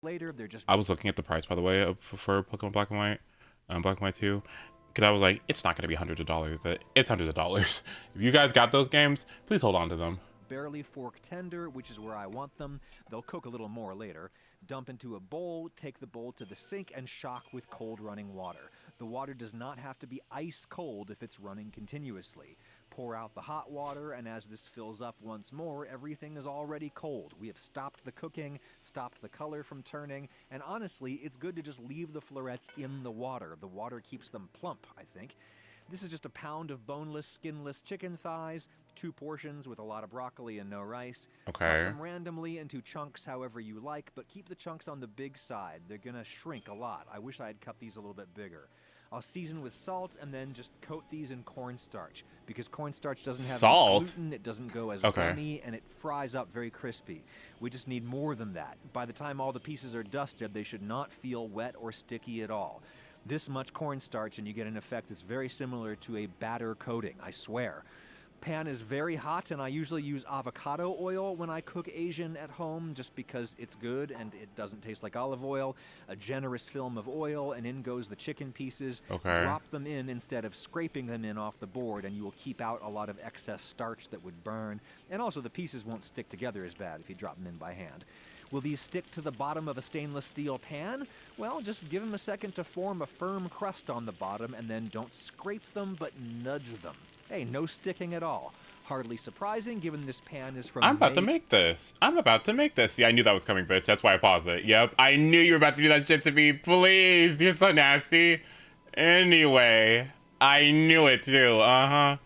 later. They're just I was looking at the price, by the way, for Pokemon Black and White, Black and White 2, because I was like, it's not going to be hundreds of dollars. It's hundreds of dollars. If you guys got those games, please hold on to them. barely fork tender, which is where I want them. They'll cook a little more later. Dump into a bowl, take the bowl to the sink, and shock with cold running water. The water does not have to be ice cold if it's running continuously. Pour out the hot water, and as this fills up once more, everything is already cold. We have stopped the cooking, stopped the color from turning, and honestly, it's good to just leave the florets in the water. The water keeps them plump, I think. This is just a pound of boneless, skinless chicken thighs, 2 portions with a lot of broccoli and no rice. Cut Okay. them randomly into chunks however you like, but keep the chunks on the big side. They're gonna shrink a lot. I wish I had cut these a little bit bigger. I'll season with salt and then just coat these in cornstarch. Because cornstarch doesn't have any Salt. gluten, it doesn't go as Okay. gummy, and it fries up very crispy. We just need more than that. By the time all the pieces are dusted, they should not feel wet or sticky at all. This much cornstarch and you get an effect that's very similar to a batter coating, I swear. Pan is very hot, and I usually use avocado oil when I cook Asian at home just because it's good and it doesn't taste like olive oil. A generous film of oil, and in goes the chicken pieces. Okay. Drop them in instead of scraping them in off the board, and you will keep out a lot of excess starch that would burn. And also, the pieces won't stick together as bad if you drop them in by hand. Will these stick to the bottom of a stainless steel pan? Well, just give them a second to form a firm crust on the bottom, and then don't scrape them, but nudge them. Hey, no sticking at all. Hardly surprising, given this pan is I'm from about to May. make this. I'm about to make this. See, I knew that was coming, bitch. That's why I paused it. Yep. I knew you were about to do that shit to me. Please. You're so nasty. Anyway. I knew it too. Uh-huh.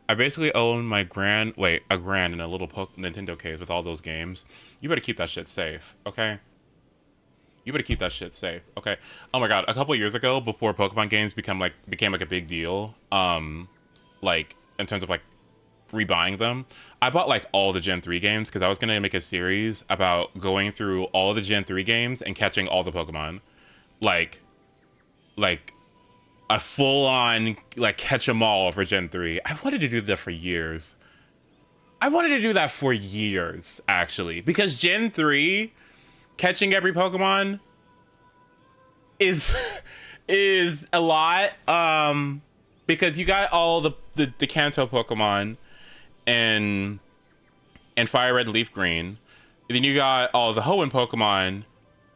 I basically own a grand in a little Nintendo case with all those games. You better keep that shit safe, okay? You better keep that shit safe, okay? Oh my god, a couple years ago, before Pokemon games became like a big deal, like in terms of like rebuying them, I bought like all the Gen 3 games because I was gonna make a series about going through all the Gen 3 games and catching all the Pokemon. Like like a full on like catch 'em all for Gen 3. I wanted to do that for years. I wanted to do that for years, actually, because Gen 3 catching every Pokemon is is a lot. Because you got all the Kanto Pokemon and Fire Red Leaf Green. And then you got all the Hoenn Pokemon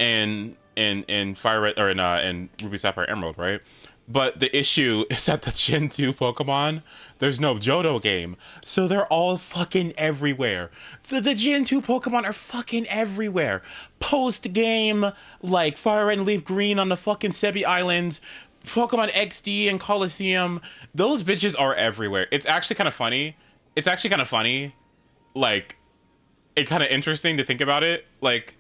and Fire Red or in Ruby Sapphire Emerald, right? But the issue is that the Gen 2 Pokemon, there's no Johto game. So they're all fucking everywhere. The Gen 2 Pokemon are fucking everywhere. Post game, like Fire Red and Leaf Green on the fucking Sebi Island, Pokemon XD and Coliseum, those bitches are everywhere. It's actually kind of funny. It's actually kind of funny. Like, it kind of interesting to think about it. Like,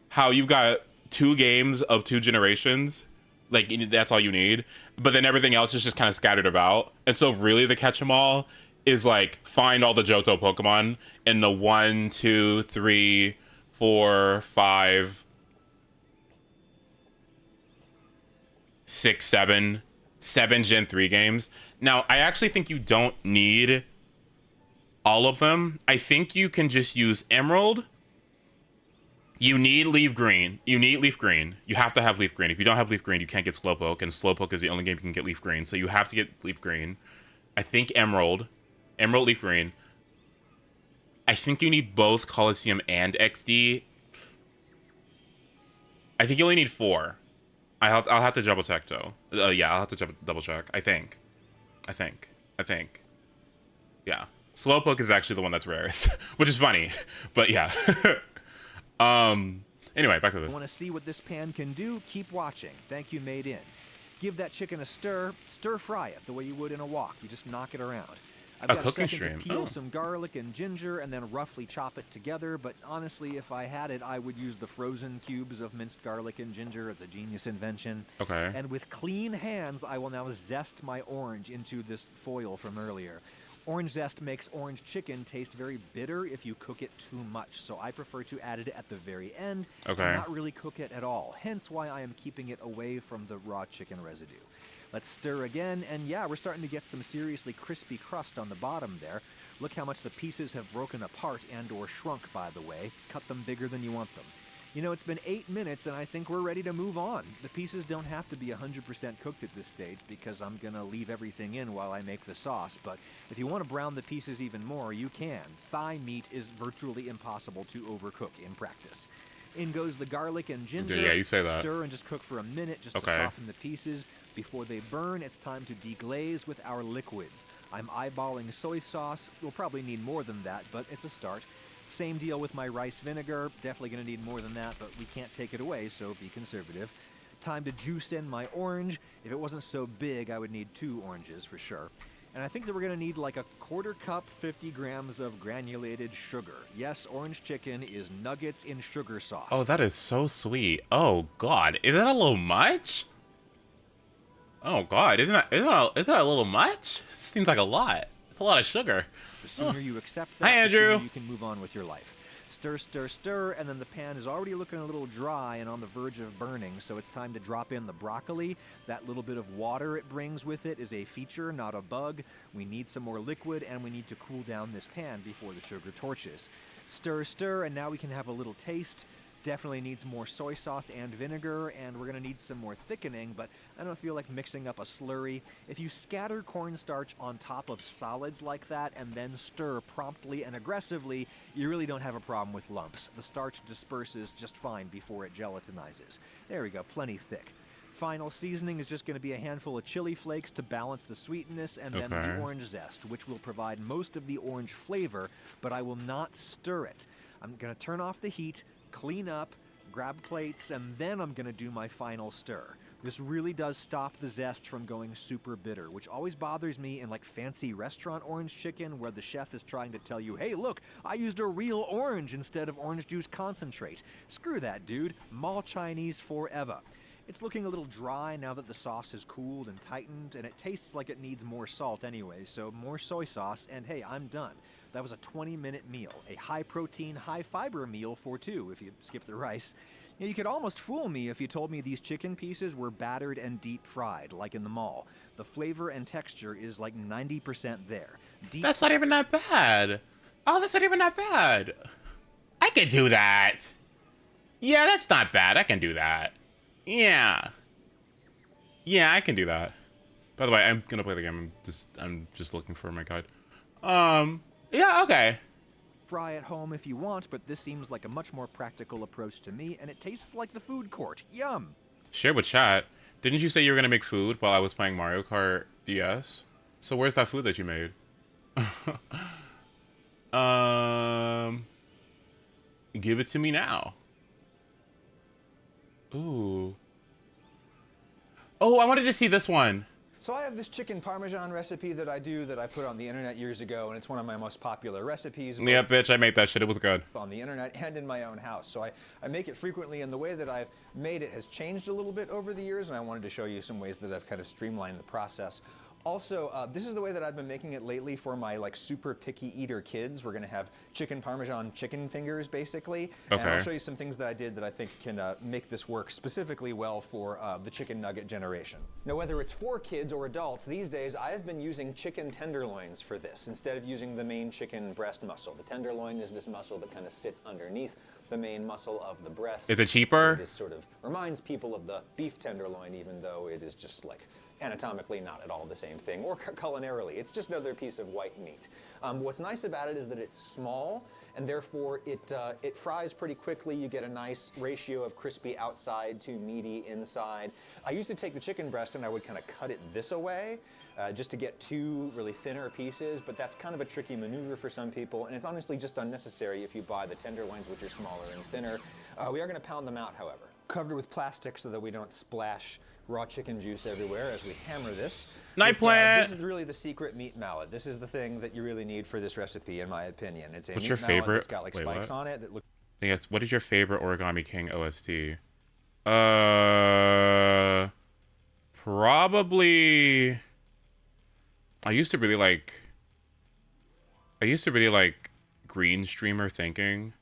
how you got 2 games of 2 generations, like that's all you need, but then everything else is just kind of scattered about. And so really the catch 'em all is like find all the Johto Pokemon in the 1, 2, 3, 4, 5, 6, 7 Gen 3 games. Now I actually think you don't need all of them. I think you can just use Emerald. You need Leaf Green. You need Leaf Green. You have to have Leaf Green. If you don't have Leaf Green, you can't get Slowpoke, and Slowpoke is the only game you can get Leaf Green. So you have to get Leaf Green. I think Emerald. Emerald Leaf Green. I think you need both Coliseum and XD. I think you only need 4. I'll have to double check though. Yeah, I'll have to double check. I think. I think. I think. Yeah. Slowpoke is actually the one that's rarest, which is funny. But yeah. Anyway, back to this. Want to see what this pan can do? Keep watching. Thank you, Made In. Give that chicken a stir fry it the way you would in a wok. You just knock it around. I've A got a cooking second stream. to peel Oh. some garlic and ginger and then roughly chop it together, but honestly, if I had it, I would use the frozen cubes of minced garlic and ginger. It's a genius invention. Okay. And with clean hands, I will now zest my orange into this foil from earlier. Orange zest makes orange chicken taste very bitter if you cook it too much, so I prefer to add it at the very end Okay. and not really cook it at all, hence why I am keeping it away from the raw chicken residue. Let's stir again, and yeah, we're starting to get some seriously crispy crust on the bottom there. Look how much the pieces have broken apart and or shrunk, by the way. Cut them bigger than you want them. You know, it's been 8 minutes and I think we're ready to move on. The pieces don't have to be 100% cooked at this stage because I'm gonna leave everything in while I make the sauce, but if you want to brown the pieces even more, you can. Thigh meat is virtually impossible to overcook in practice. In goes the garlic and ginger. Yeah, you say that. Stir and just cook for a minute just to soften the pieces. Before they burn, it's time to deglaze with our liquids. I'm eyeballing soy sauce. We'll probably need more than that, but it's a start. Same deal with my rice vinegar. Definitely going to need more than that, but we can't take it away, so be conservative. Time to juice in my orange. If it wasn't so big, I would need 2 oranges for sure. And I think that we're going to need like a 1/4 cup, 50 grams of granulated sugar. Yes, orange chicken is nuggets in sugar sauce. Oh, that is so sweet. Oh, God. Is that a little much? Oh, God. Isn't that a little much? It seems like a lot. It's a lot of sugar. The sooner you accept that, Hi, Andrew. the sooner you can move on with your life. Stir, stir, stir, and then the pan is already looking a little dry and on the verge of burning, so it's time to drop in the broccoli. That little bit of water it brings with it is a feature, not a bug. We need some more liquid, and we need to cool down this pan before the sugar torches. Stir, stir, and now we can have a little taste. Definitely needs more soy sauce and vinegar, and we're going to need some more thickening, but I don't feel like mixing up a slurry. If you scatter cornstarch on top of solids like that and then stir promptly and aggressively, you really don't have a problem with lumps. The starch disperses just fine before it gelatinizes. There we go, plenty thick. Final seasoning is just going to be a handful of chili flakes to balance the sweetness, and then the orange zest, which will provide most of the orange flavor, but I will not stir it. I'm going to turn off the heat, clean up, grab plates, and then I'm going to do my final stir. This really does stop the zest from going super bitter, which always bothers me in like fancy restaurant orange chicken where the chef is trying to tell you, hey, look, I used a real orange instead of orange juice concentrate. Screw that, dude. Mall Chinese forever. It's looking a little dry now that the sauce has cooled and tightened, and it tastes like it needs more salt anyway, so more soy sauce, and hey, I'm done. That was a 20-minute meal, a high-protein, high-fiber meal for 2 if you skip the rice. You could almost fool me if you told me these chicken pieces were battered and deep-fried, like in the mall. The flavor and texture is like 90% there. That's not even that bad. Oh, that's not even that bad. I can do that. Yeah, that's not bad. I can do that. Yeah. Yeah, I can do that. By the way, I'm gonna play the game. I'm just looking for my guide. Yeah, okay. Fry at home if you want, but this seems like a much more practical approach to me, and it tastes like the food court. Yum! Share with chat. Didn't you say you were gonna make food while I was playing Mario Kart DS? So where's that food that you made? Give it to me now. Ooh. Oh, I wanted to see this one. So I have this chicken parmesan recipe that I put on the internet years ago, and it's one of my most popular recipes. Yeah, bitch, I made that shit. It was good. On the internet and in my own house. So I make it frequently, and the way that I've made it has changed a little bit over the years, and I wanted to show you some ways that I've kind of streamlined the process. Also, this is the way that I've been making it lately for my like super picky eater kids. We're gonna have chicken parmesan chicken fingers, basically. Okay. And I'll show you some things that I did that I think can make this work specifically well for the chicken nugget generation. Now, whether it's for kids or adults, these days I have been using chicken tenderloins for this instead of using the main chicken breast muscle. The tenderloin is this muscle that kind of sits underneath the main muscle of the breast. Is it cheaper? This sort of reminds people of the beef tenderloin, even though it is just like anatomically not at all the same thing, or culinarily. It's just another piece of white meat. What's nice about it is that it's small, and therefore it fries pretty quickly. You get a nice ratio of crispy outside to meaty inside. I used to take the chicken breast and I would kind of cut it this away, just to get 2 really thinner pieces, but that's kind of a tricky maneuver for some people, and it's honestly just unnecessary if you buy the tenderloins, which are smaller and thinner. We are going to pound them out, however. Covered with plastic so that we don't splash raw chicken juice everywhere as we hammer this. Night plant! This is really the secret meat mallet. This is the thing that you really need for this recipe, in my opinion. It's a What's meat your mallet favorite? that's got like spikes on it. That look. Yes. What is your favorite Origami King OST? Probably. I used to really like Green Streamer Thinking.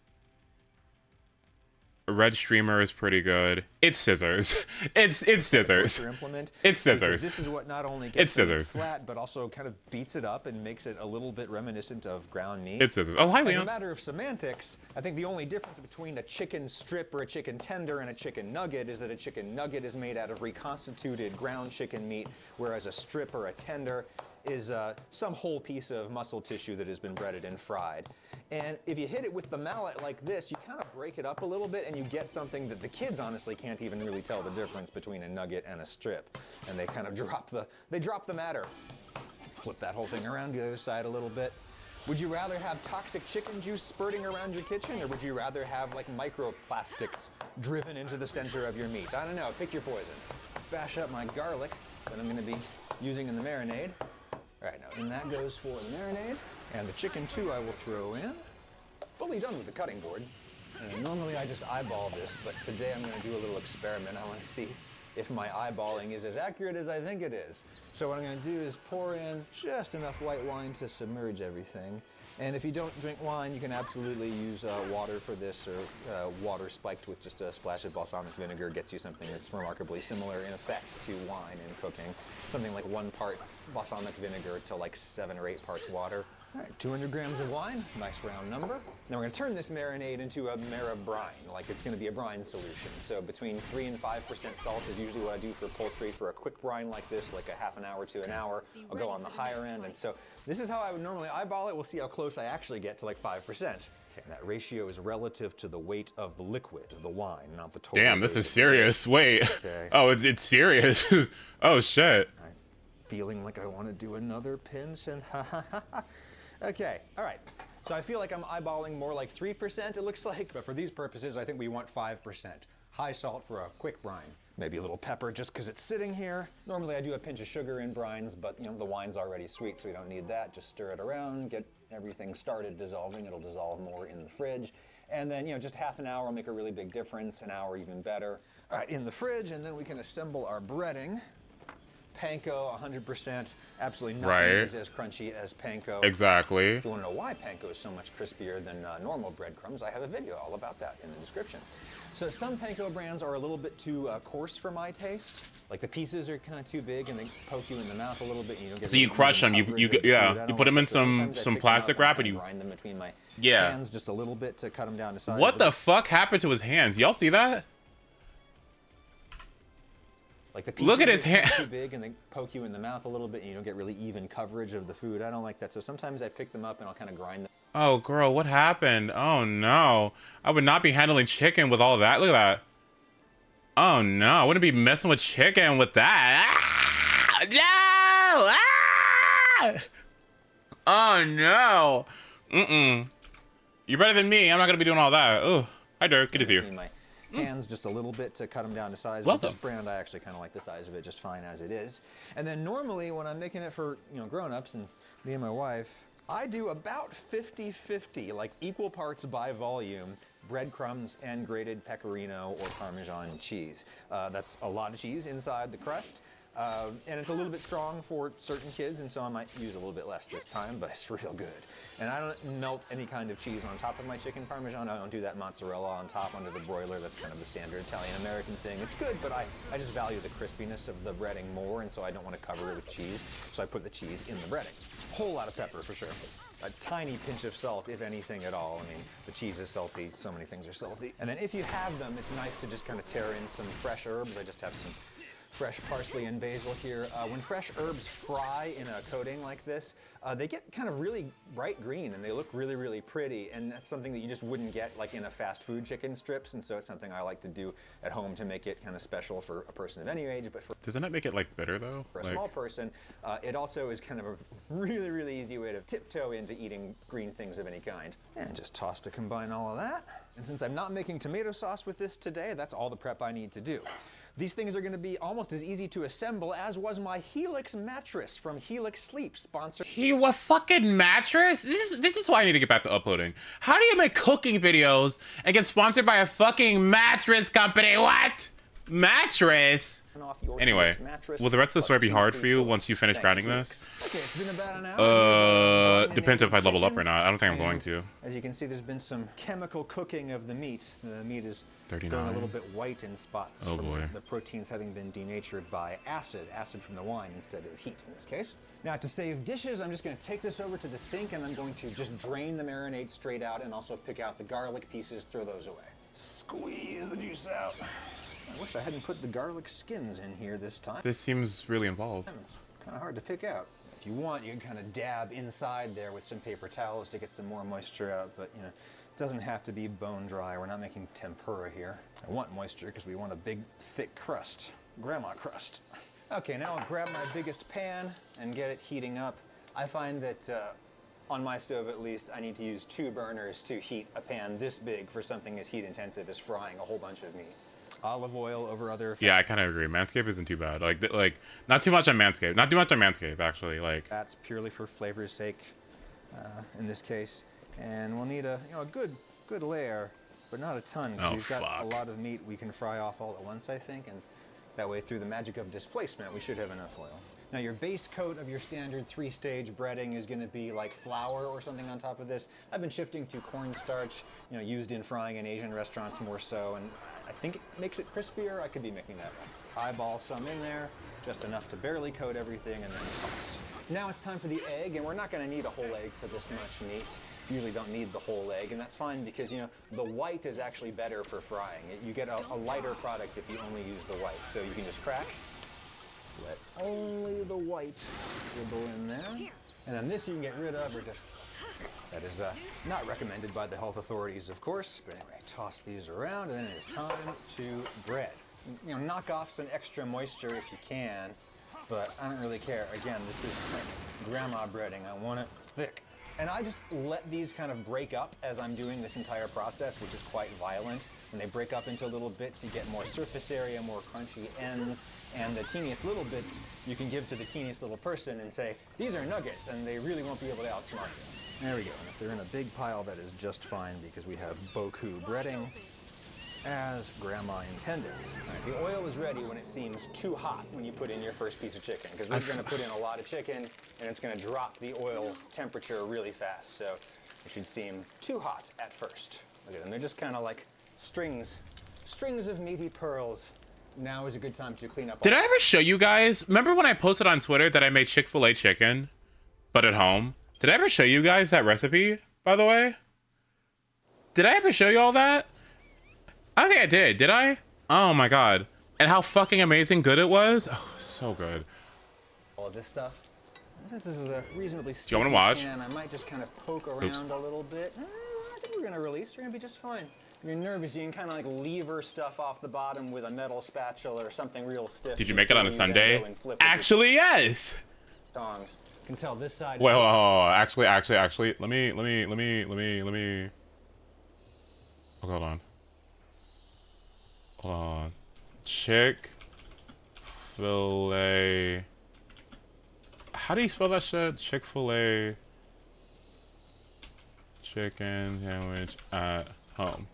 Red Streamer is pretty good. It's scissors. It's scissors. Implement, It's scissors. This is what not only It's gets it scissors. flat, but also kind of beats it up and makes it a little bit reminiscent of ground meat. It's scissors. Oh, hi, As a Leon. matter of semantics, I think the only difference between a chicken strip or a chicken tender and a chicken nugget is that a chicken nugget is made out of reconstituted ground chicken meat, whereas a strip or a tender is some whole piece of muscle tissue that has been breaded and fried. And if you hit it with the mallet like this, you kind of break it up a little bit and you get something that the kids honestly can't even really tell the difference between a nugget and a strip. And they kind of drop the matter. Flip that whole thing around the other side a little bit. Would you rather have toxic chicken juice spurting around your kitchen, or would you rather have like microplastics driven into the center of your meat? I don't know, pick your poison. Bash up my garlic that I'm gonna be using in the marinade. All right, now, and that goes for the marinade. And the chicken, too, I will throw in. Fully done with the cutting board. And normally I just eyeball this, but today I'm going to do a little experiment. I want to see if my eyeballing is as accurate as I think it is. So what I'm going to do is pour in just enough white wine to submerge everything. And if you don't drink wine, you can absolutely use water for this, or water spiked with just a splash of balsamic vinegar gets you something that's remarkably similar in effect to wine in cooking. Something like 1 part balsamic vinegar to like 7 or 8 parts water. All right, 200 grams of wine, nice round number. Now we're gonna turn this marinade into a mara brine, like it's gonna be a brine solution. So between 3 and 5% salt is usually what I do for poultry. For a quick brine like this, like a half an hour to an hour, I'll go on the higher end. And so this is how I would normally eyeball it. We'll see how close I actually get to like 5%. Okay, that ratio is relative to the weight of the liquid, the wine, not the total. Damn, this weight is of the serious. dish. Wait. Okay. Oh, it's serious. Oh, shit. All right. Feeling like I want to do another pinch and ha ha ha ha. Okay, all right. So I feel like I'm eyeballing more like 3%, it looks like. But for these purposes, I think we want 5%. High salt for a quick brine. Maybe a little pepper just because it's sitting here. Normally I do a pinch of sugar in brines, but you know the wine's already sweet, so we don't need that. Just stir it around, get everything started dissolving. It'll dissolve more in the fridge. And then, you know, just half an hour will make a really big difference, an hour even better. All right, in the fridge, and then we can assemble our breading. Panko, 100%, absolutely nothing Right. is as crunchy as panko. Exactly. If you want to know why panko is so much crispier than normal breadcrumbs, I have a video all about that in the description. So some panko brands are a little bit too coarse for my taste. Like the pieces are kind of too big and they poke you in the mouth a little bit. And you don't get So you really crush even them, coverage you of the yeah, food. I you don't put them like in it. So sometimes I some pick them plastic up wrap and I you grind them between my Yeah. hands just a little bit to cut them down to size. What But the fuck happened to his hands? Y'all see that? Like the pieces Look at his are hand. too big and they poke you in the mouth a little bit and you don't get really even coverage of the food. I don't like that. So sometimes I pick them up and I'll kind of grind them. Oh, girl, what happened? Oh, no. I would not be handling chicken with all that. Look at that. Oh, no. I wouldn't be messing with chicken with that. Ah! No! Ah! Oh, no. Mm-mm. You're better than me. I'm not going to be doing all that. Oh, hi, Dirk. Good to see you. Between my hands just a little bit to cut them down to size. Welcome. With this brand, I actually kind of like the size of it just fine as it is. And then normally when I'm making it for, you know, grown-ups and me and my wife, I do about 50-50, like equal parts by volume, breadcrumbs and grated pecorino or Parmesan cheese. That's a lot of cheese inside the crust. And it's a little bit strong for certain kids, and so I might use a little bit less this time, but it's real good. And I don't melt any kind of cheese on top of my chicken Parmesan. I don't do that mozzarella on top under the broiler. That's kind of the standard Italian-American thing. It's good, but I just value the crispiness of the breading more, and so I don't want to cover it with cheese. So I put the cheese in the breading. Whole lot of pepper for sure. A tiny pinch of salt, if anything at all. I mean, the cheese is salty. So many things are salty. And then if you have them, it's nice to just kind of tear in some fresh herbs. I just have some fresh parsley and basil here. When fresh herbs fry in a coating like this, they get kind of really bright green and they look really, really pretty. And that's something that you just wouldn't get like in a fast food chicken strips. And so it's something I like to do at home to make it kind of special for a person of any age. But for Doesn't that make it, like, bitter, though? a Like, small person, it also is kind of a really, really easy way to tiptoe into eating green things of any kind. And just toss to combine all of that. And since I'm not making tomato sauce with this today, that's all the prep I need to do. These things are going to be almost as easy to assemble as was my Helix mattress from Helix Sleep, sponsored. What fucking mattress? This is why I need to get back to uploading. How do you make cooking videos and get sponsored by a fucking mattress company? What? Mattress. off your Anyway, Helix mattress, will the rest of the plus story be 2 hard free for you pillows. once you finish Thank grinding you, this? Felix. Okay, it's been about an hour. Depends if I leveled up or Chicken. not. I don't think I'm going And to. As you can see, there's been some chemical cooking of the meat. The meat is 39. going a little bit white in spots Oh, from boy. the proteins having been denatured by acid from the wine instead of heat in this case. Now, to save dishes, I'm just going to take this over to the sink and I'm going to just drain the marinade straight out and also pick out the garlic pieces, throw those away. Squeeze the juice out. I wish I hadn't put the garlic skins in here this time. This seems really involved. It's kind of hard to pick out. If you want, you can kind of dab inside there with some paper towels to get some more moisture out, but you know, it doesn't have to be bone dry. We're not making tempura here. I want moisture because we want a big, thick crust. Grandma crust. Okay, now I'll grab my biggest pan and get it heating up. I find that on my stove at least, I need to use 2 burners to heat a pan this big for something as heat intensive as frying a whole bunch of meat. Olive oil over other Yeah, I kind of agree. Manscaped isn't too bad. Like not too much on Manscaped. Not too much on Manscaped, actually. Like, That's purely for flavor's sake in this case. And we'll need a good layer, but not a ton, because Oh, we've got a fuck. lot of meat we can fry off all at once, I think, and that way through the magic of displacement we should have enough oil. Now your base coat of your standard 3-stage breading is going to be like flour or something on top of this. I've been shifting to cornstarch, used in frying in Asian restaurants more so, and I think it makes it crispier. I could be making that up. Eyeball some in there, just enough to barely coat everything, and then toss. Now it's time for the egg, and we're not going to need a whole egg for this much meat. Usually don't need the whole egg, and that's fine because the white is actually better for frying. You get a lighter product if you only use the white. So you can just crack, let only the white dribble in there, and then this you can get rid of or just. That is not recommended by the health authorities, of course, but anyway, toss these around, and then it is time to bread. Knock off some extra moisture if you can, but I don't really care. Again, this is like grandma breading. I want it thick. And I just let these kind of break up as I'm doing this entire process, which is quite violent. When they break up into little bits, you get more surface area, more crunchy ends, and the teeniest little bits you can give to the teeniest little person and say, these are nuggets, and they really won't be able to outsmart you. There we go. And if they're in a big pile, that is just fine because we have Boku breading as grandma intended. All right, the oil is ready when it seems too hot when you put in your first piece of chicken, because we're going to put in a lot of chicken and it's going to drop the oil temperature really fast. So it should seem too hot at first. Look at them. They're just kind of like strings of meaty pearls. Now is a good time to clean up. did I ever show you guys? Remember when I posted on Twitter that I made Chick-fil-A chicken, but at home? Did I ever show you guys that recipe, by the way? Did I ever show you all that? I think I did. Did I? Oh my god. And how fucking amazing good it was? Oh, so good. All of this stuff. Since this is a reasonably sticky wanna watch? pan, I might just kind of poke around a little bit. I think we're gonna release. We're gonna be just fine. If you're nervous, you can kind of like lever stuff off the bottom with a metal spatula or something real stiff. Did you make it on a before you then Sunday? go and flip with your Actually, yes. tongs. You can tell this side. Wait, actually, let me. Okay, hold on. Hold on. Chick-fil-A. How do you spell that shit? Chick-fil-A. Chicken sandwich at home.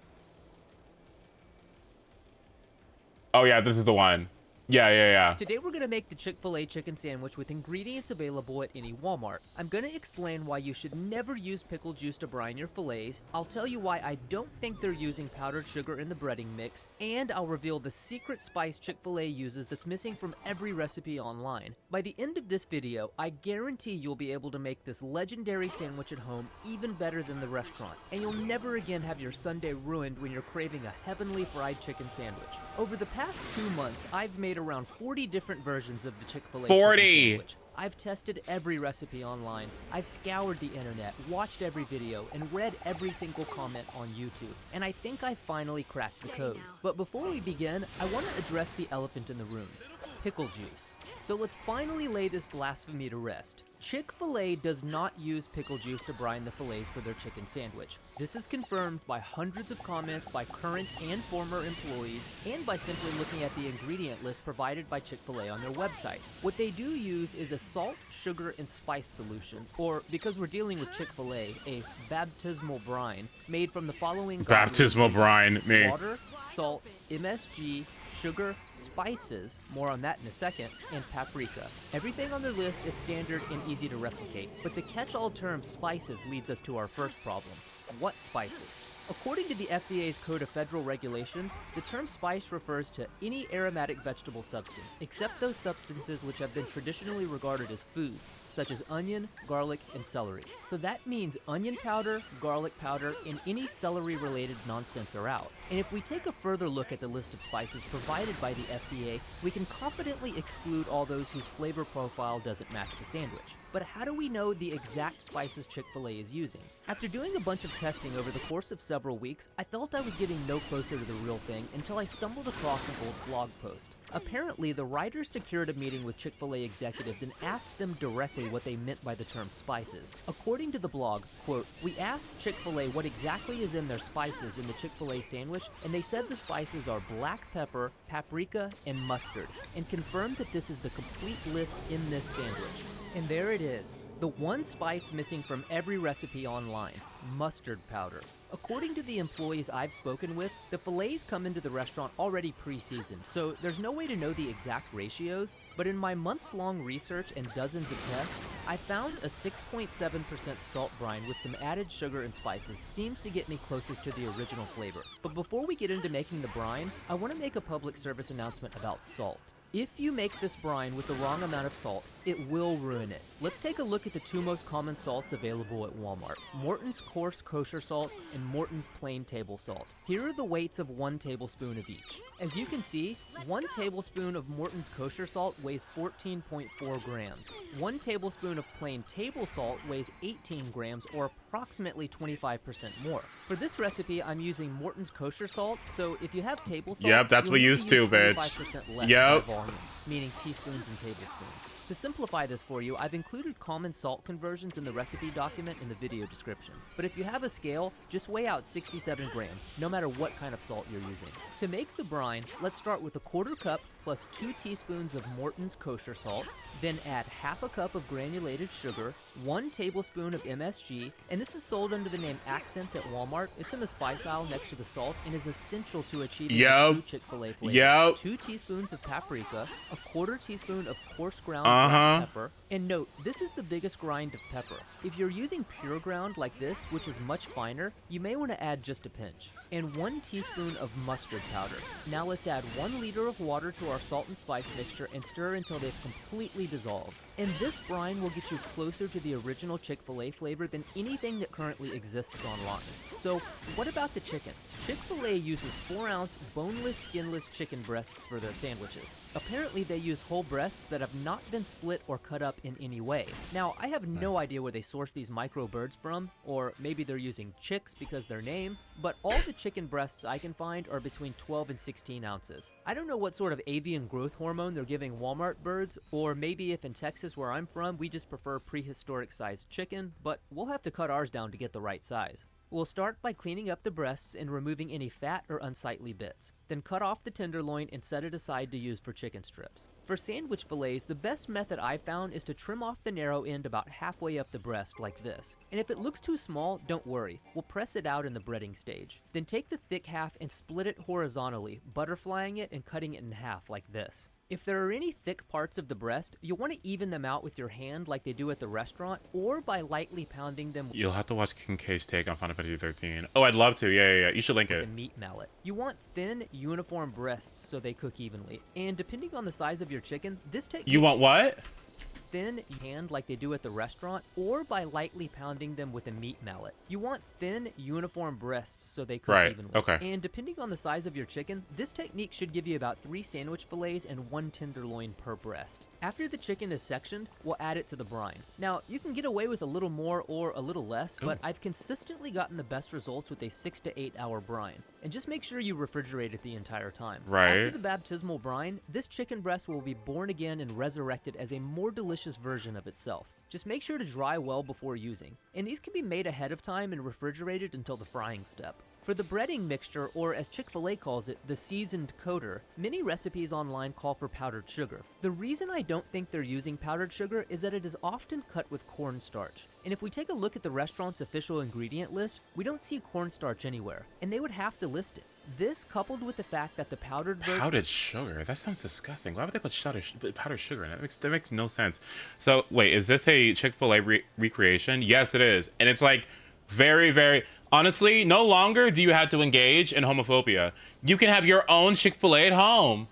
Oh yeah, this is the one. Yeah. Today we're gonna make the Chick-fil-A chicken sandwich with ingredients available at any Walmart. I'm gonna explain why you should never use pickle juice to brine your fillets. I'll tell you why I don't think they're using powdered sugar in the breading mix, and I'll reveal the secret spice Chick-fil-A uses that's missing from every recipe online. By the end of this video, I guarantee you'll be able to make this legendary sandwich at home even better than the restaurant, and you'll never again have your Sunday ruined when you're craving a heavenly fried chicken sandwich. Over the past 2 months, I've made around 40 different versions of the Chick-fil-A 40. chicken sandwich. I've tested every recipe online. I've scoured the internet, watched every video, and read every single comment on YouTube. And I think I finally cracked the code. But before we begin, I want to address the elephant in the room. Pickle juice. So let's finally lay this blasphemy to rest. Chick-fil-A does not use pickle juice to brine the fillets for their chicken sandwich. This is confirmed by hundreds of comments by current and former employees, and by simply looking at the ingredient list provided by Chick-fil-A on their website. What they do use is a salt, sugar, and spice solution, or because we're dealing with Chick-fil-A, a baptismal brine made from the following Baptismal brine, me. water, salt, MSG, sugar, spices, more on that in a second, and paprika. Everything on their list is standard and easy to replicate, but the catch-all term spices leads us to our first problem. What spices? According to the FDA's Code of Federal Regulations, the term spice refers to any aromatic vegetable substance, except those substances which have been traditionally regarded as foods, such as onion, garlic, and celery. So that means onion powder, garlic powder, and any celery-related nonsense are out. And if we take a further look at the list of spices provided by the FDA, we can confidently exclude all those whose flavor profile doesn't match the sandwich. But how do we know the exact spices Chick-fil-A is using? After doing a bunch of testing over the course of several weeks, I felt I was getting no closer to the real thing until I stumbled across an old blog post. Apparently, the writers secured a meeting with Chick-fil-A executives and asked them directly what they meant by the term spices. According to the blog, quote, "We asked Chick-fil-A what exactly is in their spices in the Chick-fil-A sandwich, and they said the spices are black pepper, paprika, and mustard, and confirmed that this is the complete list in this sandwich." And there it is, the one spice missing from every recipe online, mustard powder. According to the employees I've spoken with, the fillets come into the restaurant already pre-seasoned, so there's no way to know the exact ratios, but in my months-long research and dozens of tests, I found a 6.7% salt brine with some added sugar and spices seems to get me closest to the original flavor. But before we get into making the brine, I want to make a public service announcement about salt. If you make this brine with the wrong amount of salt, it will ruin it. Let's take a look at the two most common salts available at Walmart: Morton's Coarse Kosher Salt and Morton's Plain Table Salt. Here are the weights of 1 tablespoon of each. As you can see, 1 tablespoon of Morton's Kosher Salt weighs 14.4 grams. 1 tablespoon of plain table salt weighs 18 grams, or approximately 25% more. For this recipe, I'm using Morton's Kosher Salt, so if you have table salt, Yep, that's you'll what need used to use to, bitch. 25% less Yep. by volume, meaning teaspoons and tablespoons. To simplify this for you, I've included common salt conversions in the recipe document in the video description. But if you have a scale, just weigh out 67 grams, no matter what kind of salt you're using. To make the brine, let's start with a 1/4 cup plus 2 teaspoons of Morton's Kosher Salt, then add 1/2 cup of granulated sugar, 1 tablespoon of MSG, and this is sold under the name Accent at Walmart. It's in the spice aisle next to the salt and is essential to achieving the true Chick-fil-A flavor. Yep. 2 teaspoons of paprika, a 1/4 teaspoon of coarse ground Uh-huh. black pepper, and note, this is the biggest grind of pepper. If you're using pure ground like this, which is much finer, you may want to add just a pinch. And 1 teaspoon of mustard powder. Now let's add 1 liter of water to our salt and spice mixture and stir until they've completely dissolved. And this brine will get you closer to the original Chick-fil-A flavor than anything that currently exists online. So, what about the chicken? Chick-fil-A uses 4-ounce boneless, skinless chicken breasts for their sandwiches. Apparently they use whole breasts that have not been split or cut up in any way. Now, I have no idea where they source these micro birds from, or maybe they're using chicks because their name, but all the chicken breasts I can find are between 12 and 16 ounces. I don't know what sort of avian growth hormone they're giving Walmart birds, or maybe if in Texas where I'm from, we just prefer prehistoric sized chicken, but we'll have to cut ours down to get the right size. We'll start by cleaning up the breasts and removing any fat or unsightly bits. Then cut off the tenderloin and set it aside to use for chicken strips. For sandwich fillets, the best method I've found is to trim off the narrow end about halfway up the breast like this. And if it looks too small, don't worry. We'll press it out in the breading stage. Then take the thick half and split it horizontally, butterflying it and cutting it in half like this. If there are any thick parts of the breast, you'll want to even them out with your hand like they do at the restaurant, or by lightly pounding them You'll have to watch Kincaid's take on Final Fantasy 13. Oh, I'd love to. Yeah. You should link with it. a meat mallet. You want thin, uniform breasts so they cook evenly. And depending on the size of your chicken, this technique You want what? thin hand like they do at the restaurant, or by lightly pounding them with a meat mallet. You want thin, uniform breasts so they cook Right, evenly. okay. And depending on the size of your chicken, this technique should give you about 3 sandwich fillets and 1 tenderloin per breast. After the chicken is sectioned, we'll add it to the brine. Now, you can get away with a little more or a little less, but I've consistently gotten the best results with a 6 to 8 hour brine. And just make sure you refrigerate it the entire time. Right. After the baptismal brine, this chicken breast will be born again and resurrected as a more delicious version of itself. Just make sure to dry well before using. And these can be made ahead of time and refrigerated until the frying step. For the breading mixture, or as Chick-fil-A calls it, the seasoned coater, many recipes online call for powdered sugar. The reason I don't think they're using powdered sugar is that it is often cut with cornstarch. And if we take a look at the restaurant's official ingredient list, we don't see cornstarch anywhere, and they would have to list it. This, coupled with the fact that the powdered version Powdered sugar? That sounds disgusting. Why would they put powdered sugar in it? That makes no sense. So, wait, is this a Chick-fil-A recreation? Yes, it is. And it's like very, very... Honestly, no longer do you have to engage in homophobia. You can have your own Chick-fil-A at home.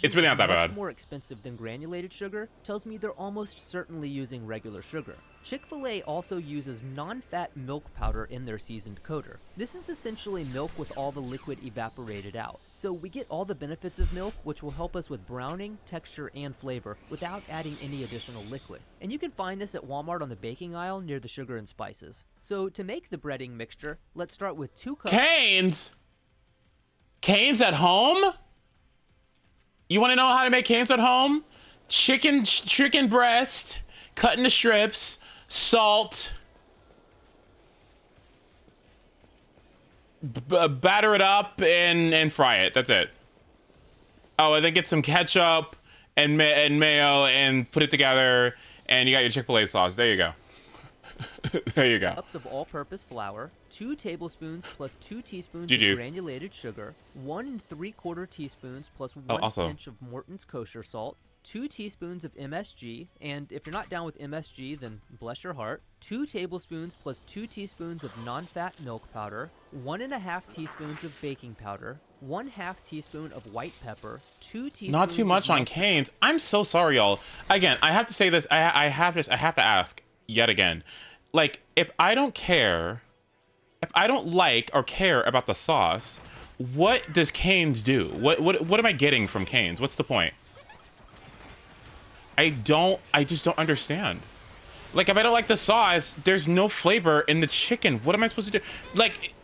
It's really not that bad. much more expensive than granulated sugar tells me they're almost certainly using regular sugar. Chick-fil-A also uses non-fat milk powder in their seasoned coater. This is essentially milk with all the liquid evaporated out. So we get all the benefits of milk, which will help us with browning, texture, and flavor without adding any additional liquid. And you can find this at Walmart on the baking aisle near the sugar and spices. So to make the breading mixture, let's start with 2 cups. Cane's? Cane's at home? You want to know how to make canes at home? Chicken breast, cut into strips, salt, batter it up, and fry it. That's it. Oh, and then get some ketchup and mayo and put it together, and you got your Chick-fil-A sauce. There you go. There you go. Cups of all-purpose flour, 2 tablespoons plus 2 teaspoons GG's. of granulated sugar, 1 3/4 teaspoons plus 1 also. pinch of Morton's kosher salt, 2 teaspoons of MSG, and if you're not down with MSG, then bless your heart, 2 tablespoons plus 2 teaspoons of non-fat milk powder, 1.5 teaspoons of baking powder, 1/2 teaspoon of white pepper, 2 teaspoons Not too much of on Cane's. I'm so sorry, y'all. Again, I have to say this. I have to ask yet again. Like, if I don't like or care about the sauce, what does Cane's do? What am I getting from Cane's? What's the point? I just don't understand. Like, if I don't like the sauce, there's no flavor in the chicken. What am I supposed to do? Like,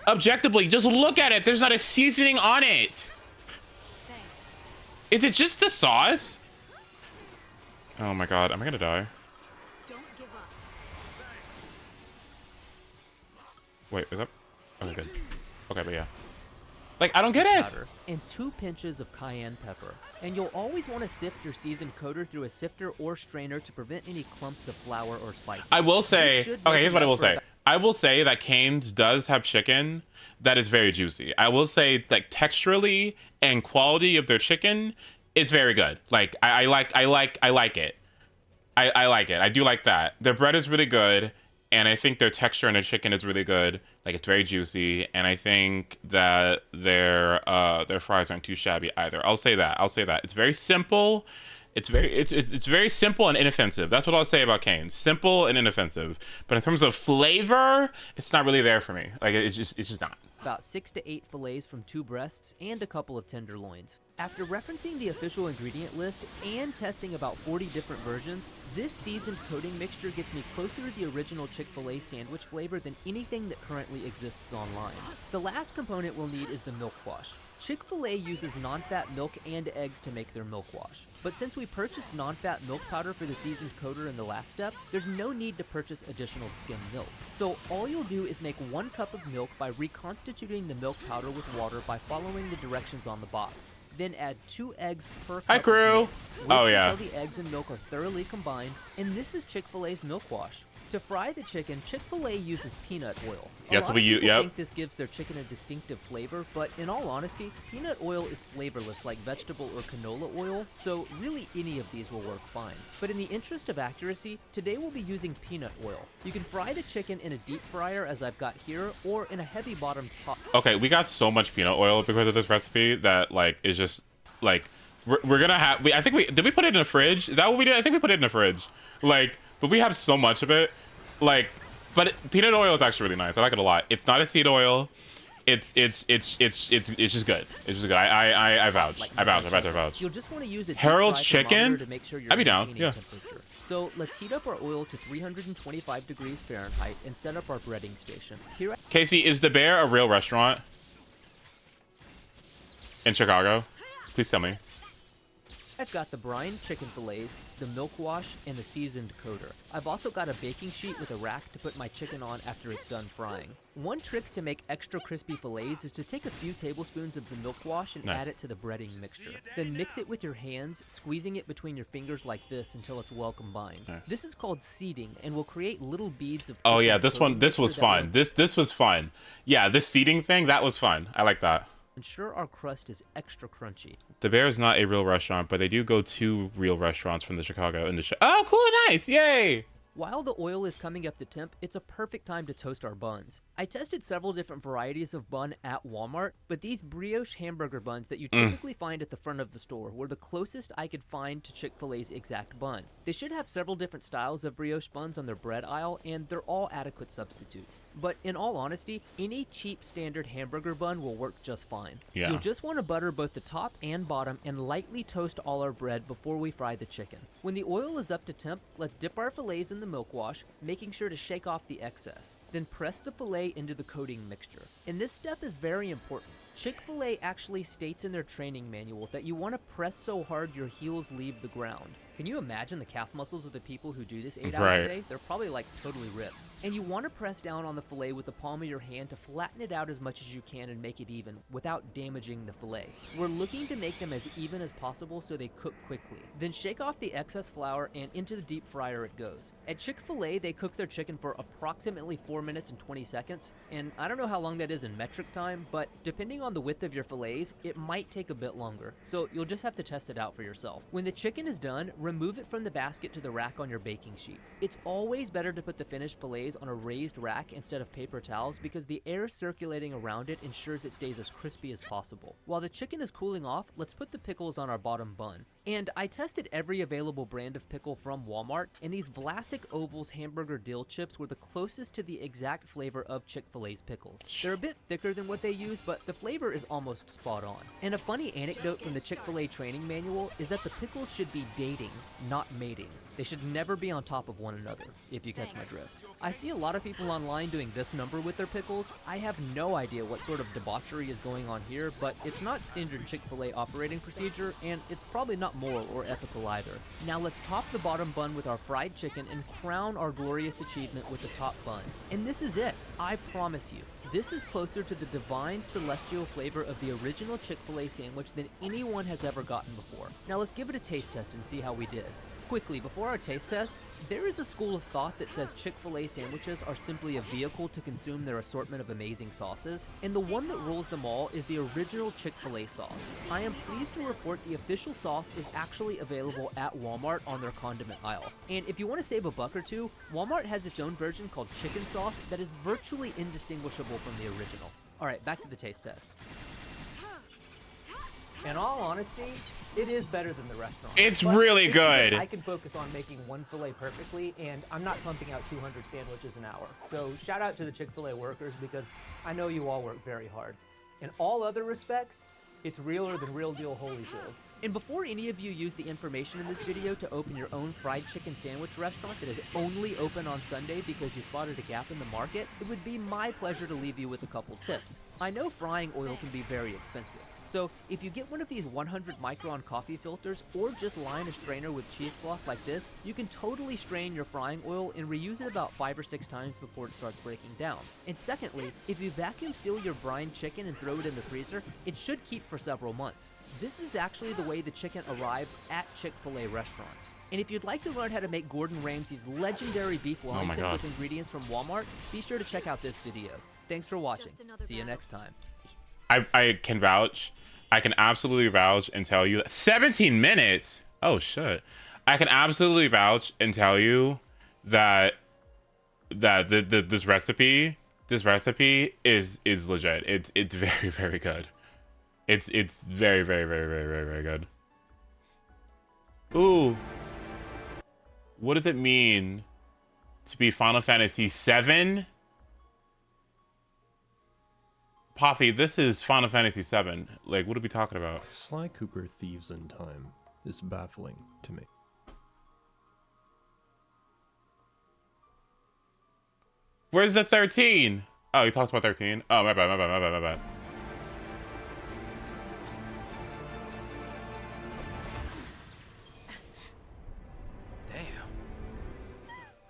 objectively, just look at it. There's not a seasoning on it. Thanks. Is it just the sauce? Oh my god, am I gonna die? Don't give up. Wait, is that? Okay, good. Okay, but yeah. Like, I don't get it. powder, and 2 pinches of cayenne pepper. And you'll always want to sift your seasoned coater through a sifter or strainer to prevent any clumps of flour or spices. I will say, This should okay, make here's what I enough will for say. about- I will say that Cane's does have chicken that is very juicy. I will say, like, texturally and quality of their chicken, it's very good. Like, I like it. I like it. I do like that. Their bread is really good, and I think their texture in their chicken is really good. Like, it's very juicy, and I think that their fries aren't too shabby either. I'll say that. It's very simple. It's very simple and inoffensive. That's what I'll say about Cane's. Simple and inoffensive. But in terms of flavor, it's not really there for me. Like, it's just not. About 6 to 8 fillets from 2 breasts and a couple of tenderloins. After referencing the official ingredient list and testing about 40 different versions, this seasoned coating mixture gets me closer to the original Chick-fil-A sandwich flavor than anything that currently exists online. The last component we'll need is the milk wash. Chick-fil-A uses non-fat milk and eggs to make their milk wash. But since we purchased non-fat milk powder for the seasoned coater in the last step, there's no need to purchase additional skim milk. So all you'll do is make 1 cup of milk by reconstituting the milk powder with water by following the directions on the box. Then add 2 eggs per cup. Hi, of crew. milk. Whisk Oh, yeah. until the eggs and milk are thoroughly combined, and this is Chick-fil-A's milk wash. To fry the chicken, Chick-fil-A uses peanut oil. A Yes, lot we of use- people yep. think this gives their chicken a distinctive flavor, but in all honesty, peanut oil is flavorless like vegetable or canola oil, so really any of these will work fine. But in the interest of accuracy, today we'll be using peanut oil. You can fry the chicken in a deep fryer as I've got here, or in a heavy bottomed pot. Okay, we got so much peanut oil because of this recipe that, like, is just, like, we're gonna have... did we put it in a fridge? Is that what we did? I think we put it in a fridge. Like, but we have so much of it. Like, but peanut oil is actually really nice. I like it a lot. It's not a seed oil. It's just good. It's just good. I vouch. I vouch. You'll just want to use a deep Harold's fry chicken? thermometer to make sure you're I'd be down, maintaining yeah. temperature. So let's heat up our oil to 325 degrees Fahrenheit and set up our breading station. Here Casey, is the Bear a real restaurant in Chicago? Please tell me. I've got the brine chicken fillets, the milk wash, and the seasoned coater. I've also got a baking sheet with a rack to put my chicken on after it's done frying. One trick to make extra crispy fillets is to take a few tablespoons of the milk wash and Nice. add it to the breading mixture. Then mix it with your hands, squeezing it between your fingers like this until it's well combined. Nice. This is called seeding and will create little beads of Oh yeah, cooking this coating was mixture that fun. will- This was fun. Yeah, this seating thing, that was fun. I like that. ensure our crust is extra crunchy. The Bear is not a real restaurant, but they do go to real restaurants from the Chicago in the oh, cool, nice, yay! While the oil is coming up to temp, it's a perfect time to toast our buns. I tested several different varieties of bun at Walmart, but these brioche hamburger buns that you typically find at the front of the store were the closest I could find to Chick-fil-A's exact bun. They should have several different styles of brioche buns on their bread aisle, and they're all adequate substitutes. But in all honesty, any cheap standard hamburger bun will work just fine. Yeah. You'll just want to butter both the top and bottom and lightly toast all our bread before we fry the chicken. When the oil is up to temp, let's dip our fillets in the milk wash, making sure to shake off the excess. Then press the fillet into the coating mixture. And this step is very important. Chick-fil-A actually states in their training manual that you want to press so hard your heels leave the ground. Can you imagine the calf muscles of the people who do this 8 hours a day? They're probably like totally ripped. And you want to press down on the fillet with the palm of your hand to flatten it out as much as you can and make it even without damaging the fillet. We're looking to make them as even as possible so they cook quickly. Then shake off the excess flour and into the deep fryer it goes. At Chick-fil-A, they cook their chicken for approximately 4 minutes and 20 seconds. And I don't know how long that is in metric time, but depending on the width of your fillets, it might take a bit longer. So you'll just have to test it out for yourself. When the chicken is done, remove it from the basket to the rack on your baking sheet. It's always better to put the finished fillets on a raised rack instead of paper towels because the air circulating around it ensures it stays as crispy as possible. While the chicken is cooling off, let's put the pickles on our bottom bun. And I tested every available brand of pickle from Walmart, and these Vlasic Ovals hamburger dill chips were the closest to the exact flavor of Chick-fil-A's pickles. They're a bit thicker than what they use, but the flavor is almost spot on. And a funny anecdote from the Chick-fil-A training manual is that the pickles should be dating, not mating. They should never be on top of one another, if you catch my drift. I see a lot of people online doing this number with their pickles. I have no idea what sort of debauchery is going on here, but it's not standard Chick-fil-A operating procedure, and it's probably not moral or ethical either. Now let's top the bottom bun with our fried chicken and crown our glorious achievement with the top bun. And this is it, I promise you. This is closer to the divine celestial flavor of the original Chick-fil-A sandwich than anyone has ever gotten before. Now let's give it a taste test and see how we did. Quickly, before our taste test, there is a school of thought that says Chick-fil-A sandwiches are simply a vehicle to consume their assortment of amazing sauces, and the one that rules them all is the original Chick-fil-A sauce. I am pleased to report the official sauce is actually available at Walmart on their condiment aisle. And if you want to save a buck or two, Walmart has its own version called chicken sauce that is virtually indistinguishable from the original. Alright, back to the taste test. In all honesty, it is better than the restaurant. It's But really it's because good. I can focus on making one fillet perfectly, and I'm not pumping out 200 sandwiches an hour. So shout out to the Chick-fil-A workers because I know you all work very hard. In all other respects, it's realer than Real Deal Holyfield. And before any of you use the information in this video to open your own fried chicken sandwich restaurant that is only open on Sunday because you spotted a gap in the market, it would be my pleasure to leave you with a couple tips. I know frying oil can be very expensive, so if you get one of these 100 micron coffee filters or just line a strainer with cheesecloth like this, you can totally strain your frying oil and reuse it about 5 or 6 times before it starts breaking down. And secondly, if you vacuum seal your brined chicken and throw it in the freezer, it should keep for several months. This is actually the way the chicken arrived at Chick-fil-A restaurants. And if you'd like to learn how to make Gordon Ramsay's legendary beef Wellington with ingredients from Walmart, be sure to check out this video. Thanks for watching. See you next time. I can vouch. I can absolutely vouch and tell you that 17 minutes. Oh shit. I can absolutely vouch and tell you that this recipe is legit. It's very, very good. It's very, very, very, very, very, very good. Ooh. What does it mean to be Final Fantasy VII? Poffy, this is Final Fantasy VII. Like, what are we talking about? Sly Cooper Thieves in Time is baffling to me. Where's the 13? Oh, he talks about 13. Oh, my bad.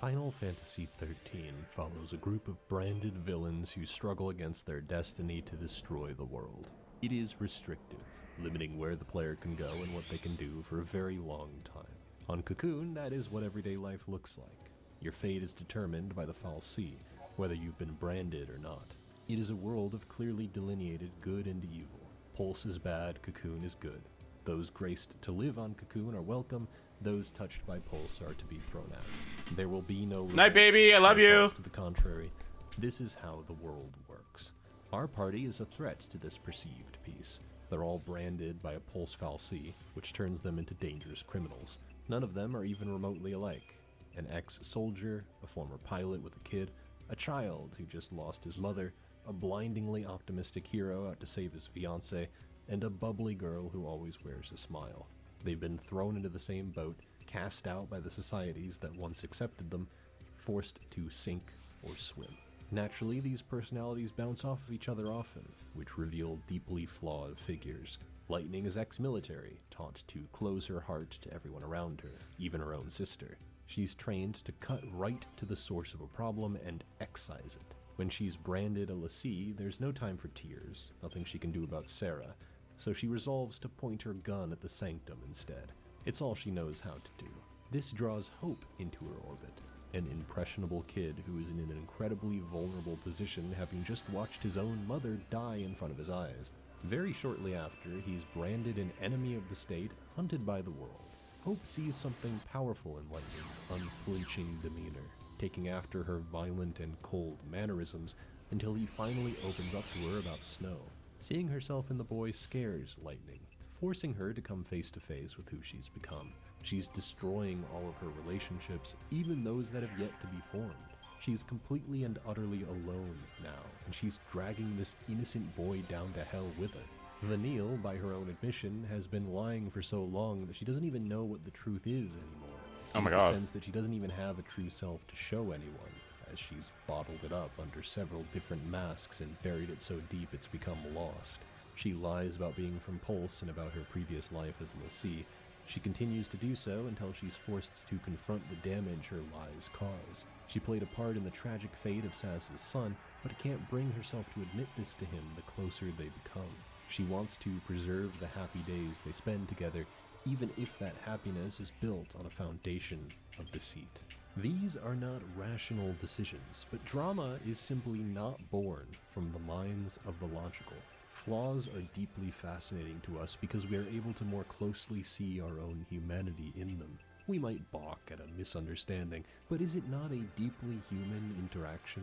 Final Fantasy XIII follows a group of branded villains who struggle against their destiny to destroy the world. It is restrictive, limiting where the player can go and what they can do for a very long time. On Cocoon, that is what everyday life looks like. Your fate is determined by the fal'Cie, whether you've been branded or not. It is a world of clearly delineated good and evil, Pulse is bad, Cocoon is good. Those graced to live on Cocoon are welcome, those touched by Pulse are to be thrown out. There will be no Night, baby, I love no you. thoughts to the contrary. This is how the world works. Our party is a threat to this perceived peace. They're all branded by a Pulse fal'Cie, which turns them into dangerous criminals. None of them are even remotely alike. An ex-soldier, a former pilot with a kid, a child who just lost his mother, a blindingly optimistic hero out to save his fiancée, and a bubbly girl who always wears a smile. They've been thrown into the same boat, cast out by the societies that once accepted them, forced to sink or swim. Naturally, these personalities bounce off of each other often, which reveal deeply flawed figures. Lightning is ex-military, taught to close her heart to everyone around her, even her own sister. She's trained to cut right to the source of a problem and excise it. When she's branded a l'Cie, there's no time for tears, nothing she can do about Sarah, so she resolves to point her gun at the Sanctum instead. It's all she knows how to do. This draws Hope into her orbit, an impressionable kid who is in an incredibly vulnerable position, having just watched his own mother die in front of his eyes. Very shortly after, he's branded an enemy of the state, hunted by the world. Hope sees something powerful in Lightning's unflinching demeanor, taking after her violent and cold mannerisms until he finally opens up to her about Snow. Seeing herself in the boy scares Lightning, forcing her to come face to face with who she's become. She's destroying all of her relationships, even those that have yet to be formed. She's completely and utterly alone now, and she's dragging this innocent boy down to hell with her. Vanille, by her own admission, has been lying for so long that she doesn't even know what the truth is anymore. Oh my In the God. sense that she doesn't even have a true self to show anyone, as she's bottled it up under several different masks and buried it so deep it's become lost. She lies about being from Pulse and about her previous life as l'Cie. She continues to do so until she's forced to confront the damage her lies cause. She played a part in the tragic fate of Saz's son, but can't bring herself to admit this to him the closer they become. She wants to preserve the happy days they spend together, even if that happiness is built on a foundation of deceit. These are not rational decisions, but drama is simply not born from the minds of the logical. Flaws are deeply fascinating to us because we are able to more closely see our own humanity in them. We might balk at a misunderstanding, but is it not a deeply human interaction?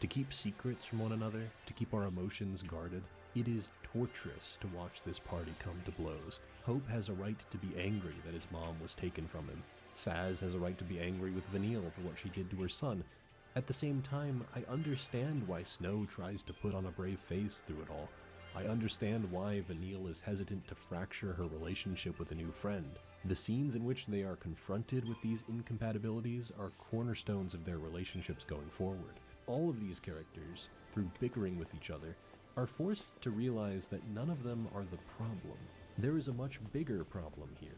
To keep secrets from one another, to keep our emotions guarded? It is torturous to watch this party come to blows. Hope has a right to be angry that his mom was taken from him. Saz has a right to be angry with Vanille for what she did to her son. At the same time, I understand why Snow tries to put on a brave face through it all. I understand why Vanille is hesitant to fracture her relationship with a new friend. The scenes in which they are confronted with these incompatibilities are cornerstones of their relationships going forward. All of these characters, through bickering with each other, are forced to realize that none of them are the problem. There is a much bigger problem here.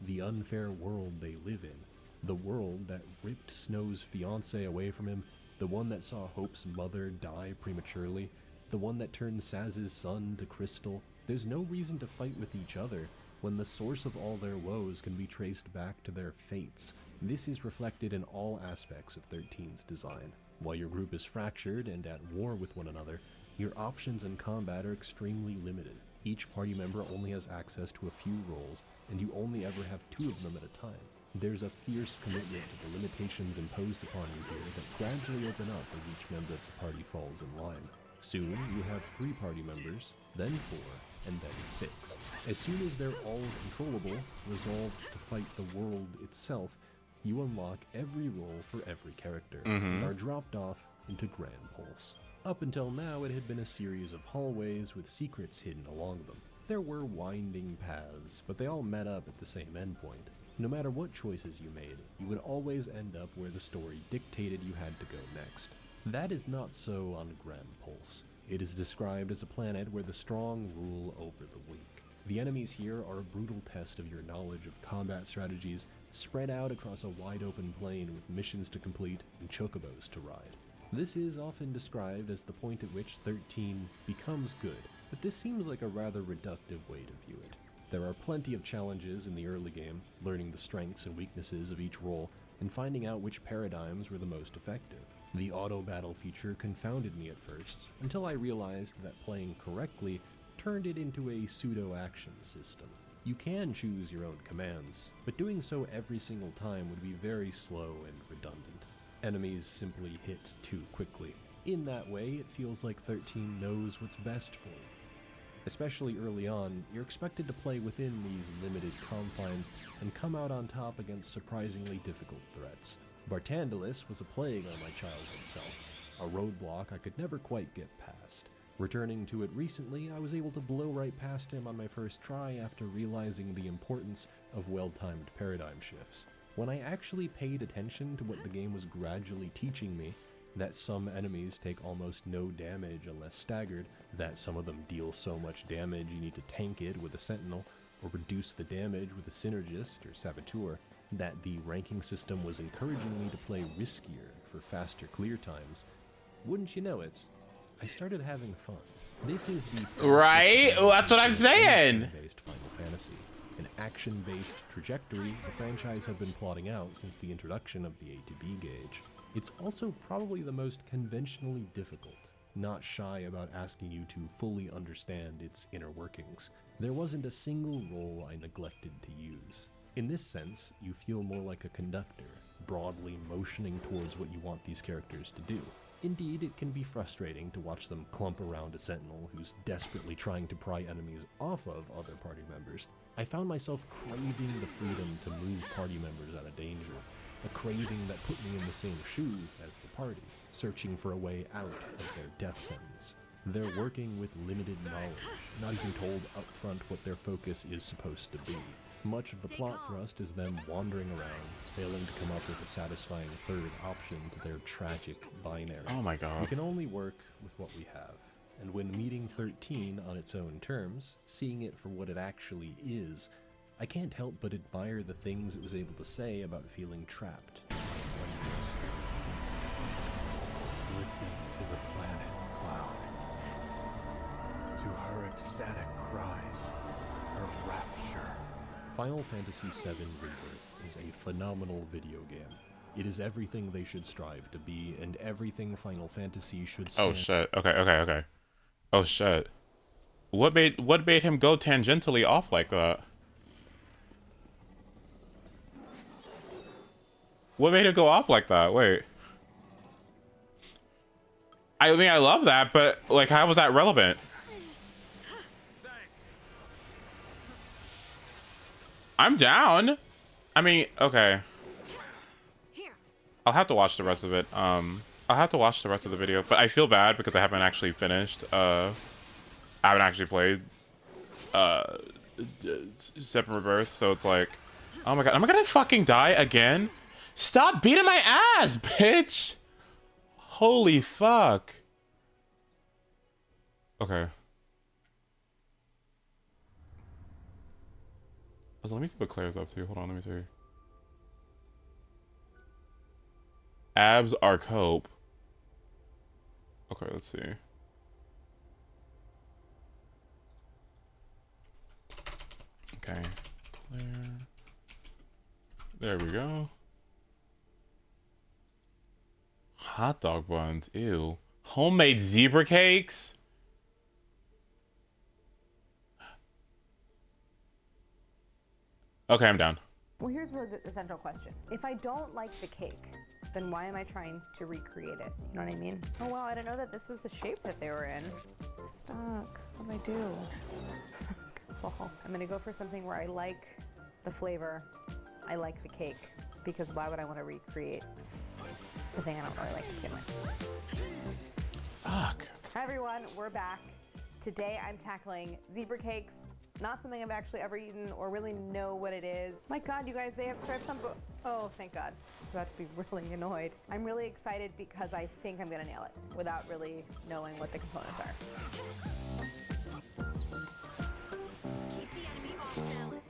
The unfair world they live in. The world that ripped Snow's fiancée away from him, the one that saw Hope's mother die prematurely, the one that turned Saz's son to Crystal. There's no reason to fight with each other when the source of all their woes can be traced back to their fates. This is reflected in all aspects of 13's design. While your group is fractured and at war with one another, your options in combat are extremely limited. Each party member only has access to a few roles, and you only ever have 2 of them at a time. There's a fierce commitment to the limitations imposed upon you here that gradually open up as each member of the party falls in line. Soon, you have 3 party members, then 4, and then 6. As soon as they're all controllable, resolved to fight the world itself, you unlock every role for every character, and are dropped off into Grand Pulse. Up until now, it had been a series of hallways with secrets hidden along them. There were winding paths, but they all met up at the same endpoint. No matter what choices you made, you would always end up where the story dictated you had to go next. That is not so on Grand Pulse. It is described as a planet where the strong rule over the weak. The enemies here are a brutal test of your knowledge of combat strategies, spread out across a wide open plain with missions to complete and chocobos to ride. This is often described as the point at which 13 becomes good, but this seems like a rather reductive way to view it. There are plenty of challenges in the early game, learning the strengths and weaknesses of each role, and finding out which paradigms were the most effective. The auto battle feature confounded me at first, until I realized that playing correctly turned it into a pseudo-action system. You can choose your own commands, but doing so every single time would be very slow and redundant. Enemies simply hit too quickly. In that way, it feels like 13 knows what's best for you. Especially early on, you're expected to play within these limited confines and come out on top against surprisingly difficult threats. Bartandalus was a plague on my childhood self, a roadblock I could never quite get past. Returning to it recently, I was able to blow right past him on my first try after realizing the importance of well-timed paradigm shifts. When I actually paid attention to what the game was gradually teaching me, that some enemies take almost no damage unless staggered, that some of them deal so much damage you need to tank it with a sentinel, or reduce the damage with a synergist or saboteur, that the ranking system was encouraging me to play riskier for faster clear times. Wouldn't you know it, I started having fun. This is the Right? Well, that's what I'm saying. Based Final Fantasy, an action-based trajectory the franchise have been plotting out since the introduction of the A to B gauge. It's also probably the most conventionally difficult, not shy about asking you to fully understand its inner workings. There wasn't a single role I neglected to use. In this sense, you feel more like a conductor, broadly motioning towards what you want these characters to do. Indeed, it can be frustrating to watch them clump around a sentinel who's desperately trying to pry enemies off of other party members. I found myself craving the freedom to move party members out of danger, a craving that put me in the same shoes as the party, searching for a way out of their death sentence. They're working with limited knowledge, not even told upfront what their focus is supposed to be. Much of the plot thrust is them wandering around, failing to come up with a satisfying third option to their tragic binary. Oh my We god. can only work with what we have, and when meeting 13 on its own terms, seeing it for what it actually is, I can't help but admire the things it was able to say about feeling trapped. Listen to the planet, Cloud. To her ecstatic cries, her rapture. Final Fantasy VII Rebirth is a phenomenal video game. It is everything they should strive to be, and everything Final Fantasy should stand. Oh shit. Okay. Oh shit. What made him go tangentially off like that? What made him go off like that? Wait. I mean, I love that, but like, how was that relevant? I'm down. I mean, okay. Here. I'll have to watch the rest of it. I'll have to watch the rest of the video, but I feel bad because I haven't actually finished. I haven't actually played Seven Rebirth, so it's like, oh my god, am I gonna fucking die again? Stop beating my ass, bitch! Holy fuck. Okay. So let me see what Claire's up to. Hold on, let me see. Abs are cope. Okay, let's see. Okay. Claire. There we go. Hot dog buns. Ew. Homemade zebra cakes? Okay, I'm down. Well, here's where the central question. If I don't like the cake, then why am I trying to recreate it? You know what I mean? Oh, wow, I didn't know that this was the shape that they were in. I'm stuck. What do I do? It's gonna fall. I'm gonna go for something where I like the flavor, I like the cake, because why would I want to recreate the thing I don't really like to begin with? Fuck. Hi everyone, we're back. Today I'm tackling zebra cakes. Not something I've actually ever eaten or really know what it is. My God, you guys, they have stripes on oh, thank God. I was about to be really annoyed. I'm really excited because I think I'm gonna nail it without really knowing what the components are.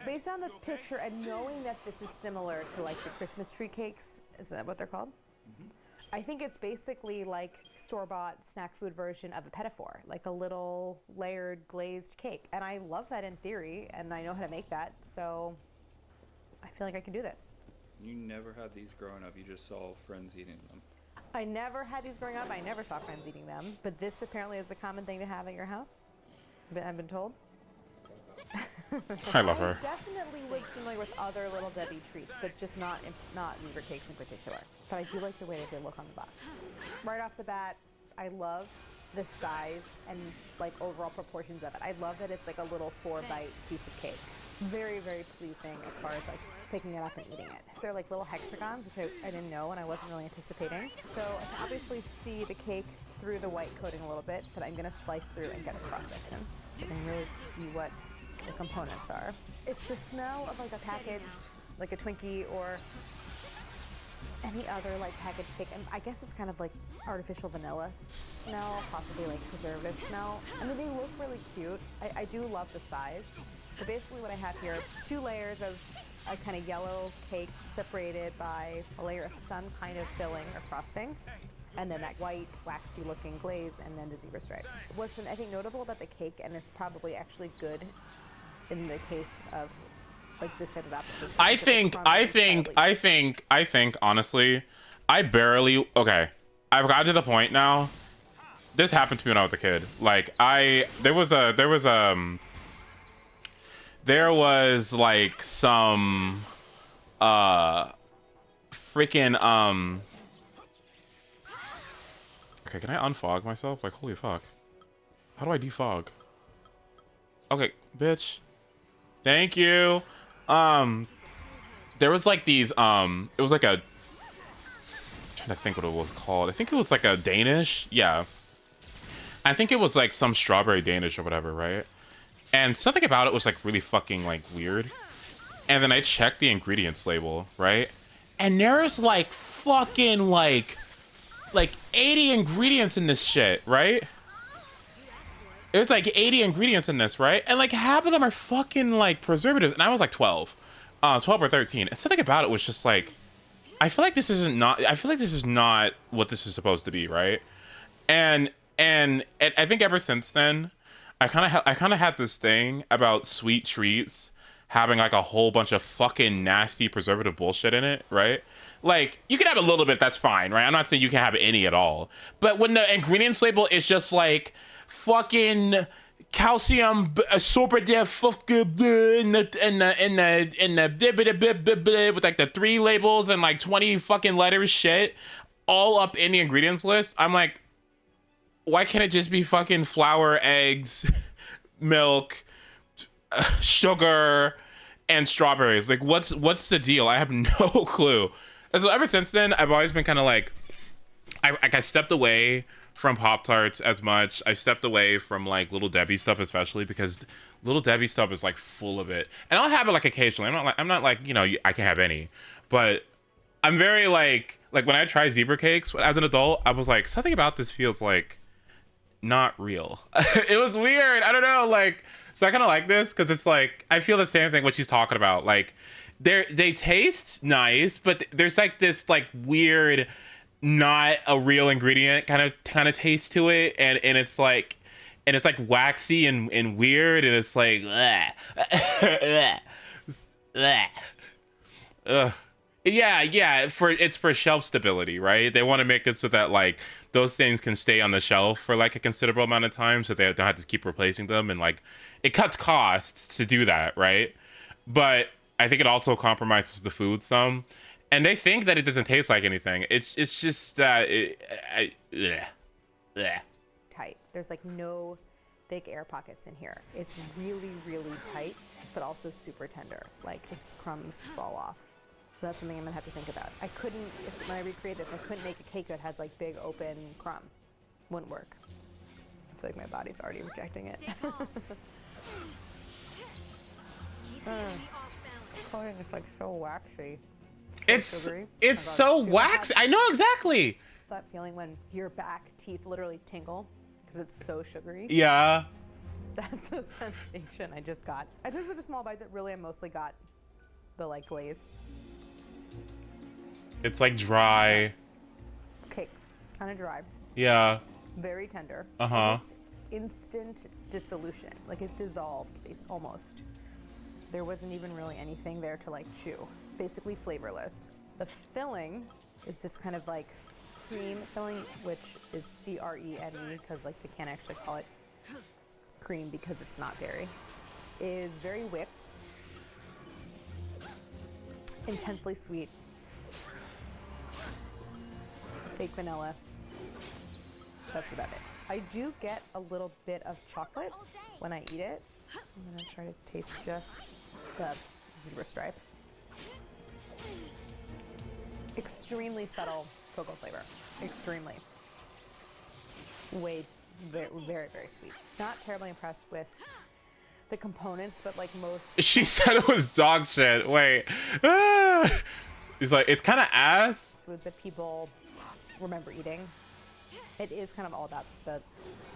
Based on the picture and knowing that this is similar to like the Christmas tree cakes, is that what they're called? I think it's basically like store-bought snack food version of a petit four, like a little layered glazed cake. And I love that in theory, and I know how to make that, so I feel like I can do this. You never had these growing up, you just saw friends eating them. I never had these growing up, I never saw friends eating them, but this apparently is a common thing to have at your house? I've been told. I love her. I definitely was familiar with other Little Debbie treats, but just not Zebra cakes in particular. But I do like the way that they look on the box. Right off the bat, I love the size and like overall proportions of it. I love that it's like a little 4-bite piece of cake. Very, very pleasing as far as like picking it up and eating it. They're like little hexagons, which I didn't know and I wasn't really anticipating. So I can obviously see the cake through the white coating a little bit, but I'm gonna slice through and get a cross section so I can really see what the components are. It's the smell of like a package, like a Twinkie or any other like packaged cake. And I guess it's kind of like artificial vanilla smell, possibly like preservative smell. I mean, they look really cute. I do love the size. But basically what I have here, 2 layers of a kind of yellow cake separated by a layer of some kind of filling or frosting. And then that white, waxy looking glaze, and then the zebra stripes. What's I think notable about the cake, and is probably actually good in the case of like this type of application. I think honestly, I've gotten to the point now. This happened to me when I was a kid. Like there was like some freaking okay, can I unfog myself? Like, holy fuck. How do I defog? Okay, bitch. Thank you. There was like these, it was like I'm trying to think what it was called. I think it was like a Danish. Yeah. I think it was like some strawberry Danish or whatever, right? And something about it was like really fucking like weird. And then I checked the ingredients label, right? And there's like fucking like 80 ingredients in this shit, right? There's like 80 ingredients in this, right? And like half of them are fucking like preservatives. And I was like 12 or 13. And something about it was just like, I feel like this is not what this is supposed to be, right? And I think ever since then, I kind of had this thing about sweet treats having like a whole bunch of fucking nasty preservative bullshit in it, right? Like, you can have a little bit, that's fine, right? I'm not saying you can have any at all. But when the ingredients label is just like fucking calcium ascorbic with like the 3 labels and like 20 fucking letters shit all up in the ingredients list, I'm like, why can't it just be fucking flour, eggs, milk, sugar, and strawberries? Like, what's the deal? I have no clue. And so ever since then, I've always been kind of like, I stepped away from Pop-Tarts as much. I stepped away from like Little Debbie stuff, especially because Little Debbie stuff is like full of it. And I'll have it like occasionally. I'm not like, you know, I can have any, but I'm very like when I tried zebra cakes as an adult, I was like, something about this feels like not real. It was weird. I don't know. Like, so I kind of like this because it's like, I feel the same thing what she's talking about. Like, they taste nice, but there's like this like weird, not a real ingredient kind of taste to it, and it's like waxy and weird, and it's like yeah, it's for shelf stability, right? They want to make it so that like those things can stay on the shelf for like a considerable amount of time, so they don't have to keep replacing them, and like it cuts costs to do that, right? But I think it also compromises the food some, and they think that it doesn't taste like anything. It's just that tight. There's like no big air pockets in here. It's really, really tight, but also super tender. Like, just crumbs fall off. So that's something I'm gonna have to think about. I couldn't, when I recreate this, I couldn't make a cake that has like big open crumb. Wouldn't work. I feel like my body's already rejecting it. It's like so waxy. It's so waxy. I know exactly. That feeling when your back teeth literally tingle because it's so sugary. Yeah. That's the sensation I just got. I took such a small bite that really I mostly got the like glaze. It's like dry. Cake, kind of dry. Yeah. Very tender. Uh-huh. Instant dissolution. Like it dissolved, almost. There wasn't even really anything there to like chew. Basically flavorless. The filling is this kind of like cream filling, which is C-R-E-M-E because like they can't actually call it cream because it's not dairy, is very whipped, intensely sweet, fake vanilla. That's about it. I do get a little bit of chocolate when I eat it. I'm gonna try to taste just the zebra stripe. Extremely subtle cocoa flavor. Extremely. Very, very, very sweet. Not terribly impressed with the components, but like most. She said it was dog shit. Wait. He's like, it's kind of ass. Foods that people remember eating. It is kind of all about the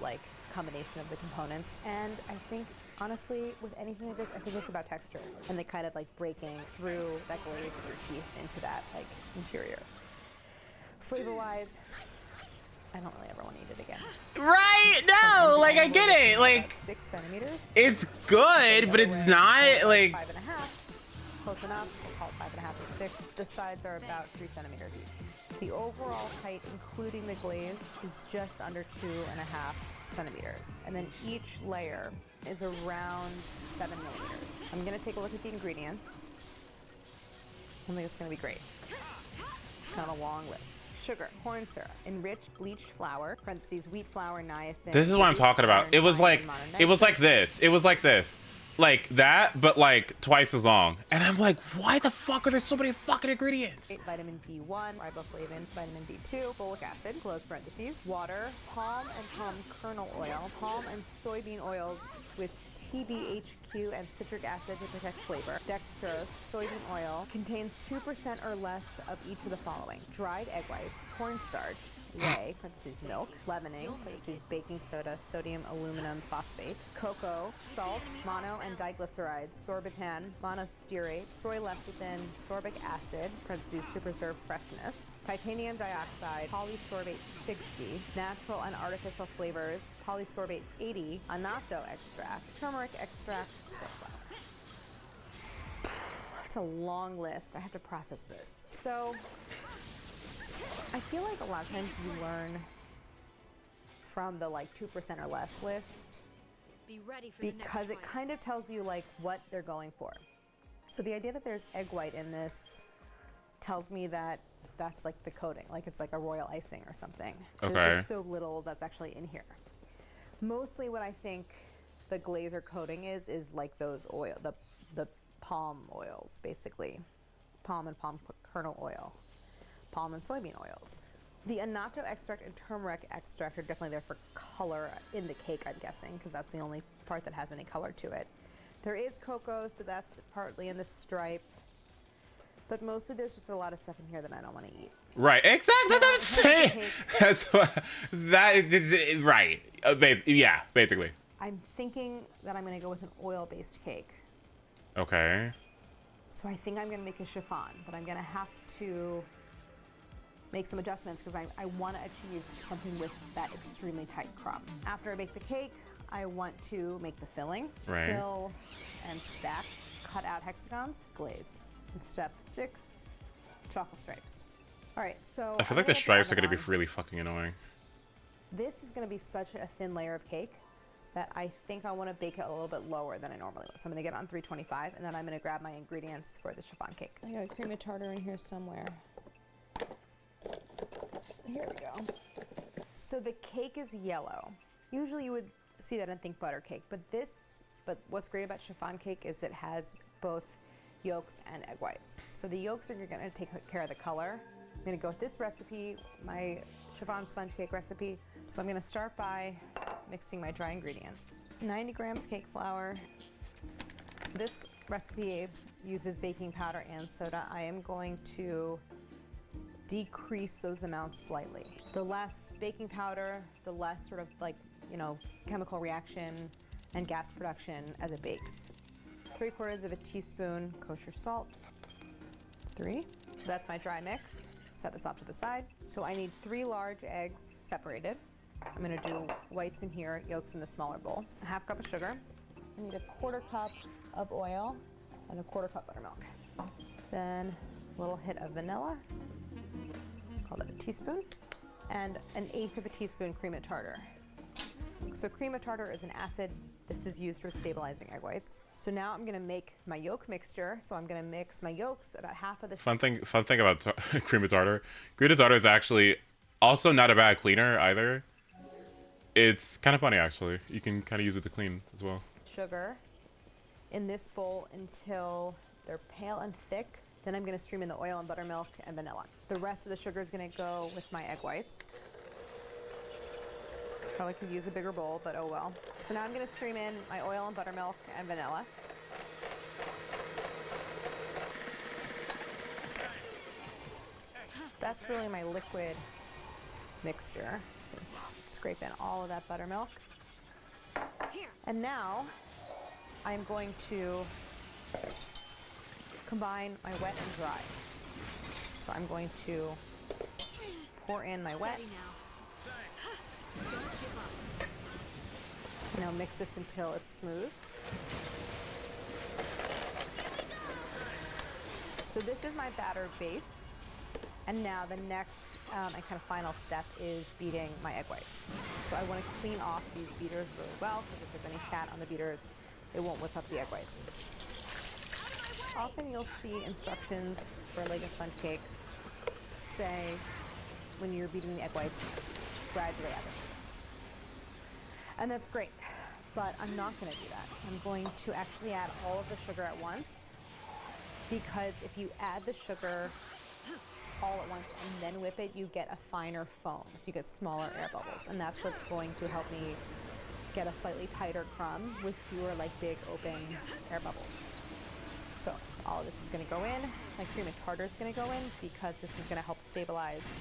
like combination of the components, and I think honestly with anything like this, I think it's about texture and the kind of like breaking through that glaze with your teeth into that like interior. Flavor wise, I don't really ever want to eat it again. Right? No, like I get it. Like 6 centimeters. it's good, but it's not like. 5.5. Close enough. We'll call it 5.5 or 6. The sides are about 3 centimeters each. The overall height, including the glaze, is just under 2.5 centimeters. And then each layer is around 7 millimeters. I'm gonna take a look at the ingredients. I think it's gonna be great. It's kind of a long list. Sugar, corn syrup, enriched bleached flour, parentheses, wheat flour, niacin. This is what I'm talking about. It was like this. It was like this. Like that, but like twice as long. And I'm like, why the fuck are there so many fucking ingredients? Vitamin B1, riboflavin, vitamin B2, folic acid, close parentheses, water, palm and palm kernel oil, palm and soybean oils with TBHQ and citric acid to protect flavor. Dextrose, soybean oil, contains 2% or less of each of the following: dried egg whites, cornstarch, whey, parentheses milk, leavening, parentheses baking soda, sodium aluminum phosphate, cocoa, salt, mono and diglycerides, sorbitan, monostearate, soy lecithin, sorbic acid, parentheses to preserve freshness, titanium dioxide, polysorbate 60, natural and artificial flavors, polysorbate 80, annatto extract, turmeric extract, soy flour. That's a long list. I have to process this. So I feel like a lot of times you learn from the like 2% or less list Be ready for the because next it kind of tells you like what they're going for. So the idea that there's egg white in this tells me that that's like the coating, like it's like a royal icing or something. Okay. There's just so little that's actually in here. Mostly what I think the glaze or coating is like those oil, the palm oils basically, palm and palm kernel oil. Palm and soybean oils. The annatto extract and turmeric extract are definitely there for color in the cake, I'm guessing, because that's the only part that has any color to it. There is cocoa, so that's partly in the stripe. But mostly there's just a lot of stuff in here that I don't want to eat. Right, exactly. That's what I'm saying. That's what right. Yeah, basically. I'm thinking that I'm going to go with an oil-based cake. Okay. So I think I'm going to make a chiffon, but I'm going to have to make some adjustments because I want to achieve something with that extremely tight crumb. After I bake the cake, I want to make the filling. Right. Fill and stack, cut out hexagons, glaze. And step 6, chocolate stripes. All right, so I feel like the stripes are going to be really fucking annoying. This is going to be such a thin layer of cake that I think I want to bake it a little bit lower than I normally would. So I'm going to get it on 325, and then I'm going to grab my ingredients for the chiffon cake. I got a cream of tartar in here somewhere. Here we go. So the cake is yellow. Usually you would see that and think butter cake, but what's great about chiffon cake is it has both yolks and egg whites. So the yolks are going to take care of the color. I'm going to go with this recipe, my chiffon sponge cake recipe. So I'm going to start by mixing my dry ingredients. 90 grams cake flour. This recipe uses baking powder and soda. I am going to decrease those amounts slightly. The less baking powder, the less sort of like, chemical reaction and gas production as it bakes. 3/4 of a teaspoon kosher salt. 3. So that's my dry mix. Set this off to the side. So I need 3 large eggs separated. I'm gonna do whites in here, yolks in the smaller bowl. A 1/2 cup of sugar. I need a 1/4 cup of oil and a 1/4 cup buttermilk. Then a little hit of vanilla. Call that a teaspoon. And an 1/8 of a teaspoon cream of tartar. So cream of tartar is an acid This is used for stabilizing egg whites. So now I'm gonna make my yolk mixture. So I'm gonna mix my yolks, about half of the. Fun thing about cream of tartar. Cream of tartar is actually also not a bad cleaner either. It's kind of funny actually. You can kind of use it to clean as well. Sugar in this bowl until they're pale and thick. Then I'm gonna stream in the oil and buttermilk and vanilla. The rest of the sugar is gonna go with my egg whites. Probably could use a bigger bowl, but oh well. So now I'm gonna stream in my oil and buttermilk and vanilla. That's really my liquid mixture. Just gonna scrape in all of that buttermilk. And now I'm going to combine my wet and dry. So I'm going to pour in my wet. Now mix this until it's smooth. So this is my batter base. And now the next and kind of final step is beating my egg whites. So I want to clean off these beaters really well, because if there's any fat on the beaters, it won't whip up the egg whites. Often you'll see instructions for like a sponge cake say, when you're beating the egg whites, gradually add the sugar. And that's great, but I'm not going to do that. I'm going to actually add all of the sugar at once, because if you add the sugar all at once and then whip it, you get a finer foam, so you get smaller air bubbles, and that's what's going to help me get a slightly tighter crumb with fewer like big open air bubbles. So all of this is going to go in. My cream of tartar is going to go in, because this is going to help stabilize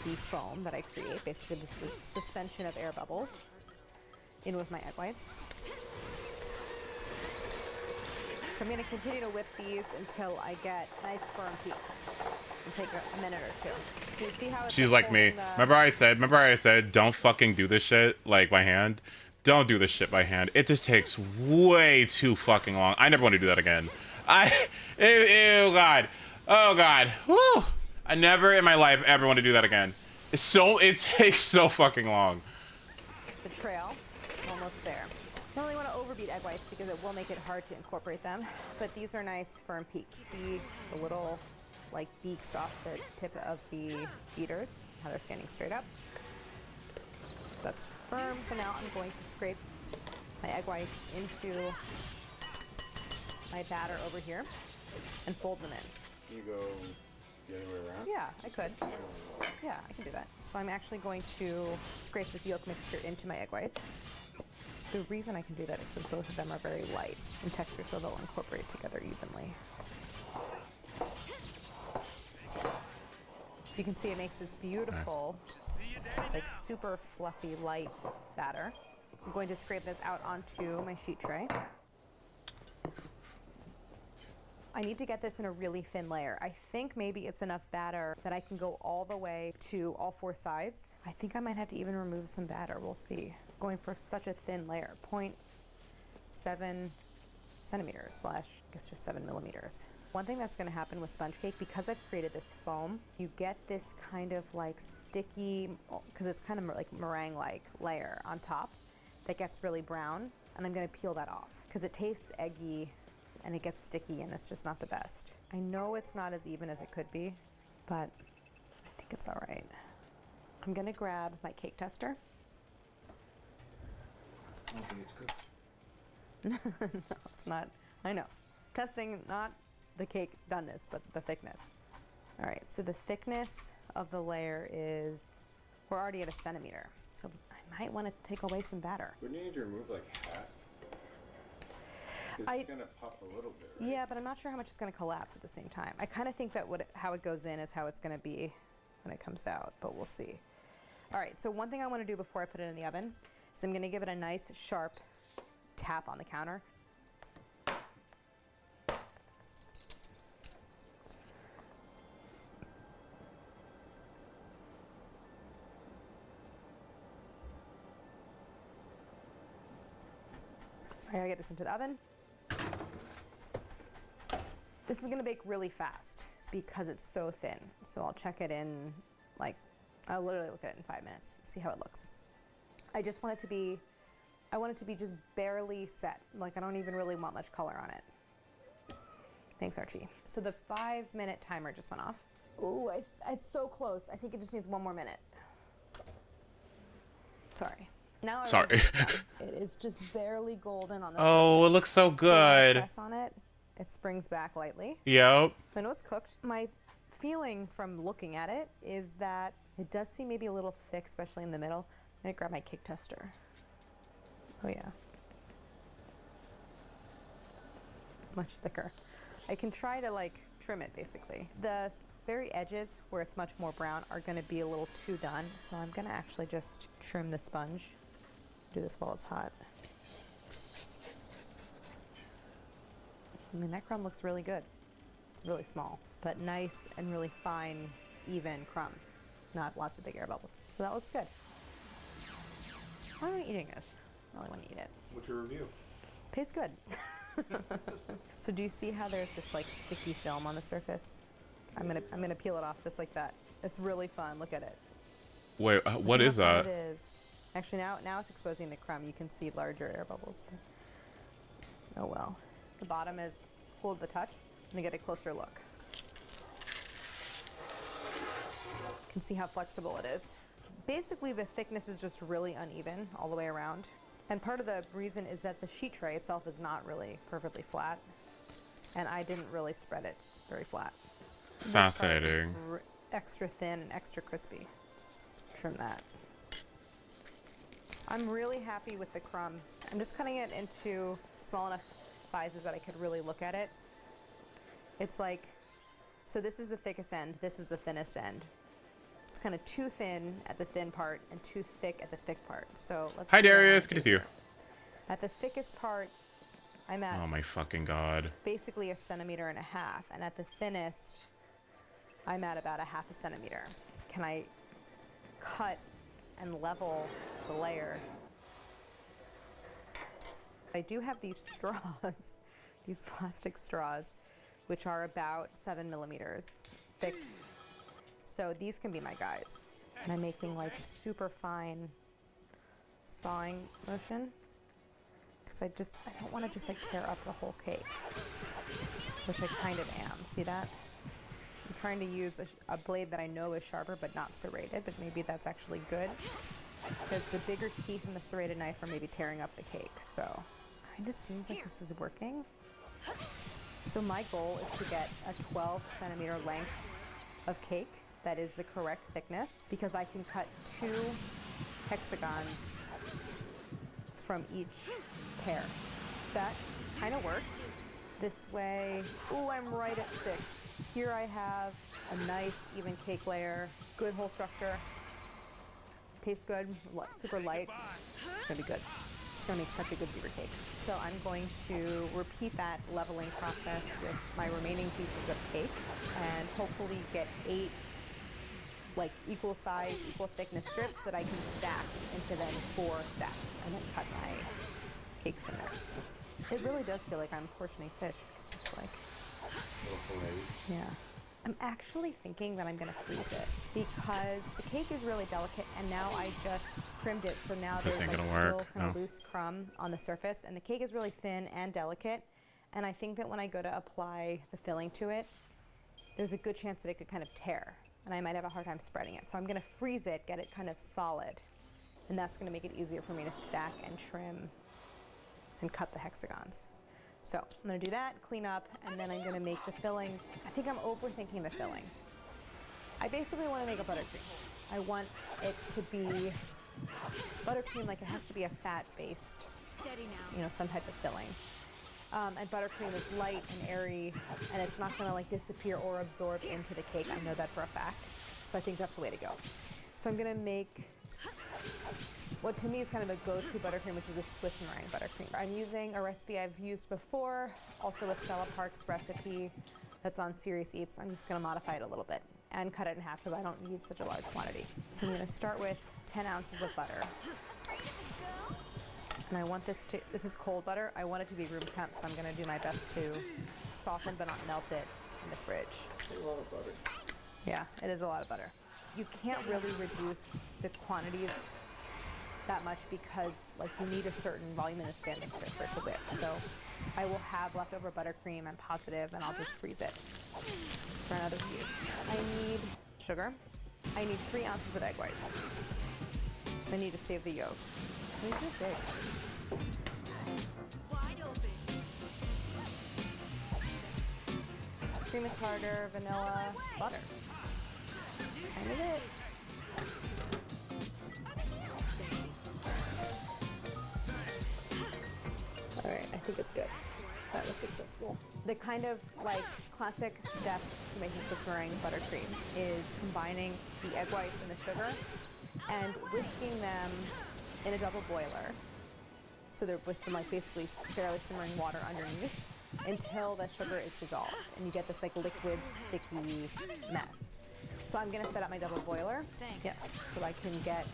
the foam that I create, basically the suspension of air bubbles, in with my egg whites. So I'm going to continue to whip these until I get nice firm peaks. And take a minute or two. So you see how it's She's like me. Remember I said, don't fucking do this shit like by hand. Don't do this shit by hand. It just takes way too fucking long. I never want to do that again. Ew, God. Oh, God. Whew. I never in my life ever want to do that again. It takes so fucking long. The trail, almost there. Don't really want to overbeat egg whites because it will make it hard to incorporate them, but these are nice firm peaks. See the little like beaks off the tip of the beaters, how they're standing straight up. That's firm. So now I'm going to scrape my egg whites into my batter over here and fold them in. You go the other way around? Yeah, I could. Yeah, I can do that. So I'm actually going to scrape this yolk mixture into my egg whites. The reason I can do that is because both of them are very light in texture, so they'll incorporate together evenly. So you can see it makes this beautiful, like super fluffy, light batter. I'm going to scrape this out onto my sheet tray. I need to get this in a really thin layer. I think maybe it's enough batter that I can go all the way to all four sides. I think I might have to even remove some batter. We'll see. Going for such a thin layer, 0.7 centimeters / I guess just 7 millimeters. One thing that's going to happen with sponge cake, because I've created this foam, you get this kind of like sticky, because it's kind of like meringue-like layer on top that gets really brown, and I'm going to peel that off because it tastes eggy and it gets sticky, and it's just not the best. I know it's not as even as it could be, but I think it's all right. I'm going to grab my cake tester. I don't think it's cooked. No, it's not. I know. Testing not the cake doneness, but the thickness. All right, so the thickness of the layer is, we're already at 1 centimeter. So I might want to take away some batter. Wouldn't you need to remove like half? It's gonna puff a little bit, right? Yeah, but I'm not sure how much it's gonna collapse at the same time. I kind of think that how it goes in is how it's gonna be when it comes out, but we'll see. All right, so one thing I wanna do before I put it in the oven is I'm gonna give it a nice sharp tap on the counter. I gotta get this into the oven. This is gonna bake really fast because it's so thin. So I'll check it in, like, I'll literally look at it in 5 minutes, see how it looks. I just want it to be I want it to be just barely set. Like I don't even really want much color on it. Thanks, Archie. So the 5-minute timer just went off. Ooh, it's so close. I think it just needs 1 more minute. Sorry. Now Sorry. It is just barely golden on the Oh, surface. it looks so So good. when I press on it, it springs back lightly. Yep. So I know it's cooked. My feeling from looking at it is that it does seem maybe a little thick, especially in the middle. I'm gonna grab my cake tester. Oh yeah. Much thicker. I can try to like trim it basically. The very edges where it's much more brown are gonna be a little too done. So I'm gonna actually just trim the sponge. Do this while it's hot. I mean, that crumb looks really good. It's really small, but nice and really fine, even crumb. Not lots of big air bubbles. So that looks good. Why am I eating this? I really want to eat it. What's your review? Tastes good. So do you see how there's this like sticky film on the surface? I'm gonna peel it off just like that. It's really fun. Look at it. Wait, what is that? It is. Actually, now it's exposing the crumb. You can see larger air bubbles. But oh well. The bottom is cool to the touch. Let me get a closer look. You can see how flexible it is. Basically, the thickness is just really uneven all the way around. And part of the reason is that the sheet tray itself is not really perfectly flat. And I didn't really spread it very flat. This part is Fascinating. extra thin and extra crispy. Trim that. I'm really happy with the crumb. I'm just cutting it into small enough sizes that I could really look at it. It's like, so this is the thickest end, this is the thinnest end. It's kind of too thin at the thin part and too thick at the thick part. So let's Hi see what I Darius, wanna good to do see you. here. At the thickest part, I'm at Oh my fucking god. basically 1.5 centimeters, and at the thinnest, I'm at about 0.5 centimeters. Can I cut and level the layer? I do have these straws, these plastic straws, which are about 7 millimeters thick. So these can be my guides. And I'm making like super fine sawing motion. Because I don't want to just like tear up the whole cake, which I kind of am. See that? I'm trying to use a blade that I know is sharper but not serrated, but maybe that's actually good. Because the bigger teeth in the serrated knife are maybe tearing up the cake. So it kind of seems like this is working. So my goal is to get a 12 centimeter length of cake that is the correct thickness, because I can cut 2 hexagons from each pair. That kind of worked. This way, ooh, I'm right at 6. Here I have a nice even cake layer, good hole structure. Tastes good, super light. It's gonna be good. It's gonna make such a good zebra cake. So I'm going to repeat that leveling process with my remaining pieces of cake and hopefully get 8 like equal size, equal thickness strips that I can stack into then 4 stacks and then cut my cakes in there. It really does feel like I'm portioning fish because it's like, yeah. I'm actually thinking that I'm gonna freeze it because the cake is really delicate and now I just trimmed it, so now This there's ain't like gonna still work, kind of no. loose crumb on the surface, and the cake is really thin and delicate, and I think that when I go to apply the filling to it, there's a good chance that it could kind of tear and I might have a hard time spreading it. So I'm gonna freeze it, get it kind of solid, and that's gonna make it easier for me to stack and trim and cut the hexagons. So I'm gonna do that, clean up, and then I'm gonna make the filling. I think I'm overthinking the filling. I basically wanna make a buttercream. I want it to be buttercream, like it has to be a fat-based, some type of filling. And buttercream is light and airy, and it's not gonna like disappear or absorb into the cake. I know that for a fact. So I think that's the way to go. So I'm gonna make what to me is kind of a go-to buttercream, which is a Swiss meringue buttercream. I'm using a recipe I've used before, also a Stella Parks recipe that's on Serious Eats. I'm just gonna modify it a little bit and cut it in half because I don't need such a large quantity. So I'm gonna start with 10 ounces of butter. And I want this is cold butter. I want it to be room temp, so I'm gonna do my best to soften but not melt it in the fridge. A lot of butter. Yeah, it is a lot of butter. You can't really reduce the quantities that much because like you need a certain volume in a stand mixer for it to whip. So I will have leftover buttercream, I'm positive, and I'll just freeze it for another use. I need sugar. I need 3 ounces of egg whites. So I need to save the yolks. These are big. Wide open. Cream of tartar, vanilla, butter. Kind of it. All right, I think it's good. That was successful. The kind of like classic step to making Swiss meringue buttercream is combining the egg whites and the sugar and whisking them in a double boiler. So they're with some like basically fairly simmering water underneath until the sugar is dissolved and you get this like liquid sticky mess. So I'm gonna set up my double boiler. Thanks. Yes, so I can get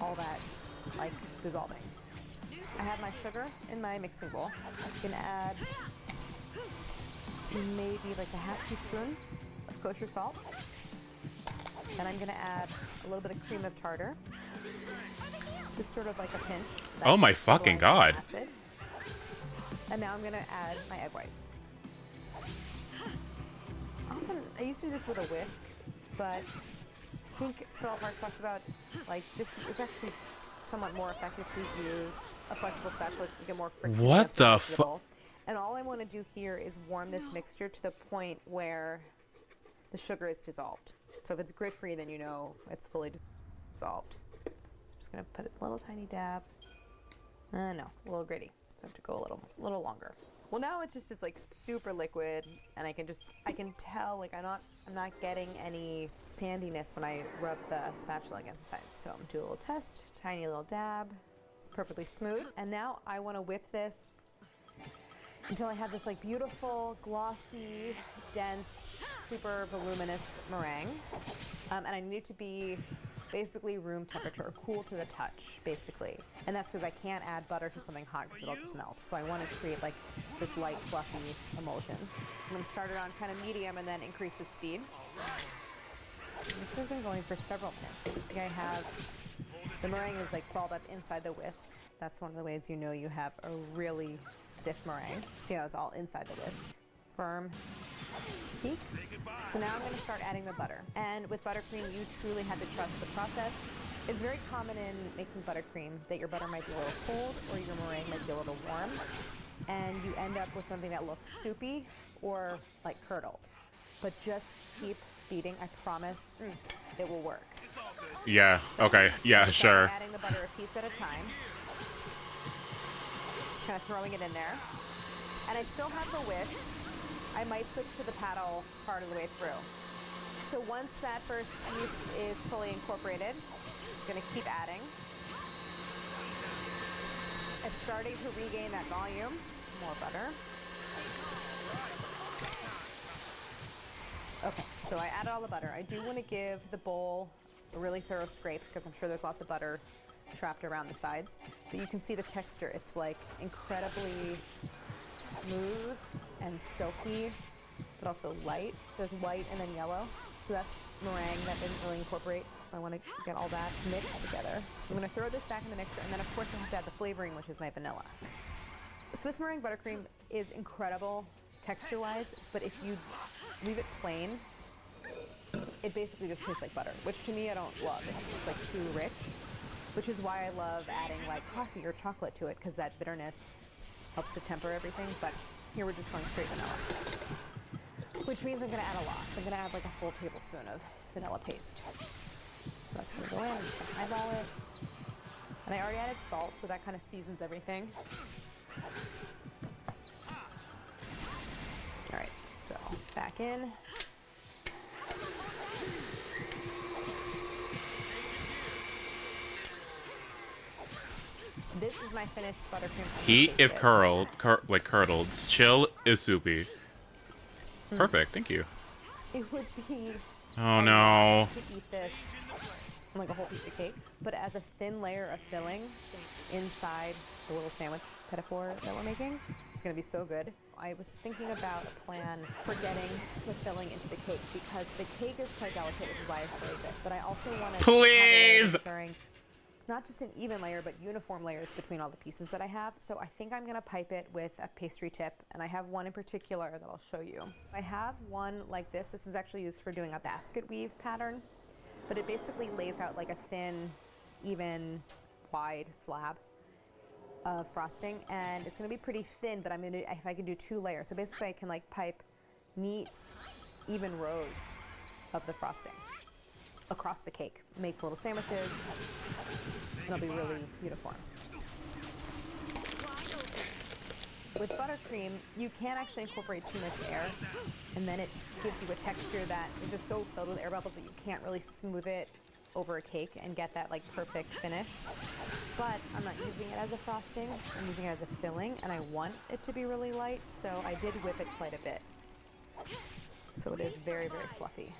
all that like dissolving. I have my sugar in my mixing bowl. I can add maybe like a half teaspoon of kosher salt. Then I'm gonna add a little bit of cream of tartar. Just sort of like a pinch. Oh my fucking god. Acid. And now I'm gonna add my egg whites. Often, I used to do this with a whisk, but I think Sorrel Parks talks about like this is actually somewhat more effective to use a flexible spatula to get more friction. What against the the bowl. And all I want to do here is warm this mixture to the point where the sugar is dissolved. So if it's grit-free, then you know it's fully dissolved. So I'm just gonna put a little tiny dab. No, a little gritty. So I have to go a little longer. Well, now it's like super liquid, and I can tell like I'm not getting any sandiness when I rub the spatula against the side. So I'm gonna do a little test, tiny little dab. It's perfectly smooth. And now I want to whip this until I have this like beautiful, glossy, dense, super voluminous meringue. And I need it to be basically room temperature, cool to the touch, basically. And that's because I can't add butter to something hot because it'll just melt. So I want to create like this light, fluffy emulsion. So I'm going to start it on kind of medium and then increase the speed. This has been going for several minutes. See, I have the meringue is like crawled up inside the whisk. That's one of the ways you know you have a really stiff meringue. See how it's all inside the whisk. Firm peaks. So now I'm going to start adding the butter. And with buttercream, you truly have to trust the process. It's very common in making buttercream that your butter might be a little cold or your meringue might be a little warm. And you end up with something that looks soupy or like curdled. But just keep beating. I promise it will work. Yeah, okay. Yeah, sure. Adding the butter a piece at a time. Just kind of throwing it in there. And I still have the whisk. I might switch to the paddle part of the way through. So once that first piece is fully incorporated, I'm gonna keep adding. It's starting to regain that volume. More butter. Okay, so I added all the butter. I do want to give the bowl a really thorough scrape because I'm sure there's lots of butter trapped around the sides. But you can see the texture. It's like incredibly smooth and silky, but also light. There's white and then yellow. So that's meringue that didn't really incorporate. So I want to get all that mixed together. So I'm going to throw this back in the mixer, and then of course I have to add the flavoring, which is my vanilla. Swiss meringue buttercream is incredible texture-wise, but if you leave it plain, it basically just tastes like butter, which to me I don't love. It's like too rich, which is why I love adding like coffee or chocolate to it, because that bitterness helps to temper everything. But here we're just going straight vanilla, which means I'm going to add a lot. So I'm going to add like a full tablespoon of vanilla paste. So that's going to go in. I'm just going to eyeball it. And I already added salt, so that kind of seasons everything. All right, so back in. This is my finished buttercream. Heat if curdled. Chill is soupy. Perfect, thank you. It would be Oh no. to eat this on like a whole piece of cake, but as a thin layer of filling inside the little sandwich metaphor that we're making. It's gonna be so good. I was thinking about a plan for getting the filling into the cake because the cake is quite delicate, which is why I froze it. But I also want to Please! ensuring not just an even layer, but uniform layers between all the pieces that I have. So I think I'm gonna pipe it with a pastry tip, and I have one in particular that I'll show you. I have one like this. This is actually used for doing a basket weave pattern, but it basically lays out like a thin, even, wide slab of frosting, and it's gonna be pretty thin, but if I can do 2 layers. So basically I can like pipe neat, even rows of the frosting across the cake. Make little sandwiches, and it'll be really uniform. With buttercream, you can't actually incorporate too much air, and then it gives you a texture that is just so filled with air bubbles that you can't really smooth it over a cake and get that like perfect finish. But I'm not using it as a frosting, I'm using it as a filling, and I want it to be really light, so I did whip it quite a bit. So it is very, very fluffy.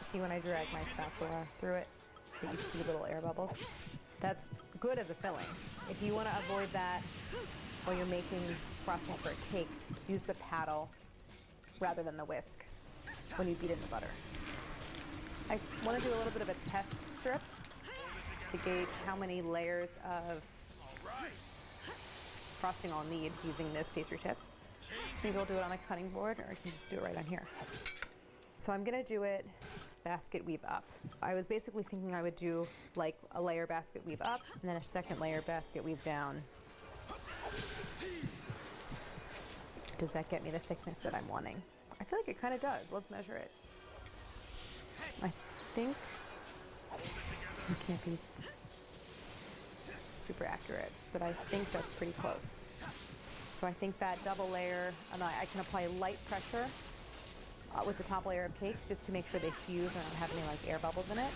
See when I drag my spatula through it, that you see little air bubbles? That's good as a filling. If you want to avoid that while you're making frosting for a cake, use the paddle rather than the whisk when you beat in the butter. I want to do a little bit of a test strip to gauge how many layers of frosting I'll need using this pastry tip. Maybe I'll do it on a cutting board, or I can just do it right on here. So I'm gonna do it basket weave up. I was basically thinking I would do like a layer basket weave up and then a second layer basket weave down. Does that get me the thickness that I'm wanting? I feel like it kind of does. Let's measure it. I think it can't be super accurate, but I think that's pretty close. So I think that double layer, and I can apply light pressure with the top layer of cake just to make sure they fuse and don't have any like air bubbles in it,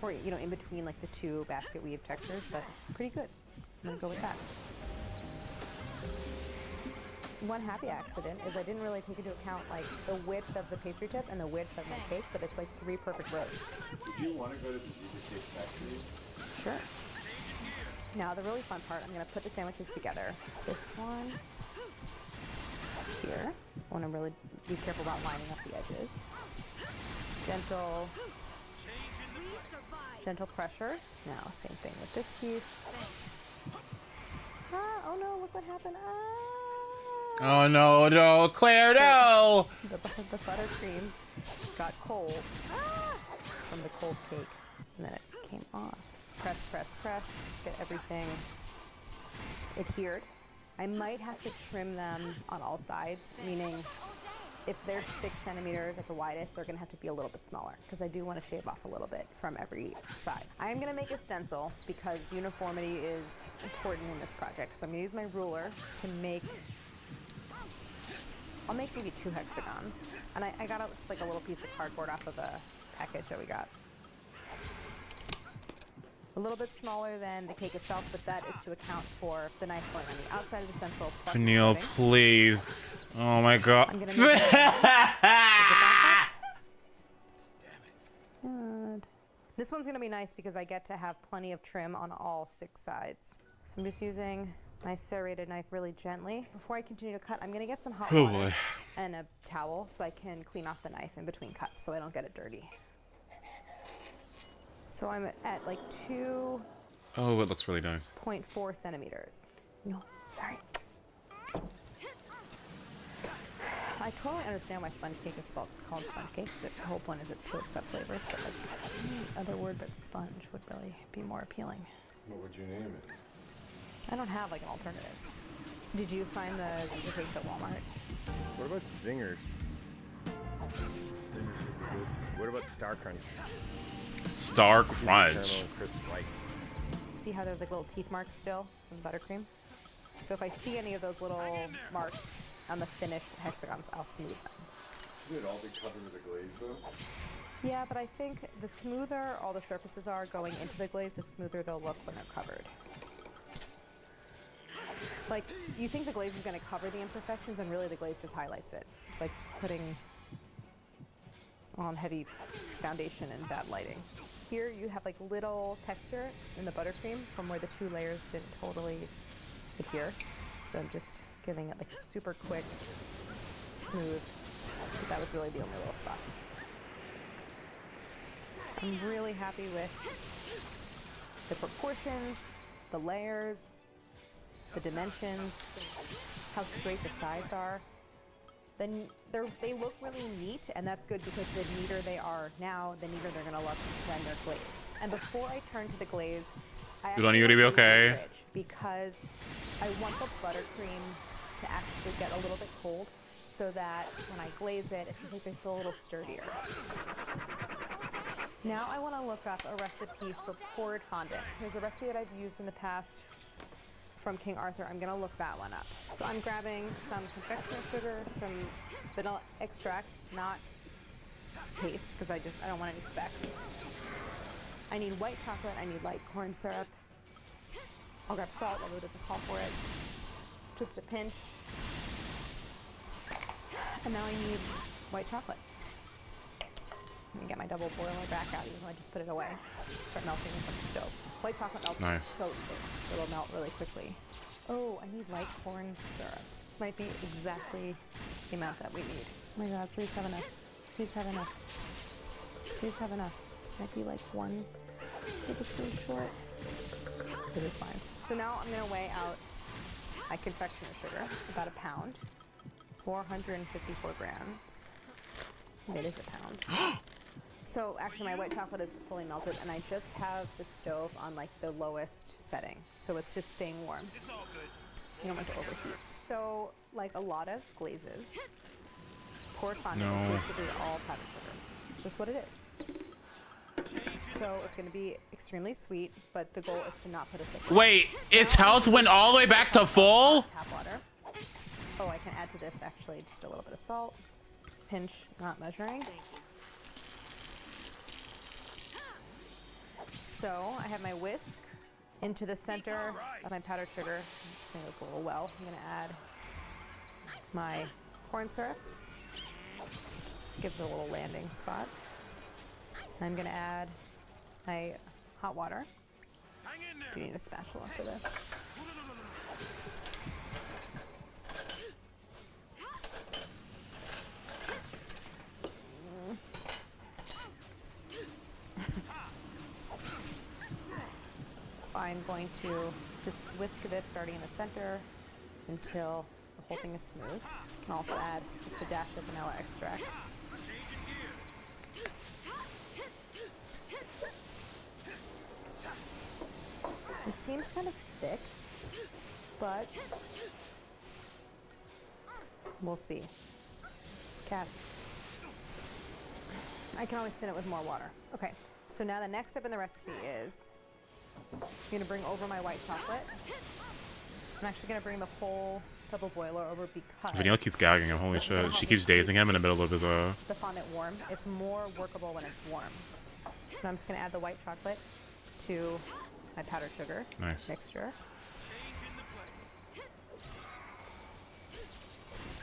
or you know, in between like the 2 basket weave textures. But pretty good. I'm gonna go with that. One happy accident is I didn't really take into account like the width of the pastry tip and the width of my cake, but it's like 3 perfect rows. Did you want to go to the Zebra Cake Factory? Sure. Now the really fun part, I'm gonna put the sandwiches together. This one here. I want to really be careful about lining up the edges. Gentle pressure. Now same thing with this piece. Ah, oh no, look what happened. Ah. Oh no, no, Claire, no! The buttercream got cold from the cold cake, and then it came off. Press, press, press, get everything adhered. I might have to trim them on all sides, meaning if they're 6 centimeters at the widest, they're gonna have to be a little bit smaller because I do want to shave off a little bit from every side. I am gonna make a stencil because uniformity is important in this project. So I'm gonna use my ruler to make, I'll make maybe 2 hexagons. And I got just like a little piece of cardboard off of a package that we got. A little bit smaller than the cake itself, but that is to account for the knife going on the outside of the stencil. Neil, please. Oh my god. I'm gonna make it. This one's gonna be nice because I get to have plenty of trim on all 6 sides. So I'm just using my serrated knife really gently. Before I continue to cut, I'm gonna get some hot water and a towel so I can clean off the knife in between cuts so I don't get it dirty. So I'm at like 2. Oh, it looks really nice. 0.4 centimeters. No, sorry. I totally understand why sponge cake is called sponge cake. The whole point is it soaks up flavors, but like any other word but sponge would really be more appealing. What would you name it? I don't have like an alternative. Did you find the Zebra Cakes at Walmart? What about Zingers? What about Star Crunch? Star Crunch. Caramel and crisp white. See how there's like little teeth marks still in buttercream? So if I see any of those little marks on the finished hexagons, I'll smooth them. Would it all be covered with a glaze though? Yeah, but I think the smoother all the surfaces are going into the glaze, the smoother they'll look when they're covered. Like, you think the glaze is going to cover the imperfections, and really the glaze just highlights it. It's like putting on heavy foundation and bad lighting. Here you have like little texture in the buttercream from where the 2 layers didn't totally adhere. So I'm just giving it like a super quick, smooth. But that was really the only little spot. I'm really happy with the proportions, the layers, the dimensions, how straight the sides are. Then they look really neat, and that's good because the neater they are now, the neater they're gonna look when they're glazed. And before I turn to the glaze, I Dude, you're actually gonna be want to use okay. the fridge because I want the buttercream to actually get a little bit cold so that when I glaze it, it seems like they feel a little sturdier. Now I want to look up a recipe for poured fondant. There's a recipe that I've used in the past from King Arthur. I'm gonna look that one up. So I'm grabbing some confectioner sugar, some vanilla extract, not paste, because I don't want any specks. I need white chocolate, I need light corn syrup. I'll grab salt, although it doesn't call for it. Just a pinch. And now I need white chocolate. Let me get my double boiler back out, even though I just put it away. Start melting this on the stove. White chocolate melts Nice. so easily. It'll melt really quickly. Oh, I need light corn syrup. This might be exactly the amount that we need. Oh my god, please have enough. Please have enough. Please have enough. Might be like 1 tablespoon short. It is fine. So now I'm gonna weigh out my confectioner sugar, about a pound, 454 grams. It is a pound. So actually my white chocolate is fully melted and I just have the stove on like the lowest setting. So it's just staying warm. You don't want to overheat. So like a lot of glazes, poured fondant is basically all powdered sugar. It's just what it is. So it's going to be extremely sweet, but the goal is to not put a thick layer. Wait, its health went all the way back to full? Tap water. Oh, I can add to this actually just a little bit of salt. Pinch, not measuring. So I have my whisk into the center of my powdered sugar. It's going to look a little well. I'm going to add my corn syrup. Just gives it a little landing spot. I'm going to add my hot water. You need a spatula for this. I'm going to just whisk this starting in the center until the whole thing is smooth. You can also add just a dash of vanilla extract. It seems kind of thick, but we'll see. Cat. I can always thin it with more water. Okay, so now the next step in the recipe is I'm going to bring over my white chocolate. I'm actually going to bring the whole double boiler over because Vanille keeps gagging him, holy shit. She keeps dazing him in the middle of his the fondant warm. It's more workable when it's warm. So I'm just going to add the white chocolate to my powdered sugar mixture.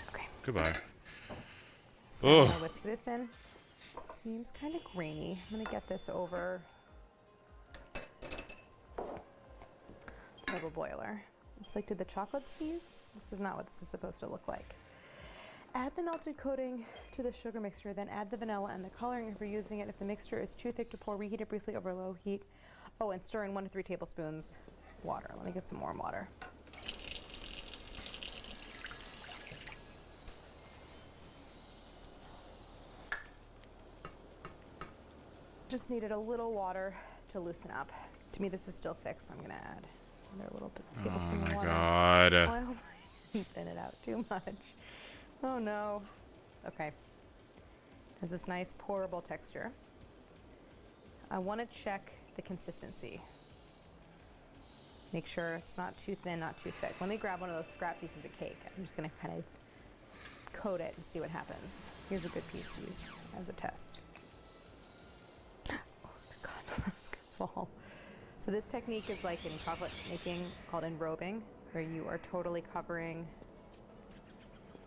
Okay. Goodbye. So I'm going to whisk this in. It seems kind of grainy. I'm going to get this over double boiler. It's like, did the chocolate seize? This is not what this is supposed to look like. Add the melted coating to the sugar mixture, then add the vanilla and the coloring if you're using it. If the mixture is too thick to pour, reheat it briefly over low heat. Oh, and stir in 1 to 3 tablespoons water. Let me get some warm water. Just needed a little water to loosen up. To me, this is still thick, so I'm gonna add another little bit tablespoon of water. God. Oh, I hope I didn't thin it out too much. Oh no. Okay. Has this nice pourable texture. I want to check the consistency. Make sure it's not too thin, not too thick. Let me grab one of those scrap pieces of cake. I'm just gonna kind of coat it and see what happens. Here's a good piece to use as a test. Oh God, that's gonna fall. So this technique is like in chocolate making called enrobing, where you are totally covering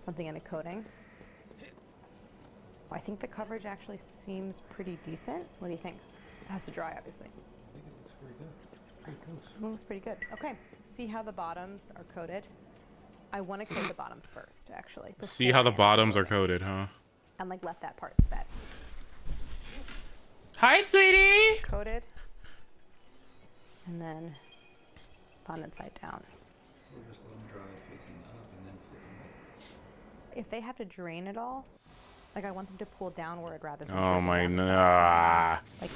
something in a coating. I think the coverage actually seems pretty decent. What do you think? It has to dry, obviously. I think it looks pretty good. Pretty close. It looks pretty good. Okay, see how the bottoms are coated? I want to coat the bottoms first, actually. See how the bottoms are coated, huh? And like let that part set. Hi, sweetie. coated, and then fondant side down. Or just let them dry facing up and then flip them If they have to drain it all, like I want them to pool downward rather than Oh dripping my down the sides. god. Like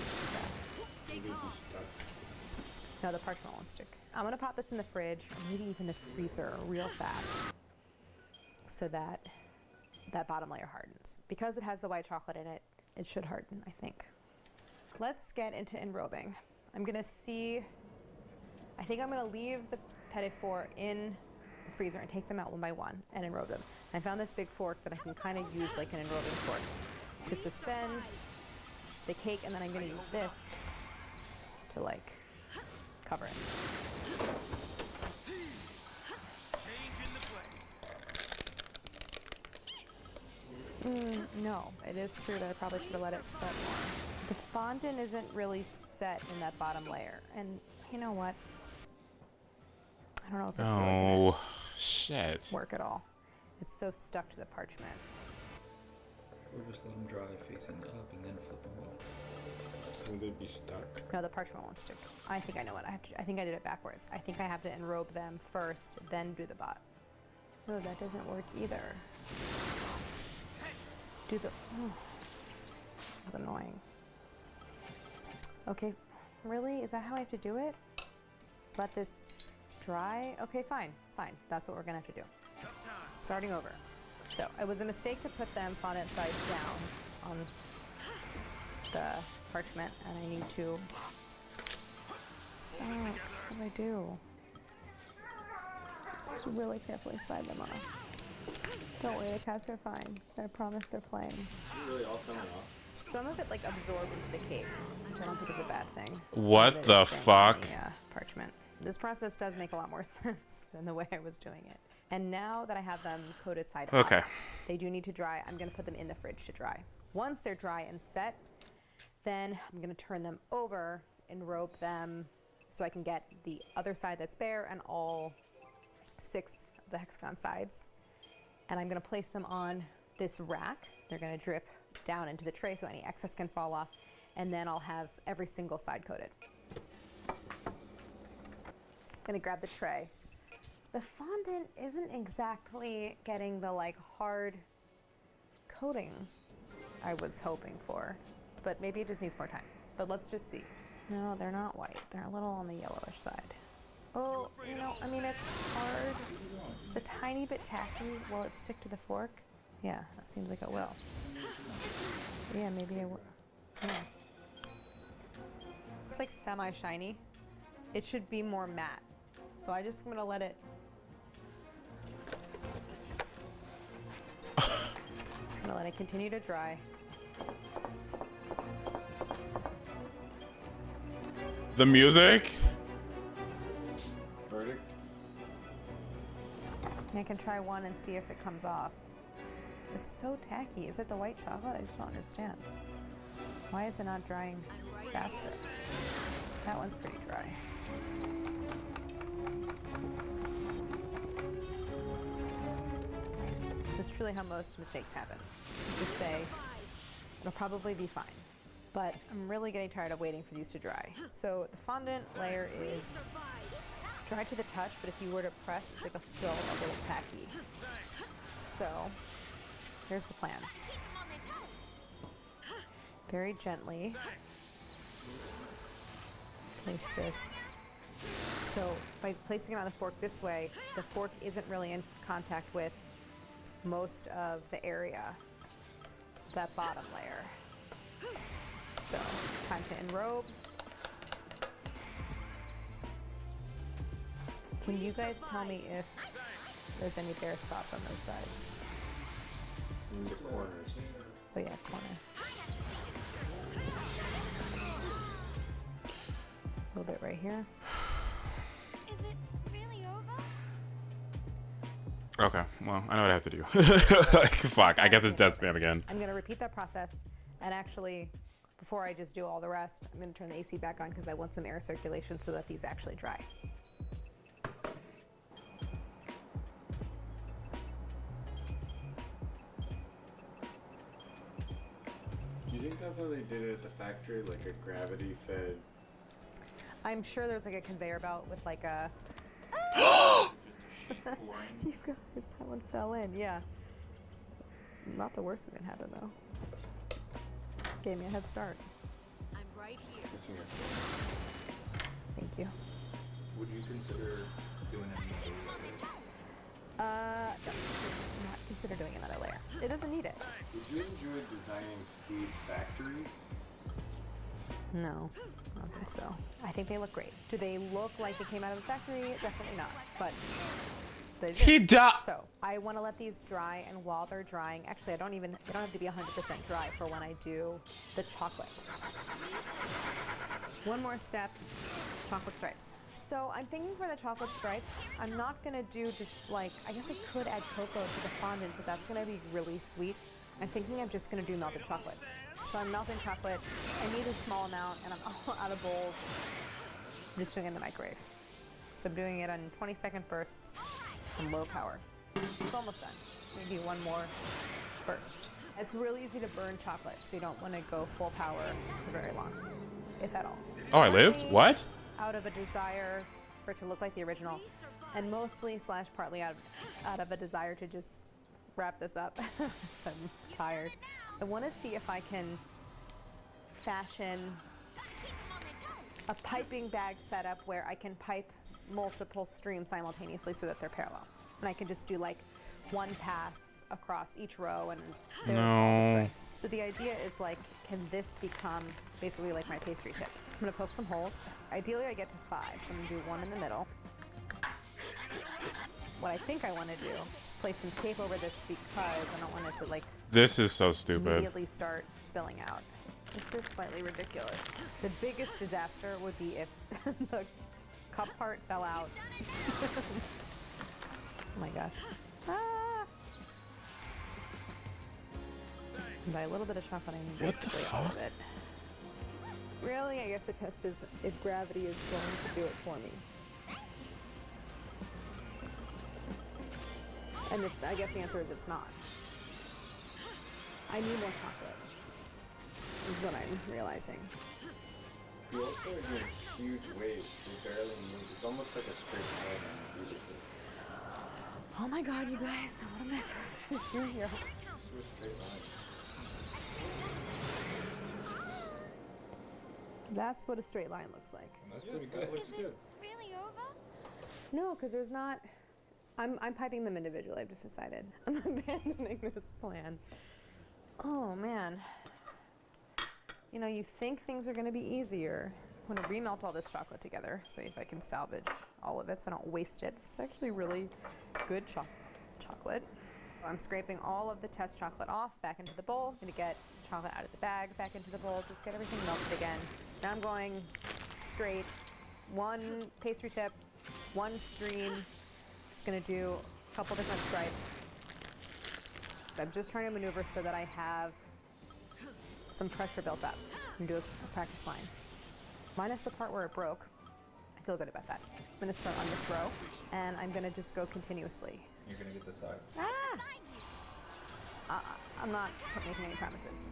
no, the parchment won't stick. I'm gonna pop this in the fridge, or maybe even the freezer, real fast, so that that bottom layer hardens. Because it has the white chocolate in it, it should harden, I think. Let's get into enrobing. I'm gonna see. I think I'm gonna leave the petit four in the freezer and take them out one by one and enrobe them. I found this big fork that I can kind of use like an enrobing fork to suspend the cake, and then I'm gonna use this to like cover it. No, it is true that I probably should have let it set more. The fondant isn't really set in that bottom layer, and you know what? I don't know if it's really Oh, shit. gonna work at all. It's so stuck to the parchment. Or just let them dry facing up and then flip them over. Would they be stuck? No, the parchment won't stick. I think I know what I have to. I think I did it backwards. I think I have to enrobe them first, then do the bot. Oh, that doesn't work either. Do the. Oh, this is annoying. Okay, really? Is that how I have to do it? Let this dry? Okay, fine, fine. That's what we're gonna have to do. Starting over. So it was a mistake to put them fondant side down on the parchment, and I need to stop. What do I do? Just really carefully slide them off. Don't worry, the cats are fine. I promise they're playing. Really all coming off? Some of it like absorbed into the cake, which I don't think is a bad thing. What Some of it the is staying fuck? on the, parchment. This process does make a lot more sense than the way I was doing it. And now that I have them coated side up, Okay. they do need to dry. I'm gonna put them in the fridge to dry. Once they're dry and set, then I'm gonna turn them over and rope them so I can get the other side that's bare and all 6 of the hexagon sides. And I'm gonna place them on this rack. They're gonna drip down into the tray so any excess can fall off. And then I'll have every single side coated. Gonna grab the tray. The fondant isn't exactly getting the like hard coating I was hoping for, but maybe it just needs more time. But let's just see. No, they're not white. They're a little on the yellowish side. Oh, you know, I mean, it's hard. It's a tiny bit tacky. Will it stick to the fork? Yeah, that seems like it will. Yeah, maybe I will. Yeah. It's like semi-shiny. It should be more matte. So I just am gonna let it. Just gonna let it continue to dry. The music? Verdict? And I can try one and see if it comes off. It's so tacky. Is it the white chocolate? I just don't understand. Why is it not drying faster? That one's pretty dry. This is truly how most mistakes happen. You just say, it'll probably be fine. But I'm really getting tired of waiting for these to dry. So the fondant layer is dry to the touch, but if you were to press, it's like still a little tacky. So here's the plan. Very gently place this. So by placing it on the fork this way, the fork isn't really in contact with most of the area, that bottom layer. So time to enrobe. Can you guys tell me if there's any bare spots on those sides? In the corners. Oh yeah, corner. A little bit right here. Is it really over? Okay, well, I know what I have to do. Like, fuck, I get this death spam again. I'm gonna repeat that process, and actually, before I just do all the rest, I'm gonna turn the AC back on because I want some air circulation so that these actually dry. You you think that's how they did it at the factory, like a gravity-fed? I'm sure there's like a conveyor belt with like a. You guys, that one fell in. Yeah. Not the worst thing that happened though. Gave me a head start. I'm right here. Missing your phone. Thank you. Would you consider doing any other layers? No, not consider doing another layer. It doesn't need it. Would you enjoy designing food factories? No, I don't think so. I think they look great. Do they look like they came out of a factory? Definitely not. But they do. He died. So I want to let these dry, and while they're drying, actually, they don't have to be 100% dry for when I do the chocolate. One more step, chocolate stripes. So I'm thinking for the chocolate stripes, I'm not gonna do just like, I guess I could add cocoa to the fondant, but that's gonna be really sweet. I'm thinking I'm just gonna do melted chocolate. So I'm melting chocolate, I need a small amount, and I'm all out of bowls. I'm just doing it in the microwave. So I'm doing it on 20-second bursts on low power. It's almost done. Maybe one more burst. It's really easy to burn chocolate, so you don't wanna go full power for very long, if at all. Oh, I lived? What? Out of a desire for it to look like the original, and mostly / partly out of a desire to just wrap this up. So I'm tired. I want to see if I can fashion a piping bag setup where I can pipe multiple streams simultaneously so that they're parallel, and I can just do like one pass across each row, and there's all the stripes. So the idea is like, can this become basically like my pastry tip? I'm gonna poke some holes. Ideally I get to 5, so I'm gonna do one in the middle. What I think I wanna do is place some tape over this because I don't want it to like This is so stupid. immediately start spilling out. This is slightly ridiculous. The biggest disaster would be if the cup part fell out. Oh my gosh. Ah! And by a little bit of chocolate, I mean basically all of it. Really, I guess the test is if gravity is going to do it for me. And I guess the answer is it's not. I need more chocolate, is what I'm realizing. You also are doing huge waves. You barely move. It's almost like a straight line on the Oh my god, you guys, what am I supposed to do here? Just a straight line. That's what a straight line looks like. That's pretty good. That looks Is good. it really over? No, because there's not. I'm piping them individually. I've just decided. I'm abandoning this plan. Oh man. You know, you think things are going to be easier. I'm going to remelt all this chocolate together, see if I can salvage all of it so I don't waste it. This is actually really good chocolate. I'm scraping all of the test chocolate off back into the bowl. I'm going to get chocolate out of the bag, back into the bowl, just get everything melted again. Now I'm going straight, one pastry tip, one stream. Just going to do a couple different stripes. I'm just trying to maneuver so that I have some pressure built up. I'm going to do a practice line. Minus the part where it broke. I feel good about that. I'm going to start on this row, and I'm going to just go continuously. You're gonna get the sides. I'm not making any promises.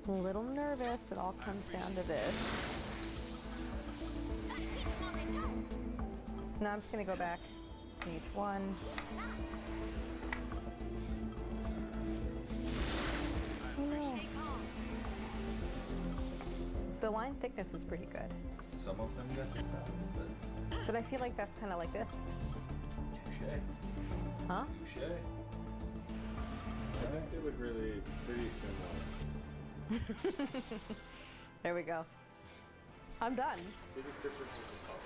A little nervous. It all comes down to this. So now I'm just going to go back to each one. Oh, no. The line thickness is pretty good. Some of them got the sides, But I feel like that's kind of like this. touche. Huh? Touche. I think they look really pretty similar. There we go. I'm done. Biggest difference is the color.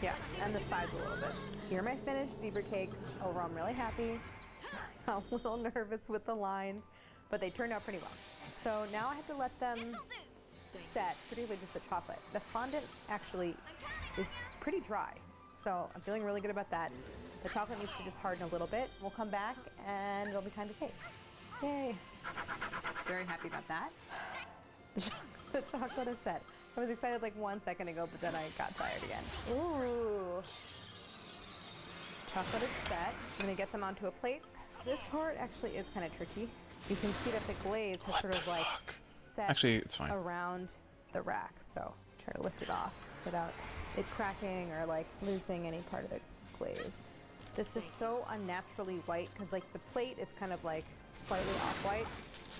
Yeah, and the size a little bit. Here are my finished zebra cakes. Overall, I'm really happy. I'm a little nervous with the lines, but they turned out pretty well. So now I have to let them set, particularly just the chocolate. The fondant actually is pretty dry, so I'm feeling really good about that. The chocolate needs to just harden a little bit. We'll come back and it'll be time to taste. Yay. Very happy about that. The chocolate is set. I was excited like 1 second ago, but then I got tired again. Ooh. Chocolate is set. I'm gonna get them onto a plate. This part actually is kind of tricky. You can see that the glaze has sort of like set Actually, it's fine. around the rack. So try to lift it off without it cracking or like losing any part of the glaze. This is so unnaturally white because like the plate is kind of like slightly off-white,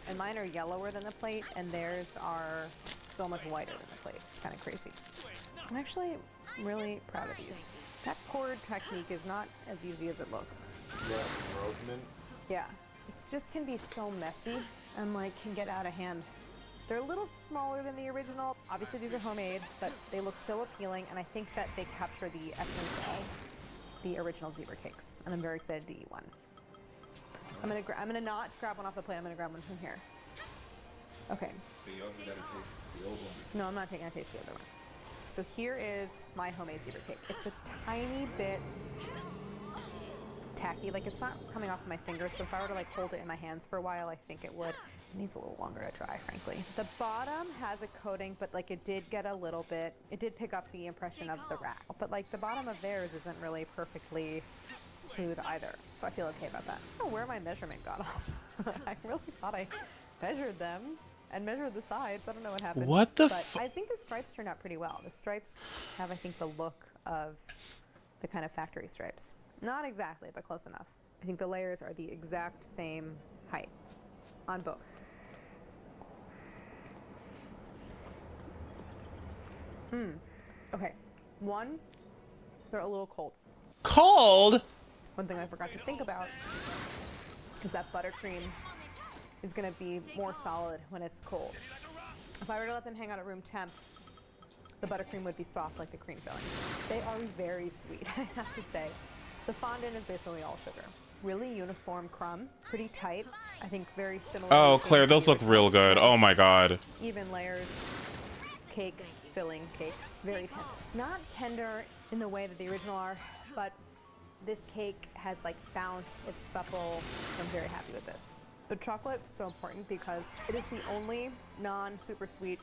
and mine are yellower than the plate, and theirs are so much whiter than the plate. It's kind of crazy. I'm actually really proud of these. That poured technique is not as easy as it looks. Yeah, movement. Yeah, it just can be so messy and like can get out of hand. They're a little smaller than the original. Obviously these are homemade, but they look so appealing, and I think that they capture the essence of the original zebra cakes, and I'm very excited to eat one. I'm gonna not grab one off the plate. I'm gonna grab one from here. Okay. So you also gotta taste the old ones. No, I'm not taking a taste of the other one. So here is my homemade zebra cake. It's a tiny bit tacky. Like it's not coming off of my fingers, but if I were to like hold it in my hands for a while, I think it would. It needs a little longer to dry, frankly. The bottom has a coating, but like it did get a little bit, it did pick up the impression of the rack. But like the bottom of theirs isn't really perfectly smooth either. So I feel okay about that. I don't know where my measurement got off. I really thought I measured them and measured the sides. I don't know what happened. What the But I think the stripes turned out pretty well. The stripes have, I think, the look of the kind of factory stripes. Not exactly, but close enough. I think the layers are the exact same height on both. Okay. One, they're a little cold. Cold? One thing I forgot to think about is that buttercream is going to be more solid when it's cold. If I were to let them hang out at room temp, the buttercream would be soft like the cream filling. They are very sweet, I have to say. The fondant is basically all sugar. Really uniform crumb, pretty tight. I think very similar. Oh, Claire, those look real good. Oh my god. Even layers, cake, filling cake, very tender. Not tender in the way that the original are, but this cake has like bounce, it's supple. I'm very happy with this. The chocolate is so important because it is the only non-super sweet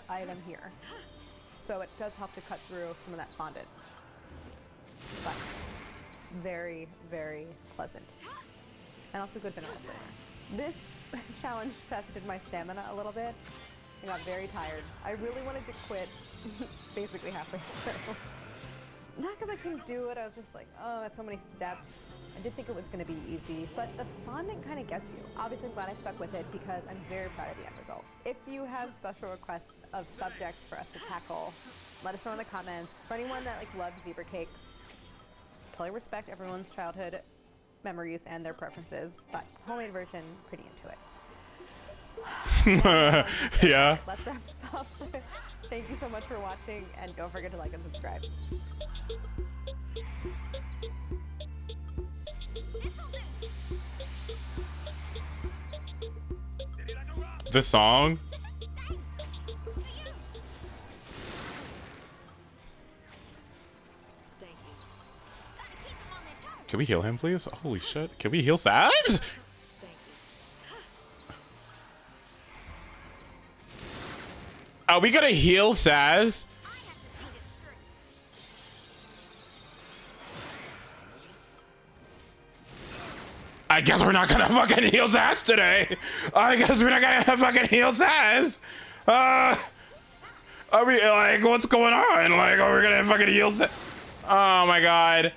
item here. So it does help to cut through some of that fondant. But very, very pleasant. And also good vanilla flavor. This challenge tested my stamina a little bit. I got very tired. I really wanted to quit basically halfway through. Not because I couldn't do it, I was just like, oh, it's so many steps. I did think it was gonna be easy, but the fondant kind of gets you. Obviously, I'm glad I stuck with it because I'm very proud of the end result. If you have special requests of subjects for us to tackle, let us know in the comments. For anyone that like loves zebra cakes, totally respect everyone's childhood memories and their preferences, but homemade version, pretty into it. Yeah. Let's wrap this up. Thank you so much for watching, and don't forget to like and subscribe. The song? Can we heal him, please? Holy shit. Can we heal Saz? Are we gonna heal Saz? I guess we're not gonna fucking heal Saz today. I guess we're not gonna fucking heal Saz. Are we, like, what's going on? Like, are we gonna fucking heal Saz? Oh my god.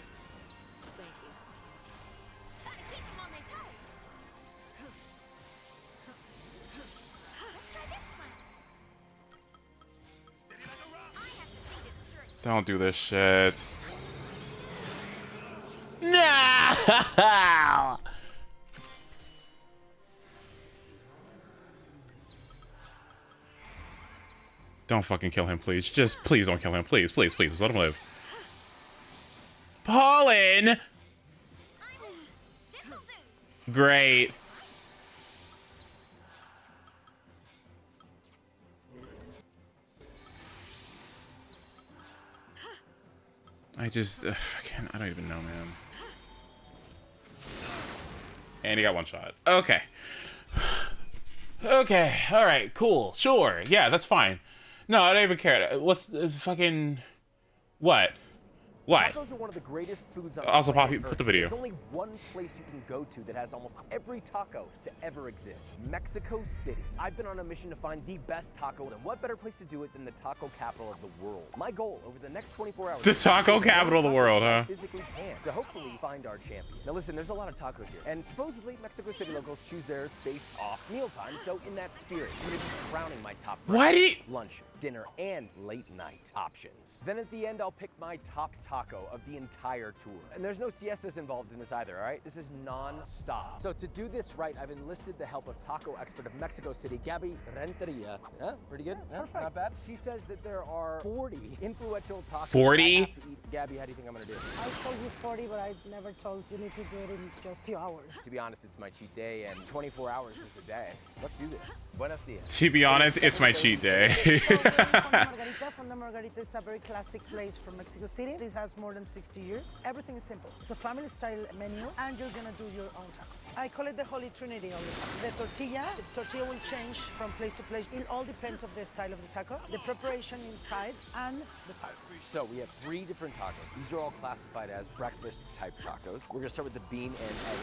Don't do this shit. No! Don't fucking kill him, please. Just please don't kill him. Please, please, please. Just let him live. Pollen! Great. I just, I don't even know, man. And he got one shot. Okay. Okay, alright, cool, sure. Yeah, that's fine. No, I don't even care. What's the fucking... What? What? Tacos are one of the greatest foods on Also, planet Poppy, put Earth. the video. There's only one place you can go to that has almost every taco to ever exist: Mexico City. I've been on a mission to find the best taco, and what better place to do it than the taco capital of the world? My goal over the next 24 hours. The taco capital of the world, huh? Physically can to hopefully find our champion. Now listen, there's a lot of tacos here, and supposedly Mexico City locals choose theirs based off mealtime. So in that spirit, I'm gonna be crowning my top What? lunch, dinner, and late night options. Then at the end, I'll pick my top taco of the entire tour. And there's no siestas involved in this either, all right? This is non-stop. So to do this right, I've enlisted the help of taco expert of Mexico City, Gabby Renteria. Huh? Pretty good? Yeah, Perfect. not bad. She says that there are 40 influential tacos. 40? I have to eat. Gabby, how do you think I'm gonna do? I told you 40, but I never told you need to do it in just 2 hours. To be honest, it's my cheat day, and 24 hours is a day. Let's do this. Buenos dias. To be honest, it's my cheat day. Margarita. Fonda Margarita is a very classic place from Mexico City. It has more than 60 years. Everything is simple. It's a family-style menu, and you're gonna do your own tacos. I call it the Holy Trinity of the taco. The tortilla will change from place to place. It all depends on the style of the taco, the preparation inside, and the size. So we have 3 different tacos. These are all classified as breakfast type tacos. We're gonna start with the bean and egg.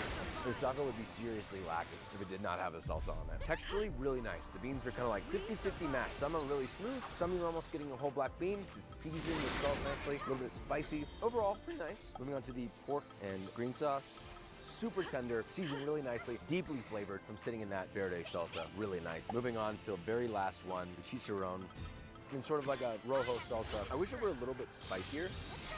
This taco would be seriously lacking if it did not have a salsa on it. Texturally, really nice. The beans are kind of like 50-50 mashed. Some are really smooth. Some you're almost getting a whole black bean. It's seasoned with salt nicely, a little bit spicy. Overall, pretty nice. Moving on to the pork and green sauce. Super tender, seasoned really nicely, deeply flavored from sitting in that verde salsa. Really nice. Moving on to the very last one, the chicharron. In sort of like a rojo salsa. I wish it were a little bit spicier.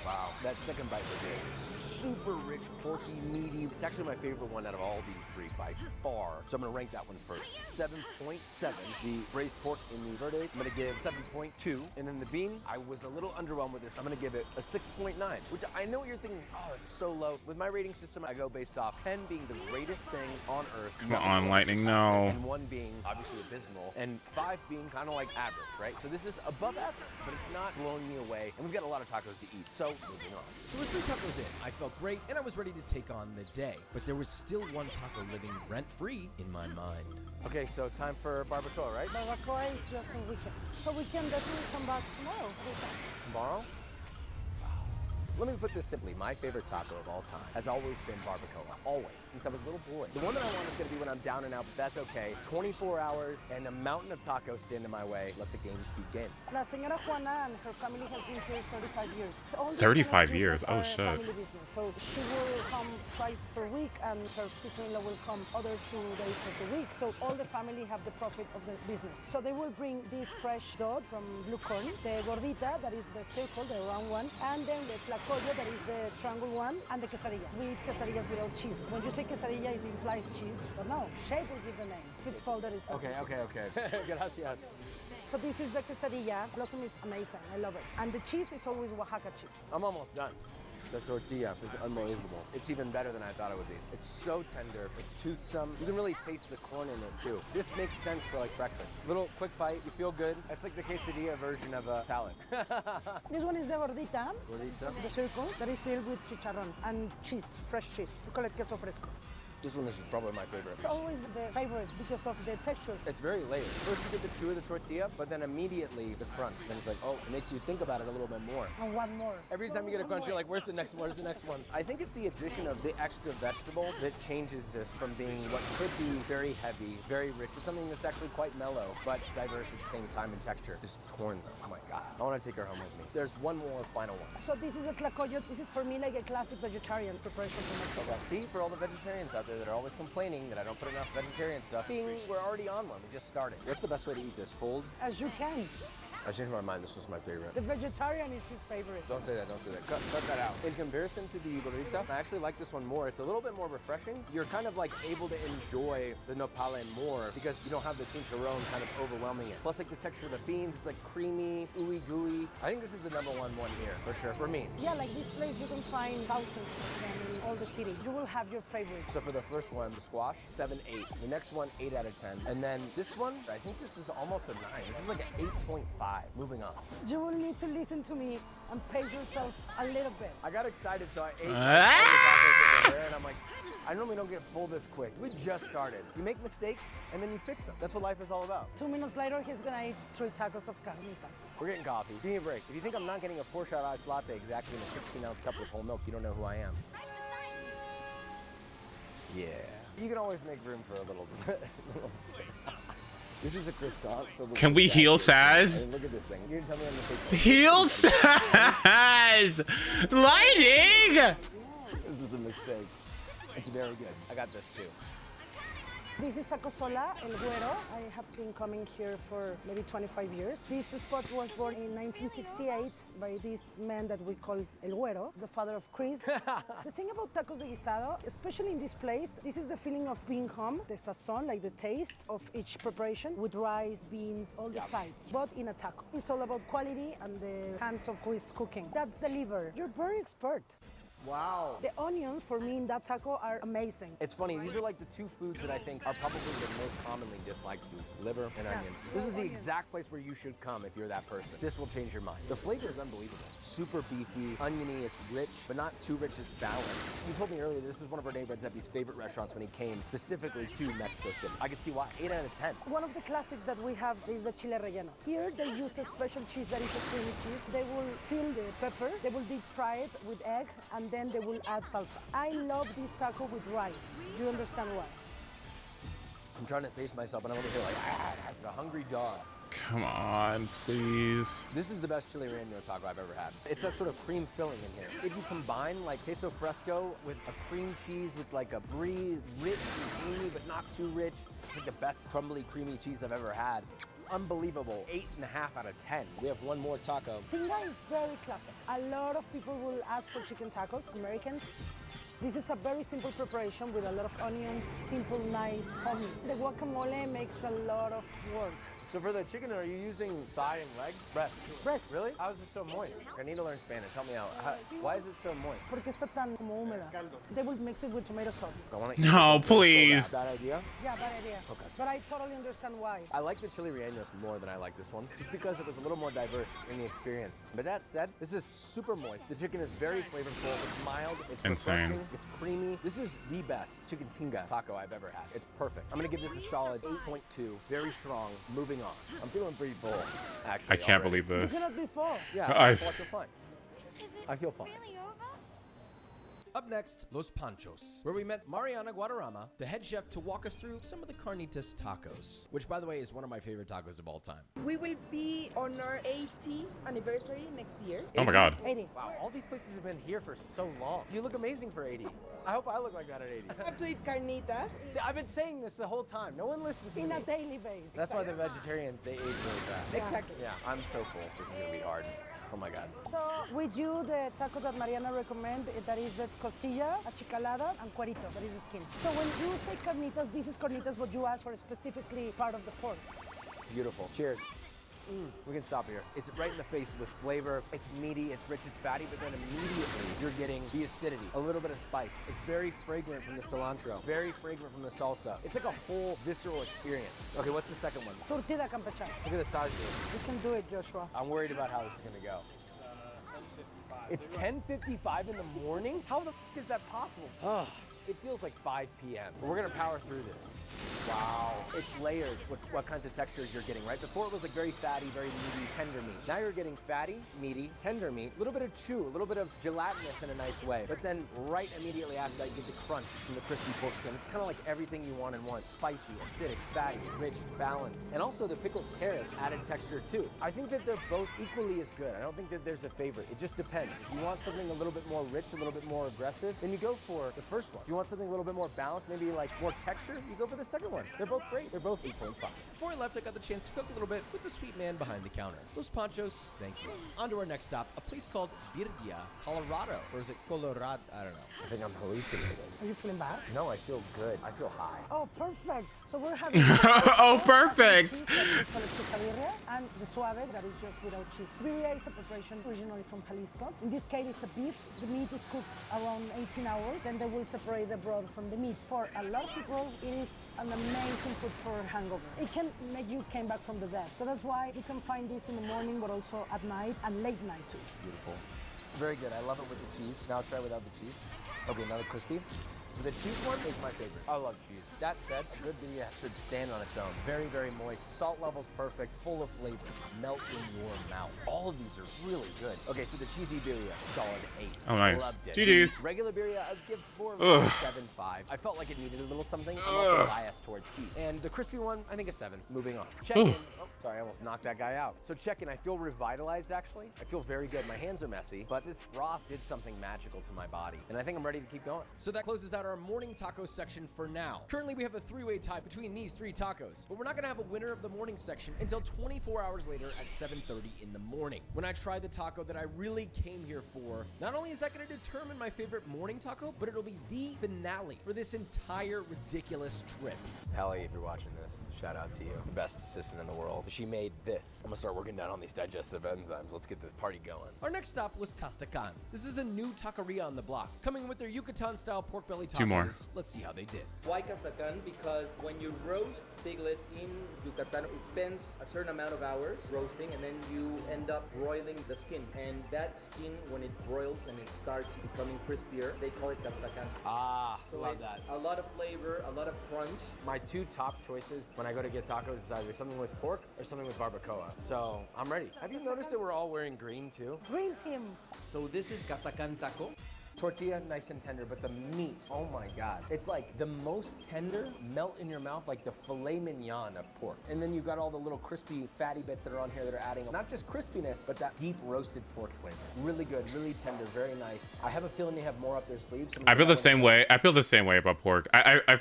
Wow, that second bite was good. Super rich, porky, meaty. It's actually my favorite one out of all these 3 by far. So I'm gonna rank that one first. 7.7. The braised pork in the verde, I'm gonna give 7.2. And then the bean, I was a little underwhelmed with this. I'm gonna give it a 6.9, which I know what you're thinking, oh, it's so low. With my rating system, I go based off 10 being the greatest thing on earth. Come on, Lightning, no. And 1 being obviously abysmal, and 5 being kind of like average, right? So this is above average, but it's not blowing me away. And we've got a lot of tacos to eat, so moving on. So with 3 tacos in, I felt great and I was ready to take on the day. But there was still 1 taco living rent-free in my mind. Okay, so time for barbacoa, right? Barbacoa is just on weekends. So we can definitely come back tomorrow. Tomorrow? Let me put this simply, my favorite taco of all time has always been barbacoa, always, since I was a little boy. The one that I want is gonna be when I'm down and out, but that's okay. 24 hours and a mountain of tacos stand in my way. Let the games begin. La señora Juana and her family has been here 35 years. All these 35 kind of years, business oh are shit. family business. So she will come twice per week and her sister-in-law will come other 2 days of the week. So all the family have the profit of the business. So they will bring this fresh dough from blue corn, the gordita, that is the circle, the round one, and then the tlacoyo, that is the triangle one, and the quesadilla. We eat quesadillas without cheese. When you say quesadilla, it implies cheese, but no, shape will give the name. If it's folded, it's not. Okay. Gracias. So this is the quesadilla. Blossom is amazing. I love it. And the cheese is always Oaxaca cheese. I'm almost done. The tortilla is unbelievable. It's even better than I thought it would be. It's so tender, it's toothsome. You can really taste the corn in it too. This makes sense for like breakfast. Little quick bite, you feel good. It's like the quesadilla version of a salad. This one is the gordita, Gordita. the circle, that is filled with chicharrón and cheese, fresh cheese. We call it queso fresco. This one is probably my favorite. It's always the favorite because of the texture. It's very layered. First you get the chew of the tortilla, but then immediately the crunch. Then it's like, oh, it makes you think about it a little bit more. And one more. Every time you get a crunch, you're like, where's the next one? Where's the next one? I think it's the addition of the extra vegetable that changes this from being what could be very heavy, very rich, to something that's actually quite mellow, but diverse at the same time in texture. This corn, oh my God. I want to take her home with me. There's one more final one. So this is a tlacoyo. This is for me like a classic vegetarian preparation from Mexico. See, for all the vegetarians out there that are always complaining that I don't put enough vegetarian stuff, we're already on one. We just started. What's the best way to eat this? Fold? As you can. I changed my mind. This was my favorite. The vegetarian is his favorite. Don't say that. Don't say that. Cut that out. In comparison to the gordita, I actually like this one more. It's a little bit more refreshing. You're kind of like able to enjoy the nopalen more because you don't have the chicharron kind of overwhelming it. Plus, like the texture of the beans, it's like creamy, ooey gooey. I think this is the #1 one here for sure for me. Yeah, like this place you can find thousands of them in all the city. You will have your favorite. So for the first one, the squash, 7, 8. The next one, 8 out of 10. And then this one, I think this is almost a 9. This is like an 8.5. Moving on. You will need to listen to me and pace yourself a little bit. I got excited, so I ate all the tacos that were there, and I'm like, I normally don't get full this quick. We just started. You make mistakes and then you fix them. That's what life is all about. 2 minutes later, he's gonna eat 3 tacos of carnitas. We're getting coffee. Give me a break. If you think I'm not getting a 4-shot iced latte exactly in a 16-ounce cup with whole milk, you don't know who I am. Yeah. You can always make room for a little bit. This is a croissant filled with Can we heal Saz? I mean, look at this thing. You're gonna tell me I'm gonna say Heal Saz! Lighting! This is a mistake. It's very good. I got this too. This is Taco Sola, El Güero. I have been coming here for maybe 25 years. This spot was born in 1968 by this man that we call El Güero, the father of Chris. The thing about tacos de guisado, especially in this place, this is the feeling of being home, the sazon, like the taste of each preparation with rice, beans, all the sides, but in a taco. It's all about quality and the hands of who is cooking. That's the liver. You're very expert. Wow. The onions for me in that taco are amazing. It's funny, these are like the 2 foods that I think are probably the most commonly disliked foods, liver and onions. This is the exact place where you should come if you're that person. This will change your mind. The flavor is unbelievable. Super beefy, oniony, it's rich, but not too rich, it's balanced. You told me earlier this is one of our neighbor Zeppi's favorite restaurants when he came specifically to Mexico City. I could see why, 8 out of 10. One of the classics that we have is the chile relleno. Here they use a special cheese that is a creamy cheese. They will fill the pepper, they will deep fry it with egg, and then they will add salsa. I love this taco with rice. Do you understand why? I'm trying to pace myself, and I'm over here like a hungry dog. Come on, please. This is the best chili relleno taco I've ever had. It's that sort of cream filling in here. If you combine like queso fresco with a cream cheese with like a brie, rich and creamy, but not too rich, it's like the best crumbly, creamy cheese I've ever had. Unbelievable. 8.5 out of 10. We have one more taco. Tinga is very classic. A lot of people will ask for chicken tacos, Americans. This is a very simple preparation with a lot of onions, simple, nice, homey. The guacamole makes a lot of work. So for the chicken, are you using thigh and leg? Breast. Breast. Really? How is it so moist? I need to learn Spanish. Help me out. Why is it so moist? Porque está tan como húmeda. They will mix it with tomato sauce. No, please. Bad idea? Yeah, bad idea. Okay. But I totally understand why. I like the chili rellenos more than I like this one, just because it was a little more diverse in the experience. But that said, this is super moist. The chicken is very flavorful. It's mild. It's refreshing. It's creamy. This is the best chicken tinga taco I've ever had. It's perfect. I'm gonna give this a solid 8.2. Very strong. Moving on. I'm feeling pretty full, actually. I can't believe this. You cannot be full. Yeah, I I feel fine. I feel fine. Up next, Los Panchos, where we met Mariana Guadarrama, the head chef, to walk us through some of the carnitas tacos, which, by the way, is one of my favorite tacos of all time. We will be on our 80th anniversary next year. Oh my God. 80. Wow, all these places have been here for so long. You look amazing for 80. I hope I look like that at 80. We have to eat carnitas. See, I've been saying this the whole time. No one listens to In me. a daily basis. That's why the vegetarians, they age really fast. Exactly. Yeah, I'm so full. This is gonna be hard. Oh my God. So with you, the taco that Mariana recommend, that is the costilla, achicalada, and cuerito, that is the skin. So when you say carnitas, this is carnitas, what you ask for specifically part of the pork. Beautiful. Cheers. We can stop here. It's right in the face with flavor. It's meaty, it's rich, it's fatty, but then immediately you're getting the acidity, a little bit of spice. It's very fragrant from the cilantro, very fragrant from the salsa. It's like a whole visceral experience. Okay, what's the second one? Surtida campechana. Look at the size of this. You can do it, Joshua. I'm worried about how this is gonna go. It's 10:55 in the morning? How the f is that possible? It feels like 5 p.m. But we're gonna power through this. Wow. It's layered with what kinds of textures you're getting, right? Before it was like very fatty, very meaty, tender meat. Now you're getting fatty, meaty, tender meat, a little bit of chew, a little bit of gelatinous in a nice way. But then right immediately after that, you get the crunch from the crispy pork skin. It's kind of like everything you want in one. Spicy, acidic, fatty, rich, balanced. And also the pickled carrot added texture too. I think that they're both equally as good. I don't think that there's a favorite. It just depends. If you want something a little bit more rich, a little bit more aggressive, then you go for the first one. If you want something a little bit more balanced, maybe like more texture, you go for the second one. They're both great. They're both 8.5. Before I left, I got the chance to cook a little bit with the sweet man behind the counter. Los Panchos, thank you. On to our next stop, a place called Birria, Colorado. Or is it Colorado? I don't know. I think I'm hallucinating. Are you feeling bad? No, I feel good. I feel high. Oh, perfect. So we're having Oh, perfect. cheese that is called quesadilla, and the suave that is just without cheese. Birria is a preparation originally from Jalisco. In this case, it's a beef. The meat is cooked around 18 hours, then they will separate the broth from the meat. For a lot of people, it is an amazing food for hangover. It can make you come back from the dead. So that's why you can find this in the morning, but also at night and late night too. Beautiful. Very good. I love it with the cheese. Now I'll try without the cheese. Okay, now the crispy. So the cheese one is my favorite. I love cheese. That said, a good birria should stand on its own. Very, very moist. Salt level's perfect, full of flavor. Melt in your mouth. All of these are really good. Okay, so the cheesy birria, solid 8. Oh, nice. Loved it. GG's. Regular birria, I'd give more of a Ugh. 7.5. I felt like it needed a little something. I'm also biased towards cheese. And the crispy one, I think a 7. Moving on. Check-in. Oh, sorry, I almost knocked that guy out. So check-in, I feel revitalized, actually. I feel very good. My hands are messy, but this broth did something magical to my body. And I think I'm ready to keep going. So that closes out our morning taco section for now. Currently, we have a 3-way tie between these 3 tacos, but we're not gonna have a winner of the morning section until 24 hours later at 7:30 in the morning, when I try the taco that I really came here for. Not only is that gonna determine my favorite morning taco, but it'll be the finale for this entire ridiculous trip. Hallie, if you're watching this, shout out to you. The best assistant in the world. She made this. I'm gonna start working down on these digestive enzymes. Let's get this party going. Our next stop was Castacan. This is a new taqueria on the block, coming with their Yucatan-style pork belly tacos. 2 more. Let's see how they did. Why Castacan? Because when you roast piglet in Yucatan, it spends a certain amount of hours roasting, and then you end up broiling the skin. And that skin, when it broils and it starts becoming crispier, they call it Castacan. Ah, So love it's that. a lot of flavor, a lot of crunch. My 2 top choices when I go to get tacos is either something with pork or something with barbacoa. So I'm ready. Have you noticed that we're all wearing green too? Green team. So this is Castacan taco. Tortilla, nice and tender, but the meat, oh my God. It's like the most tender, melt in your mouth like the filet mignon of pork. And then you've got all the little crispy, fatty bits that are on here that are adding not just crispiness, but that deep roasted pork flavor. Really good, really tender, very nice. I have a feeling they have more up their sleeves. So I feel the same way. I feel the same way about pork. I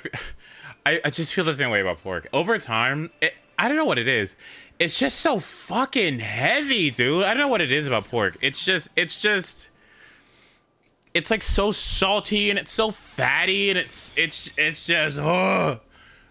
just feel the same way about pork. Over time, I don't know what it is. It's just so fucking heavy, dude. I don't know what it is about pork. It's like so salty and it's so fatty and it's just like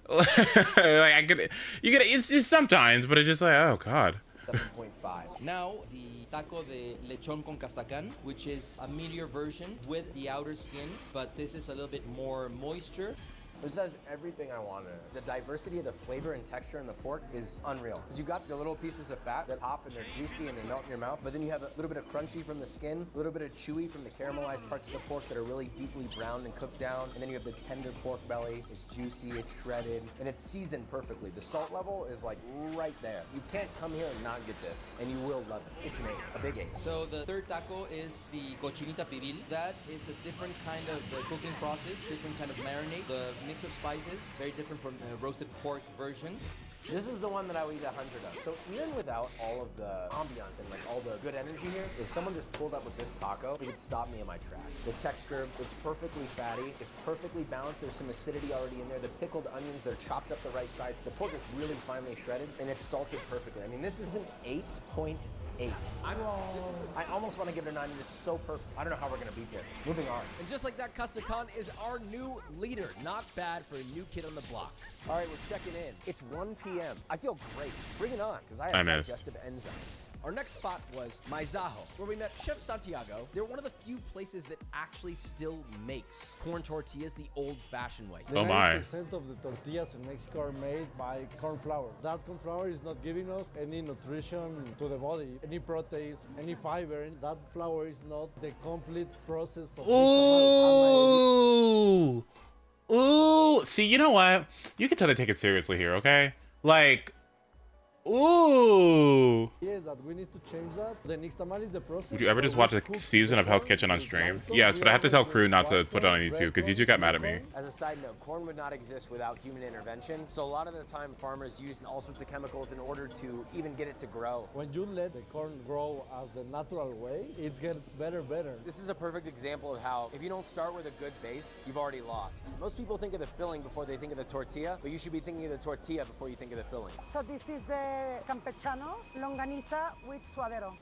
it's just sometimes, but it's just like, oh God. 7.5. Now, the taco de lechon con Castacan, which is a meatier version with the outer skin, but this is a little bit more moisture. This has everything I wanted. The diversity of the flavor and texture in the pork is unreal. Because you've got the little pieces of fat that pop and they're juicy and they melt in your mouth, but then you have a little bit of crunchy from the skin, a little bit of chewy from the caramelized parts of the pork that are really deeply browned and cooked down, and then you have the tender pork belly. It's juicy, it's shredded, and it's seasoned perfectly. The salt level is like right there. You can't come here and not get this, and you will love it. It's an 8, a big 8. So the third taco is the cochinita pibil. That is a different kind of cooking process, different kind of marinade. The mix of spices, very different from the roasted pork version. This is the one that I would eat 100 of. So even without all of the ambiance and like all the good energy here, if someone just pulled up with this taco, it would stop me in my tracks. The texture, it's perfectly fatty, it's perfectly balanced. There's some acidity already in there. The pickled onions, they're chopped up the right size. The pork is really finely shredded and it's salted perfectly. I mean, this is an 8.8. I almost want to give it a 9. It's so perfect. I don't know how we're going to beat this. Moving on. And just like that, Castacan is our new leader. Not bad for a new kid on the block. All right, we're checking in. It's 1 p.m. I feel great. Bring it on, because I have digestive enzymes. Our next spot was Maizajo, where we met Chef Santiago. They're one of the few places that actually still makes corn tortillas the old-fashioned way. Oh my. 90% of the tortillas in Mexico are made by corn flour. That corn flour is not giving us any nutrition to the body, any proteins, any fiber. And that flour is not the complete process of Ooh. Ooh. See, you know what? You can tell they take it seriously here, okay? Like, ooh. Yes, that we need to change that. The nixtamal is the process. Would you ever just watch a season of Hell's Kitchen on stream? Yes, but I have to tell crew not to put it on YouTube because YouTube got mad at me. As a side note, corn would not exist without human intervention. So a lot of the time, farmers use all sorts of chemicals in order to even get it to grow. When you let the corn grow as the natural way, it gets better. This is a perfect example of how if you don't start with a good base, you've already lost. Most people think of the filling before they think of the tortilla, but you should be thinking of the tortilla before you think of the filling. So this is the campechano longaniza with suadero.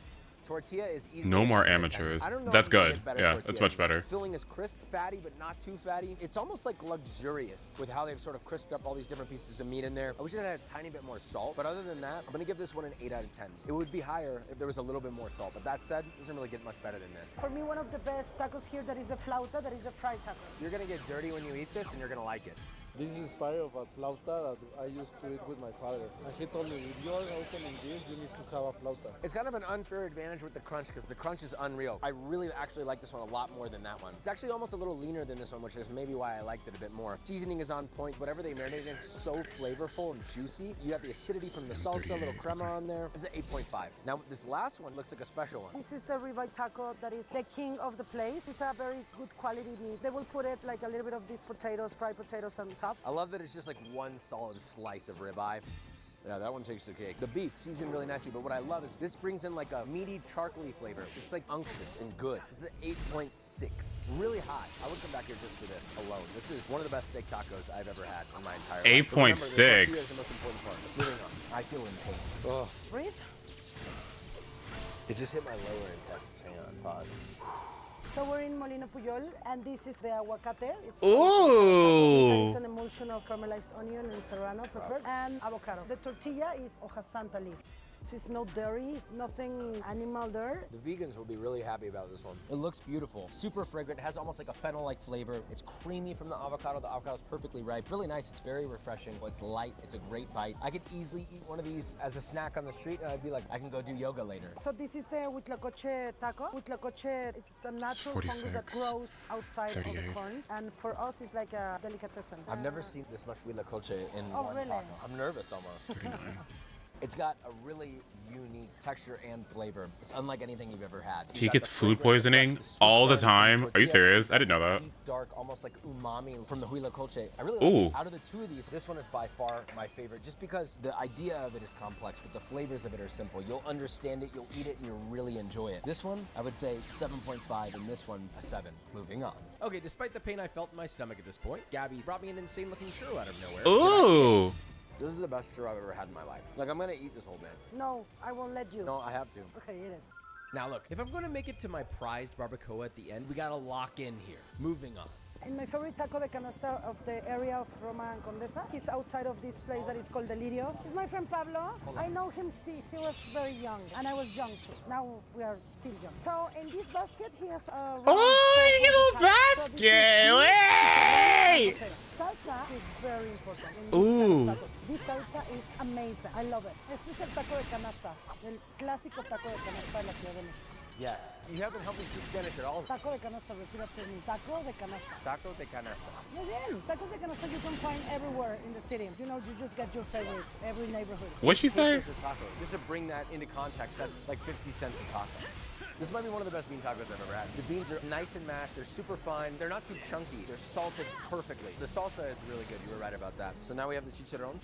Tortilla is easy. No more amateurs. That's good. Yeah, that's much better. Filling is crisp, fatty, but not too fatty. It's almost like luxurious with how they've sort of crisped up all these different pieces of meat in there. I wish it had a tiny bit more salt, but other than that, I'm gonna give this one an 8 out of 10. It would be higher if there was a little bit more salt, but that said, it doesn't really get much better than this. For me, one of the best tacos here, that is the flauta, that is the fried taco. You're gonna get dirty when you eat this, and you're gonna like it. This is inspired of a flauta that I used to eat with my father. And he told me, if you're opening this, you need to have a flauta. It's kind of an unfair advantage with the crunch because the crunch is unreal. I really actually like this one a lot more than that one. It's actually almost a little leaner than this one, which is maybe why I liked it a bit more. Seasoning is on point. Whatever they marinate in is so flavorful and juicy. You have the acidity from the salsa, a little crema on there. It's an 8.5. Now, this last one looks like a special one. This is the ribeye taco that is the king of the place. It's a very good quality meat. They will put it like a little bit of these potatoes, fried potatoes on top. I love that it's just like one solid slice of ribeye. Yeah, that one takes the cake. The beef seasoned really nicely, but what I love is this brings in like a meaty, charcoaly flavor. It's like unctuous and good. This is an 8.6, really high. I would come back here just for this alone. This is one of the best steak tacos I've ever had in my entire life. 8.6. Is the most important part. Moving on. I feel in pain. Oh. Breathe. It just hit my lower intestine. Hang on, pause. So we're in Molino Puyol, and this is the aguacate. It's Ooh. It's an emulsion of caramelized onion and serrano pepper and avocado. The tortilla is hoja santa leaf. It's no dairy, nothing animal there. The vegans will be really happy about this one. It looks beautiful, super fragrant, has almost like a fennel-like flavor. It's creamy from the avocado. The avocado's perfectly ripe. Really nice, it's very refreshing. It's light, it's a great bite. I could easily eat one of these as a snack on the street and I'd be like, I can go do yoga later. So this is the huitlacoche taco. Huitlacoche, it's a natural fungus that grows outside of the corn. And for us, it's like a delicatessen. I've never seen this much huitlacoche in one really? taco. I'm nervous almost. It's got a really unique texture and flavor. It's unlike anything you've ever had. He gets food poisoning all the time. Are you serious? I didn't know that. Deep, dark, almost like umami from the huitlacoche. I really Ooh. like it. Out of the two of these, this one is by far my favorite, just because the idea of it is complex, but the flavors of it are simple. You'll understand it, you'll eat it, and you'll really enjoy it. This one, I would say 7.5, and this one, a 7. Moving on. Okay, despite the pain I felt in my stomach at this point, Gabby brought me an insane-looking churro out of nowhere. Ooh. This is the best churro I've ever had in my life. Like, I'm gonna eat this whole thing. No, I won't let you. No, I have to. Okay, eat it. Now look, if I'm gonna make it to my prized barbacoa at the end, we gotta lock in here. Moving on. And my favorite taco de canasta of the area of Roma and Condesa, he's outside of this place that is called Delirio. He's my friend Pablo. I know him since he was very young, and I was young too. Now we are still young. So in this basket, he has a little basket! Wait! Salsa is very important in Ooh. these kind of tacos. This salsa is amazing. I love it. Este es el taco de canasta, el clásico taco de canasta de la Ciudad de México. Yes. You haven't helped me speak Spanish at all. Taco de canasta, repeat after me. Taco de canasta. Taco de canasta. Muy bien. Tacos de canasta you can find everywhere in the city. You know, you just get your favorite, every neighborhood. What'd she say? This is a taco. Just to bring that into context, that's like 50 cents a taco. This might be one of the best bean tacos I've ever had. The beans are nice and mashed. They're super fine. They're not too chunky. They're salted perfectly. The salsa is really good. You were right about that. So now we have the chicharrón.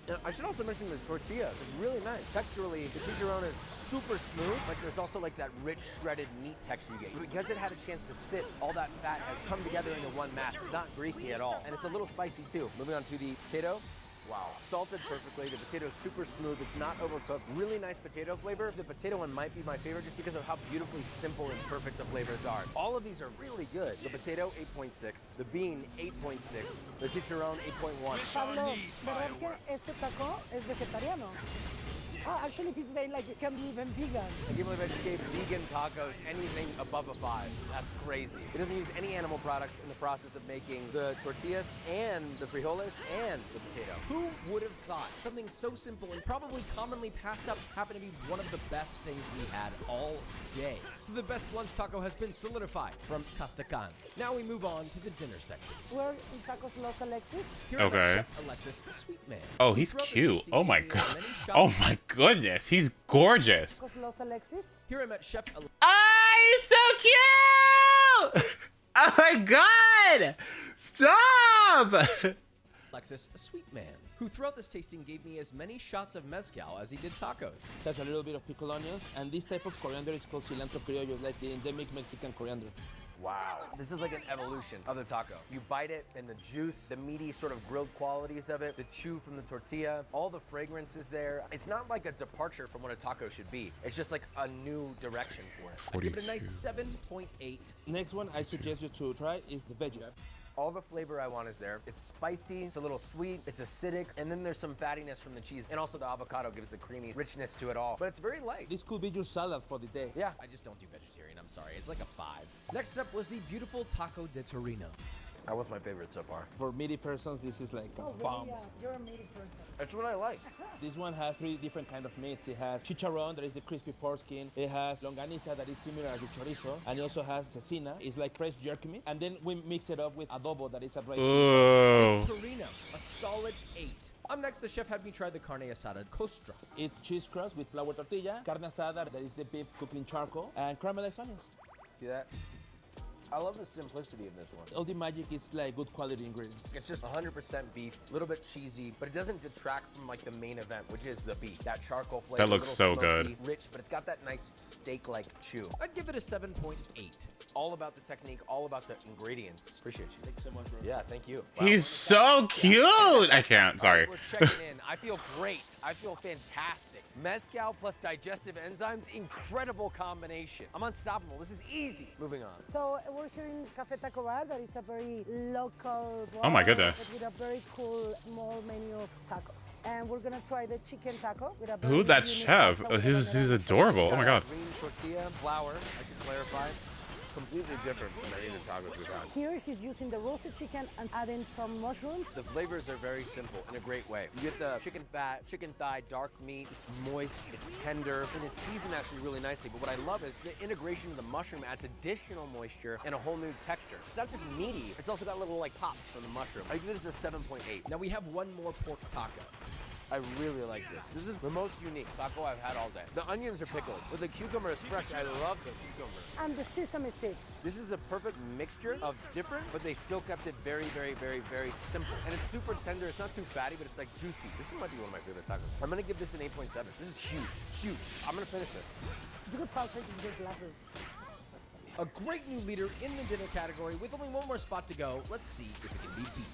And I should also mention the tortilla. It's really nice. Texturally, the chicharrón is super smooth, but there's also like that rich shredded meat texture you get. Because it had a chance to sit, all that fat has come together into one mass. It's not greasy at all. And it's a little spicy too. Moving on to the potato. Wow. Salted perfectly. The potato's super smooth. It's not overcooked. Really nice potato flavor. The potato one might be my favorite just because of how beautifully simple and perfect the flavors are. All of these are really good. The potato, 8.6. The bean, 8.6. The chicharrón, 8.1. Pablo, ¿verdad que este taco es vegetariano? Oh, actually, he's saying like it can be even vegan. I can't believe I just gave vegan tacos anything above a 5. That's crazy. It doesn't use any animal products in the process of making the tortillas and the frijoles and the potato. Who would have thought something so simple and probably commonly passed up happened to be one of the best things we had all day? So the best lunch taco has been solidified from Castacan. Now we move on to the dinner section. We're in Tacos Los Alexis. Here Okay. Chef Alexis Sweetman. Oh, he's cute. Oh my god. Oh my goodness. He's gorgeous. Tacos Los Alexis. Here I met Chef Oh, he's so cute! Oh my god! Stop! Alexis Sweetman, who throughout this tasting gave me as many shots of mezcal as he did tacos. That's a little bit of pickled onions, and this type of coriander is called cilantro criollo, like the endemic Mexican coriander. Wow. This is like an evolution of the taco. You bite it and the juice, the meaty sort of grilled qualities of it, the chew from the tortilla, all the fragrance is there. It's not like a departure from what a taco should be. It's just like a new direction for it. I give it a nice 7.8. Next one I suggest you to try is the veggie. All the flavor I want is there. It's spicy, it's a little sweet, it's acidic, and then there's some fattiness from the cheese. And also the avocado gives the creamy richness to it all. But it's very light. This could be your salad for the day. Yeah. I just don't do vegetarian, I'm sorry. It's like a 5. Next up was the beautiful Taco de Torino. That one's my favorite so far. For meaty persons, this is like Oh, bomb. really? Yeah, you're a meaty person. That's what I like. This one has 3 different kind of meats. It has chicharron, that is the crispy pork skin. It has longaniza, that is similar to chorizo. And it also has cecina, it's like fresh jerky meat. And then we mix it up with adobo, that is a dry Ooh. Torino, a solid 8. Up next, the chef had me try the carne asada costra. It's cheese crust with flour tortilla, carne asada, that is the beef cooked in charcoal, and caramelized onions. See that? I love the simplicity of this one. All the magic is like good quality ingredients. It's just 100% beef, a little bit cheesy, but it doesn't detract from like the main event, which is the beef. That charcoal flavor. That looks a so little smoky, good. Rich, but it's got that nice steak-like chew. I'd give it a 7.8. All about the technique, all about the ingredients. Appreciate you. Thanks so much, bro. Yeah, thank you. He's so cute. I can't. Sorry. We're checking in. I feel great. I feel fantastic. Mezcal plus digestive enzymes, incredible combination. I'm unstoppable. This is easy. Moving on. So we're here in Cafe Taco Bar. That is a very local bar. Oh my goodness. With a very cool small menu of tacos. And we're gonna try the chicken taco with a very Who that unique chef? salsa Oh, with he's habanero. adorable. Oh my god. Green tortilla, flour, I should clarify. Completely different from any of the tacos we've had. Here he's using the roasted chicken and adding some mushrooms. The flavors are very simple in a great way. You get the chicken fat, chicken thigh, dark meat. It's moist, it's tender, and it's seasoned actually really nicely. But what I love is the integration of the mushroom adds additional moisture and a whole new texture. It's not just meaty, it's also got little like pops from the mushroom. I give this a 7.8. Now we have one more pork taco. I really like this. This is the most unique taco I've had all day. The onions are pickled, but the cucumber is fresh. I love the cucumber. And the sesame seeds. This is a perfect mixture of different, but they still kept it very, very, very, very simple. And it's super tender. It's not too fatty, but it's like juicy. This one might be one of my favorite tacos. I'm gonna give this an 8.7. This is huge, huge. I'm gonna finish this. You could salsa in big glasses. A great new leader in the dinner category with only one more spot to go. Let's see if it can be beat.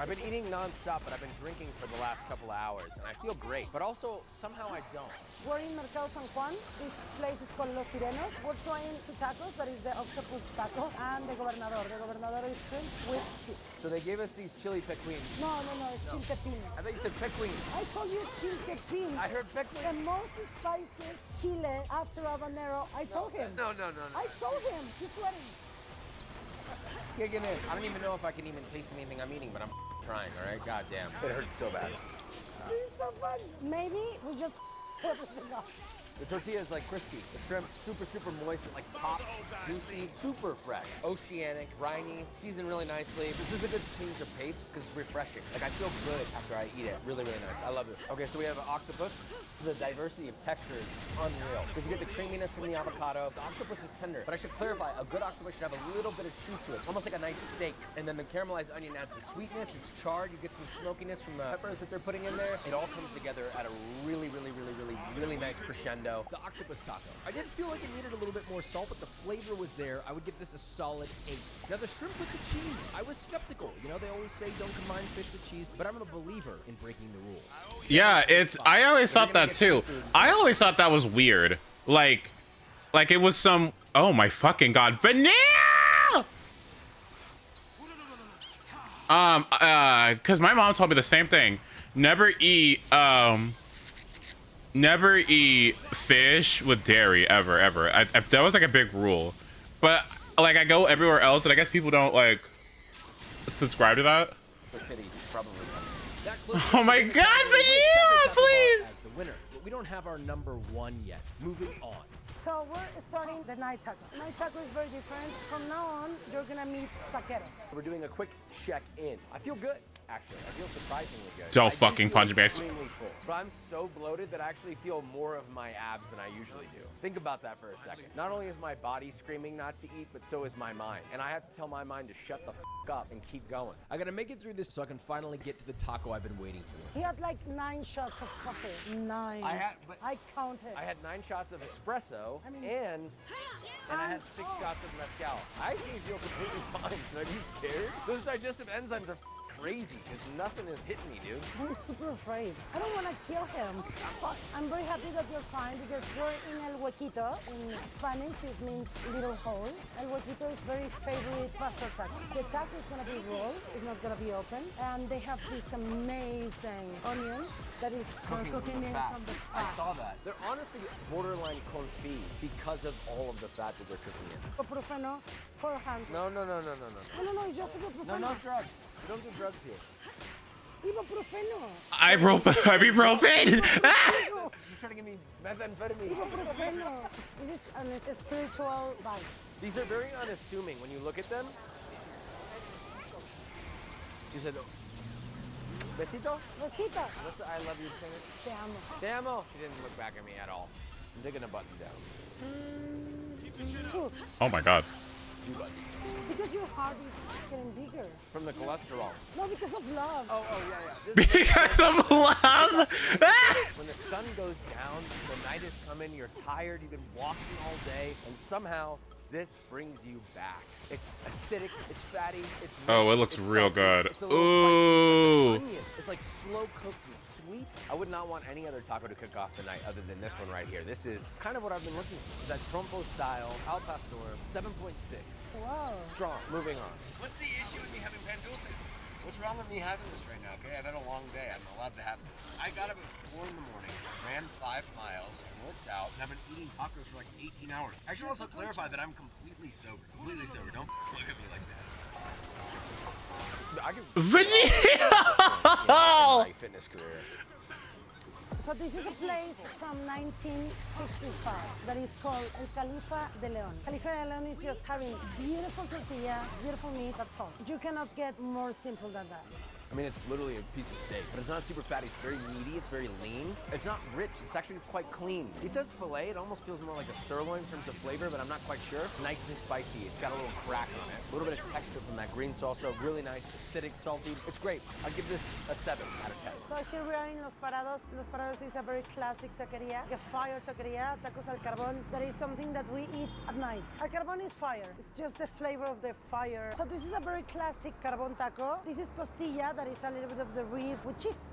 I've been eating non-stop, but I've been drinking for the last couple of hours, and I feel great. But also, somehow I don't. We're in Mercado San Juan. This place is called Los Sirenos. We're trying 2 tacos. That is the octopus taco and the gobernador. The gobernador is shrimp with cheese. So they gave us these chili pequins. No, it's chiltepín. I thought you said pequins. I told you chiltepín. I heard pequins. The most spiciest chile after habanero. I told him. No. I told him. He's sweating. Kicking in. I don't even know if I can even taste anything I'm eating, but I'm trying, all right? God damn. It hurts so bad. This is so fun. Maybe we just everything up. The tortilla is like crispy. The shrimp, super, super moist. It like pops, juicy, super fresh. Oceanic, briny, seasoned really nicely. This is a good change of pace because it's refreshing. Like I feel good after I eat it. Really, really nice. I love this. Okay, so we have an octopus. The diversity of texture is unreal. Because you get the creaminess from the avocado. The octopus is tender. But I should clarify, a good octopus should have a little bit of chew to it. Almost like a nice steak. And then the caramelized onion adds the sweetness. It's charred. You get some smokiness from the peppers that they're putting in there. It all comes together at a really, really, really, really, really nice crescendo. The octopus taco. I did feel like it needed a little bit more salt, but the flavor was there. I would give this a solid 8. Now the shrimp with the cheese, I was skeptical. You know, they always say don't combine fish with cheese, but I'm a believer in breaking the rules. Yeah, I always thought that too. I always thought that was weird. Like it was some, oh my fucking god, vanilla! Cause my mom told me the same thing. Never eat fish with dairy ever. That was like a big rule. But like I go everywhere else and I guess people don't like subscribe to that. Oh my god, vanilla, please! The winner, but we don't have our number 1 yet. Moving on. So we're starting the night taco. Night taco is very different. From now on, you're gonna meet taqueros. We're doing a quick check-in. I feel good. Actually, I feel surprisingly good. Don't I do fucking feel punch me. extremely full, but I'm so bloated that I actually feel more of my abs than I usually do. Think about that for a second. Not only is my body screaming not to eat, but so is my mind. And I have to tell my mind to shut the f up and keep going. I gotta make it through this so I can finally get to the taco I've been waiting for. He had like 9 shots of coffee. 9. I counted. I had 9 shots of espresso, and I had 6 shots of mezcal. I actually feel completely fine. Should I be scared? Those digestive enzymes are crazy because nothing is hitting me, dude. I'm super afraid. I don't want to kill him. But I'm very happy that you're fine because you're in El Huequito. In Spanish, it means little hole. El Huequito is very favorite pastor taco. The taco is going to be rolled. It's not going to be open. And they have these amazing onions that is cooking in from the fat. I saw that. They're honestly borderline confit because of all of the fat that they're cooking in. Ibuprofeno, 400. No. No, it's just ibuprofeno. No drugs. We don't do drugs here. Ibuprofeno. Ibuprofen. You're trying to give me methamphetamine. Ibuprofeno. This is a spiritual bite. These are very unassuming when you look at them. She said, besito? Besito. What's the I love you thing? Te amo. Te amo. She didn't look back at me at all. I'm digging a button down. Two. Oh my God. 2 buttons. Because your heart is getting bigger. From the cholesterol. No, because of love. Oh yeah. Because of love. When the sun goes down, the night is coming, you're tired, you've been walking all day, and somehow this brings you back. It's acidic, it's fatty, it's Oh, rich, it looks it's real salty, good. it's a little Ooh. spicy, onion. It's like slow cooked and sweet. I would not want any other taco to cook off the night other than this one right here. This is kind of what I've been looking for. It's that trompo style, al pastor, 7.6. Wow. Strong. Moving on. What's the issue with me having pan dulce? What's wrong with me having this right now, okay? I've had a long day. I'm allowed to have this. I got up at 4 in the morning, ran 5 miles, worked out, and I've been eating tacos for like 18 hours. I should also clarify that I'm completely sober. Completely sober. Don't look at me like that. I can Video! my fitness career. So this is a place from 1965 that is called El Califa de Leon. Califa de Leon is just having beautiful tortilla, beautiful meat, that's all. You cannot get more simple than that. I mean, it's literally a piece of steak, but it's not super fatty. It's very meaty. It's very lean. It's not rich. It's actually quite clean. He says filet. It almost feels more like a sirloin in terms of flavor, but I'm not quite sure. Nice and spicy. It's got a little crack on it. A little bit of texture from that green salsa. Really nice, acidic, salty. It's great. I'll give this a 7 out of 10. So here we are in Los Parados. Los Parados is a very classic taqueria, a fire taqueria, tacos al carbón. That is something that we eat at night. Al carbón is fire. It's just the flavor of the fire. So this is a very classic carbón taco. This is costilla, that is a little bit of the rib with cheese.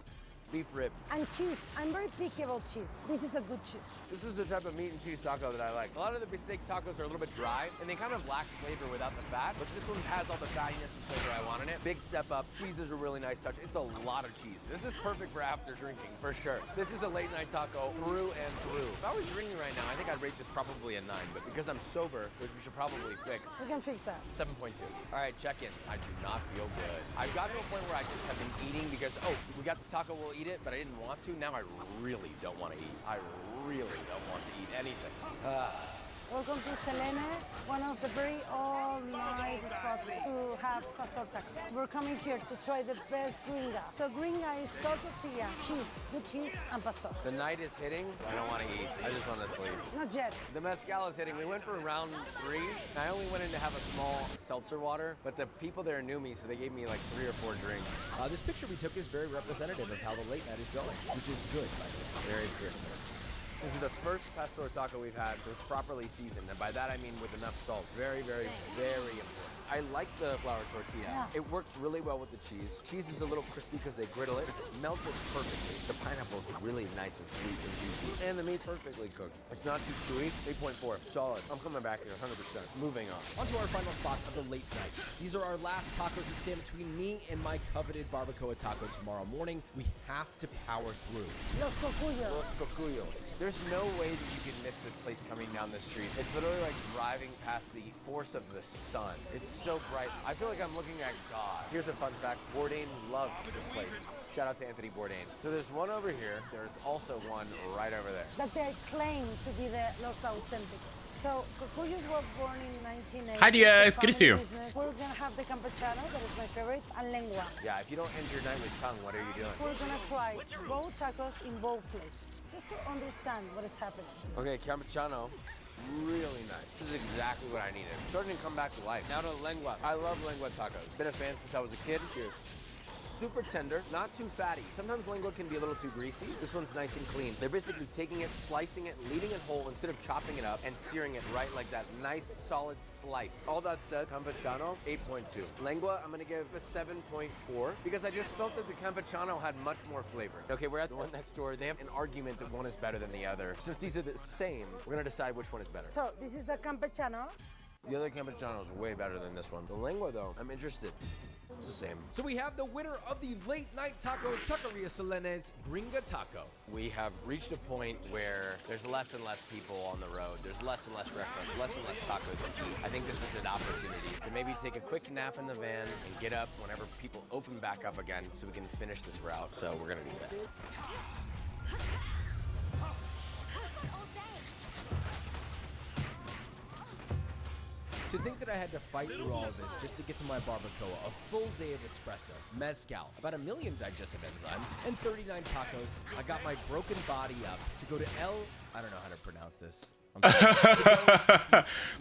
Beef rib. And cheese. I'm very picky about cheese. This is a good cheese. This is the type of meat and cheese taco that I like. A lot of the bistec tacos are a little bit dry, and they kind of lack flavor without the fat, but this one has all the fattiness and flavor I want in it. Big step up. Cheese is a really nice touch. It's a lot of cheese. This is perfect for after drinking, for sure. This is a late night taco through and through. If I was drinking right now, I think I'd rate this probably a 9, but because I'm sober, which we should probably fix, We can fix that. 7.2. All right, check in. I do not feel good. I've gotten to a point where I just have been eating because, oh, we got the taco, we'll eat it, but I didn't want to. Now I really don't want to eat. I really don't want to eat anything. Welcome to Selene, one of the very old nice spots to have pastor taco. We're coming here to try the best gringa. So gringa is cold tortilla, cheese, good cheese, and pastor. The night is hitting. I don't want to eat. I just want to sleep. Not yet. The mezcal is hitting. We went for round 3. I only went in to have a small seltzer water, but the people there knew me, so they gave me like 3 or 4 drinks. This picture we took is very representative of how the late night is going, which is good, by the way. Merry Christmas. This is the first pastor taco we've had that was properly seasoned, and by that I mean with enough salt. Very, very, very important. I like the flour tortilla. Yeah. It works really well with the cheese. Cheese is a little crispy because they griddle it. It's melted perfectly. The pineapple's really nice and sweet and juicy. And the meat perfectly cooked. It's not too chewy. 8.4. Solid. I'm coming back here 100%. Moving on. On to our final spots of the late night. These are our last tacos that stand between me and my coveted barbacoa taco tomorrow morning. We have to power through. Los Cocuyos. Los Cocuyos. There's no way that you can miss this place coming down the street. It's literally like driving past the force of the sun. It's so bright. I feel like I'm looking at God. Here's a fun fact. Bourdain loved this place. Shout out to Anthony Bourdain. So there's one over here. There's also one right over there. That they claim to be the Los Auténticos. So Cocuyos was born in 1980. Hi, Diaz. Good to see you. We're gonna have the campechano, that is my favorite, and lengua. Yeah, if you don't end your night with tongue, what are you doing? We're gonna try both tacos in both places, just to understand what is happening. Okay, campechano. Really nice. This is exactly what I needed. I'm starting to come back to life. Now to lengua. I love lengua tacos. Been a fan since I was a kid. Cheers. super tender, not too fatty. Sometimes lengua can be a little too greasy. This one's nice and clean. They're basically taking it, slicing it, leaving it whole instead of chopping it up and searing it right like that. Nice, solid slice. All that said, Campechano, 8.2. Lengua, I'm gonna give a 7.4 because I just felt that the Campechano had much more flavor. Okay, we're at the one next door. They have an argument that one is better than the other. Since these are the same, we're gonna decide which one is better. So this is the Campechano. The other Campechano is way better than this one. The lengua, though, I'm interested. It's the same. So we have the winner of the late night taco Taqueria Selene's Gringa Taco. We have reached a point where there's less and less people on the road. There's less and less restaurants, less and less tacos to eat. I think this is an opportunity to maybe take a quick nap in the van and get up whenever people open back up again so we can finish this route. So we're gonna do that. To think that I had to fight through all of this just to get to my barbacoa, a full day of espresso, mezcal, about 1 million digestive enzymes, and 39 tacos, I got my broken body up to go to I don't know how to pronounce this.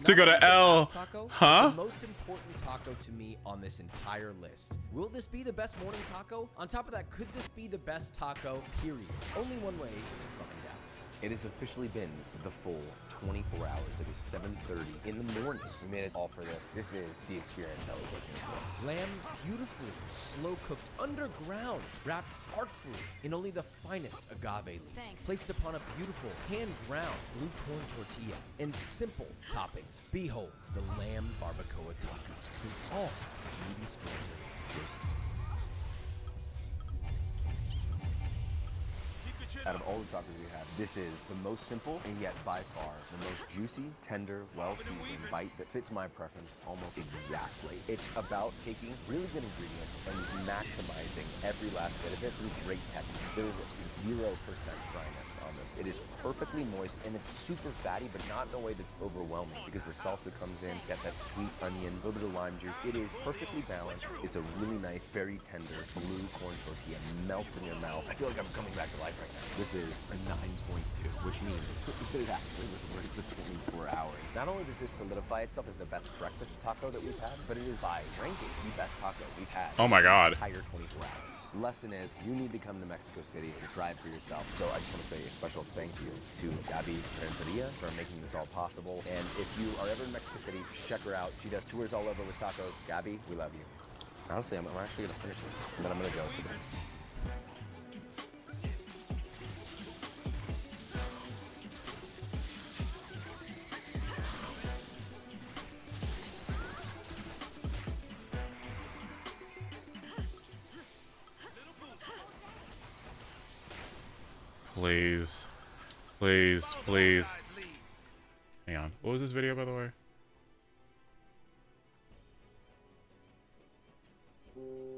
To go to El, taco, huh? The most important taco to me on this entire list. Will this be the best morning taco? On top of that, could this be the best taco, period? Only one way to find out. It has officially been the full 24 hours. It is 7:30 in the morning. We made it all for this. This is the experience I was looking for. Lamb beautifully slow cooked underground, wrapped artfully in only the finest agave leaves, placed upon a beautiful hand-ground blue corn tortilla and simple toppings. Behold the lamb barbacoa taco in all its meaty splendor. Out of all the tacos we have, this is the most simple and yet by far the most juicy, tender, well-seasoned bite that fits my preference almost exactly. It's about taking really good ingredients and maximizing every last bit of it through great texture. There is 0% dryness on this. It is perfectly moist and it's super fatty, but not in a way that's overwhelming because the salsa comes in, got that sweet onion, a little bit of lime juice. It is perfectly balanced. It's a really nice, very tender blue corn tortilla. Melts in your mouth. I feel like I'm coming back to life right now. This is a 9.2, which means it actually was worth the 24 hours. Not only does this solidify itself as the best breakfast taco that we've had, but it is by ranking the best taco we've had. Oh my God. The entire 24 hours. The lesson is you need to come to Mexico City to try it for yourself. So I just want to say a special thank you to Gabby Renteria for making this all possible. And if you are ever in Mexico City, check her out. She does tours all over with tacos. Gabby, we love you. Honestly, I'm actually going to finish this, and then I'm going to go to bed. Please. Please, please. Hang on. What was this video, by the way?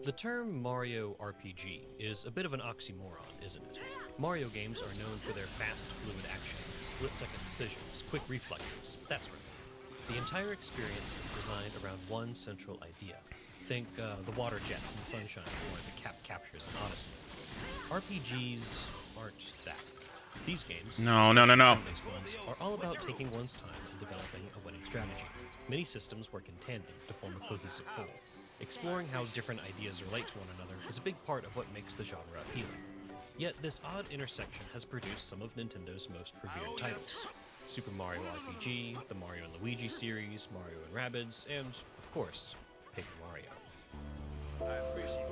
The term Mario RPG is a bit of an oxymoron, isn't it? Mario games are known for their fast, fluid action, split-second decisions, quick reflexes, that sort of thing. The entire experience is designed around one central idea. Think the water jets in Sunshine or the cap captures in Odyssey. RPGs aren't that. These games, No. turn-based ones, are all about taking one's time and developing a winning strategy. Many systems work in tandem to form a cohesive whole. Exploring how different ideas relate to one another is a big part of what makes the genre appealing. Yet this odd intersection has produced some of Nintendo's most revered titles. Super Mario RPG, the Mario & Luigi series, Mario & Rabbids, and, of course, Paper Mario. I appreciate it.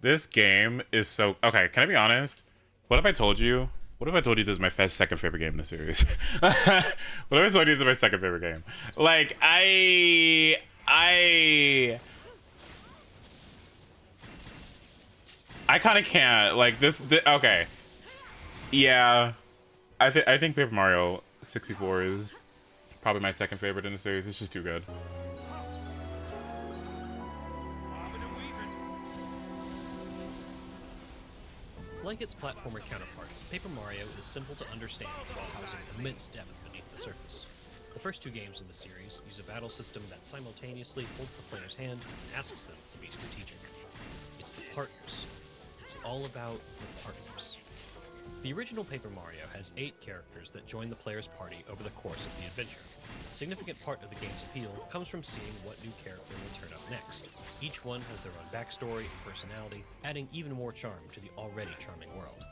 This game is so... Okay, can I be honest? What if I told you? What if I told you this is my second favorite game in the series? What if I told you this is my second favorite game? Like, I kind of can't. Like, this... Okay. Yeah. I think Paper Mario 64 is probably my second favorite in the series. It's just too good. Like its platformer counterpart, Paper Mario is simple to understand while housing immense depth beneath the surface. The first two games in the series use a battle system that simultaneously holds the player's hand and asks them to be strategic. It's the partners. It's all about the partners. The original Paper Mario has 8 characters that join the player's party over the course of the adventure. A significant part of the game's appeal comes from seeing what new character will turn up next. Each one has their own backstory and personality, adding even more charm to the already charming world.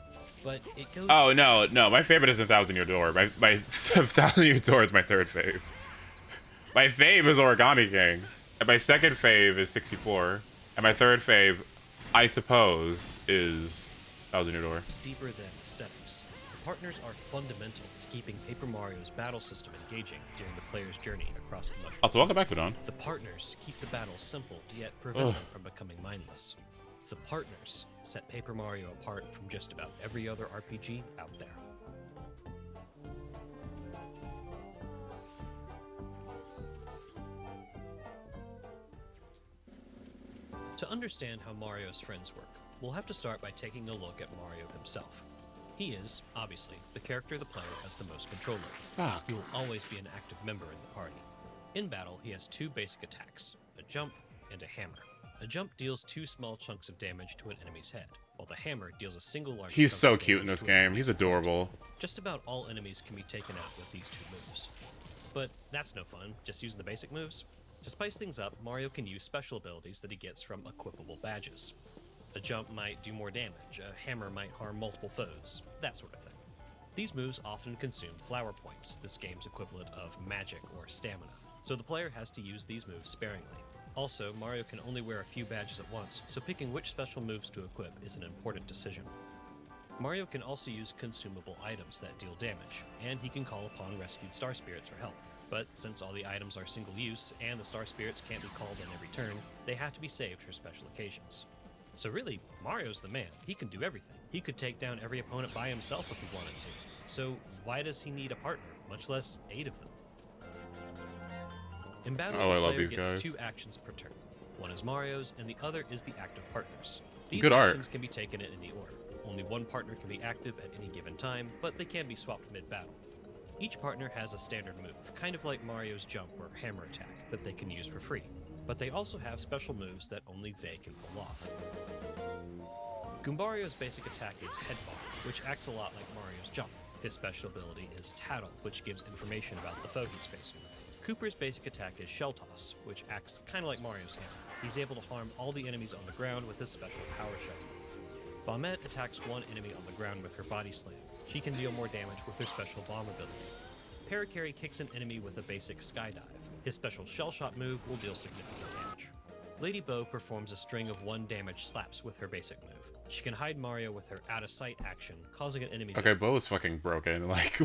But it goes... Oh, no, my favorite is 1,000 Year Door. My 1,000 Year Door is my third fave. My fave is Origami King. And my second fave is 64. And my third fave, I suppose, is 1,000 Year Door. Deeper than aesthetics. The partners are fundamental to keeping Paper Mario's battle system engaging during the player's journey across the mushroom. Also, welcome back, Budon. The partners keep the battles simple, yet prevent them from becoming mindless. The partners set Paper Mario apart from just about every other RPG out there. To understand how Mario's friends work, we'll have to start by taking a look at Mario himself. He is, obviously, the character the player has the most control over. Fuck. He will always be an active member in the party. In battle, he has 2 basic attacks, a jump and a hammer. A jump deals 2 small chunks of damage to an enemy's head, while the hammer deals a single large He's chunk so of cute in damage this to an game. He's adorable. Just about all enemies can be taken out with these 2 moves. But that's no fun, just using the basic moves. To spice things up, Mario can use special abilities that he gets from equipable badges. A jump might do more damage, a hammer might harm multiple foes, that sort of thing. These moves often consume flower points, this game's equivalent of magic or stamina, so the player has to use these moves sparingly. Also, Mario can only wear a few badges at once, so picking which special moves to equip is an important decision. Mario can also use consumable items that deal damage, and he can call upon rescued Star Spirits for help. But since all the items are single use, and the Star Spirits can't be called in every turn, they have to be saved for special occasions. So really, Mario's the man. He can do everything. He could take down every opponent by himself if he wanted to. So why does he need a partner, much less 8 of them? In battle, Oh, I the love player these gets guys. 2 actions per turn. One is Mario's, and the other is the active partner's. These Good art. actions can be taken in any order. Only one partner can be active at any given time, but they can be swapped mid-battle. Each partner has a standard move, kind of like Mario's jump or hammer attack, that they can use for free. But they also have special moves that only they can pull off. Goombario's basic attack is Headball, which acts a lot like Mario's jump. His special ability is Tattle, which gives information about the foe he's facing. Cooper's basic attack is Shell Toss, which acts kind of like Mario's hammer. He's able to harm all the enemies on the ground with his special Power Shell move. Bombette attacks one enemy on the ground with her Body Slam. She can deal more damage with her special Bomb ability. Parakarry kicks an enemy with a basic Skydive. His special Shell Shot move will deal significant damage. Lady Bow performs a string of 1 damage slaps with her basic move. She can hide Mario with her Out of Sight action, causing an enemy's... Okay, Bo is fucking broken. Like,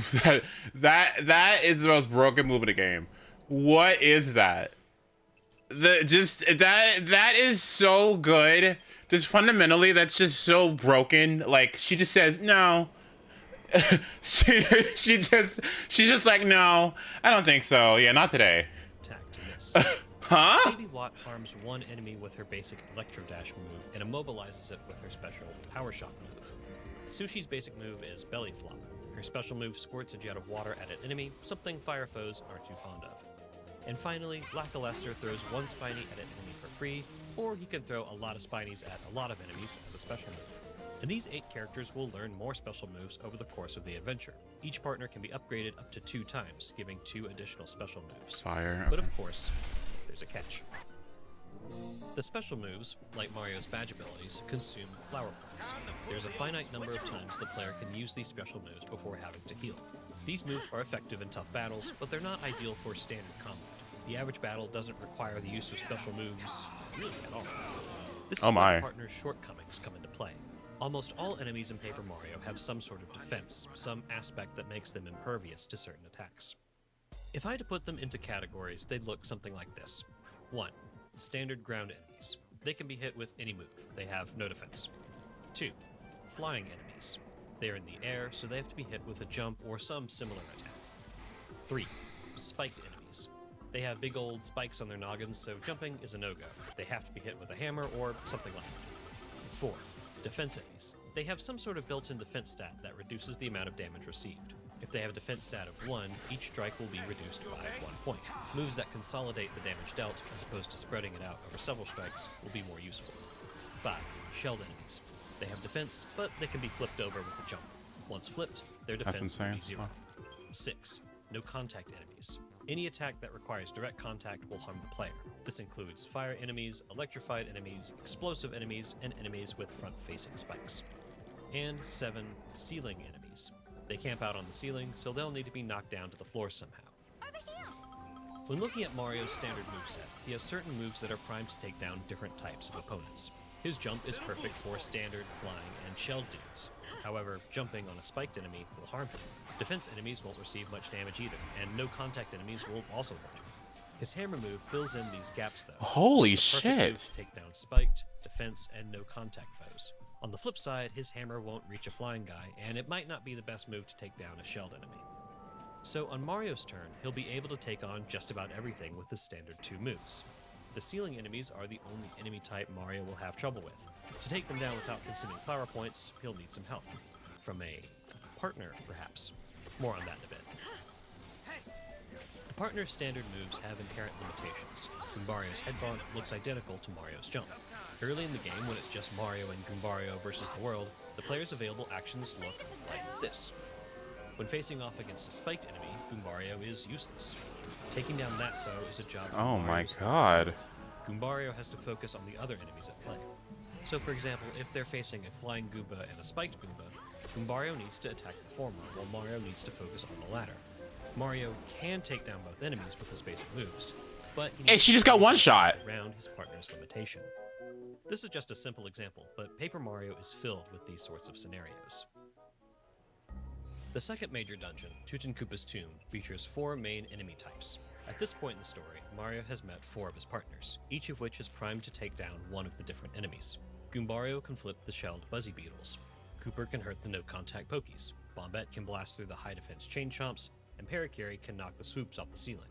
that is the most broken move in the game. What is that? That is so good. Just fundamentally, that's just so broken. Like, she just says, no. she's just like, no, I don't think so. Yeah, not today. Attack to miss. Huh? Baby Watt harms one enemy with her basic Electro Dash move and immobilizes it with her special Power Shot move. Sushi's basic move is Belly Flop. Her special move squirts a jet of water at an enemy, something fire foes aren't too fond of. And finally, Lackluster throws 1 Spiny at an enemy for free, or he can throw a lot of Spinies at a lot of enemies as a special move. And these 8 characters will learn more special moves over the course of the adventure. Each partner can be upgraded up to 2 times, giving 2 additional special moves. Fire. But of course, there's a catch. The special moves, like Mario's badge abilities, consume flower points. There's a finite number of times the player can use these special moves before having to heal. These moves are effective in tough battles, but they're not ideal for standard combat. The average battle doesn't require the use of special moves really at all. This is where the partner's shortcomings come into play. Almost all enemies in Paper Mario have some sort of defense, some aspect that makes them impervious to certain attacks. If I had to put them into categories, they'd look something like this. 1. Standard ground enemies. They can be hit with any move. They have no defense. 2. Flying enemies. They are in the air, so they have to be hit with a jump or some similar attack. 3. Spiked enemies. They have big old spikes on their noggins, so jumping is a no-go. They have to be hit with a hammer or something like that. 4. Defense enemies. They have some sort of built-in defense stat that reduces the amount of damage received. If they have a defense stat of 1, each strike will be reduced by 1 point. Moves that consolidate the damage dealt, as opposed to spreading it out over several strikes, will be more useful. 5. Shelled enemies. They have defense, but they can be flipped over with a jump. Once flipped, their That's defense will be insane. 0. 6. No contact enemies. Any attack that requires direct contact will harm the player. This includes fire enemies, electrified enemies, explosive enemies, and enemies with front-facing spikes. And 7. Ceiling enemies. They camp out on the ceiling, so they'll need to be knocked down to the floor somehow. When looking at Mario's standard moveset, he has certain moves that are primed to take down different types of opponents. His jump is perfect for standard, flying, and shelled dudes. However, jumping on a spiked enemy will harm him. Defense enemies won't receive much damage either, and no contact enemies will also hurt him. His hammer move fills in these gaps though. Holy It's the perfect shit. move to take down spiked, defense, and no contact foes. On the flip side, his hammer won't reach a flying guy, and it might not be the best move to take down a shelled enemy. So on Mario's turn, he'll be able to take on just about everything with his standard 2 moves. The ceiling enemies are the only enemy type Mario will have trouble with. To take them down without consuming flower points, he'll need some help. From a partner, perhaps. More on that in a bit. The partner's standard moves have inherent limitations. Goombario's headbutt looks identical to Mario's jump. Early in the game, when it's just Mario and Goombario versus the world, the player's available actions look like this. When facing off against a spiked enemy, Goombario is useless. Taking down that foe is a job for Oh my Mario's god. Goombario has to focus on the other enemies at play. So for example, if they're facing a flying Goomba and a spiked Goomba, Goombario needs to attack the former, while Mario needs to focus on the latter. Mario can take down both enemies with his basic moves, but he Hey, needs she to just got use one his shot. around his partner's limitation. This is just a simple example, but Paper Mario is filled with these sorts of scenarios. The second major dungeon, Tutankoopa's Tomb, features 4 main enemy types. At this point in the story, Mario has met 4 of his partners, each of which is primed to take down one of the different enemies. Goombario can flip the shelled Buzzy Beetles. Kooper can hurt the no-contact Pokies. Bombette can blast through the high-defense Chain Chomps, and Parakarry can knock the swoops off the ceiling.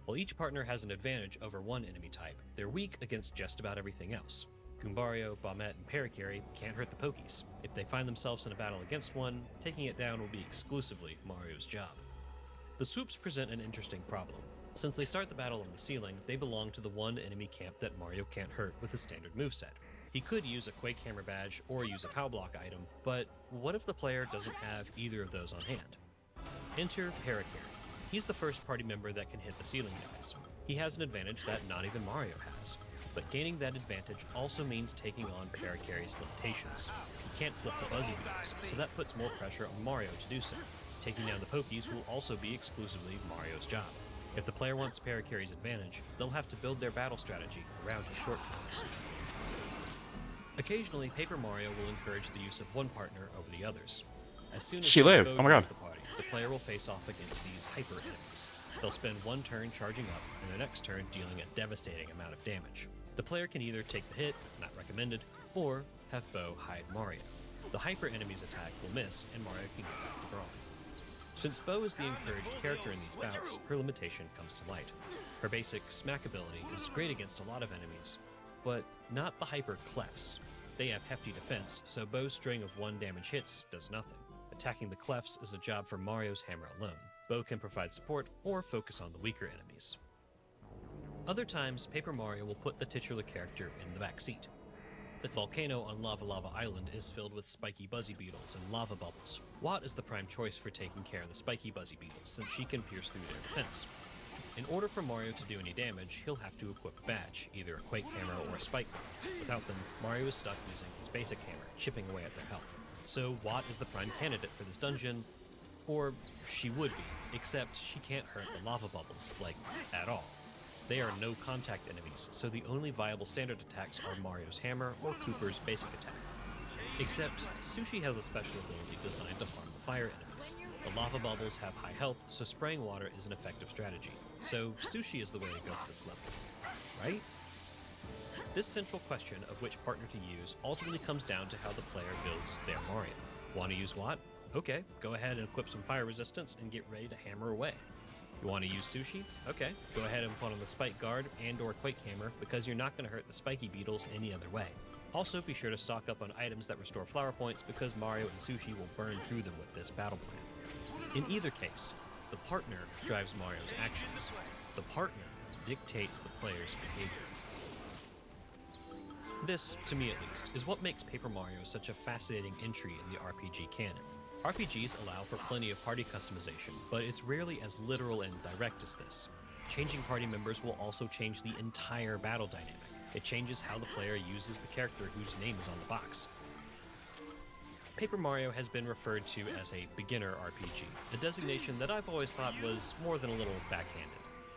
While each partner has an advantage over one enemy type, they're weak against just about everything else. Goombario, Bombette, and Parakarry can't hurt the Pokies. If they find themselves in a battle against one, taking it down will be exclusively Mario's job. The swoops present an interesting problem. Since they start the battle on the ceiling, they belong to the one enemy camp that Mario can't hurt with his standard moveset. He could use a Quake Hammer badge or use a POW block item, but what if the player doesn't have either of those on hand? Enter Parakarry. He's the first party member that can hit the ceiling guys. He has an advantage that not even Mario has. But gaining that advantage also means taking on Parakarry's limitations. He can't flip the Buzzy Beetles, so that puts more pressure on Mario to do so. Taking down the Pokies will also be exclusively Mario's job. If the player wants Parakarry's advantage, they'll have to build their battle strategy around his shortcomings. Occasionally, Paper Mario will encourage the use of one partner over the others. As soon as She lived. Bo Oh my god. joins the party, the player will face off against these hyper enemies. They'll spend one turn charging up, and their next turn dealing a devastating amount of damage. The player can either take the hit, not recommended, or have Bo hide Mario. The hyper enemy's attack will miss, and Mario can get back to brawling. Since Bo is the encouraged character in these bouts, her limitation comes to light. Her basic smack ability is great against a lot of enemies, but not the hyper clefs. They have hefty defense, so Bo's string of 1 damage hits does nothing. Attacking the clefs is a job for Mario's hammer alone. Bo can provide support or focus on the weaker enemies. Other times, Paper Mario will put the titular character in the back seat. The volcano on Lava Lava Island is filled with spiky Buzzy Beetles and lava bubbles. Watt is the prime choice for taking care of the spiky Buzzy Beetles, since she can pierce through their defense. In order for Mario to do any damage, he'll have to equip a badge, either a Quake Hammer or a Spike Bomb. Without them, Mario is stuck using his basic hammer, chipping away at their health. So Watt is the prime candidate for this dungeon, or she would be, except she can't hurt the lava bubbles, like, at all. They are no contact enemies, so the only viable standard attacks are Mario's hammer or Kooper's basic attack. Except, Sushi has a special ability designed to harm the fire enemies. The lava bubbles have high health, so spraying water is an effective strategy. So Sushi is the way to go for this level, right? This central question of which partner to use ultimately comes down to how the player builds their Mario. Want to use Watt? Okay, go ahead and equip some fire resistance and get ready to hammer away. You want to use Sushi? Okay, go ahead and put on the Spike Guard and or Quake Hammer because you're not going to hurt the Spiky Beetles any other way. Also, be sure to stock up on items that restore flower points because Mario and Sushi will burn through them with this battle plan. In either case, the partner drives Mario's actions. The partner dictates the player's behavior. This, to me at least, is what makes Paper Mario such a fascinating entry in the RPG canon. RPGs allow for plenty of party customization, but it's rarely as literal and direct as this. Changing party members will also change the entire battle dynamic. It changes how the player uses the character whose name is on the box. Paper Mario has been referred to as a beginner RPG, a designation that I've always thought was more than a little backhanded.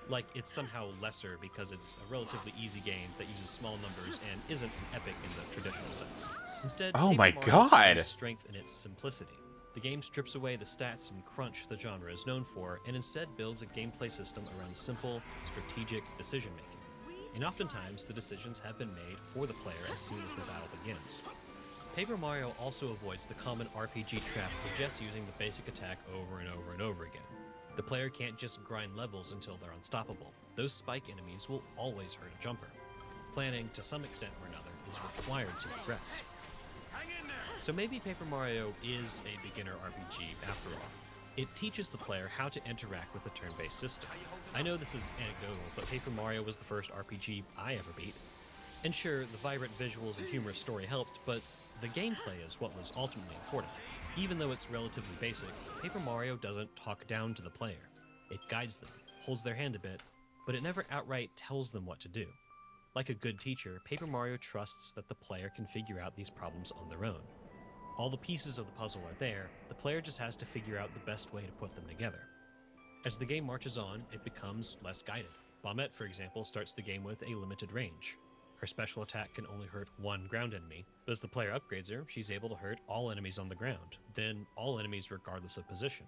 Like it's somehow lesser because it's a relatively easy game that uses small numbers and isn't an epic in the traditional sense. Instead, Oh Paper my Mario God. finds strength in its simplicity. The game strips away the stats and crunch the genre is known for, and instead builds a gameplay system around simple, strategic decision-making. And oftentimes, the decisions have been made for the player as soon as the battle begins. Paper Mario also avoids the common RPG trap of just using the basic attack over and over and over again. The player can't just grind levels until they're unstoppable. Those spike enemies will always hurt a jumper. Planning, to some extent or another, is required to progress. So maybe Paper Mario is a beginner RPG after all. It teaches the player how to interact with a turn-based system. I know this is anecdotal, but Paper Mario was the first RPG I ever beat. And sure, the vibrant visuals and humorous story helped, but the gameplay is what was ultimately important. Even though it's relatively basic, Paper Mario doesn't talk down to the player. It guides them, holds their hand a bit, but it never outright tells them what to do. Like a good teacher, Paper Mario trusts that the player can figure out these problems on their own. All the pieces of the puzzle are there, the player just has to figure out the best way to put them together. As the game marches on, it becomes less guided. Bombette, for example, starts the game with a limited range. Her special attack can only hurt one ground enemy, but as the player upgrades her, she's able to hurt all enemies on the ground, then all enemies regardless of position.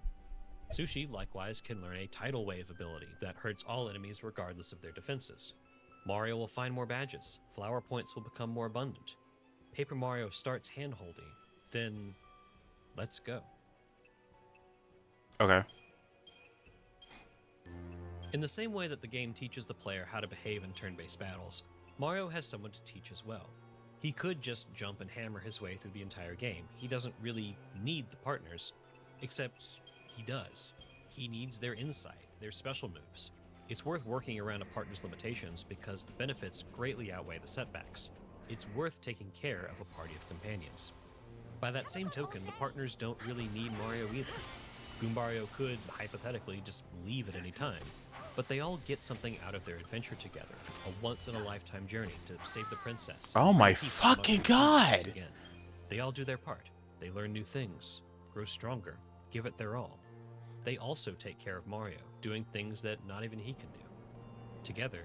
Sushi, likewise, can learn a tidal wave ability that hurts all enemies regardless of their defenses. Mario will find more badges, flower points will become more abundant. Paper Mario starts hand-holding, then let's go. Okay. In the same way that the game teaches the player how to behave in turn-based battles, Mario has someone to teach as well. He could just jump and hammer his way through the entire game. He doesn't really need the partners, except he does. He needs their insight, their special moves. It's worth working around a partner's limitations because the benefits greatly outweigh the setbacks. It's worth taking care of a party of companions. By that same token, the partners don't really need Mario either. Goombario could, hypothetically, just leave at any time, but they all get something out of their adventure together, a once-in-a-lifetime journey to save the princess. Oh my and peace fucking among their God! peoples again. They all do their part. They learn new things, grow stronger, give it their all. They also take care of Mario, doing things that not even he can do. Together,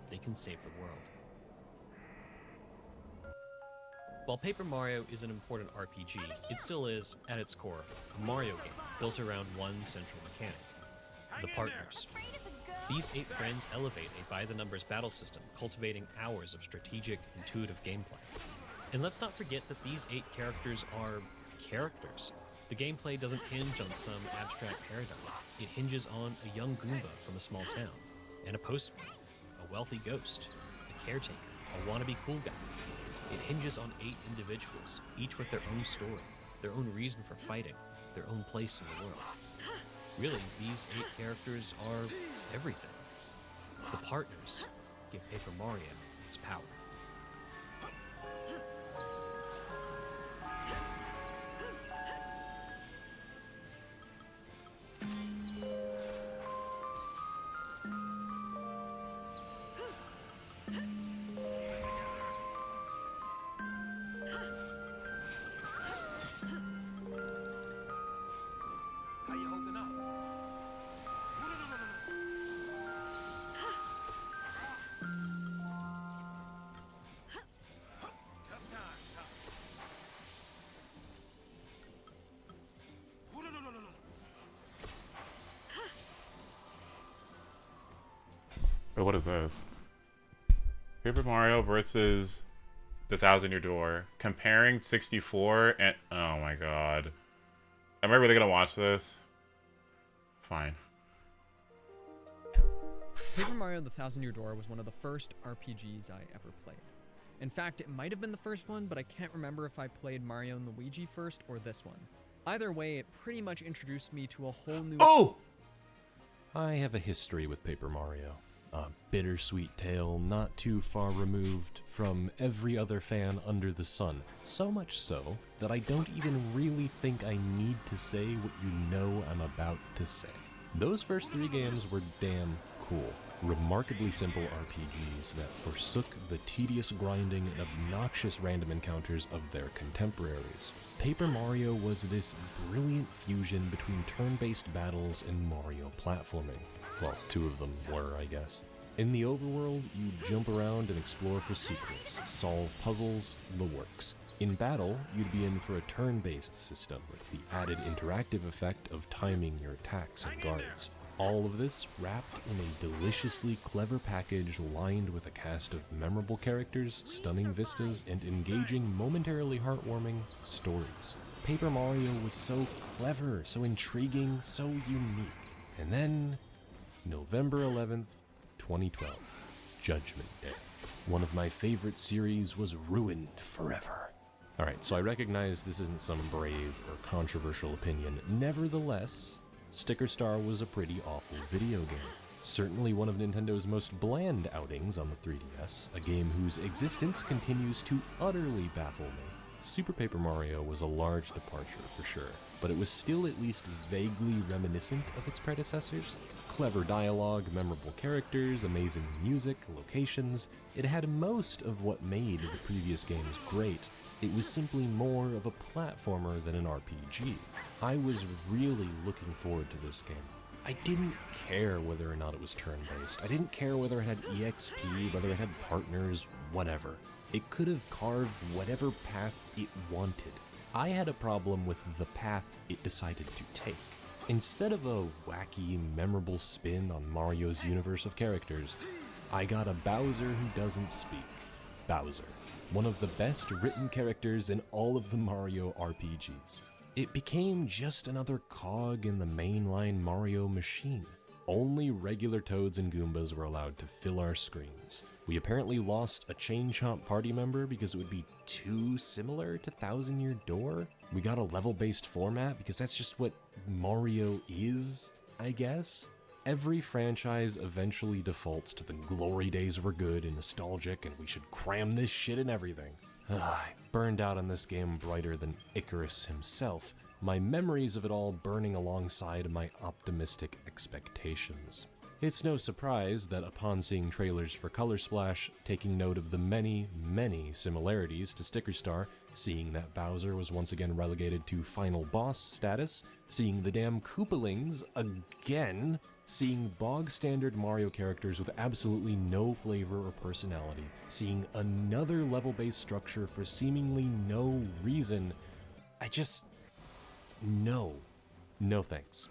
they can save the world. While Paper Mario is an important RPG, it still is, at its core, a Mario game built around one central mechanic: the partners. These 8 friends elevate a by-the-numbers battle system, cultivating hours of strategic, intuitive gameplay. And let's not forget that these 8 characters are characters. The gameplay doesn't hinge on some abstract paradigm. It hinges on a young Goomba from a small town, and a postman, a wealthy ghost, a caretaker, a wannabe cool guy. It hinges on 8 individuals, each with their own story, their own reason for fighting, their own place in the world. Really, these 8 characters are everything. The partners give Paper Mario its power. How you holding up? Tough times, huh? Wait, what is this? Paper Mario versus the Thousand Year Door. Comparing 64 and... Oh my god. Am I really gonna watch this? Fine. Paper Mario: The Thousand Year Door was one of the first RPGs I ever played. In fact, it might have been the first one, but I can't remember if I played Mario and Luigi first or this one. Either way, it pretty much introduced me to a whole new... Oh! I have a history with Paper Mario. A bittersweet tale not too far removed from every other fan under the sun. So much so that I don't even really think I need to say what you know I'm about to say. Those first 3 games were damn cool. Remarkably simple RPGs that forsook the tedious grinding and obnoxious random encounters of their contemporaries. Paper Mario was this brilliant fusion between turn-based battles and Mario platforming. Well, 2 of them were, I guess. In the overworld, you jump around and explore for secrets, solve puzzles, the works. In battle, you'd be in for a turn-based system with the added interactive effect of timing your attacks and guards. All of this wrapped in a deliciously clever package lined with a cast of memorable characters, stunning vistas, and engaging, momentarily heartwarming stories. Paper Mario was so clever, so intriguing, so unique. And then, November 11th, 2012, Judgment Day. One of my favorite series was ruined forever. Alright, so I recognize this isn't some brave or controversial opinion. Nevertheless, Sticker Star was a pretty awful video game. Certainly one of Nintendo's most bland outings on the 3DS, a game whose existence continues to utterly baffle me. Super Paper Mario was a large departure for sure, but it was still at least vaguely reminiscent of its predecessors. Clever dialogue, memorable characters, amazing music, locations. It had most of what made the previous games great. It was simply more of a platformer than an RPG. I was really looking forward to this game. I didn't care whether or not it was turn-based. I didn't care whether it had EXP, whether it had partners, whatever. It could have carved whatever path it wanted. I had a problem with the path it decided to take. Instead of a wacky, memorable spin on Mario's universe of characters, I got a Bowser who doesn't speak. Bowser, one of the best written characters in all of the Mario RPGs. It became just another cog in the mainline Mario machine. Only regular Toads and Goombas were allowed to fill our screens. We apparently lost a Chain Chomp party member because it would be too similar to Thousand Year Door. We got a level-based format because that's just what Mario is, I guess. Every franchise eventually defaults to the glory days were good and nostalgic and we should cram this shit in everything. I burned out on this game brighter than Icarus himself, my memories of it all burning alongside my optimistic expectations. It's no surprise that upon seeing trailers for Color Splash, taking note of the many, many similarities to Sticker Star, seeing that Bowser was once again relegated to final boss status, seeing the damn Koopalings again, seeing bog-standard Mario characters with absolutely no flavor or personality, seeing another level-based structure for seemingly no reason, no thanks.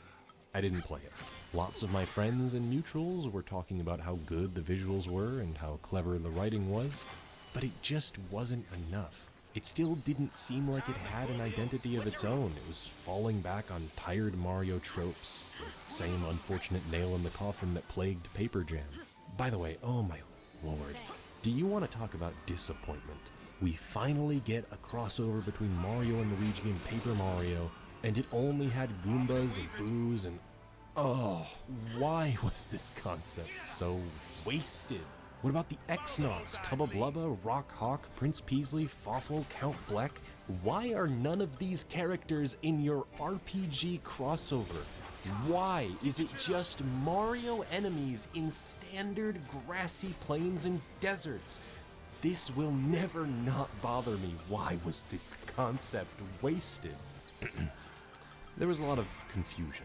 I didn't play it. Lots of my friends and neutrals were talking about how good the visuals were and how clever the writing was, but it just wasn't enough. It still didn't seem like it had an identity of its own. It was falling back on tired Mario tropes, the same unfortunate nail in the coffin that plagued Paper Jam. By the way, oh my lord, do you want to talk about disappointment? We finally get a crossover between Mario and Luigi and Paper Mario, and it only had Goombas and Boos and... oh, why was this concept so wasted? What about the X-Nauts, Tubba Blubba, Rock Hawk, Prince Peasley, Fawful, Count Bleck? Why are none of these characters in your RPG crossover? Why is it just Mario enemies in standard grassy plains and deserts? This will never not bother me. Why was this concept wasted? There was a lot of confusion.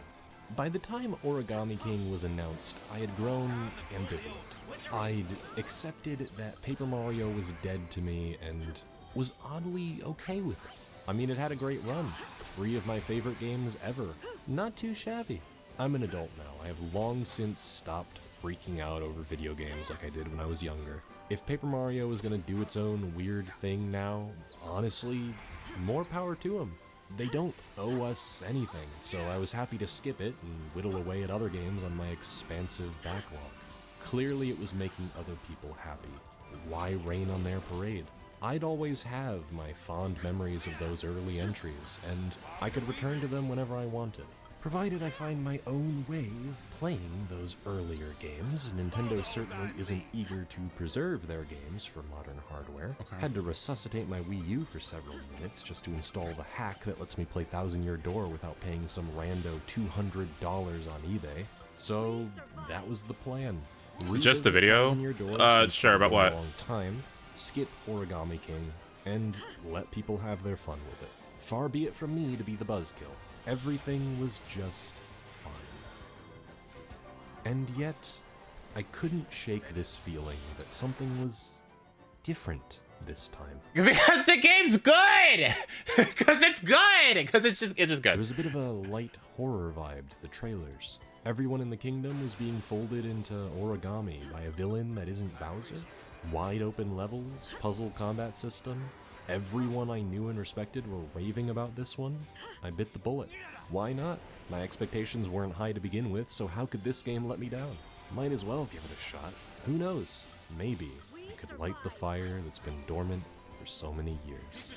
By the time Origami King was announced, I had grown ambivalent. I'd accepted that Paper Mario was dead to me and was oddly okay with it. I mean, it had a great run. 3 of my favorite games ever. Not too shabby. I'm an adult now. I have long since stopped freaking out over video games like I did when I was younger. If Paper Mario is gonna do its own weird thing now, honestly, more power to them. They don't owe us anything, so I was happy to skip it and whittle away at other games on my expansive backlog. Clearly it was making other people happy. Why rain on their parade? I'd always have my fond memories of those early entries, and I could return to them whenever I wanted. Provided I find my own way of playing those earlier games, Nintendo certainly isn't eager to preserve their games for modern hardware. Had to resuscitate my Wii U for several minutes just to install the hack that lets me play Thousand Year Door without paying some rando $200 on eBay. So that was the plan. Is it just the video? Sure, about what? A long time, skip Origami King, and let people have their fun with it. Far be it from me to be the buzzkill. Everything was just fun. And yet, I couldn't shake this feeling that something was different this time. Because the game's good! Because it's good! Because it's just good. There was a bit of a light horror vibe to the trailers. Everyone in the kingdom was being folded into origami by a villain that isn't Bowser. Wide open levels, puzzle combat system. Everyone I knew and respected were raving about this one. I bit the bullet. Why not? My expectations weren't high to begin with, so how could this game let me down? Might as well give it a shot. Who knows? Maybe I could light the fire that's been dormant for so many years.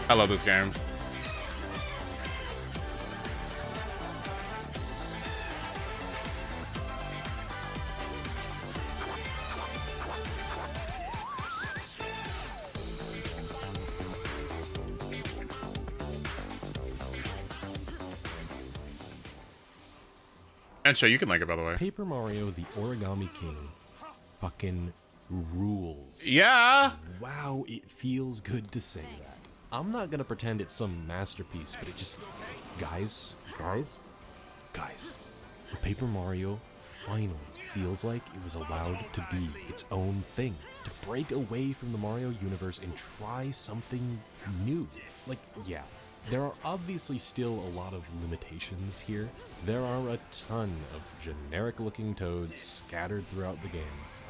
I love this game. And sure, you can like it, by the way. Paper Mario: The Origami King fucking rules. Yeah! Wow, it feels good to say that. I'm not gonna pretend it's some masterpiece, but it just... Guys, the Paper Mario finally feels like it was allowed to be its own thing. To break away from the Mario universe and try something new. Like, yeah, there are obviously still a lot of limitations here. There are a ton of generic-looking toads scattered throughout the game.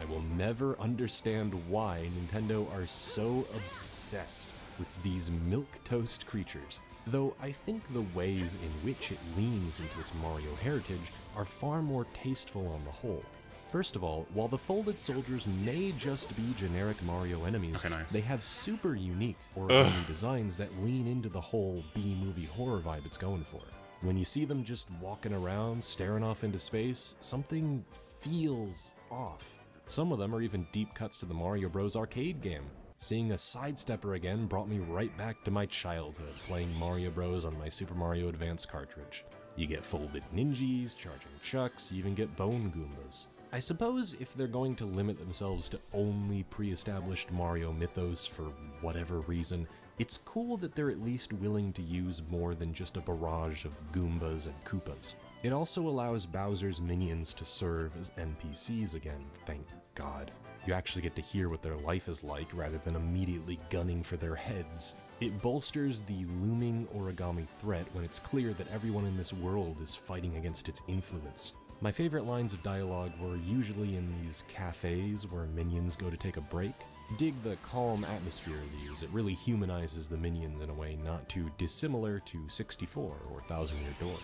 I will never understand why Nintendo are so obsessed with these milquetoast creatures, though I think the ways in which it leans into its Mario heritage are far more tasteful on the whole. First of all, while the folded soldiers may just be generic Mario enemies, they have super unique origami designs that lean into the whole B-movie horror vibe it's going for. When you see them just walking around, staring off into space, something feels off. Some of them are even deep cuts to the Mario Bros. Arcade game. Seeing a sidestepper again brought me right back to my childhood, playing Mario Bros. On my Super Mario Advance cartridge. You get folded ninjas, charging chucks, you even get bone Goombas. I suppose if they're going to limit themselves to only pre-established Mario mythos for whatever reason, it's cool that they're at least willing to use more than just a barrage of Goombas and Koopas. It also allows Bowser's minions to serve as NPCs again, thank God. You actually get to hear what their life is like rather than immediately gunning for their heads. It bolsters the looming origami threat when it's clear that everyone in this world is fighting against its influence. My favorite lines of dialogue were usually in these cafes where minions go to take a break. Dig the calm atmosphere of these. It really humanizes the minions in a way not too dissimilar to 64 or Thousand Year Door.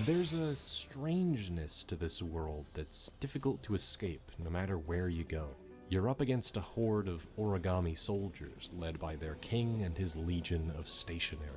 There's a strangeness to this world that's difficult to escape no matter where you go. You're up against a horde of origami soldiers led by their king and his legion of stationery.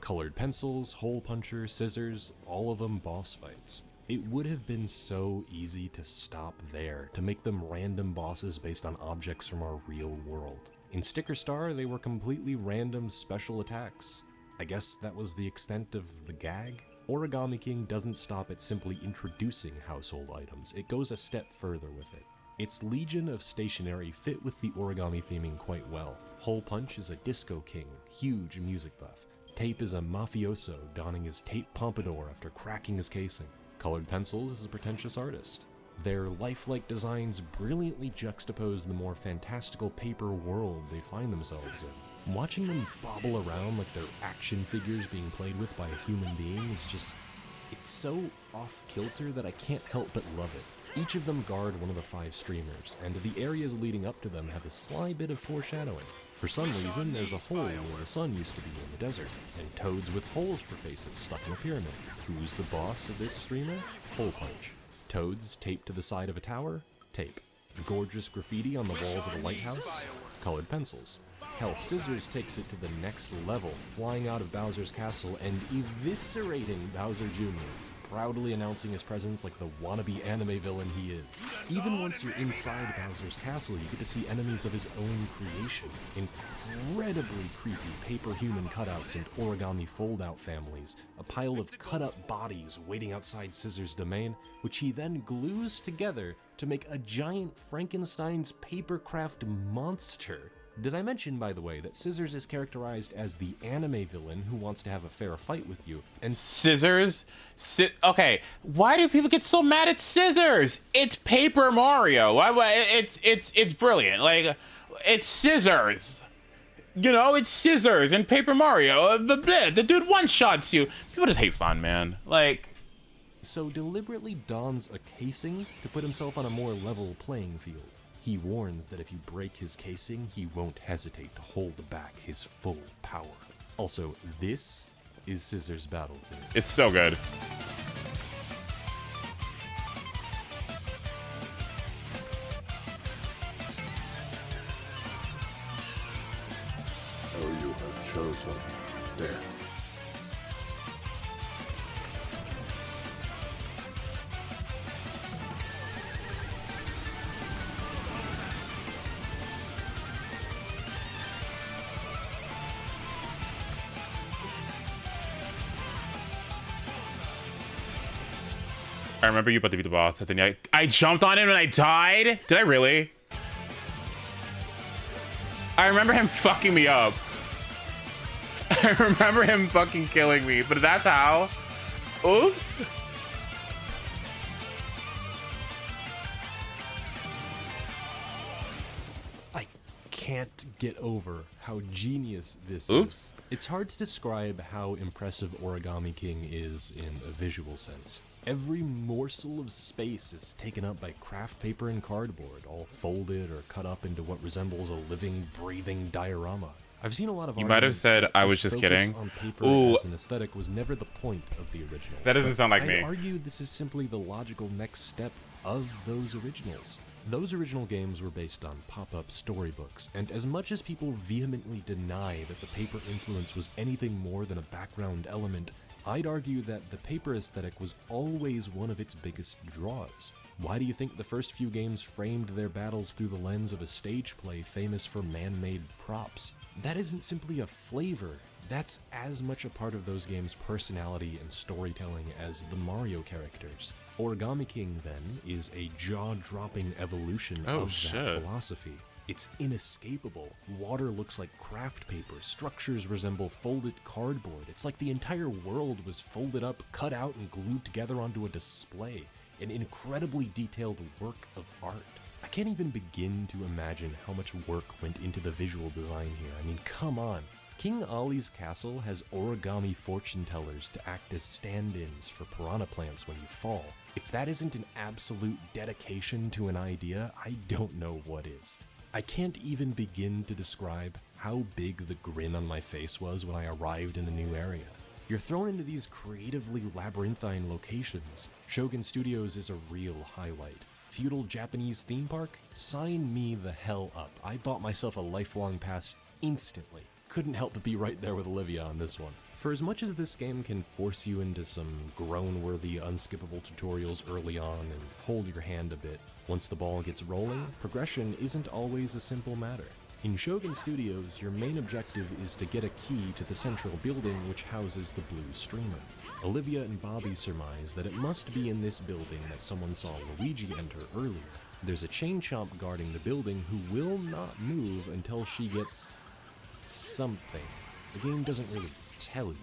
Colored pencils, hole puncher, scissors, all of them boss fights. It would have been so easy to stop there, to make them random bosses based on objects from our real world. In Sticker Star, they were completely random special attacks. I guess that was the extent of the gag. Origami King doesn't stop at simply introducing household items, it goes a step further with it. Its legion of stationery fit with the origami theming quite well. Hole Punch is a disco king, huge music buff. Tape is a mafioso donning his tape pompadour after cracking his casing. Colored Pencils is a pretentious artist. Their lifelike designs brilliantly juxtapose the more fantastical paper world they find themselves in. Watching them bobble around like they're action figures being played with by a human being is just... it's so off-kilter that I can't help but love it. Each of them guard one of the 5 streamers, and the areas leading up to them have a sly bit of foreshadowing. For some reason, there's a hole where the sun used to be in the desert, and toads with holes for faces stuck in a pyramid. Who's the boss of this streamer? Hole Punch. Toads taped to the side of a tower? Tape. Gorgeous graffiti on the walls of a lighthouse? Colored pencils. Hell, Scissors takes it to the next level, flying out of Bowser's castle and eviscerating Bowser Jr., proudly announcing his presence like the wannabe anime villain he is. Even once you're inside Bowser's castle, you get to see enemies of his own creation. Incredibly creepy paper human cutouts and origami fold-out families, a pile of cut-up bodies waiting outside Scissors' domain, which he then glues together to make a giant Frankenstein's papercraft monster. Did I mention, by the way, that Scissors is characterized as the anime villain who wants to have a fair fight with you? And Scissors? Okay, why do people get so mad at Scissors? It's Paper Mario. It's brilliant. Like, it's Scissors. You know, it's Scissors and Paper Mario. The dude one-shots you. People just hate fun, man. Like... so deliberately dons a casing to put himself on a more level playing field. He warns that if you break his casing, he won't hesitate to hold back his full power. Also, this is Scissors' battle theme. It's so good. So you have chosen death. I remember you about to be the boss. I jumped on him and I died? Did I really? I remember him fucking me up. I remember him fucking killing me, but that's how. Oops. I can't get over how genius this Oops. is. It's hard to describe how impressive Origami King is in a visual sense. Every morsel of space is taken up by craft paper and cardboard, all folded or cut up into what resembles a living, breathing diorama. I've seen a lot of You might have arguments said that I this was just focus kidding. on paper Ooh. as an aesthetic was never the point of the originals. That doesn't but sound like I'd me. argue this is simply the logical next step of those originals. Those original games were based on pop-up storybooks, and as much as people vehemently deny that the paper influence was anything more than a background element, I'd argue that the paper aesthetic was always one of its biggest draws. Why do you think the first few games framed their battles through the lens of a stage play famous for man-made props? That isn't simply a flavor, that's as much a part of those games' personality and storytelling as the Mario characters. Origami King, then, is a jaw-dropping evolution Oh, of shit. that philosophy. It's inescapable. Water looks like craft paper, structures resemble folded cardboard. It's like the entire world was folded up, cut out, and glued together onto a display. An incredibly detailed work of art. I can't even begin to imagine how much work went into the visual design here. I mean, come on. King Ali's castle has origami fortune tellers to act as stand-ins for piranha plants when you fall. If that isn't an absolute dedication to an idea, I don't know what is. I can't even begin to describe how big the grin on my face was when I arrived in the new area. You're thrown into these creatively labyrinthine locations. Shogun Studios is a real highlight. Feudal Japanese theme park? Sign me the hell up. I bought myself a lifelong pass instantly. Couldn't help but be right there with Olivia on this one. For as much as this game can force you into some groan-worthy unskippable tutorials early on and hold your hand a bit, once the ball gets rolling, progression isn't always a simple matter. In Shogun Studios, your main objective is to get a key to the central building which houses the blue streamer. Olivia and Bobby surmise that it must be in this building that someone saw Luigi enter earlier. There's a chain chomp guarding the building who will not move until she gets something. The game doesn't really tell you.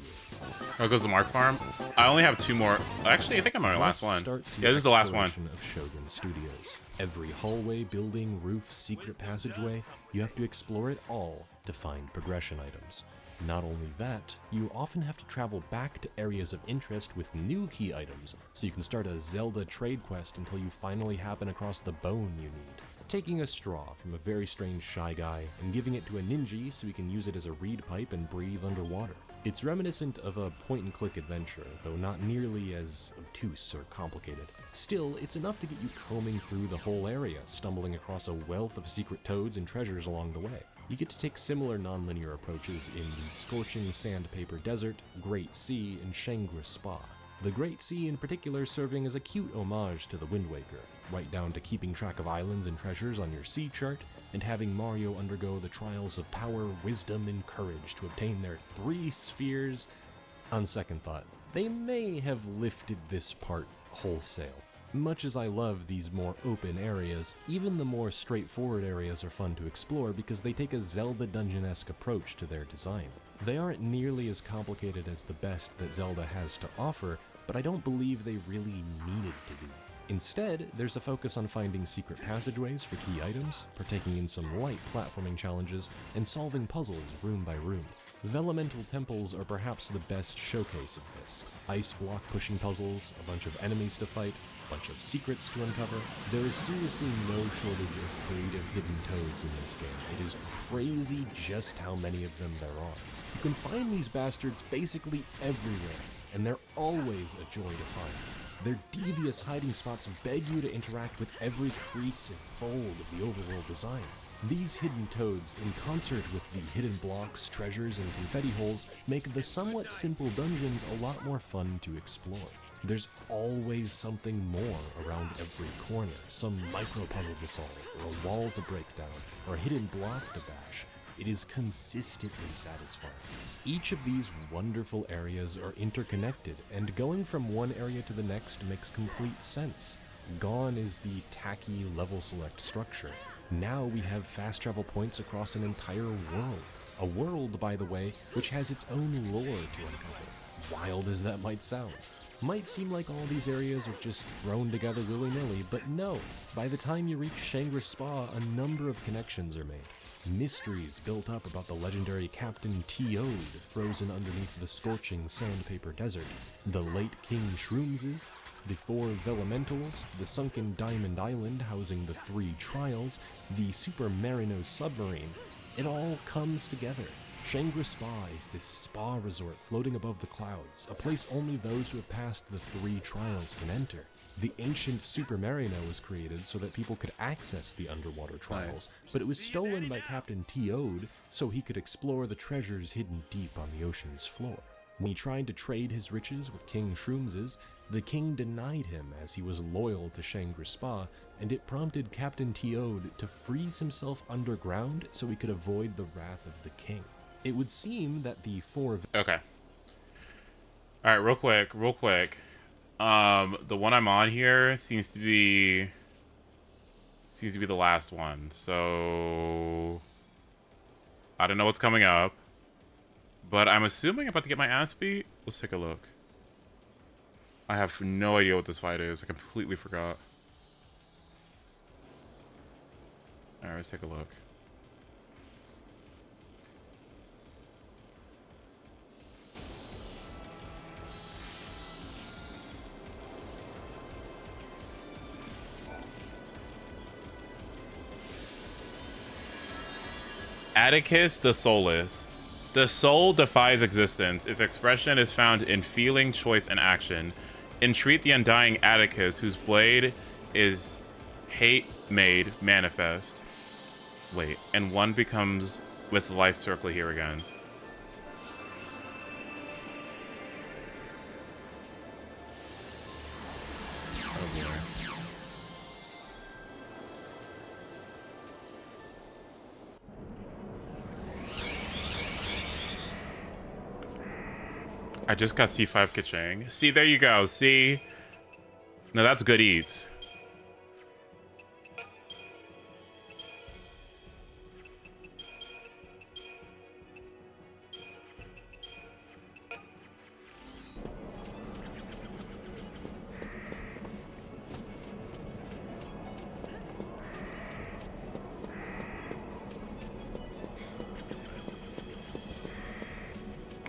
Oh, it goes to Mark Farm. I only have 2 more. Actually, I think I'm on my last one. Yeah, this is the last one. Of Shogun Studios. Every hallway, building, roof, secret passageway, you have to explore it all to find progression items. Not only that, you often have to travel back to areas of interest with new key items, so you can start a Zelda trade quest until you finally happen across the bone you need. Taking a straw from a very strange Shy Guy and giving it to a Ninja so he can use it as a reed pipe and breathe underwater. It's reminiscent of a point-and-click adventure, though not nearly as obtuse or complicated. Still, it's enough to get you combing through the whole area, stumbling across a wealth of secret toads and treasures along the way. You get to take similar non-linear approaches in the Scorching Sandpaper Desert, Great Sea, and Shangri Spa. The Great Sea in particular serving as a cute homage to the Wind Waker, right down to keeping track of islands and treasures on your sea chart, and having Mario undergo the trials of power, wisdom, and courage to obtain their 3 spheres. On second thought, they may have lifted this part wholesale. Much as I love these more open areas, even the more straightforward areas are fun to explore because they take a Zelda dungeon-esque approach to their design. They aren't nearly as complicated as the best that Zelda has to offer, but I don't believe they really needed to be. Instead, there's a focus on finding secret passageways for key items, partaking in some light platforming challenges, and solving puzzles room by room. Vellumental temples are perhaps the best showcase of this. Ice block pushing puzzles, a bunch of enemies to fight, a bunch of secrets to uncover. There is seriously no shortage of creative hidden toads in this game. It is crazy just how many of them there are. You can find these bastards basically everywhere, and they're always a joy to find. Their devious hiding spots beg you to interact with every crease and fold of the overworld design. These hidden toads, in concert with the hidden blocks, treasures, and confetti holes, make the somewhat simple dungeons a lot more fun to explore. There's always something more around every corner, some micro-puzzle to solve, or a wall to break down, or a hidden block to bash. It is consistently satisfying. Each of these wonderful areas are interconnected, and going from one area to the next makes complete sense. Gone is the tacky level select structure. Now we have fast travel points across an entire world. A world, by the way, which has its own lore to uncover. Wild as that might sound. Might seem like all these areas are just thrown together willy-nilly, but no. By the time you reach Shangri Spa, a number of connections are made. Mysteries built up about the legendary Captain Toad frozen underneath the scorching sandpaper desert, the late King Shroomses, the 4 Vellumentals, the sunken Diamond Island housing the 3 trials, the Super Marino submarine. It all comes together. Shangri Spa is this spa resort floating above the clouds, a place only those who have passed the 3 trials can enter. The ancient Super Marino was created so that people could access the underwater trials, but it was stolen by Captain Toad so he could explore the treasures hidden deep on the ocean's floor. When he tried to trade his riches with King Shroomses, the king denied him as he was loyal to Shangri Spa, and it prompted Captain Toad to freeze himself underground so he could avoid the wrath of the king. It would seem that the 4... Okay. Alright, real quick. The one I'm on here seems to be the last one, so I don't know what's coming up, but I'm assuming I'm about to get my ass beat. Let's take a look. I have no idea what this fight is. I completely forgot. Alright, let's take a look. Atticus the Soulless. The soul defies existence. Its expression is found in feeling, choice, and action. Entreat the undying Atticus, whose blade is hate made manifest. Wait, and one becomes with life circle here again. Oh boy. I just got C5 Kachang. See, there you go. See? No, that's good eats.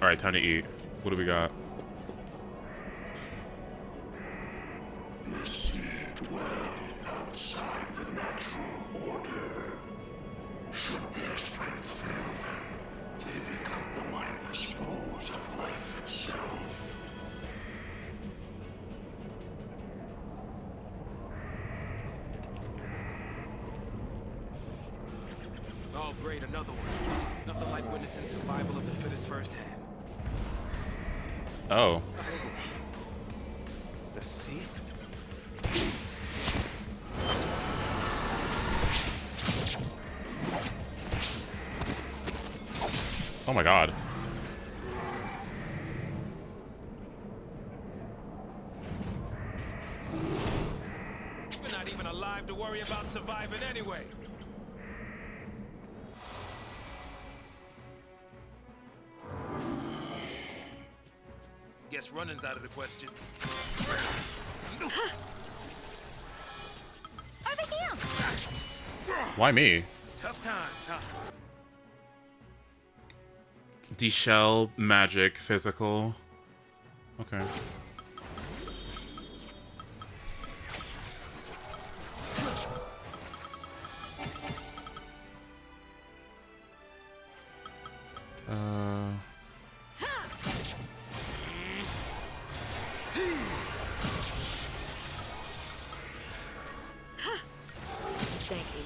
All right, time to eat. What do we got? You see it well outside the natural order. Should their strength fail them, they become the mindless foes of life itself. Oh, great, another one. Nothing like witnessing survival of the fittest firsthand. Oh. The Seath? Oh my god. We're not even alive to worry about surviving anyway. Guess running's out of the question. Over here! Why me? Tough times, huh? D-shell, magic, physical. Okay. Thank you.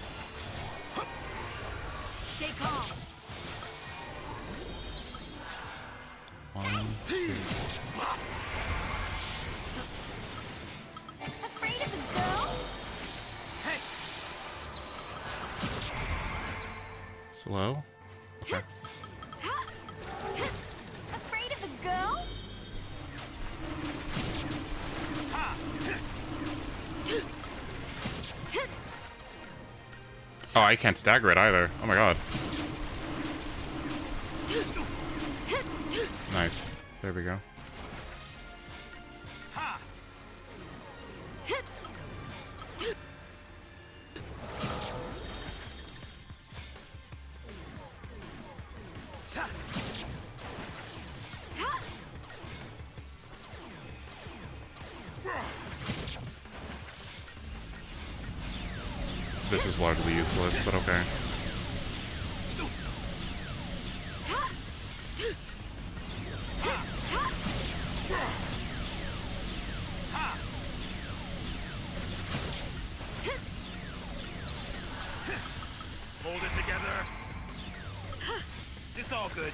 Stay calm. One, two. Afraid of a girl? Hey. Slow. Okay. Afraid of a girl? Oh, I can't stagger it either. Oh my god. Nice. There we go. This is largely useless, but okay. Hold it together. It's all good.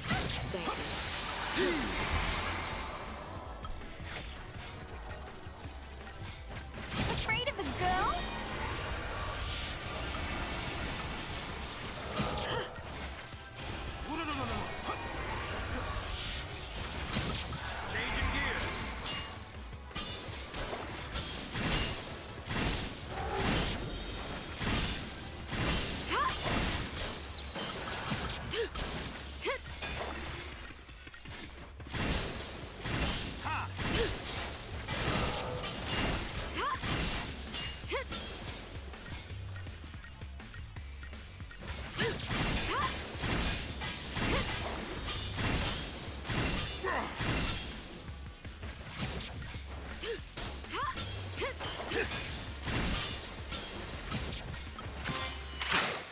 Afraid of a girl? Changing gears.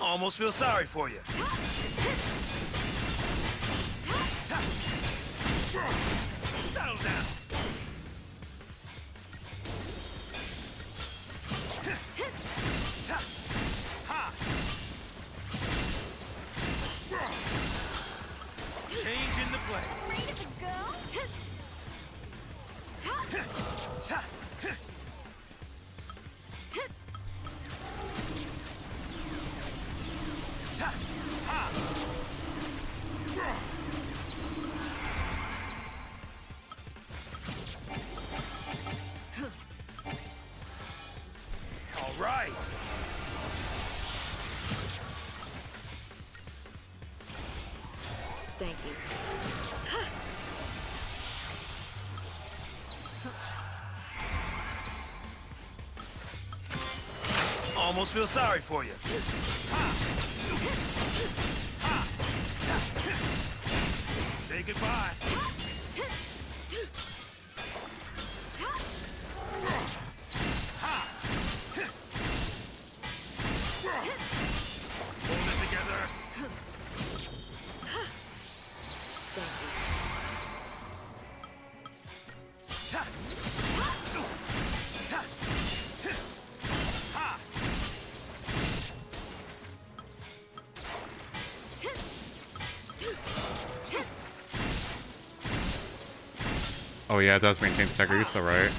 Almost feel sorry for you. Settle down. Changing the play. Afraid of a girl? All right. Thank you. Almost feel sorry for you. See? Say goodbye. Hold it together. Oh yeah, it does maintain stagger, so right.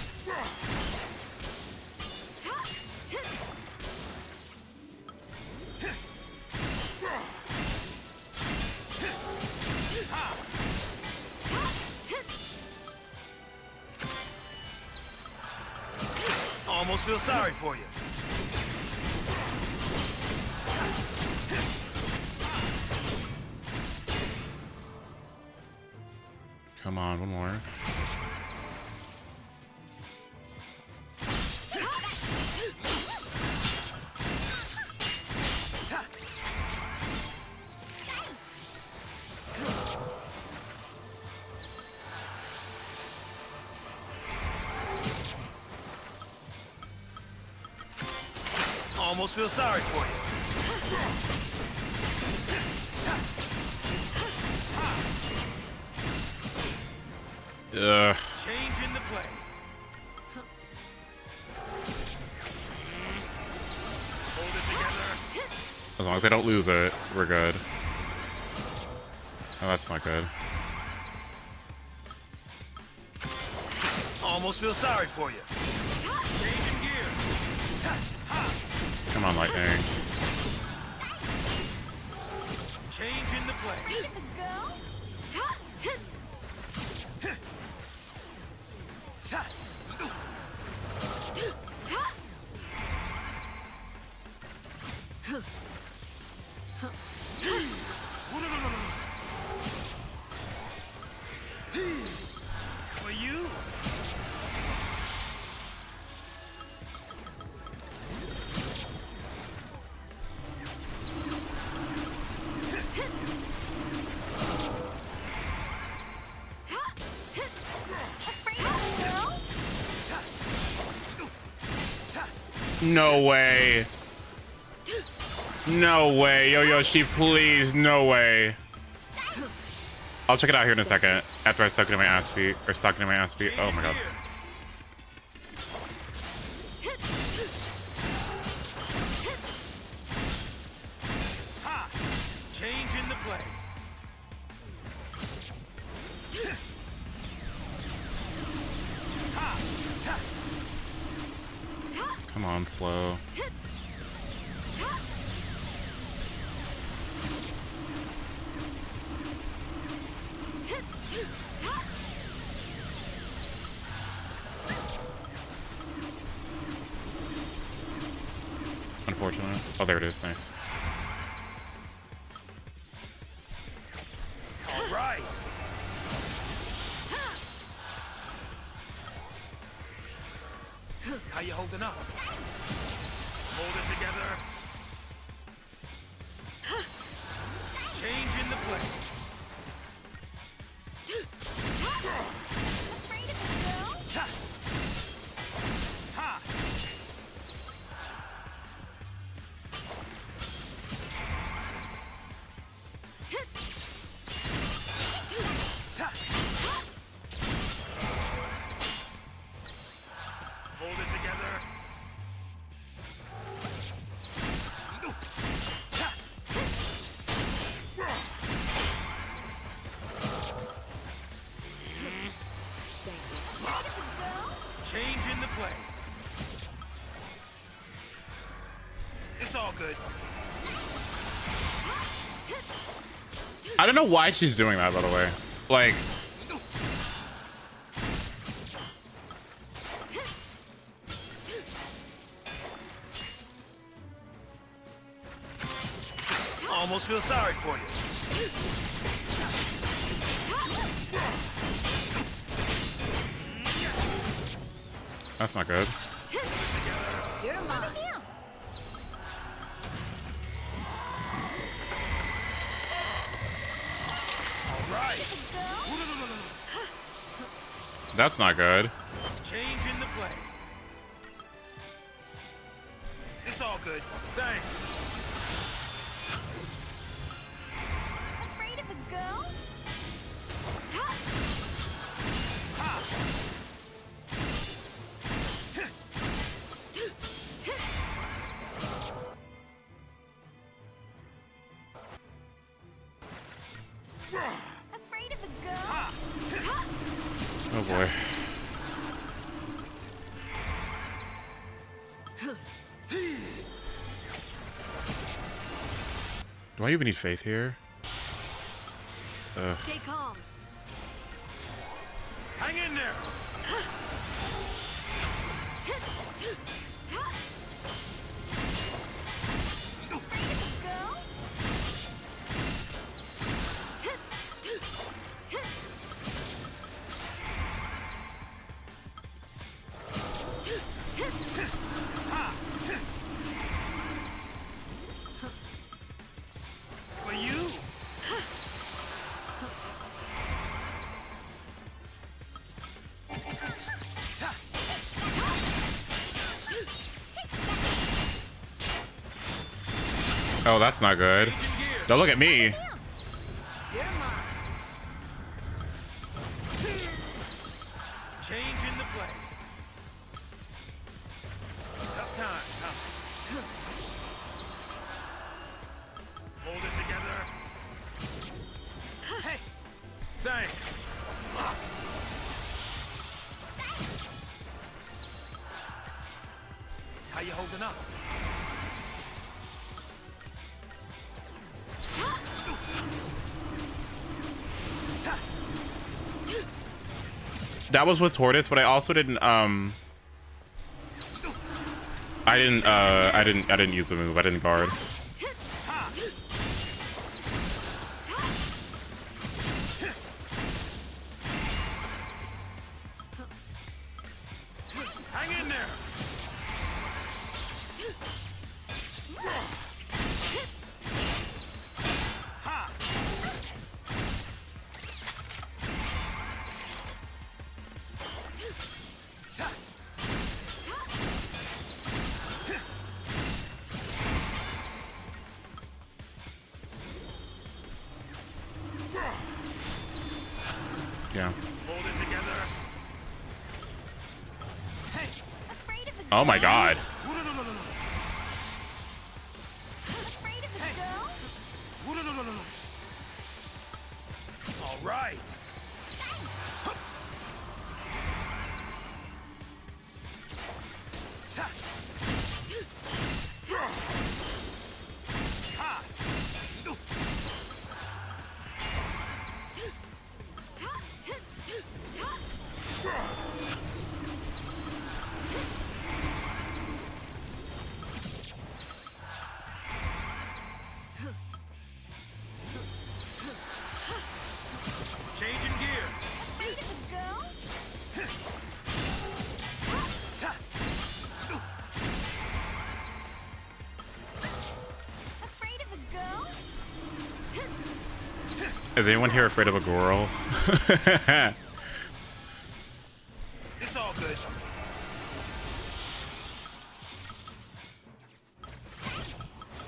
Almost feel sorry for you. Come on, one more. Almost feel sorry for you. Ugh. Change in the play. Hold it together. As long as they don't lose it, we're good. Oh, that's not good. Almost feel sorry for you. Changing gears. Come on, Lightning. Change in the play. Ready to go? For you? No way. No way. Yo, Yoshi, please. No way. I'll check it out here in a second. After I suck it in my ass feet. Or stuck it in my ass feet. Oh my god. Change in the play. Come on, slow. Unfortunately. Oh, there it is. Nice. All right. How you holding up? Hold it together. Change in the play. Hold it together. Change in the play. It's all good. I don't know why she's doing that, by the way. Like, Almost feel sorry for you. that's not good. You're mine. All right. Ready to go? That's not good. Change in the play. It's all good. Thanks. Afraid of a girl? Ha! Ha! Afraid of a girl? Ha! Oh boy. Do I even need faith here? Stay calm. Hang in there. For you. Oh, that's not good. Don't look at me. You're mine. Change in the play. Tough times, huh? Hold it together. Hey, thanks. How you holding up? That was with Tortoise, but I also didn't I didn't use the move. I didn't guard. Hang in there. Ha! Yeah. Hold it together. Hey, Afraid of a girl? Oh my god. Afraid of a girl? All right. Changing gear. Afraid of a girl? Afraid of a girl? Is anyone here afraid of a girl? It's all good.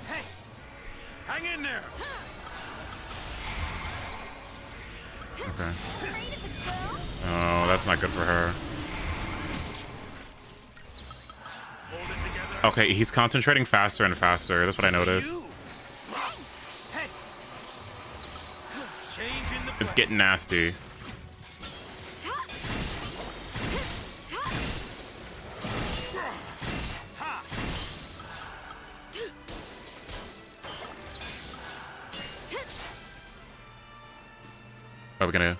Hey, hang in there. Okay. Oh, that's not good for her. Hold it together. Okay, he's concentrating faster and faster. That's what I noticed. Hey. Change in the play. It's getting nasty. Ha! Are we gonna?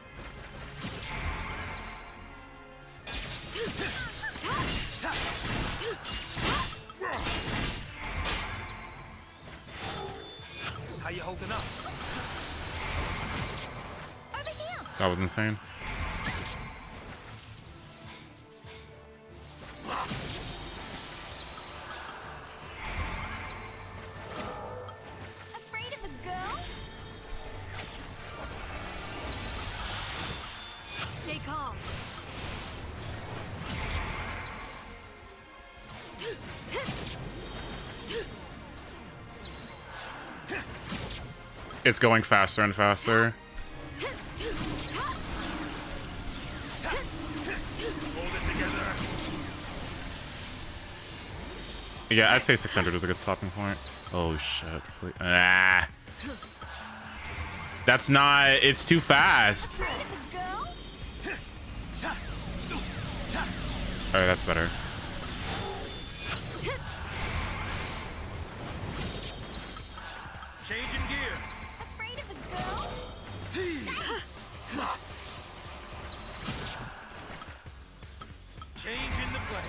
How you holding up? That was insane. Afraid of a girl? Stay calm. It's going faster and faster. Yeah, I'd say 600 is a good stopping point. Oh shit. Ah. That's not, it's too fast. Alright, that's better. Changing gear. Afraid of a girl? Changing the play.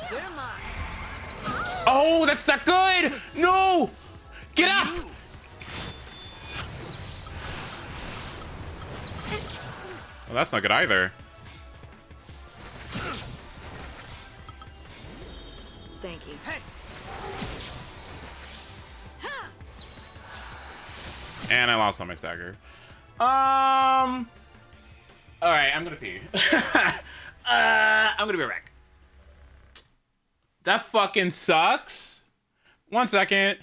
They're mine. Oh, that's not good! No! Get up! Well, that's not good either. Thank you. Hey. And I lost on my stagger. Alright, I'm gonna pee. I'm gonna be right back. That fucking sucks. 1 second.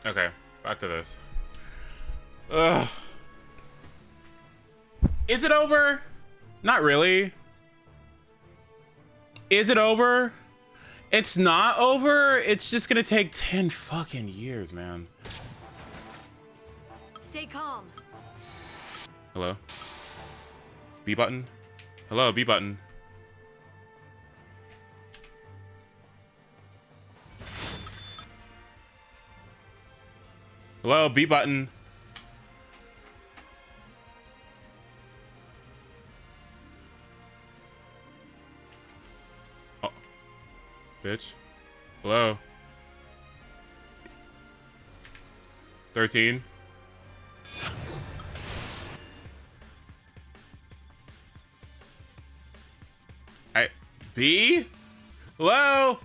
Okay, back to this. Ugh. Is it over? Not really. Is it over? It's not over. It's just gonna take 10 fucking years, man. Stay calm. Hello? B button? Hello, B button. Hello, B button. Oh. Bitch. Hello. 13. B? Hello?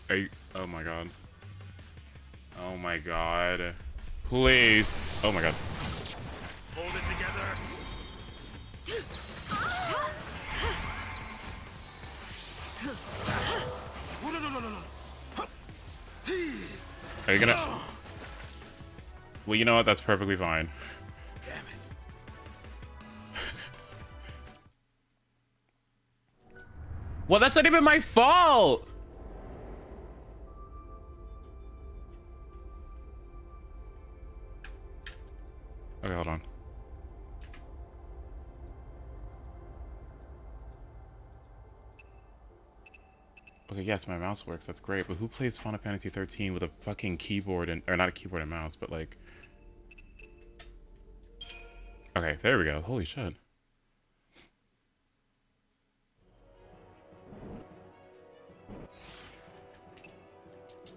Are you, oh my god. Oh my god. Please. Oh my god. Hold it together. Are you gonna... Well, you know what? That's perfectly fine. Damn it. Well, that's not even my fault. Okay, hold on. Okay, yes, my mouse works. That's great. But who plays Final Fantasy 13 with a fucking keyboard and... Or not a keyboard and mouse, but like... Okay, there we go. Holy shit.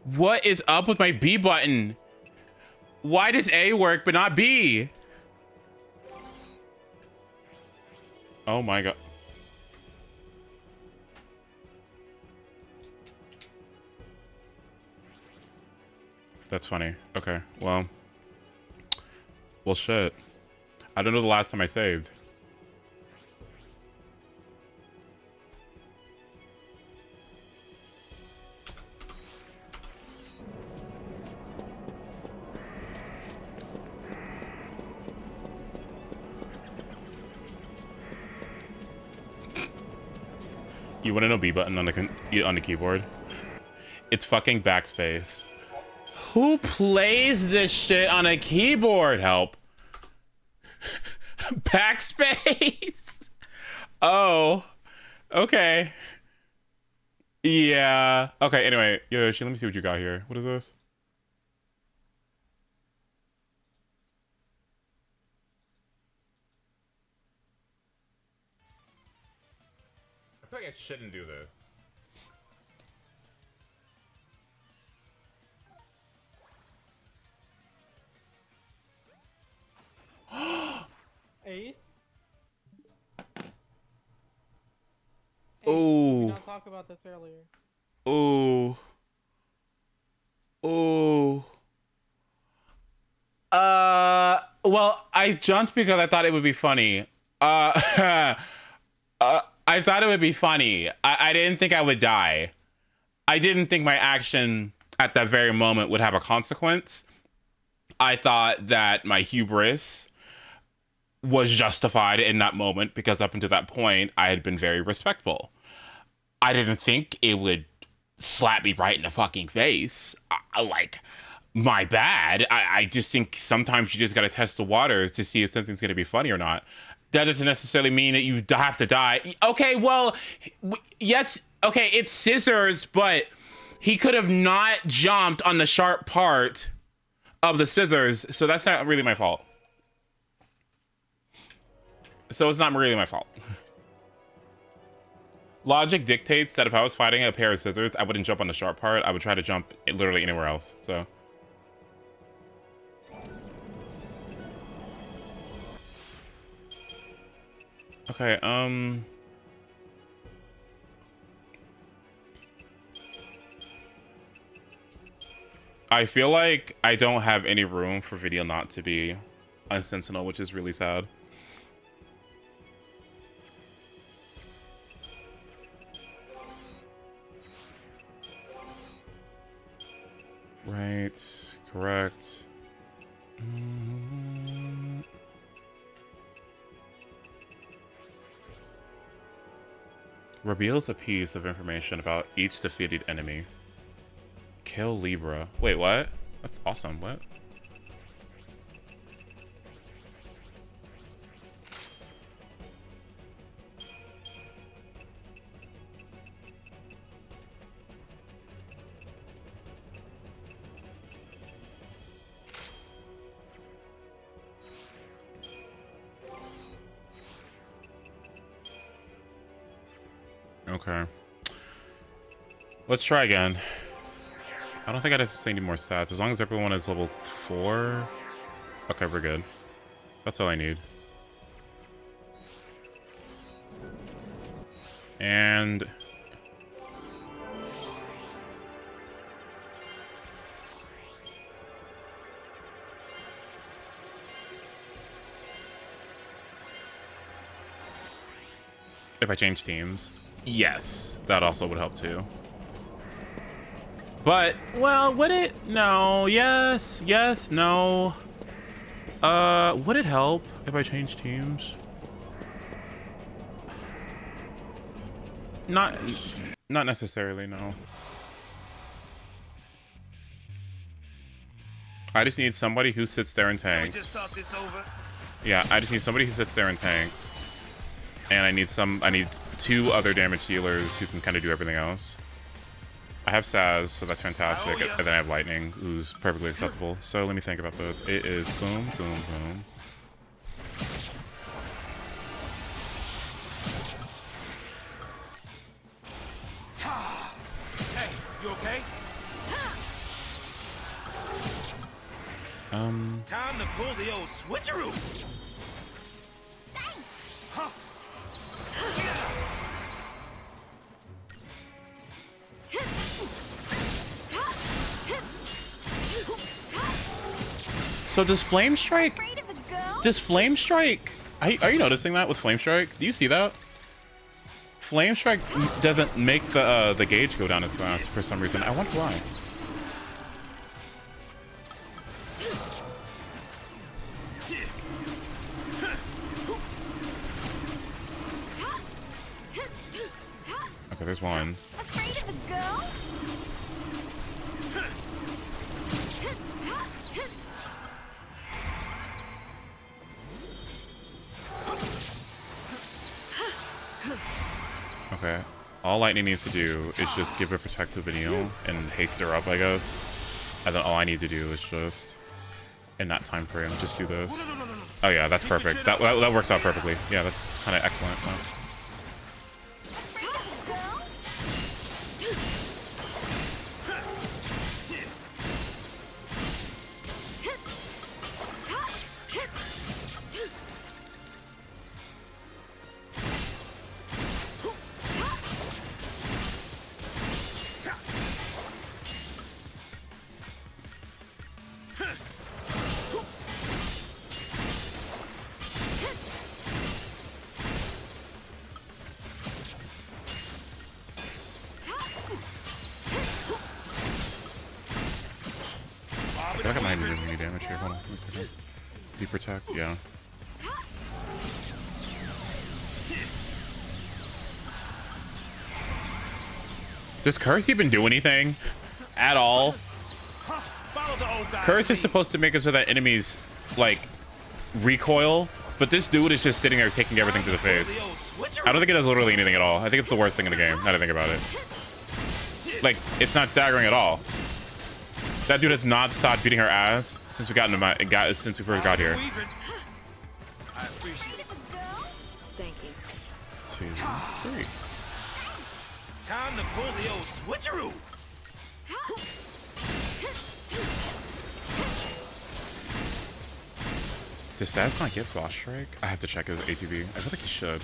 What is up with my B button? Why does A work but not B? Oh my god. That's funny. Okay, well. Well, shit. I don't know the last time I saved. You want to know B button on the keyboard? It's fucking backspace. Who plays this shit on a keyboard? Help. Backspace? Oh. Okay. Yeah. Okay, anyway. Yoshi, let me see what you got here. What is this? I feel like I shouldn't do this. Eight? Oh. Did not talk about this earlier. Oh. Oh. Well, I jumped because I thought it would be funny. I thought it would be funny. I didn't think I would die. I didn't think my action at that very moment would have a consequence. I thought that my hubris was justified in that moment because up until that point, I had been very respectful. I didn't think it would slap me right in the fucking face. Like, my bad. I just think sometimes you just gotta test the waters to see if something's gonna be funny or not. That doesn't necessarily mean that you have to die. Okay, well, yes, okay, it's scissors, but he could have not jumped on the sharp part of the scissors, so that's not really my fault. So it's not really my fault. Logic dictates that if I was fighting a pair of scissors, I wouldn't jump on the sharp part. I would try to jump literally anywhere else, so... Okay, I feel like I don't have any room for video not to be unsentinel, which is really sad. Right, correct. Reveals a piece of information about each defeated enemy. Kill Libra. Wait, what? That's awesome. What? Okay. Let's try again. I don't think I necessarily need more stats. As long as everyone is level 4. Okay, we're good. That's all I need. And... If I change teams. Yes, that also would help too. But, well, would it? No. Yes. Yes. No. Would it help if I change teams? Not necessarily, no. I just need somebody who sits there and tanks. Just talk this over. Yeah, I just need somebody who sits there and tanks. And I need 2 other damage dealers who can kind of do everything else. I have Saz, so that's fantastic. And then I have Lightning, who's perfectly acceptable. So let me think about this. It is boom, boom, boom. Hey, you okay? Time to pull the old switcheroo. So does Flame Strike? Does Flame Strike? Are you noticing that with Flame Strike? Do you see that? Flame Strike doesn't make the gauge go down as fast for some reason. I wonder why. Okay, there's one. Afraid of a girl? Okay. All Lightning needs to do is just give a protective video and haste her up, I guess. And then all I need to do is just, in that time frame, just do this. Oh yeah, that's perfect. That works out perfectly. Yeah, that's kind of excellent. I feel like I might be doing any damage here. Hold on, one second. Deep protect, yeah. Does Curse even do anything? At all? Curse is supposed to make it so that enemies, like, recoil, but this dude is just sitting there taking everything to the face. I don't think it does literally anything at all. I think it's the worst thing in the game, now that I think about it. Like, it's not staggering at all. That dude has not stopped beating her ass since we since we first got here. I appreciate it. Thank you. 2, 3. Time to pull the old switcheroo. Does Saz not get Frost Strike? I have to check his ATB. I feel like he should.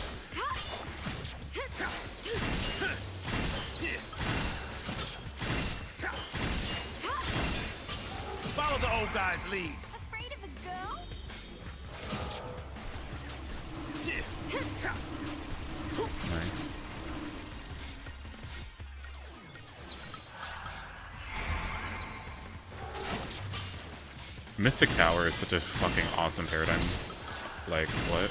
Follow the old guy's lead. Afraid of a girl? Nice. Mystic Tower is such a fucking awesome paradigm. Like, what?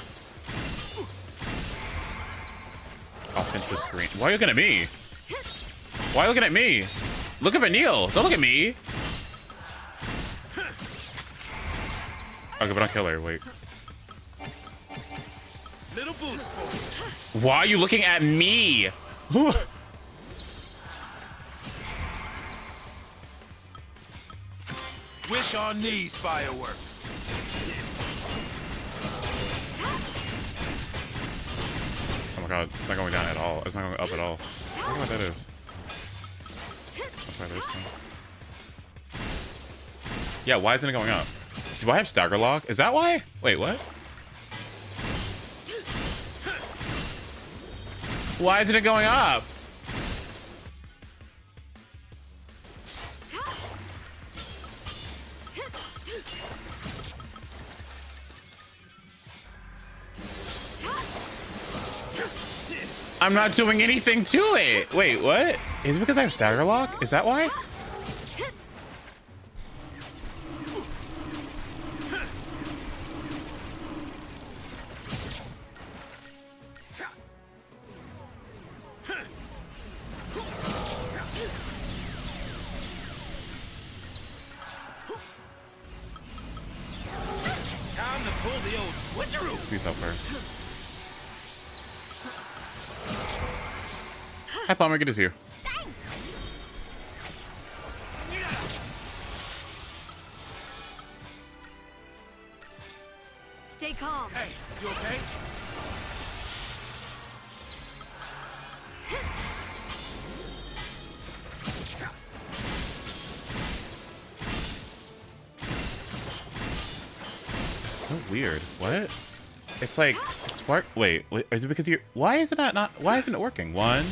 Offensive screen. Why are you looking at me? Why are you looking at me? Look up at Neil. Don't look at me. Okay, but don't kill her. Wait. Little boost for Why are you looking at me? Wish on these fireworks. Oh my god, it's not going down at all. It's not going up at all. I don't know what that is. Let's try this thing. Yeah, why isn't it going up? Do I have Stagger Lock? Is that why? Wait, what? Why isn't it going up? I'm not doing anything to it. Wait, what? Is it because I have stagger lock? Is that why? Time to pull the old switcheroo. Please help her. Hi, Palmer. Good to see you. Stay calm. Hey, you okay? It's so weird. What? It's like spark. Wait, is it because you're? Why is it not? Why isn't it working? 1, 2.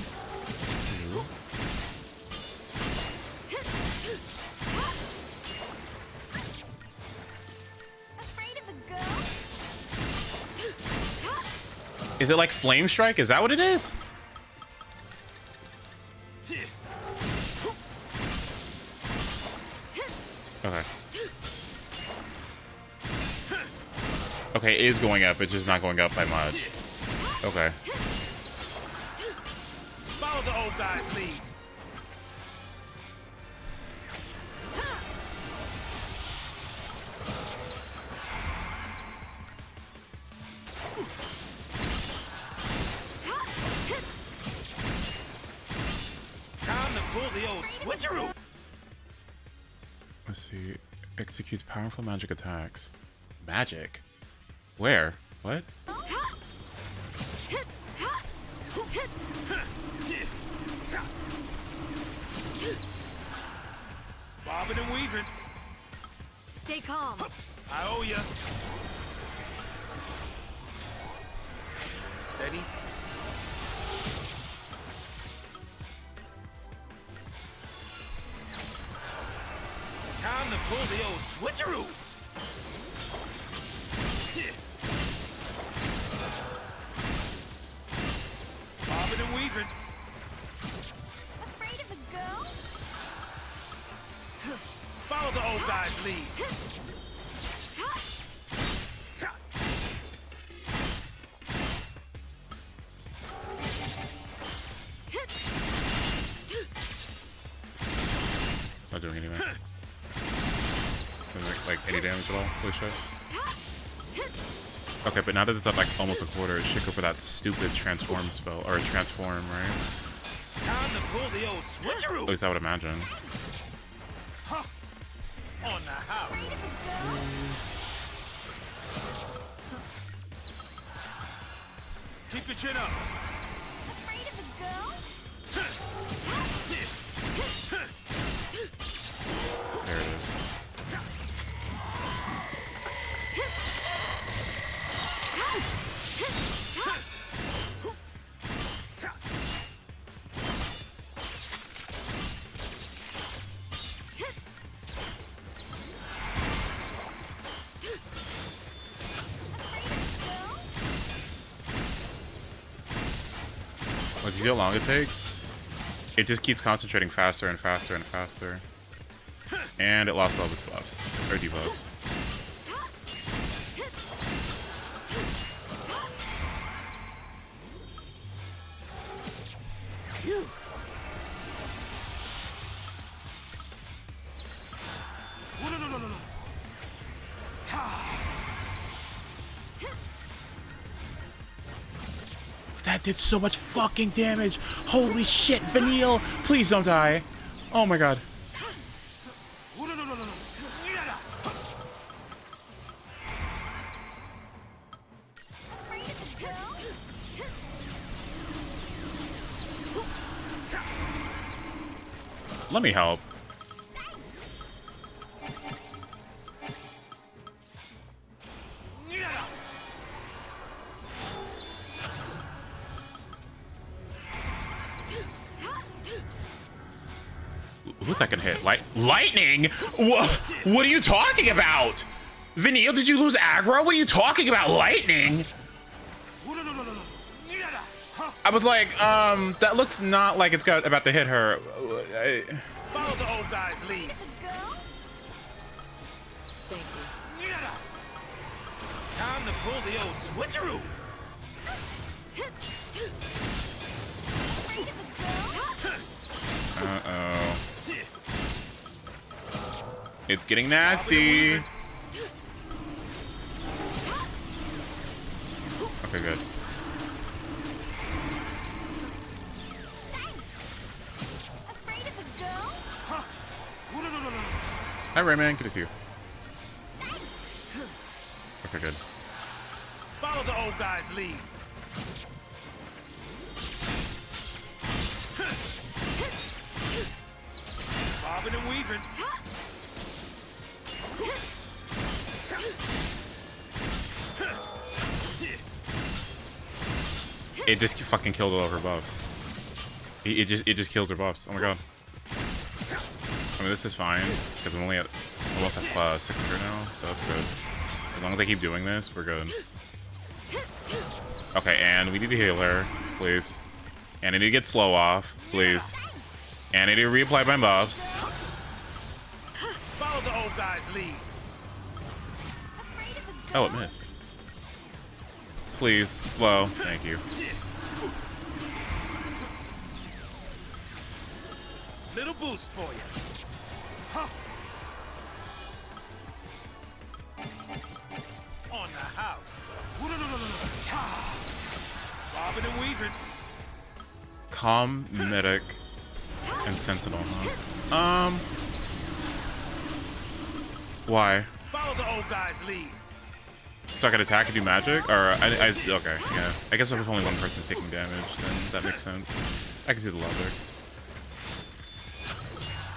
Is it like flame strike? Is that what it is? Okay. Okay, it is going up. It's just not going up by much. Okay. Follow the old guy's lead. Time to pull the old switcheroo. Let's see. Executes powerful magic attacks. Magic? Where? What? Bobbing and weaving. Stay calm. I owe ya. Steady. Time to pull the old switcheroo. Bobbing and weaving. Afraid of a girl? Follow the old guy's lead. It's not doing anything. Doesn't make, like any damage at all. Holy shit. Okay, but now that it's at like almost a quarter, it should go for that stupid transform spell or transform, right? Time to pull the old switcheroo. At least I would imagine. Huh. On the house. Keep your chin up. Afraid of a girl? There it is. Well, do you see how long it takes? It just keeps concentrating faster and faster and faster. And it lost all its buffs. Or debuffs. Phew. No. That did so much fucking damage. Holy shit, Vanille. Please don't die. Oh my god. Let me help. Who's that gonna hit? Lightning? What are you talking about? Vanille, did you lose aggro? What are you talking about? Lightning? I was like, that looks not like it's about to hit her. Follow the old guy's lead. Thank you. Time to pull the old switcheroo. Uh-oh. It's getting nasty. Okay, good. Hi, Rayman. Good to see you. Okay, good. Follow the old guy's lead. Bobbing and weaving. It just fucking killed all of her buffs. It just kills her buffs. Oh my god. I mean, this is fine because I'm only at almost at 600 now, so that's good. As long as I keep doing this, we're good. Okay, and we need to heal her, please. And I need to get slow off, please. And I need to reapply my buffs. Follow the old guy's lead. Oh, it missed. Please, slow. Thank you. Little boost for you. Huh. On the house. Bobbing and weaving. Calm, medic, and sentinel, huh? Why? Follow the old guy's lead. So I can attack and do magic? Or, okay, yeah. I guess if only one person's taking damage, then that makes sense. I can see the logic.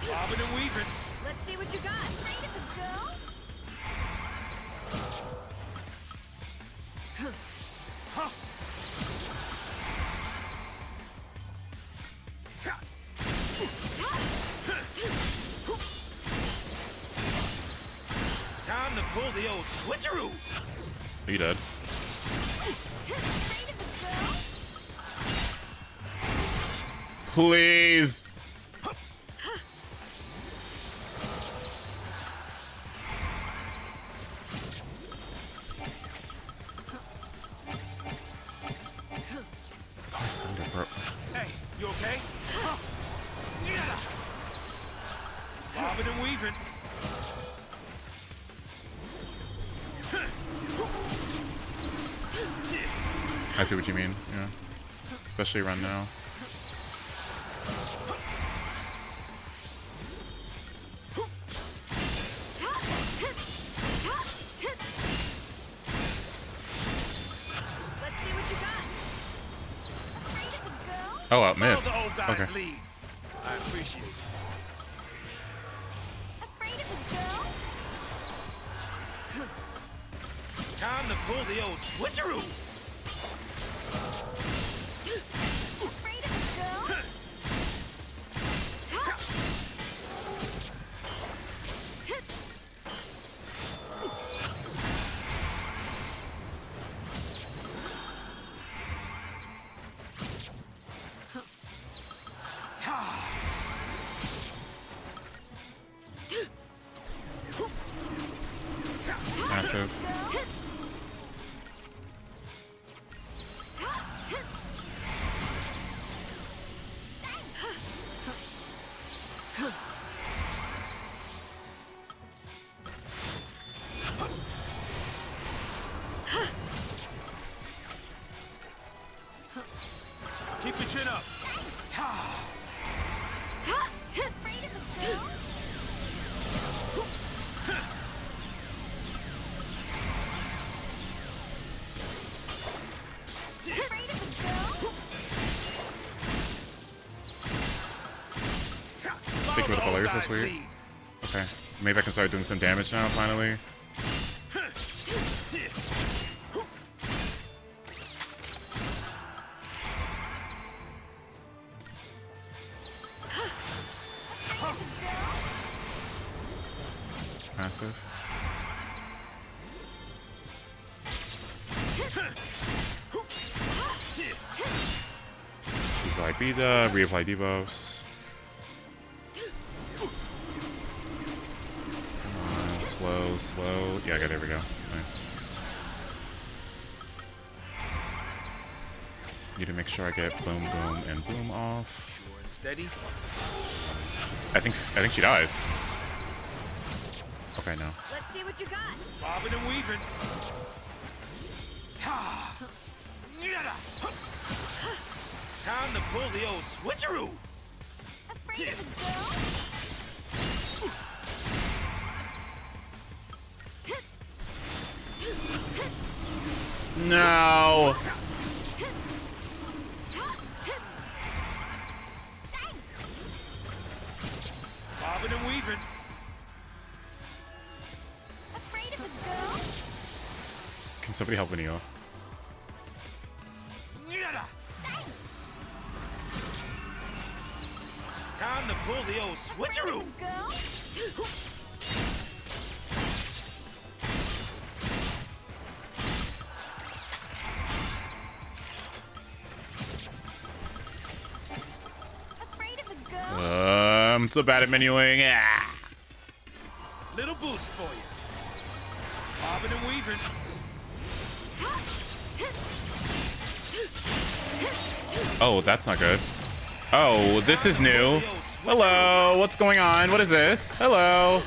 Bobbing and weaving. Let's see what you got. Ready to go? Huh. Time to pull the old switcheroo. Are you dead? Please. Hey, you okay? Huh. Yeah. Bobbing and weaving. I see what you mean, yeah. Especially run now. Let's see what you got. Oh, I missed. Follow the old guy's Okay. lead. I appreciate it. Time to pull the old switcheroo. Massive. Keep your chin up. Think with the layers so sweet. Okay. Maybe I can start doing some damage now, finally. Massive. like Bida, reapply debuffs. Come on, slow. Yeah, okay, there we go. Nice. Need to make sure I get boom, boom, and boom off. Steady. I think she dies. Okay, no. Let's see what you got. Bobbing and weaving. Time to pull the old switcheroo. Afraid of a girl? No. Bobbing and weaving. Afraid of a girl? Can somebody help Neo? Time to pull the old switcheroo. Afraid of a girl? I'm so bad at menuing. Ah. Little boost for you. Bobbing and weaving. Oh, that's not good. Oh, this is new. Hello, what's going on? What is this? Hello.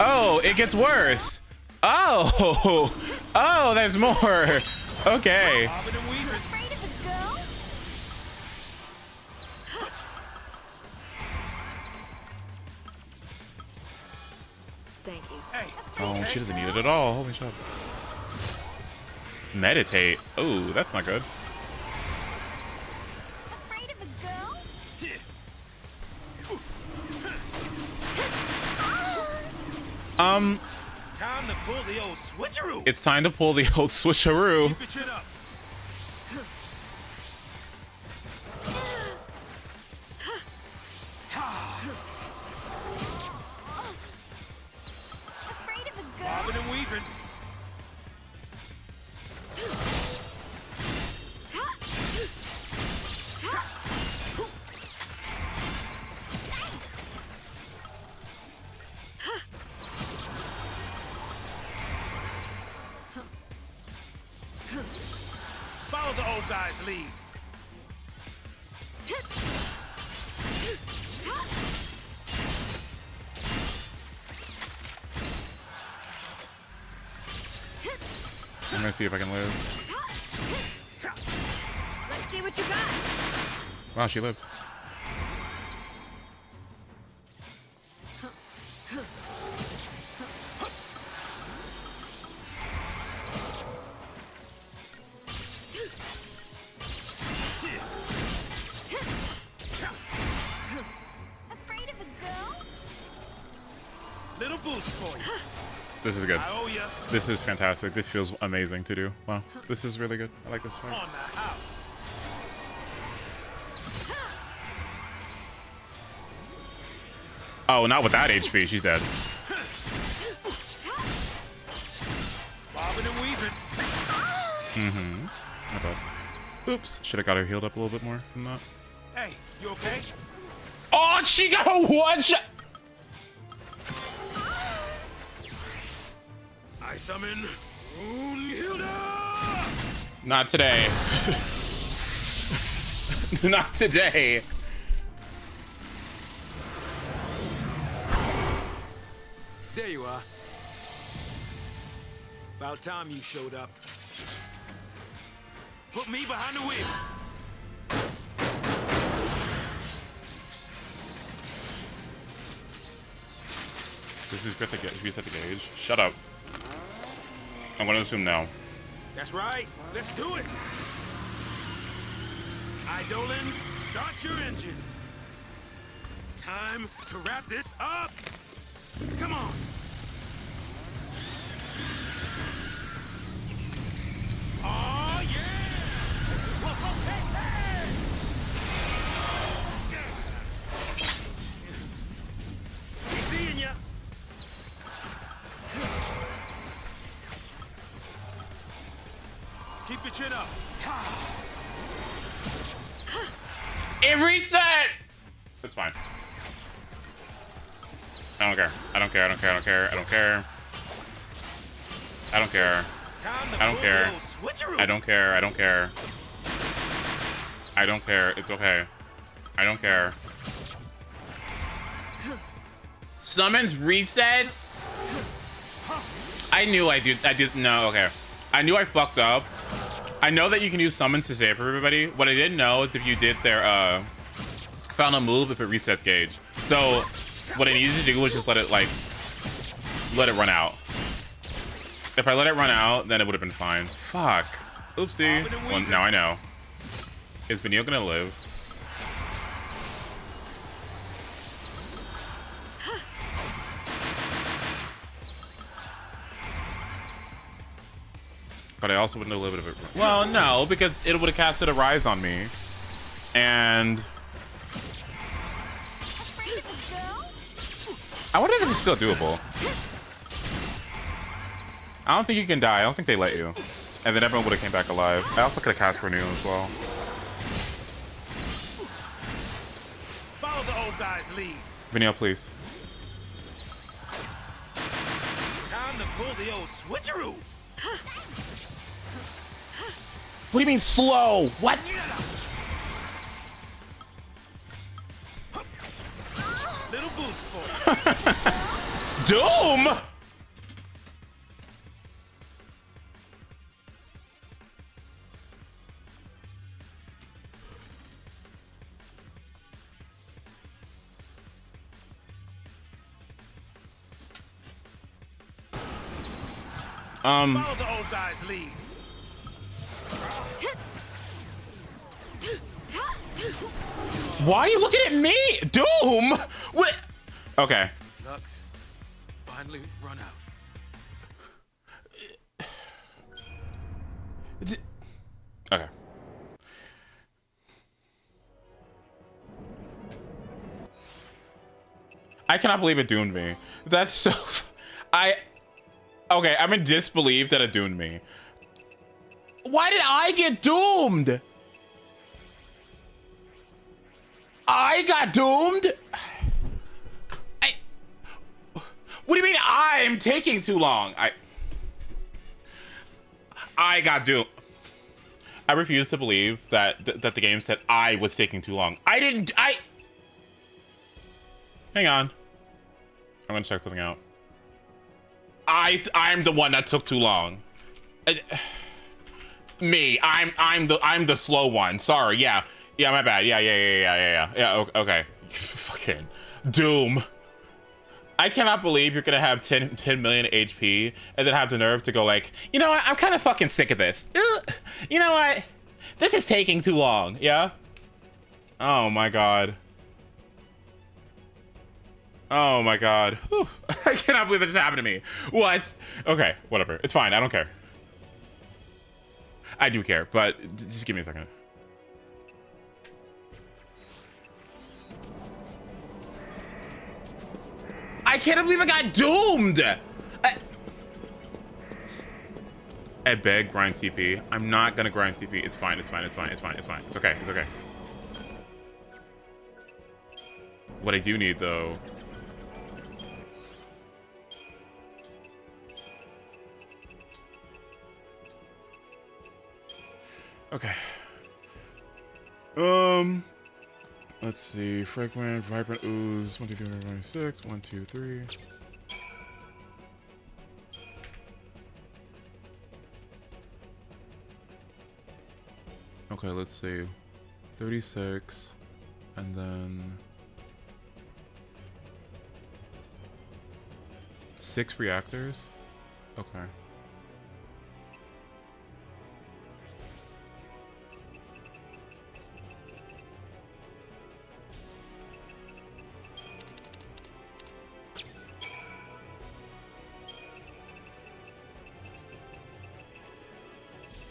Oh, it gets worse. Oh, oh, there's more. Okay. Thank you. Oh, she doesn't need it at all. Holy shit. Meditate. Oh, that's not good. Afraid of a girl? Time to pull the old switcheroo. It's time to pull the old switcheroo. Keep your chin up. Afraid of a girl? Bobbing and weaving. Follow the old guy's lead. I'm gonna see if I can live. Let's see what you got. Wow, she lived. Afraid of a girl? Little boost for you. This is good. I owe ya. This is fantastic. This feels amazing to do. Wow, this is really good. I like this fight. On the house. Oh, not with that HP. She's dead. Bobbing and weaving. Mm-hmm. My bad. Oops. Should have got her healed up a little bit more from that. Hey, you okay? Oh, she got a one shot. I summon Brunhilde! Not today. Not today. There you are. About time you showed up. Put me behind the wheel. This is good to get reset the gauge. Shut up. I'm gonna assume no. That's right. Let's do it. Eidolons, start your engines. Time to wrap this up. Come on. Oh, yeah. Whoa, hey, hey. We seeing ya. Keep your chin up. It reset! That's fine. I don't care. I don't care. I don't care. I don't care. I don't care. I don't care. I don't care. I don't care. I don't care. I don't care. It's okay. I don't care. Summons reset? I knew I did. No, okay. I knew I fucked up. I know that you can use summons to save everybody. What I didn't know is if you did their final move, if it resets gauge. So what I needed to do was just let it run out. If I let it run out, then it would have been fine. Fuck. Oopsie. Well, now I know. Is Benio gonna live? But I also wouldn't have lived it. Well, no, because it would have casted a rise on me. And I wonder if this is still doable. I don't think you can die. I don't think they let you. And then everyone would have came back alive. I also could have cast Renew as well. Follow the old guy's lead. Benio, please. Time to pull the old switcheroo. What do you mean slow? What? Little boost for Doom? Follow the old guy's lead. Why are you looking at me? Doom? What? Okay. Lux, finally run out. Okay. I cannot believe it doomed me. That's so... Okay, I'm in disbelief that it doomed me. Why did I get doomed? I got doomed? What do you mean I'm taking too long? I got doomed. I refuse to believe that that the game said I was taking too long. I didn't. Hang on. I'm gonna check something out. I'm the one that took too long. Me. I'm the slow one. Sorry. Yeah. Yeah. My bad. Yeah. Okay. Fucking Doom. I cannot believe you're gonna have 10 million HP and then have the nerve to go like, you know what? I'm kind of fucking sick of this. You know what? This is taking too long. Yeah. Oh my god. Oh my god. Whew. I cannot believe this happened to me. What? Okay, whatever. It's fine. I don't care. I do care, but just give me a second. I can't believe I got doomed! I beg, grind CP. I'm not gonna grind CP. It's fine. It's okay. It's okay. What I do need, though... Okay. Let's see. Fragment, Vibrant Ooze, 1, 2, 3, 4, 5, 6, 1, 2, 3. Okay, let's see. 36, and then 6 reactors. Okay.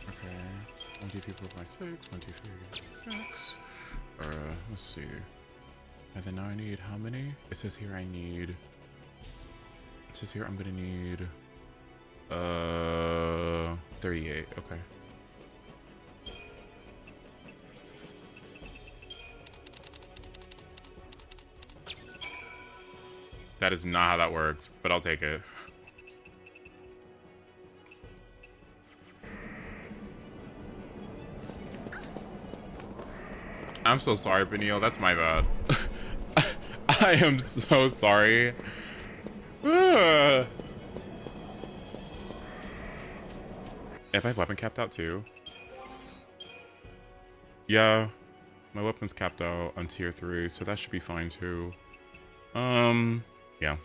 Okay. 1, 2, 3, 4, 5, 6. 1, 2, 3, 6. Let's see. And then now I need how many? It says here I need. It says here I'm gonna need 38. Okay. That is not how that works, but I'll take it. I'm so sorry, Benil. That's my bad. I am so sorry. If I have weapon capped out too? Yeah, my weapon's capped out on tier 3, so that should be fine too. Yeah.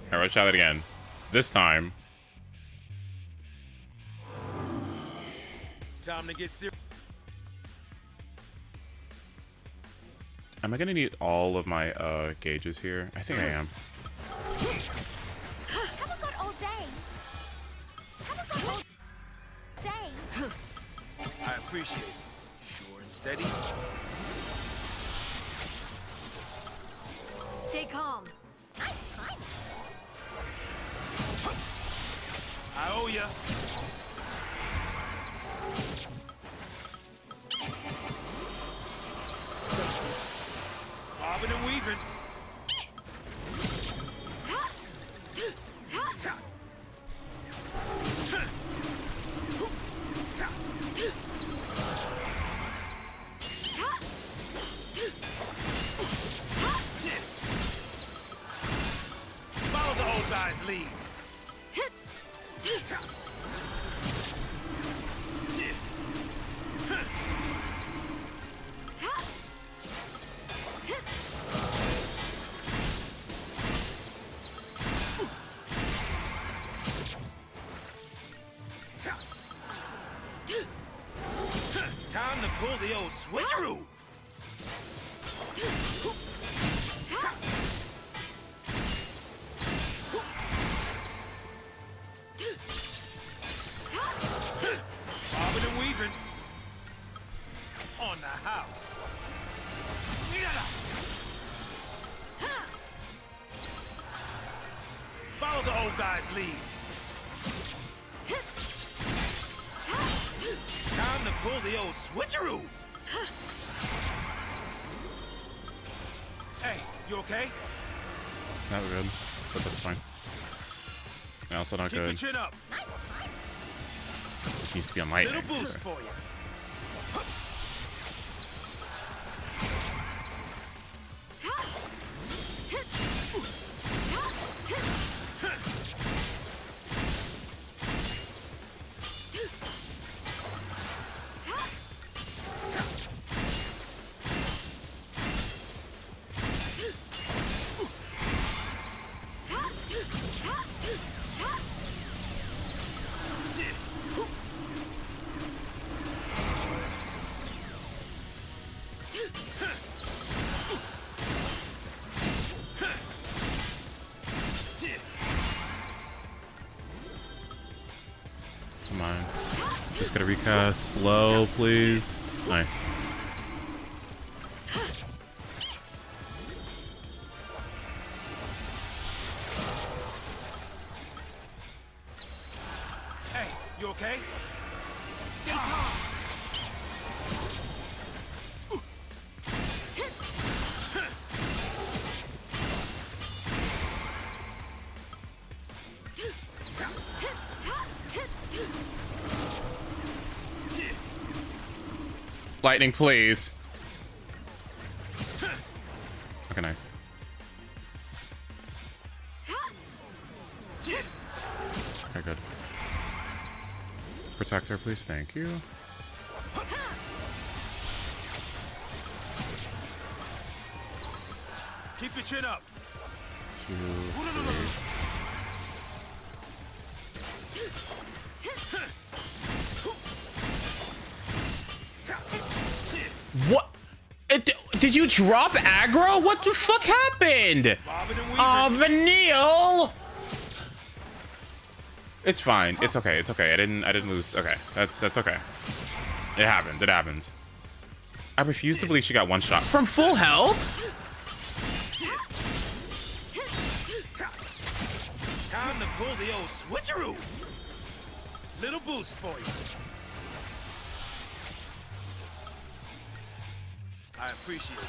Alright, let's try that again. This time. Time to get serious. Am I gonna need all of my gauges here? I think I am. Haven't got all day. Haven't got all day. I appreciate it. Sure and steady. Stay calm. Nice time. I owe ya. Bobbing and weaving. Follow the old guy's lead. Time to pull the old switcheroo. Bobbing and weaving. On the house. Follow the old guy's lead. Time to pull the old switcheroo. Hey, you okay? Not good, but that's fine. And also not Keep good. your chin up. This needs to be on lightning. Little boost for you. Come on. Just gotta recast slow, please. Nice. Hey, you okay? Stay calm. Lightning, please. Okay, nice. Okay, good. Protect her, please. Thank you. Keep your chin up. 2, 3. What? Did you drop aggro? What the fuck happened? Vanille. It's fine. It's okay. It's okay. I didn't lose. Okay. That's okay. It happened. It happens. I refuse to believe she got one shot from full health. Time to pull the old switcheroo. Little boost for you. I appreciate it.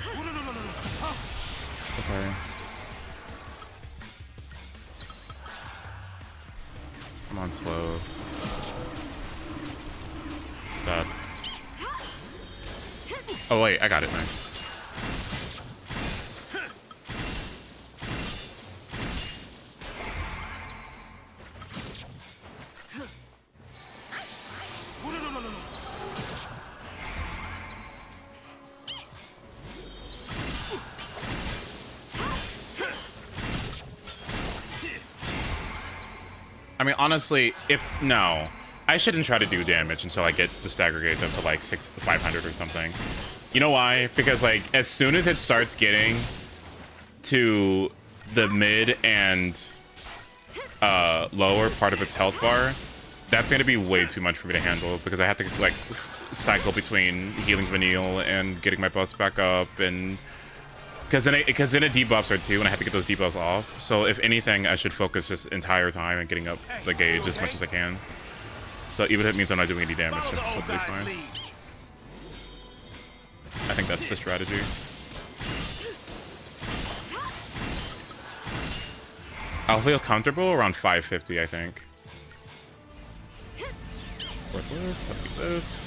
Oh, no. Oh. Okay. Come on, slow. Stop. Oh wait, I got it. Nice. I mean, honestly, I shouldn't try to do damage until I get the stagger gauge up to like 500 or something. You know why? Because like as soon as it starts getting to the mid and lower part of its health bar, that's gonna be way too much for me to handle because I have to like cycle between healing Vanille and getting my buffs back up, and because then it debuffs are too, and I have to get those debuffs off. So if anything, I should focus this entire time on getting up the gauge as much as I can. So even if it means I'm not doing any damage, that's totally fine. I think that's the strategy. I'll feel comfortable around 550, I think. Worthless, I'll keep this.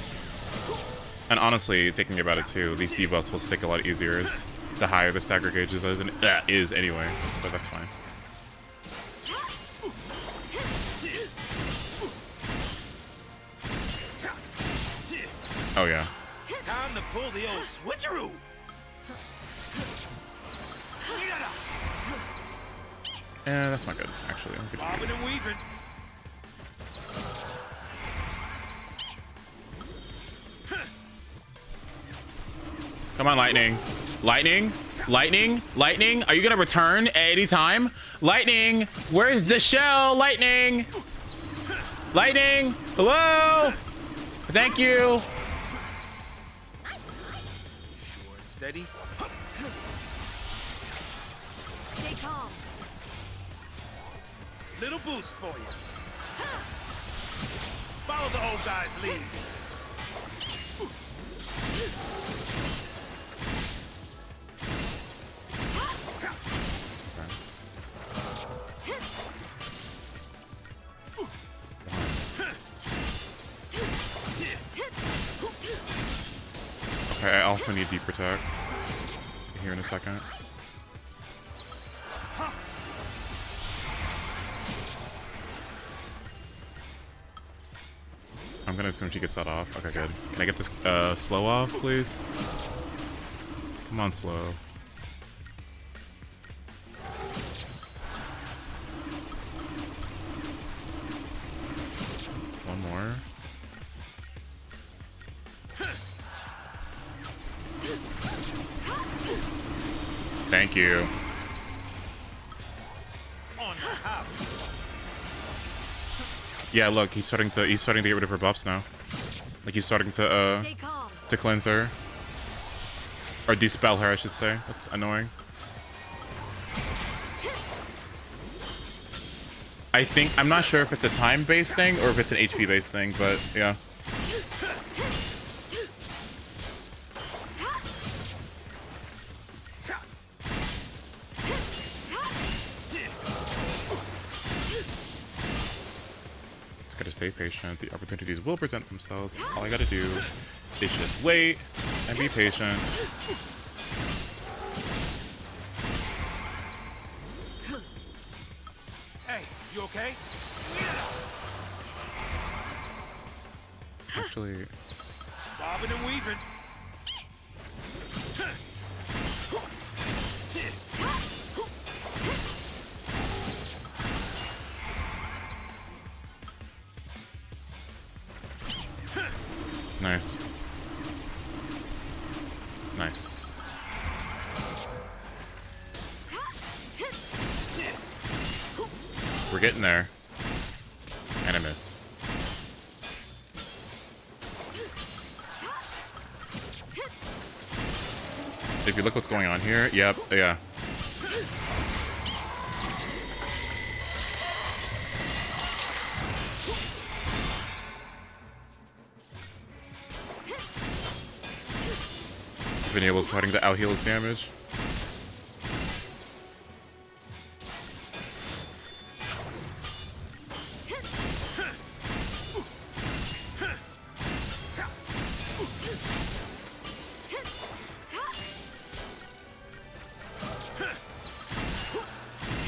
And honestly, thinking about it too, these debuffs will stick a lot easier the higher the stagger gauge is anyway, so that's fine. Oh yeah. Time to pull the old switcheroo. That's not good, actually. Bobbing and weaving. Come on, Lightning. Lightning? Lightning? Lightning? Are you gonna return at any time? Lightning! Where's the shell? Lightning! Lightning! Hello? Thank you! Short and steady. Stay calm. Little boost for you. Follow the old guy's lead. Okay, I also need deep protect here in a second. I'm gonna assume she gets that off. Okay, good. Can I get this slow off, please? Come on, slow. One more. Thank you. Yeah, look, he's starting to get rid of her buffs now. Like he's starting to cleanse her. Or dispel her, I should say. That's annoying. I'm not sure if it's a time-based thing or if it's an HP-based thing, but yeah. Stay patient. The opportunities will present themselves. All I gotta do is just wait and be patient. Hey, you okay? Actually, Bobbing and weaving. nice. Nice. We're getting there. And I missed. If you look what's going on here, yep, yeah. Vanille was fighting to out-heal his damage.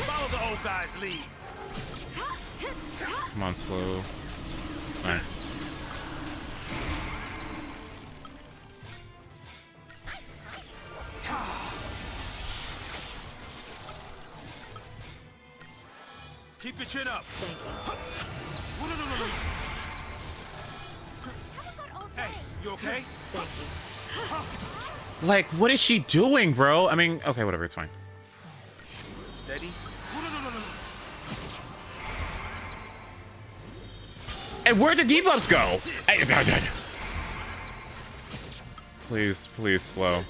Follow the old guy's lead. Come on, slow. Nice. Keep your chin up. Hey, you okay? Like, what is she doing, bro? I mean, okay, whatever, it's fine. Steady. And where'd the debuffs go? Please, please, slow.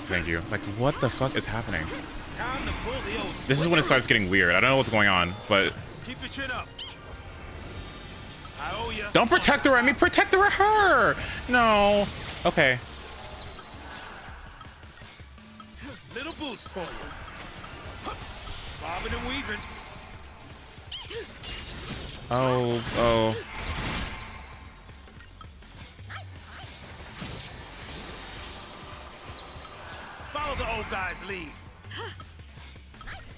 Thank you. Like, what the fuck is happening? Time to pull the old This is when it starts getting weird. I don't know what's going on, but... Keep your chin up. I owe ya. Don't protect her, I mean, protect her! No. Okay. Little boost for you. Bobbing and weaving. Oh. Follow the old guy's lead.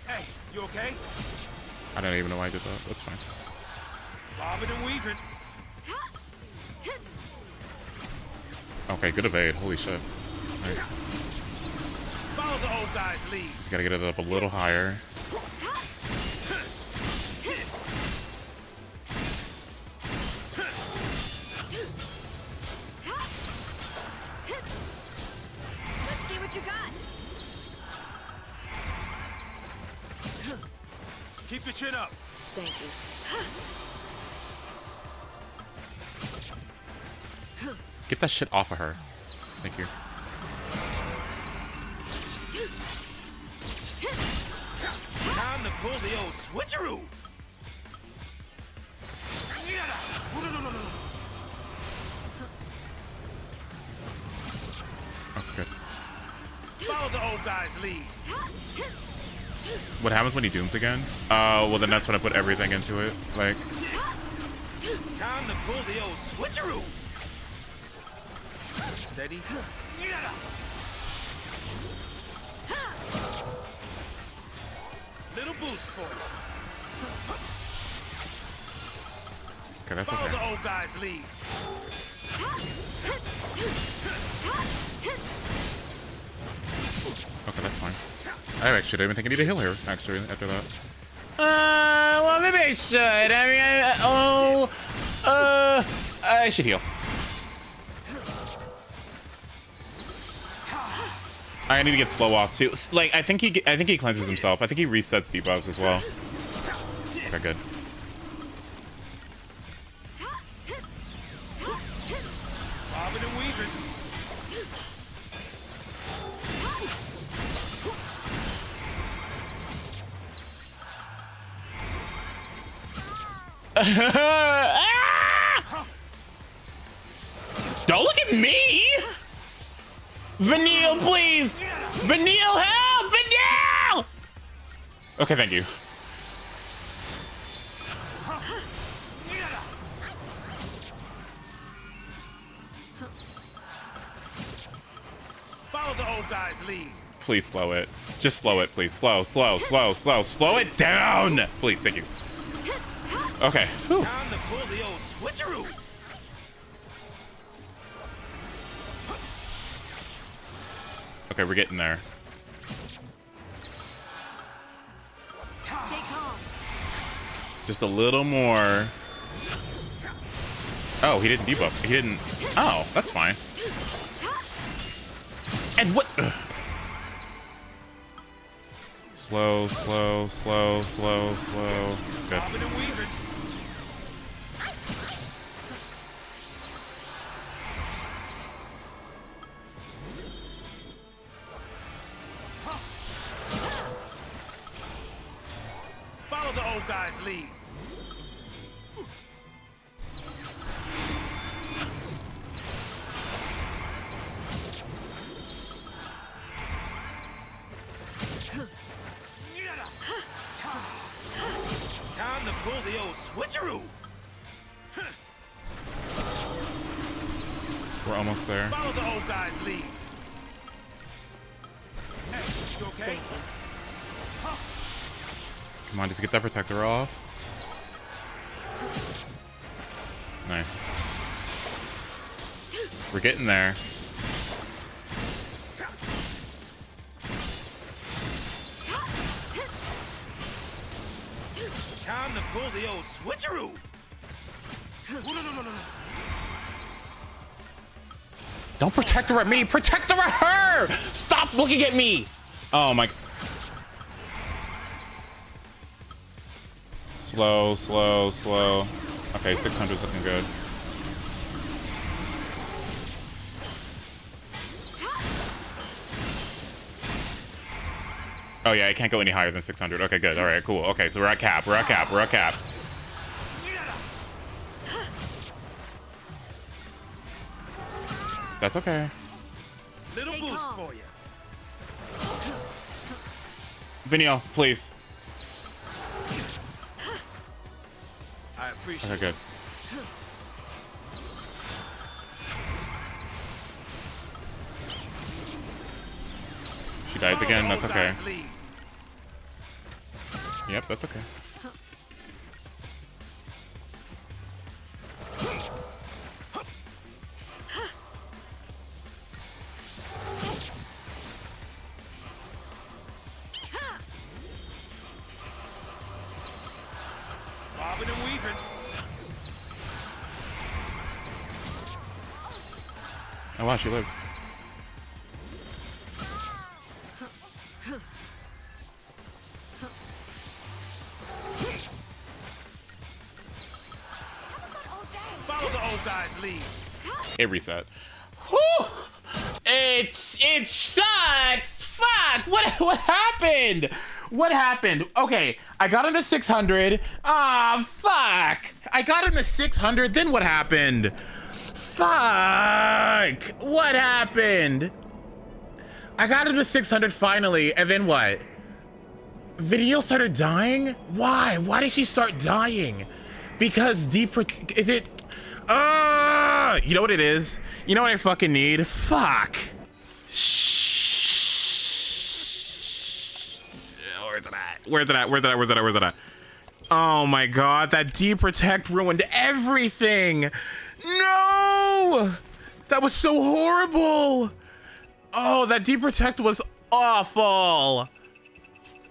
Hey, you okay? I don't even know why I did that. That's fine. Bobbing and weaving. Okay, good evade. Holy shit. Nice. Follow the old guy's lead. Just gotta get it up a little higher. Let's see what you got. Keep your chin up. Thank you. Get that shit off of her. Thank you. Time to pull the old switcheroo. Okay, good. Follow the old guy's lead. What happens when he dooms again? Well then that's when I put everything into it. Like, Time to pull the old switcheroo. Steady. Little boost for you. okay, that's Follow okay. the old guy's lead. Okay, that's fine. I actually don't even think I need to heal her, actually, after that. Well, maybe I should. I mean, I should heal. I need to get slow off too. Like, I think he cleanses himself. I think he resets debuffs as well. Okay, good. Bobbing and weaving. Don't look at me! Vanille, please! Vanille, help! Vanille! Okay, thank you. Follow the old guy's lead. Please slow it. Just slow it, please. Slow, slow, slow, slow. Slow it down! Please, thank you. Okay. Whew. Time to pull the old switcheroo. Okay, we're getting there. Stay calm. Just a little more. Oh, he didn't debuff. He didn't. Oh, that's fine. And what? Ugh. Slow, slow, slow, slow, slow. Good. Bobbing and weaving. Follow the old guy's lead. We're almost there. Follow the old guy's lead. Hey, you okay? Come on, just get that protector off. Nice. We're getting there. Time to pull the old switcheroo. No. Don't protect her at me. Protect her at her. Stop looking at me. Oh my. Slow. Okay, 600's looking good. Oh yeah, I can't go any higher than 600. Okay, good. All right, cool. Okay, so we're at cap. We're at cap. That's okay. Little boost for you. Viniel, please. I appreciate Okay, good. She dies again. That's okay. Yep, that's okay. Bobbing and weaving. Oh wow, she lived. Follow the old guy's lead. It reset. Whew! It sucks. Fuck. What happened? What happened? Okay, I got into 600. Ah, fuck. I got into 600. Then what happened? Fuck. What happened? I got into 600 finally, and then what? Video started dying? Why? Why did she start dying? Because is it? You know what it is? You know what I fucking need? Fuck. Where's it at? Oh my god, that D-Protect ruined everything. No! That was so horrible. Oh, that D-Protect was awful.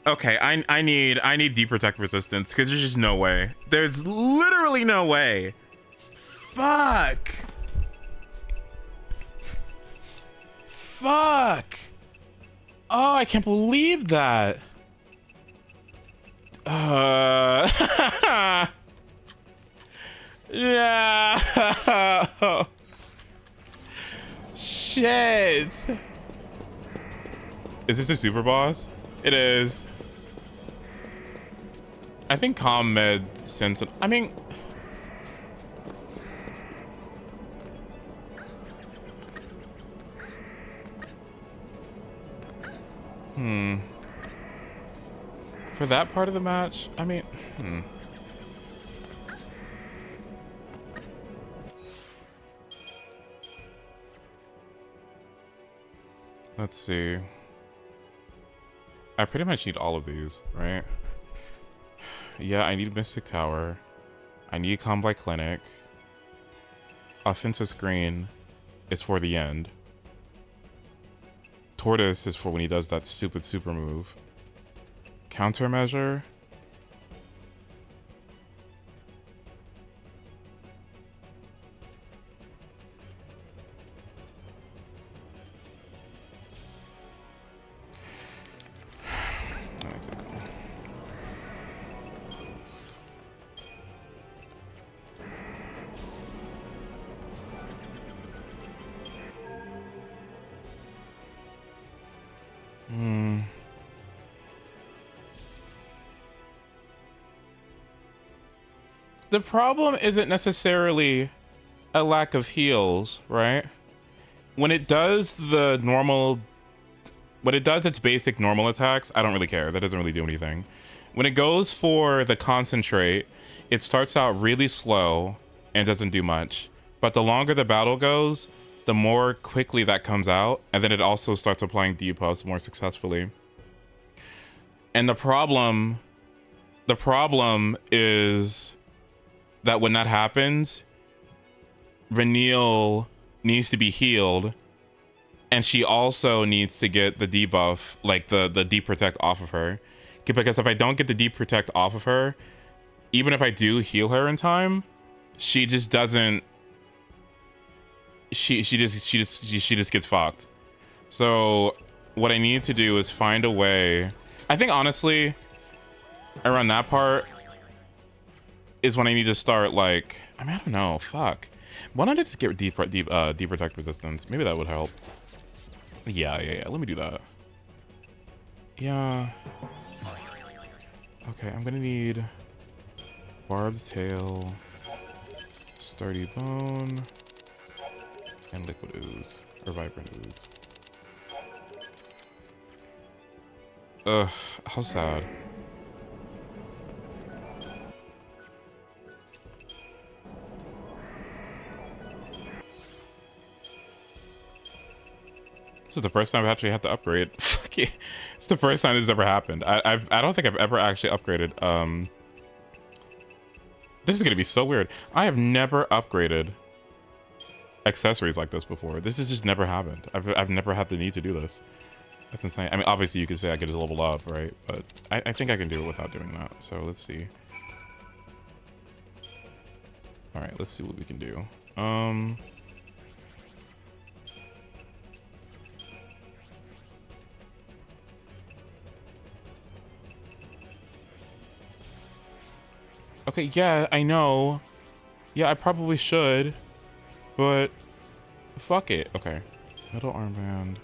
Okay, I need D-Protect resistance because there's just no way. There's literally no way. Fuck. Oh, I can't believe that. No. Shit. Is this a super boss? It is. I think ComMed sends it. I mean, for that part of the match, I mean, Let's see. I pretty much need all of these, right? Yeah, I need Mystic Tower. I need Combine Clinic. Offensive Screen is for the end. Tortoise is for when he does that stupid super move. Countermeasure. The problem isn't necessarily a lack of heals, right? When it does the normal, when it does its basic normal attacks, I don't really care. That doesn't really do anything. When it goes for the concentrate, it starts out really slow and doesn't do much. But the longer the battle goes, the more quickly that comes out, and then it also starts applying debuffs more successfully. And the problem is that when that happens, Vanille needs to be healed, and she also needs to get the debuff, like the deep protect off of her. Because if I don't get the deep protect off of her, even if I do heal her in time, she just doesn't. She just gets fucked. So what I need to do is find a way. I think honestly, around that part is when I need to start, like, I mean, I don't know, fuck. Why not just get deep protect resistance? Maybe that would help. Yeah. Let me do that. Yeah. Okay, I'm gonna need Barbed Tail, Sturdy Bone, and Liquid Ooze, or Vibrant Ooze. Ugh, how sad. This is the first time I've actually had to upgrade. It's the first time this has ever happened. I don't think I've ever actually upgraded. This is gonna be so weird. I have never upgraded accessories like this before. This has just never happened. I've never had the need to do this. That's insane. I mean, obviously you could say I could just level up, right? But I think I can do it without doing that. So let's see. All right, let's see what we can do. Okay, yeah, I know. Yeah, I probably should. But fuck it. Okay. Metal armband.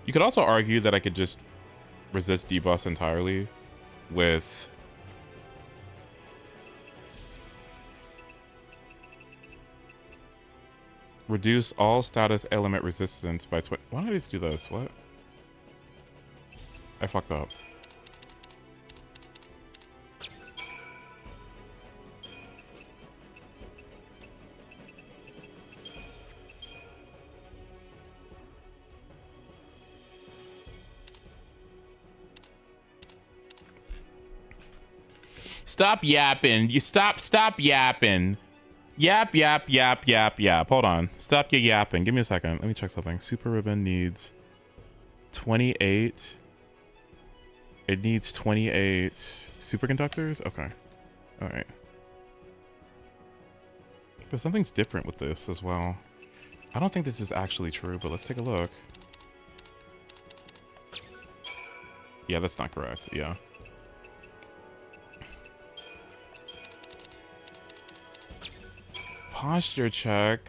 You could also argue that I could just resist debuffs entirely with reduce all status element resistance by 20. Why don't I just do this? What? I fucked up. Stop yapping. You stop yapping. Yap. Hold on. Stop your yapping. Give me a second. Let me check something. Super Ribbon needs 28. It needs 28 superconductors? Okay. All right. But something's different with this as well. I don't think this is actually true, but let's take a look. Yeah, that's not correct. Yeah. Posture check.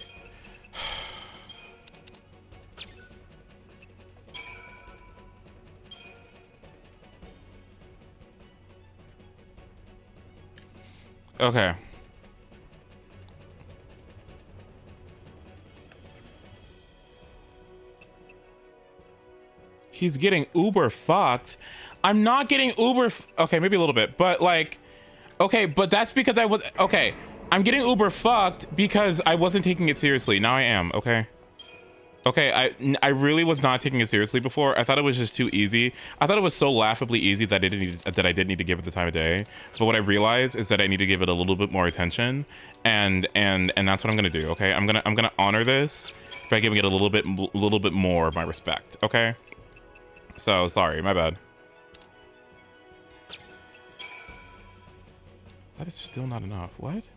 Okay. He's getting uber fucked. I'm not getting uber. Okay, maybe a little bit, but like, okay, but that's because I was okay. I'm getting uber fucked because I wasn't taking it seriously. Now I am, okay? Okay, I really was not taking it seriously before. I thought it was just too easy. I thought it was so laughably easy that I did need to give it the time of day. But what I realized is that I need to give it a little bit more attention, and that's what I'm gonna do. Okay, I'm gonna honor this by giving it a little bit more of my respect. Okay. So sorry, my bad. That is still not enough. What?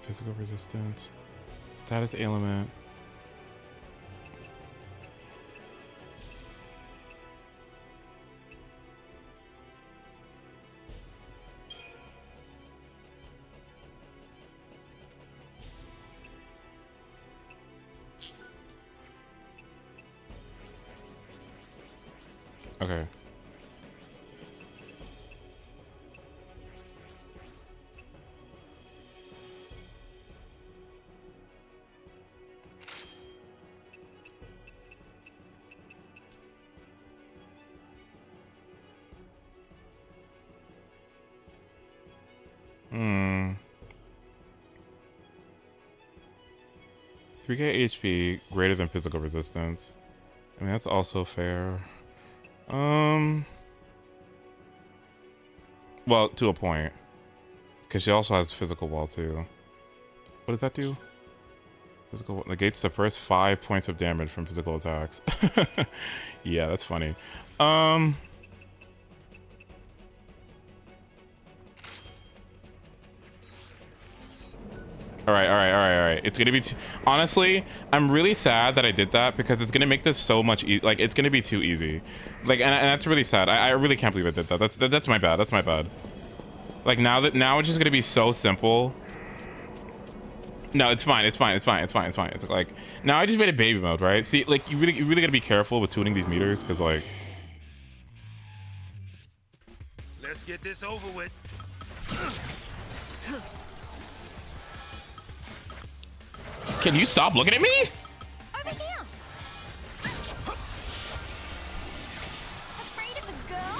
Physical resistance, status ailment. Okay. Hmm. 3k HP greater than physical resistance. I mean, that's also fair. Well, to a point. Because she also has physical wall too. What does that do? Physical wall negates the first 5 points of damage from physical attacks. Yeah, that's funny. All right. It's gonna be honestly, I'm really sad that I did that because it's gonna make this so much like it's gonna be too easy. Like, and that's really sad. I really can't believe I did that. That's my bad. That's my bad. Like now it's just gonna be so simple. No, it's fine. It's like now I just made it baby mode, right? See, like you really gotta be careful with tuning these meters because like. Let's get this over with. Can you stop looking at me? Over here. Afraid of a girl?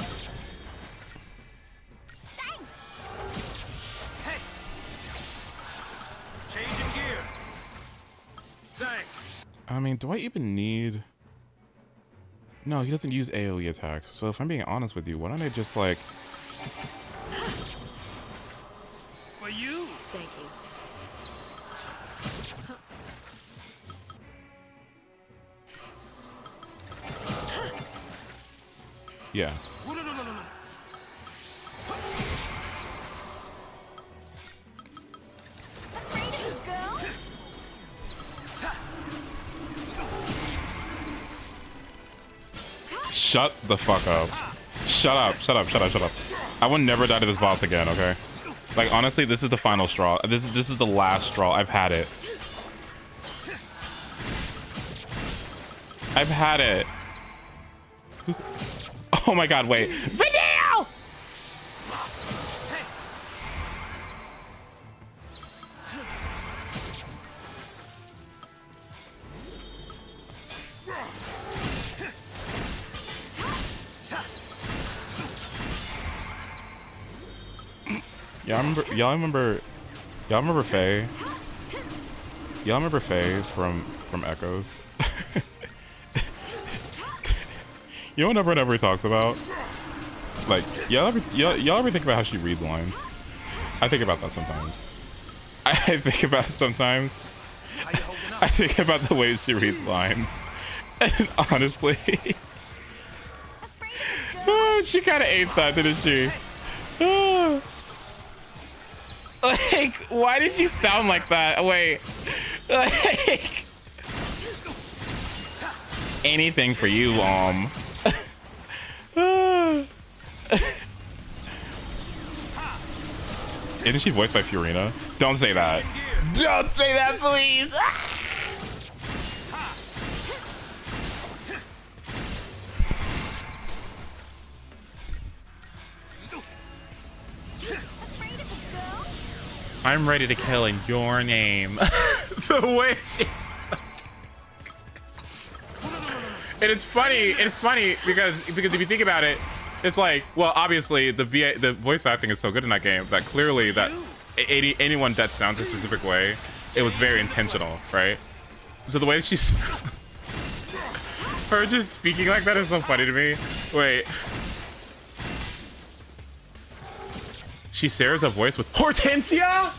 Thanks. Hey. Changing gears. Thanks. I mean, do I even need? No, he doesn't use AoE attacks. So if I'm being honest with you, why don't I just like? For you. Thank you. Yeah. No. Afraid of a girl? Shut the fuck up. Shut up. I will never die to this boss again, okay? Like, honestly, this is the final straw. This is the last straw. I've had it. Who's... Oh my god, wait. Video! Y'all remember Faye? Y'all remember Faye from Echoes? You know what Never Never talks about? Like, y'all ever think about how she reads lines? I think about that sometimes. I think about it sometimes. I think about the way she reads lines. And honestly, she kind of ate that, didn't she? Like, why did you sound like that? Wait. Like, anything for you, Isn't she voiced by Fiorina? Don't say that. Don't say that, please. I'm ready to kill in your name. The way she... And it's funny because if you think about it, it's like, well, obviously the voice acting is so good in that game that clearly that anyone that sounds a specific way, it was very intentional, right? So the way she's her just speaking like that is so funny to me. Wait, she shares a voice with Hortensia?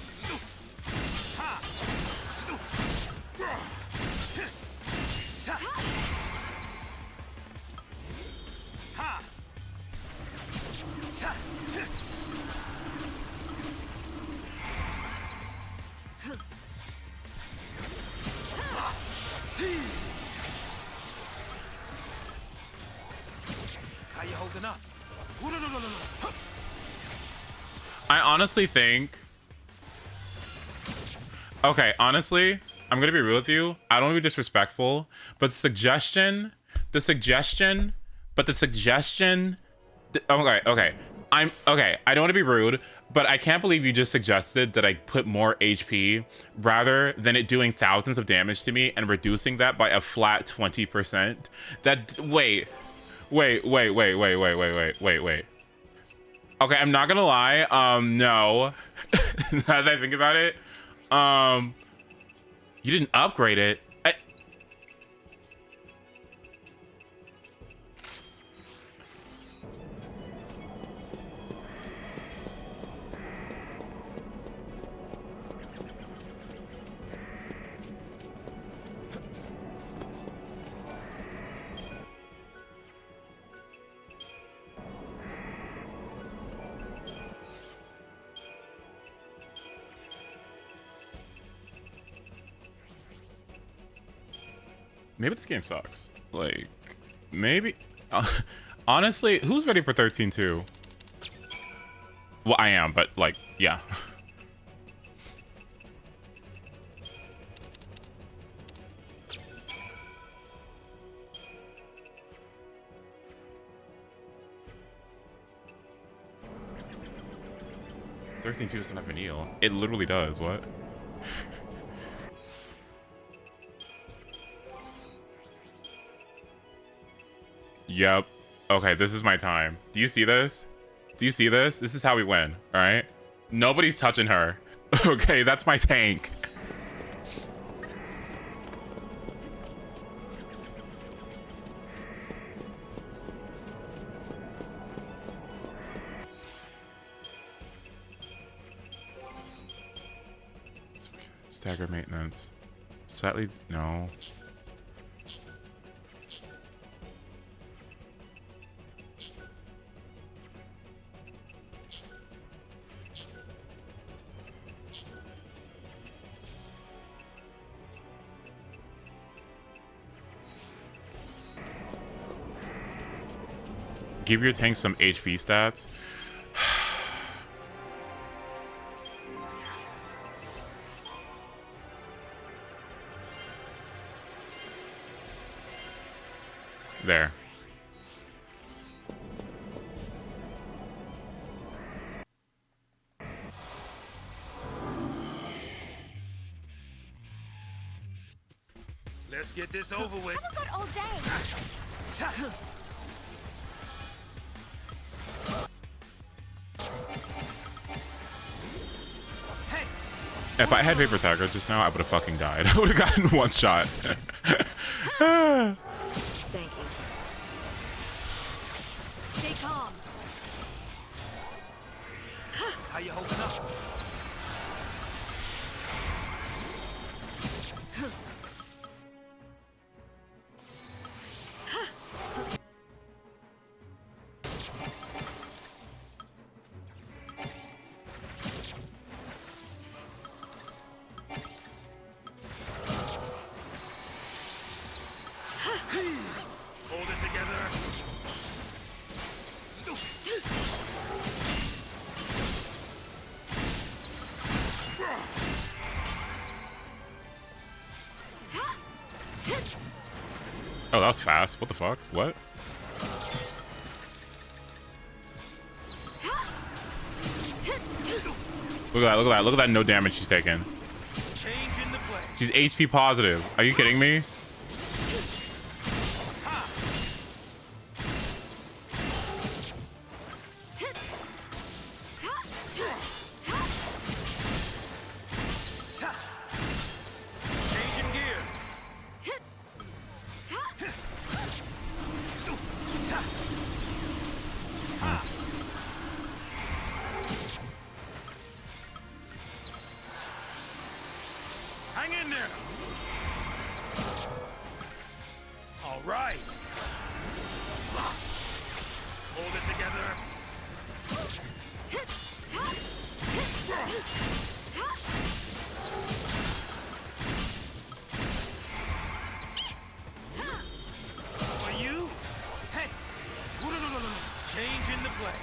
How you holding up? No. I honestly think... Okay, honestly, I'm gonna be real with you. I don't want to be disrespectful, but the suggestion but the suggestion, okay. I don't want to be rude, but I can't believe you just suggested that I put more HP rather than it doing thousands of damage to me and reducing that by a flat 20%. Wait. Okay, I'm not gonna lie. No. Now that I think about it, you didn't upgrade it. Maybe this game sucks. Like, maybe... honestly, who's ready for 13-2? Well, I am, but, like, yeah. $13-2 doesn't have Vanille. It literally does. What? Yep. Okay, this is my time. Do you see this? Do you see this? This is how we win, all right? Nobody's touching her. Okay, that's my tank. Stagger maintenance. Slightly, no. Give your tank some HP stats. There. Let's get this over with. Haven't got all day. If I had Vapor Tiger just now, I would have fucking died. I would have gotten one shot. Thank you. Stay calm. How you holding up? Hold it together. Oh, that was fast. What the fuck? What? Look at that, look at that, look at that no damage she's taking. She's HP positive. Are you kidding me? Hang in there. All right. Hold it together. For you? Hey. No. Change in the play.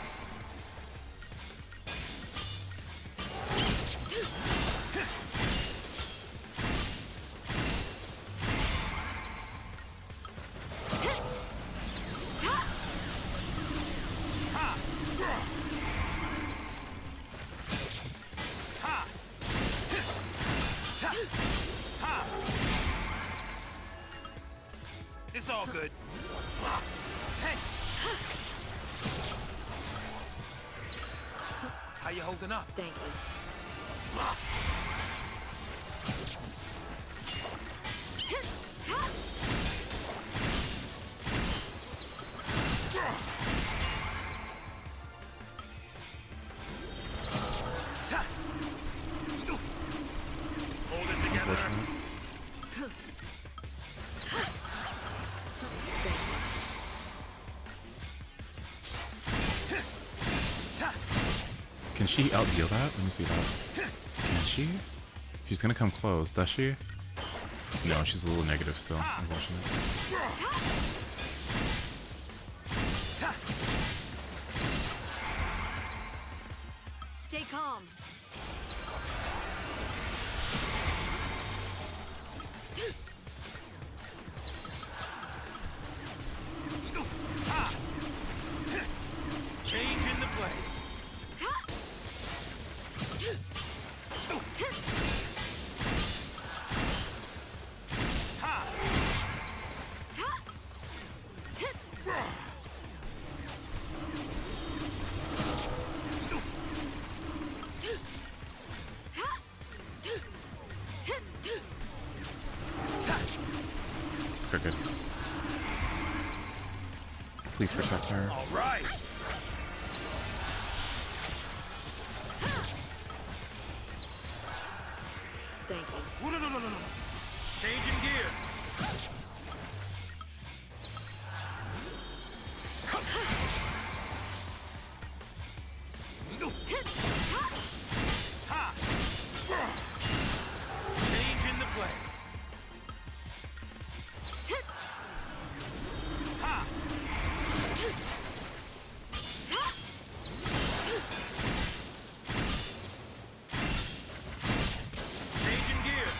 It's all good. Hey! How you holding up? Thank you. Hold it together. Can she out-heal that? Let me see that. Can she? She's gonna come close, does she? No, she's a little negative still, unfortunately. Stay calm. Change in the play. Cricket. Please protect her. All right. Thank you. Ooh, no. Changing gears. Ha! Change in the play. Ha! Changing gears.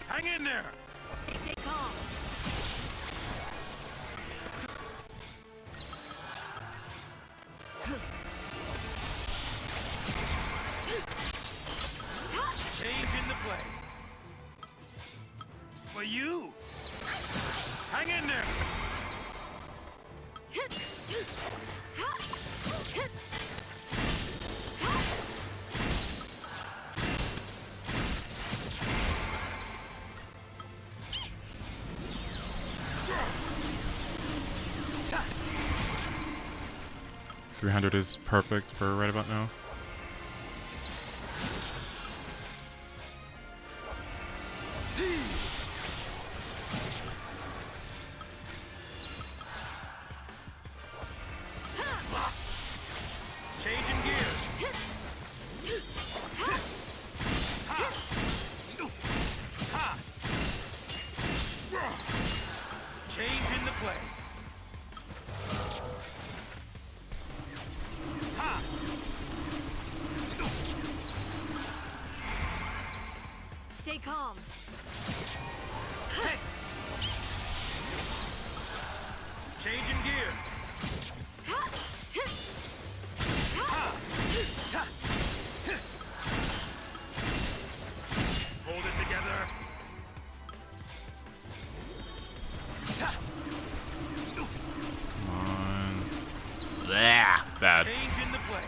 Hang in there. Stay calm. Change in the play. For you. Hang in there. 300 is perfect for right about now. Changing gears. Ha! Ha! Change in the play. Ha! Stay calm. Hey! Changing gears. Ha! Ta! Hold it together. Ta! Come on. Blah, bad. Change in the play.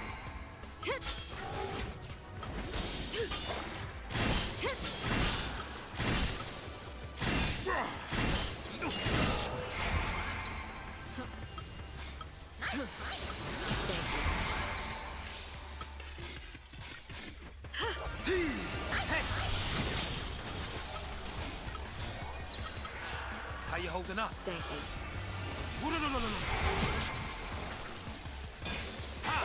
How you holding up? Thank you. Ooh, no. Ha!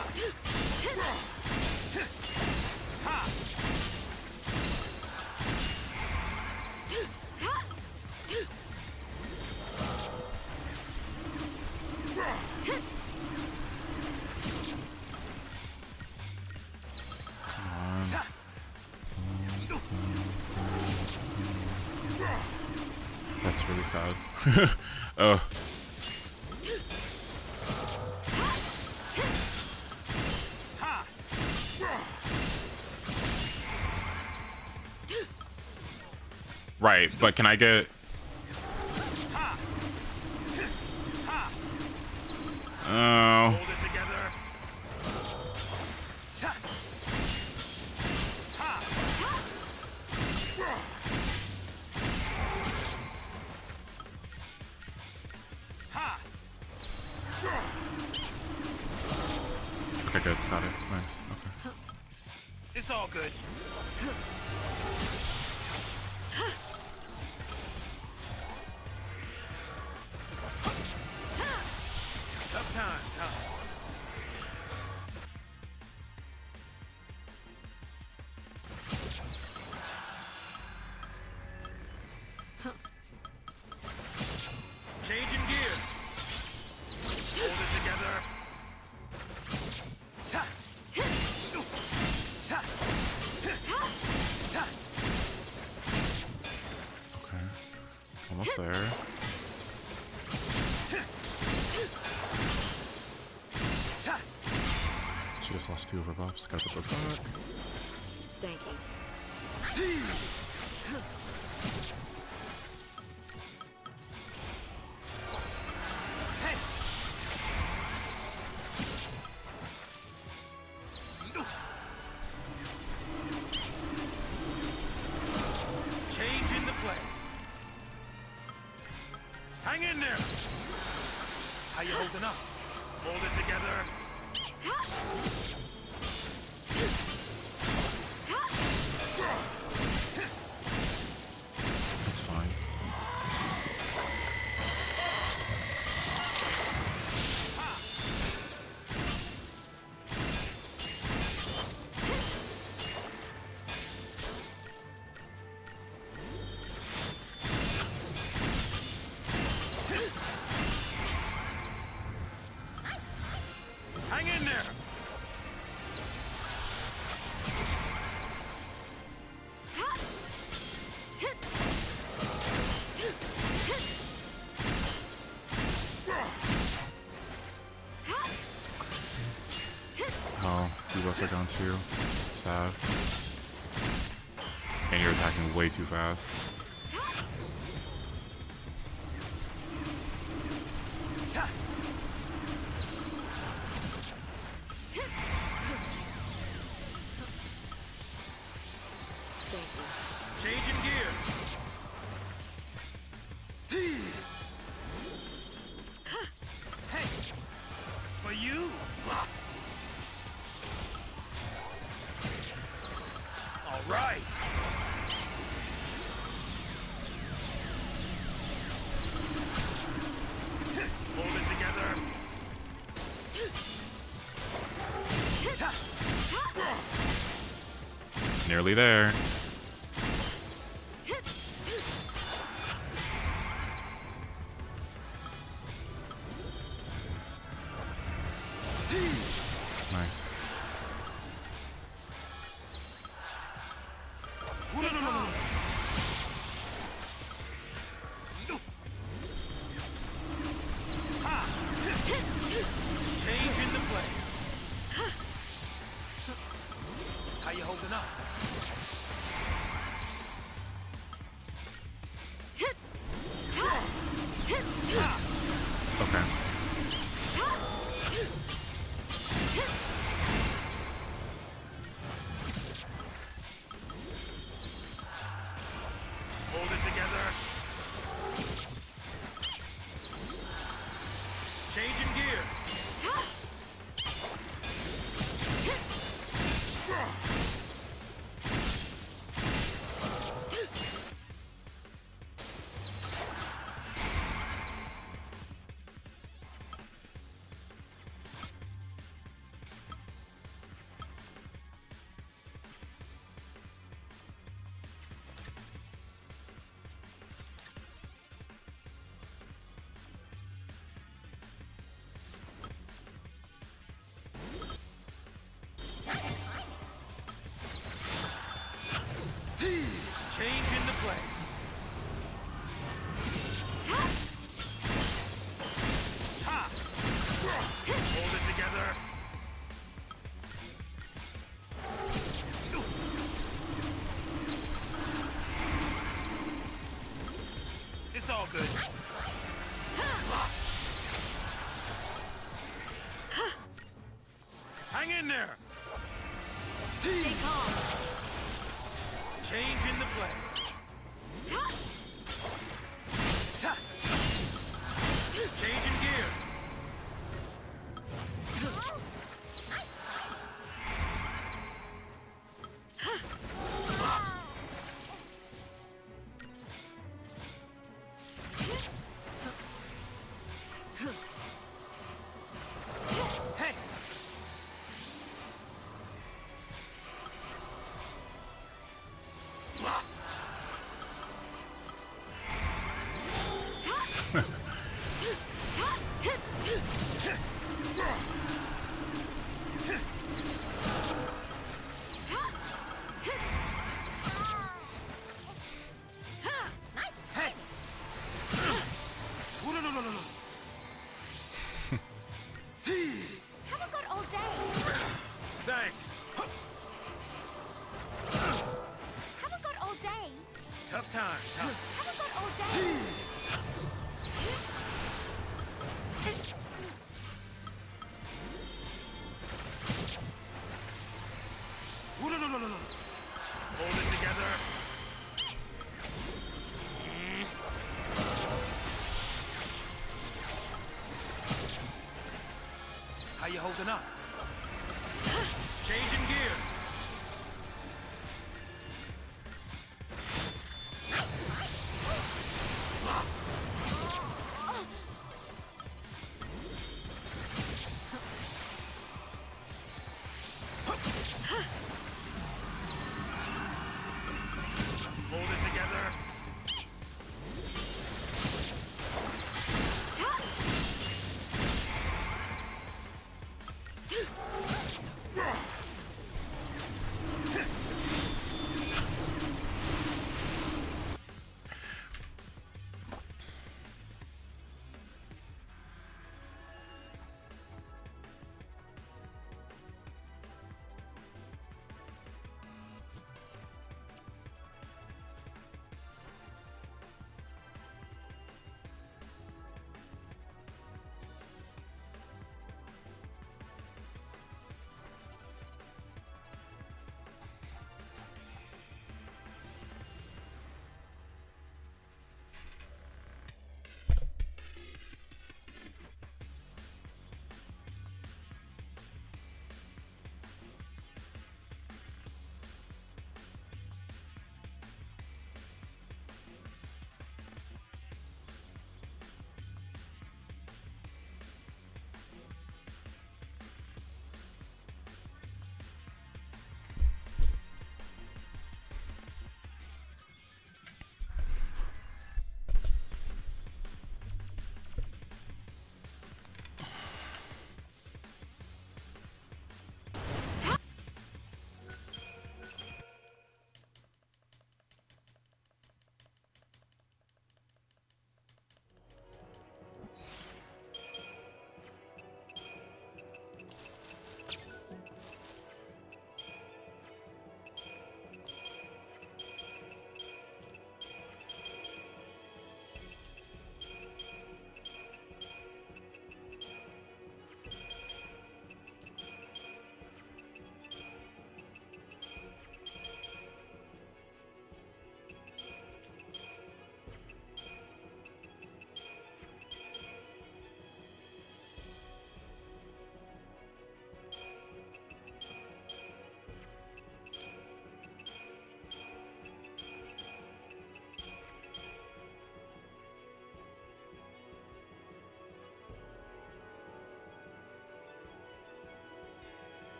sad. Oh. Right, but can I get... Oh. Okay, good. Got it. Nice. Okay. It's all good. Tough times, huh? Changing gear. Hold it together. Okay. Almost there. She just lost 2 of her buffs. Gotta put those back. Thank you. Change in the play. Hang in there. How you holding up? Hold it together. That's fine. Hang in there. Oh, you buffs are gone too. Sad. And you're attacking way too fast. Changing gears. Hey, for you. All right. Hold it together. Nearly there. Nice. Stay calm. Change in the play. How you holding up? Okay. Hang in there. Stay calm. Change in the play. Changing gears. Hey. Nice Hey. Oh, no, no, no, no, no. Haven't got all day. Thanks. Haven't got all day. Tough times, huh? Haven't got all day. Oh, no, no, no, no, no. Hold it together. How you holding up? Changing gears. Hold it together.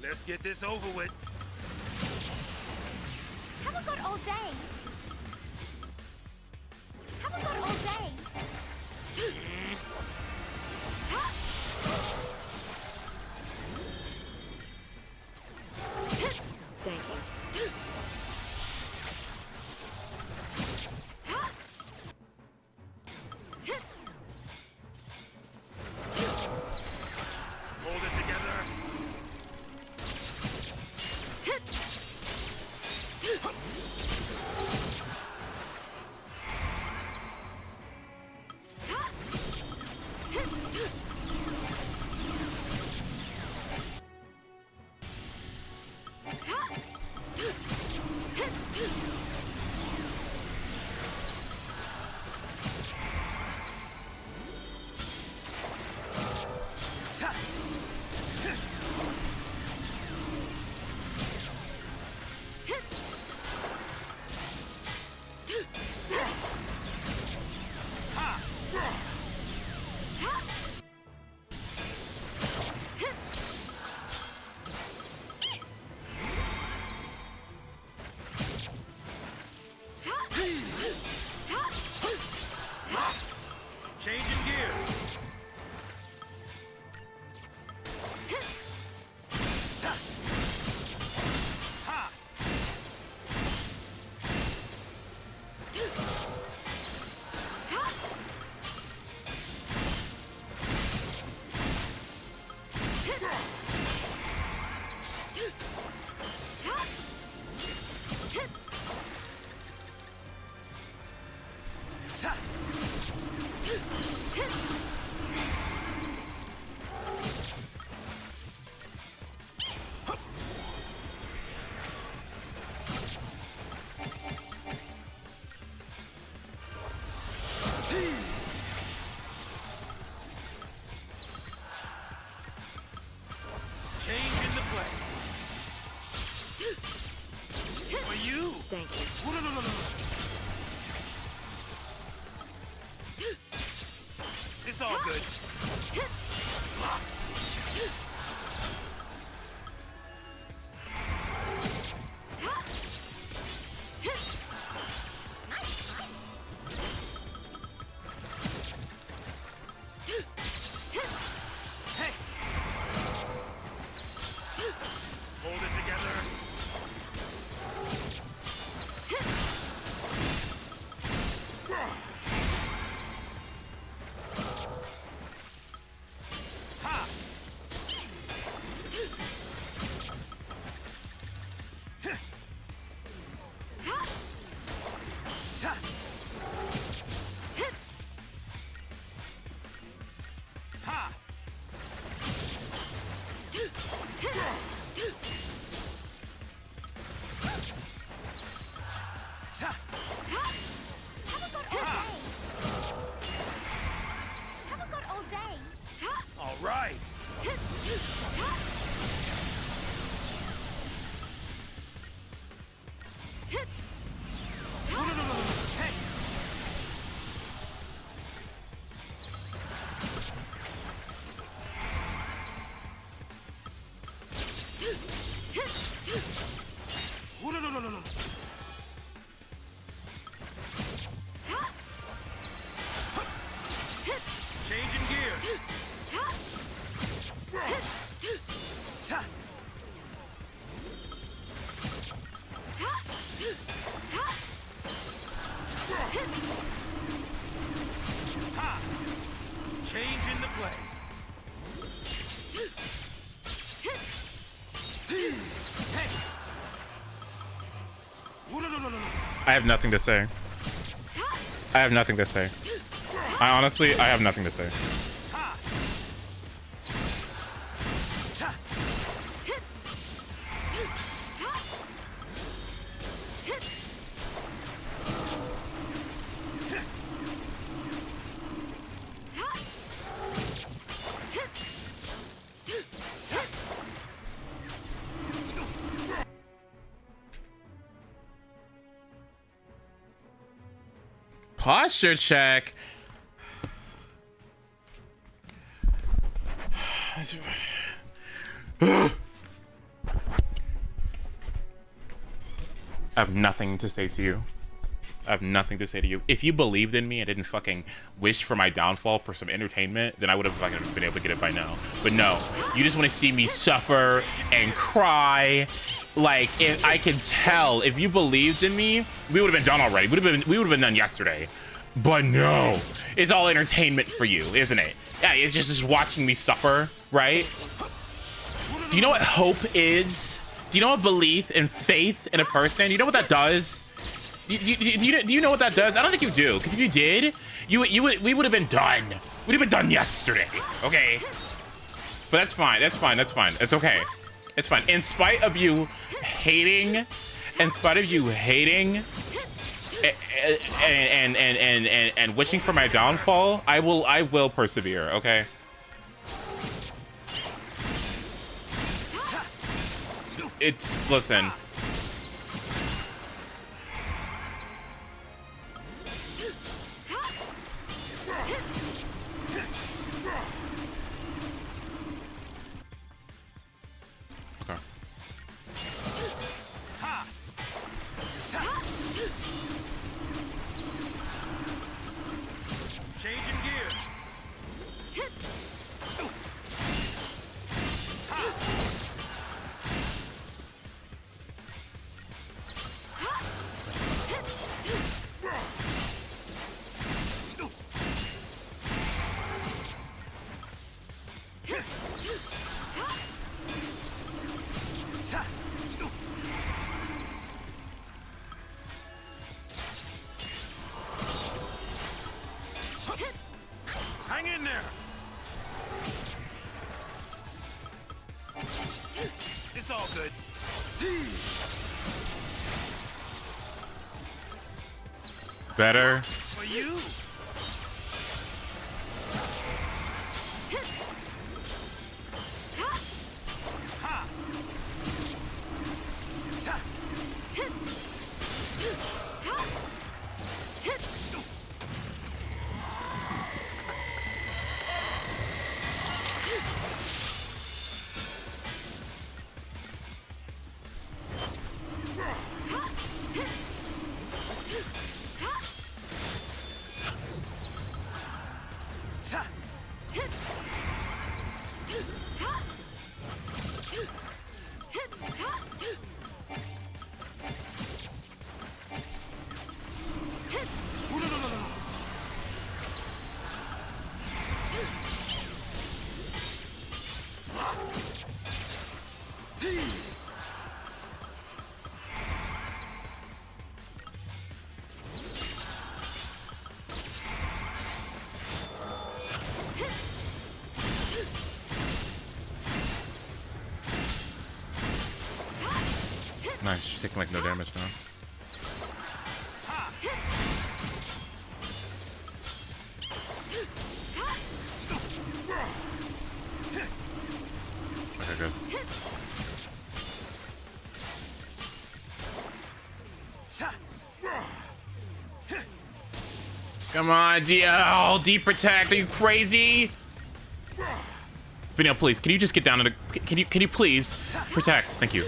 Let's get this over with. Haven't got all day. Haven't got all day. Thank you. Hold it together. Changing gears. Ha! Change in the play. For you. Thank you. No, no, no, no, no. It's all good. Hey. Hold it together. Ha! Ha! Haven't got all day. Haven't got all day. All right. No, no, no, no, no. Hey. No, no, no, no, no, no. Changing gears. Ha! Change in the play. Hey! No, no, no, no, no. I have nothing to say. I have nothing to say. I have nothing to say. Posture check. I have nothing to say to you. I have nothing to say to you. If you believed in me and didn't fucking wish for my downfall for some entertainment, then I would have fucking been able to get it by now. But no, you just want to see me suffer and cry. Like, if I can tell, if you believed in me, we would have been done already. We would have been done yesterday. But no, it's all entertainment for you, isn't it? Yeah, it's just watching me suffer, right? Do you know what hope is? Do you know what belief and faith in a person? Do you know what that does? Do you know what that does? I don't think you do. Because if you did, we would have been done. We'd have been done yesterday. Okay. But that's fine. That's fine. That's fine. It's okay. It's fine. In spite of you hating, and wishing for my downfall, I will persevere. Okay. Listen. Okay. Changing gears. Hang in there. It's all good. Better. For you. Nice, she's taking like no damage now. Okay, good. Come on, D protect. Are you crazy? Vanille, please, can you just get down to the... Can you please protect? Thank you.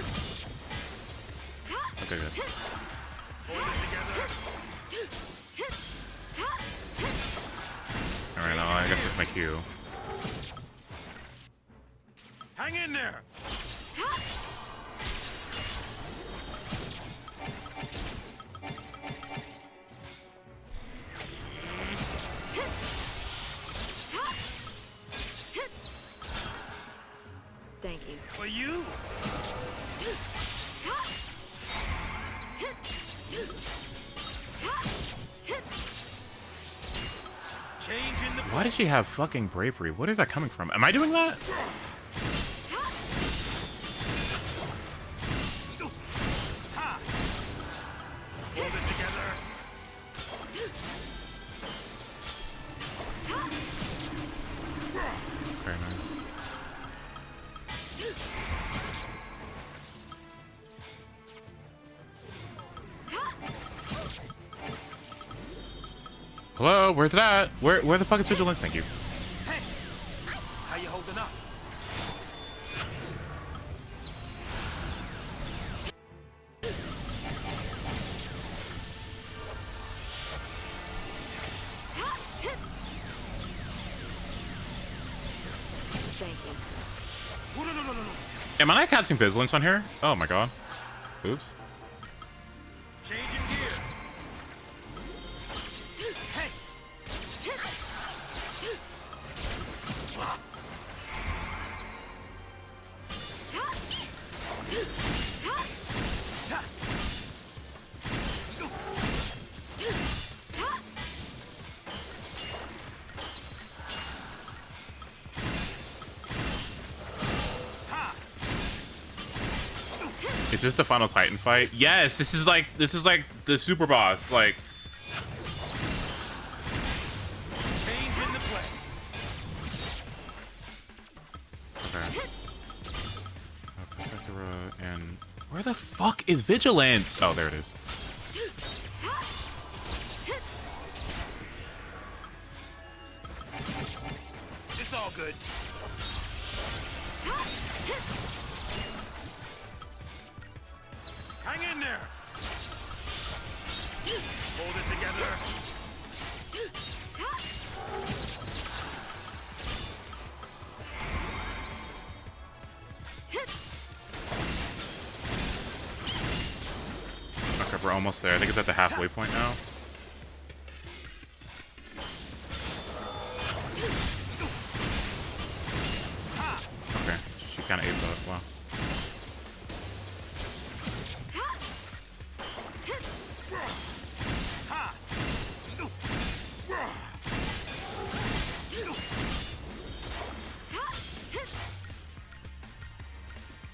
Okay, good. Alright, now I guess that's my cue. Hang in there. Thank you. For you. Why does she have fucking bravery? What is that coming from? Am I doing that? Hold it together. Very nice. Hello, where's it at? Where the fuck is Vigilance? Thank you. Hey, how you holding up? Am I not casting Vigilance on here? Oh my god. Oops. Changing gear. Hey. Is this the final Titan fight? Yes, this is like the super boss. Like okay. And where the fuck is Vigilance? Oh, there it is. It's all good. Hang in there. Hold it together. Okay, we're almost there. I think it's at the halfway point now. Okay, she kind of ate that. Wow.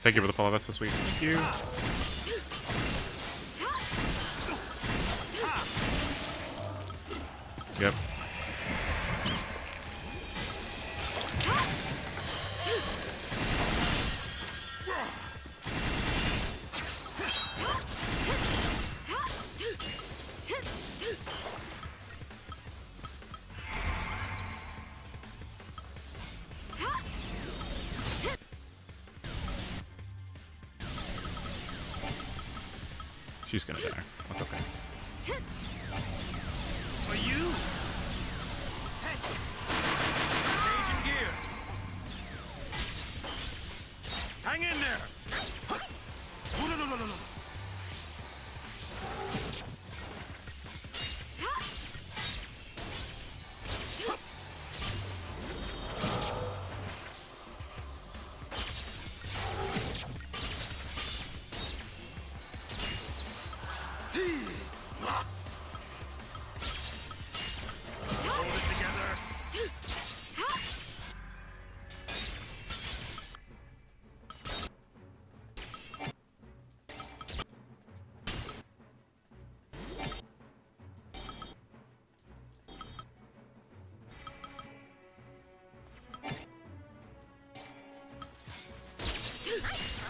Thank you for the follow. That's so sweet. Thank you. Yep. She's gonna die. That's okay. For you. Hey. Changing gear. Hang in there. No.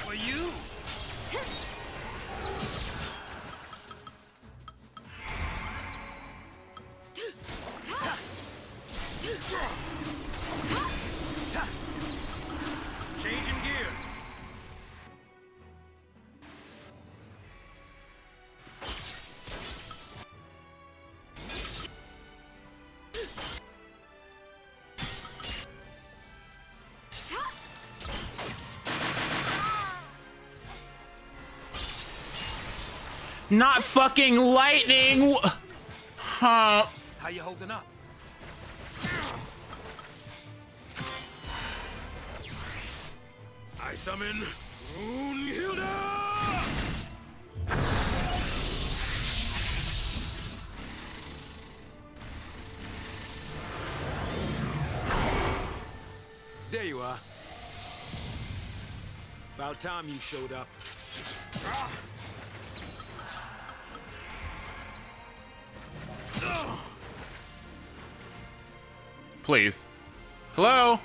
For you. Changing gears. Not fucking lightning! Huh? How you holding up? I summon Brunhilde! There you are. About time you showed up. Please. Hello?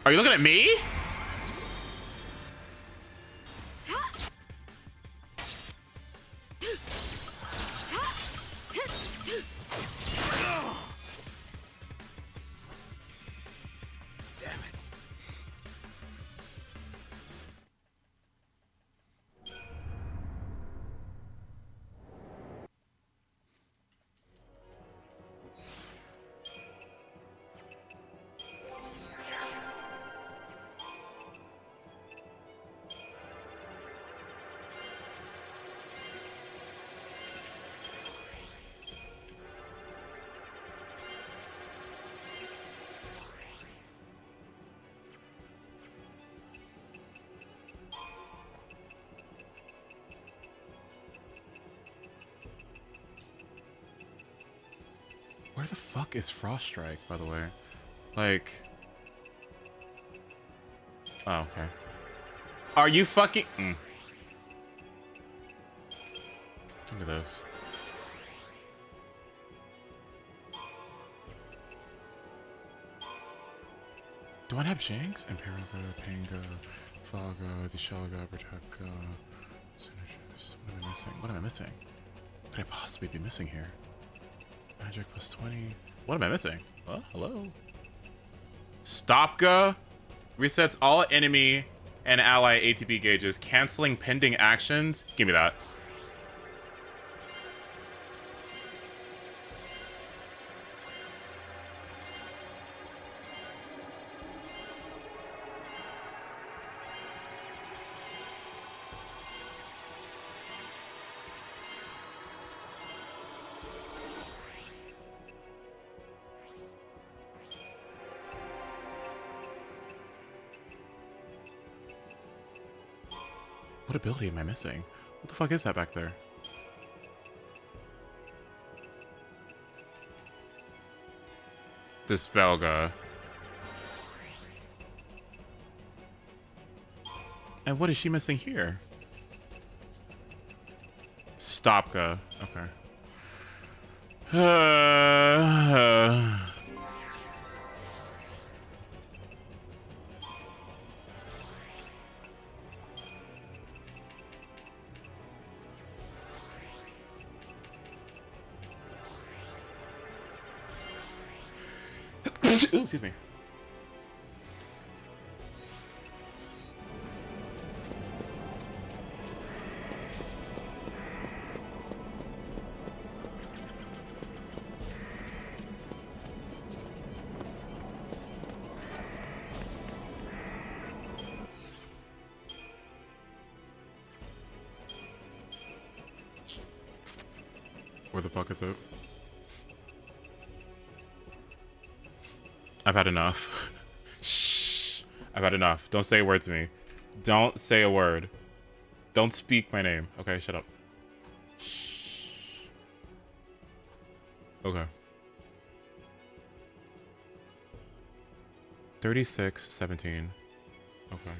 Are you looking at me? Damn it. Where the fuck is Frost Strike, by the way? Like... Oh, okay. Are you fucking... Give me this. Do I have Jinx? Imperiga, Panga, Faga, Dishelga, Protecga, Synergist. What am I missing? What am I missing? What could I possibly be missing here? Magic plus 20. What am I missing? Hello? Stopga resets all enemy and ally ATB gauges, canceling pending actions. Give me that. What ability am I missing? What the fuck is that back there? Dispelga. And what is she missing here? Stopga. Okay. Ooh, excuse me. Where the fuck is it? I've had enough. Shh. I've had enough. Don't say a word to me. Don't say a word. Don't speak my name. Okay, shut up. Shh. Okay. 36-17. Okay.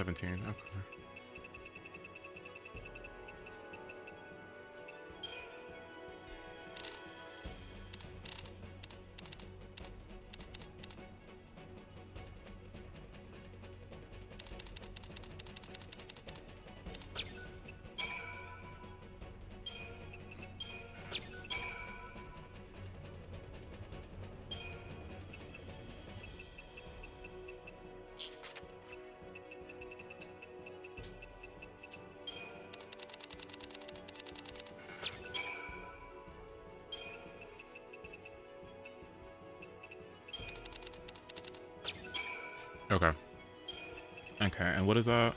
Okay. Okay. Okay, and what is that?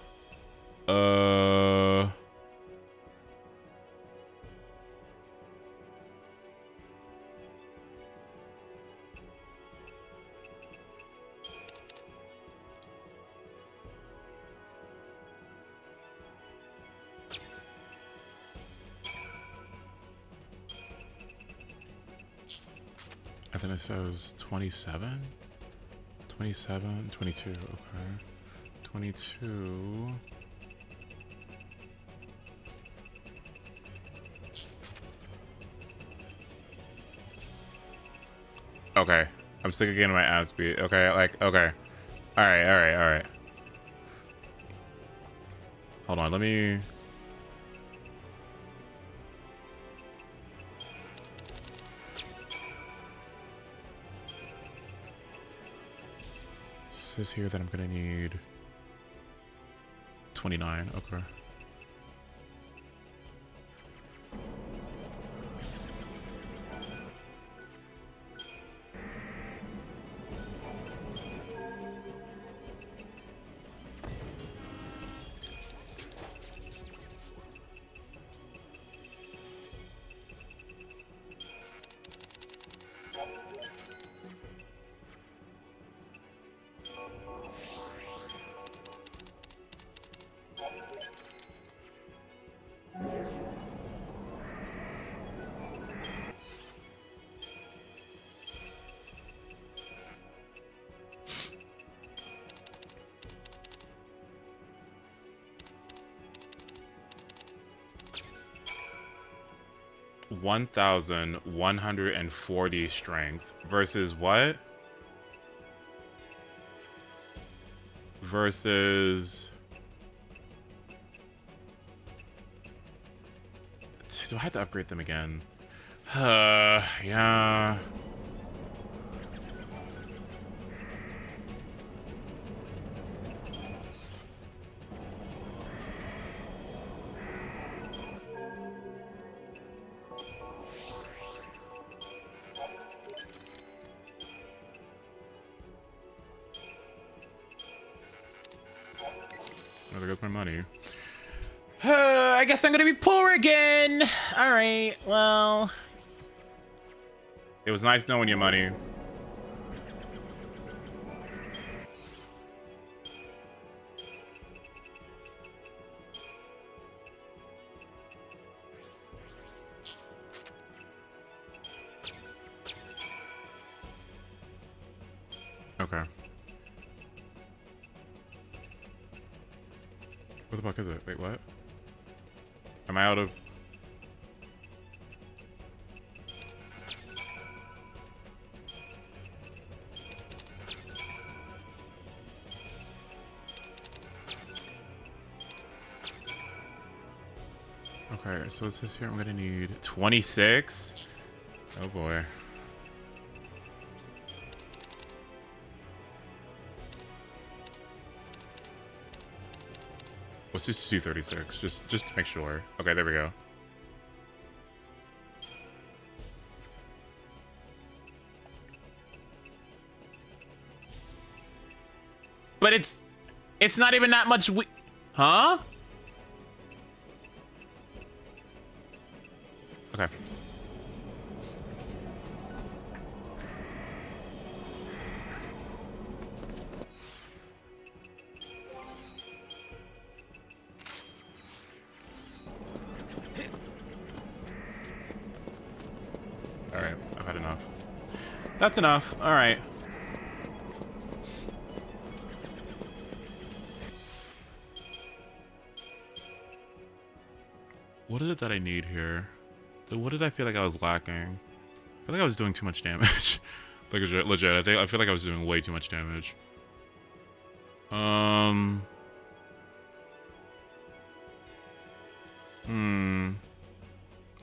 I think it says 27? 27, 22, okay. 22. Okay. I'm sick of getting my ass beat. Okay, like, okay. Alright. Hold on, let me... It says here that I'm gonna need 29. Okay. 1,140 strength versus what? Versus... Do I have to upgrade them again? Yeah. Oh, there goes my money. I guess I'm gonna be poor again. All right, well, it was nice knowing you, money. Okay. What the fuck is it? Wait, what? Am I out of... Okay, so it says here I'm gonna need 26. Oh boy. Let's just do 36, just to make sure. Okay, there we go. But it's not even that much huh? Okay. Alright, I've had enough. That's enough. Alright. What is it that I need here? What did I feel like I was lacking? I feel like I was doing too much damage. Like legit, I feel like I was doing way too much damage.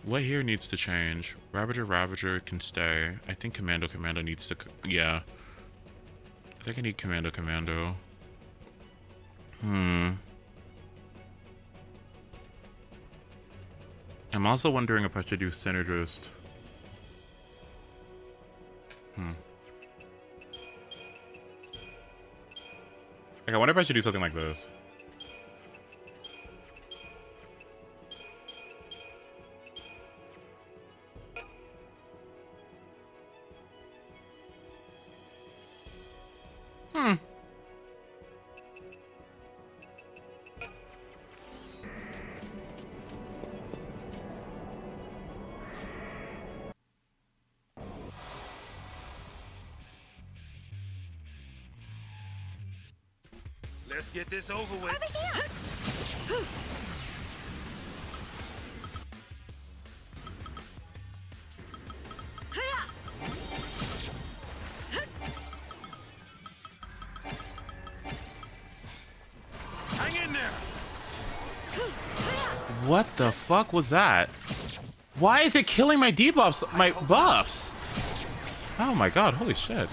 What here needs to change? Ravager can stay. I think Commando needs to... Yeah. I think I need Commando. I'm also wondering if I should do Synergist. Like, I wonder if I should do something like this. Let's get this over with. Hang in there. What the fuck was that? Why is it killing my debuffs, my buffs? Oh my god, holy shit.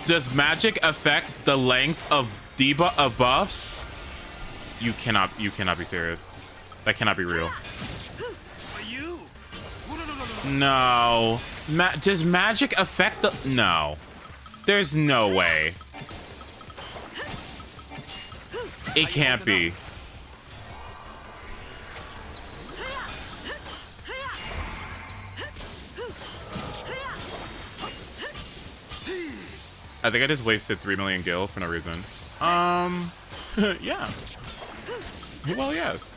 Does magic affect the length of buffs? You cannot be serious. That cannot be real. No. Does magic affect the... No. There's no way. It can't be. I think I just wasted 3 million gil for no reason. Yeah. Well, yes.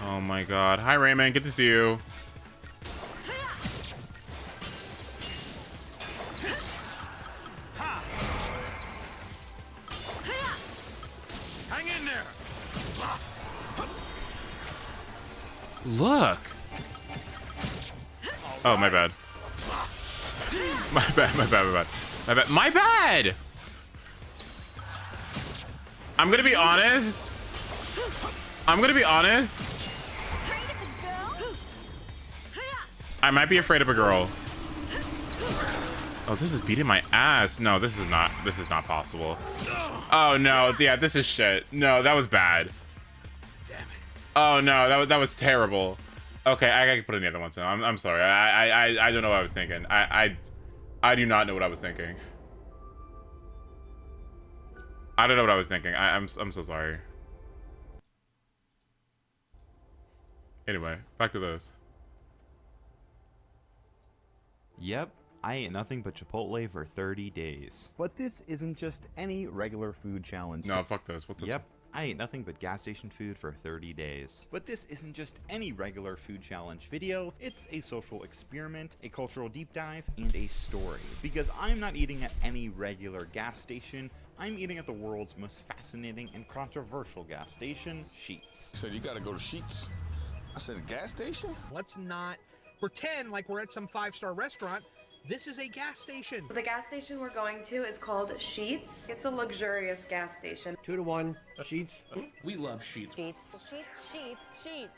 Oh my god. Hi, Rayman. Good to see you. Hang in there. Look. Oh, my bad. My bad. My bad. I'm gonna be honest. I might be afraid of a girl. Oh, this is beating my ass. No, this is not possible. Oh no, yeah, this is shit. No, that was bad. Damn it. Oh no, that was terrible. Okay, I gotta put in the other ones now. I'm sorry. I don't know what I was thinking. I do not know what I was thinking. I don't know what I was thinking. I'm so sorry. Anyway, back to this. Yep, I ate nothing but Chipotle for 30 days. But this isn't just any regular food challenge. No, fuck this. What this? Yep, I ate nothing but gas station food for 30 days. But this isn't just any regular food challenge video. It's a social experiment, a cultural deep dive, and a story. Because I'm not eating at any regular gas station. I'm eating at the world's most fascinating and controversial gas station, Sheetz. Said you gotta go to Sheetz. I said a gas station? Let's not pretend like we're at some five-star restaurant. This is a gas station. The gas station we're going to is called Sheetz. It's a luxurious gas station. 2 to 1, Sheetz. We love Sheetz.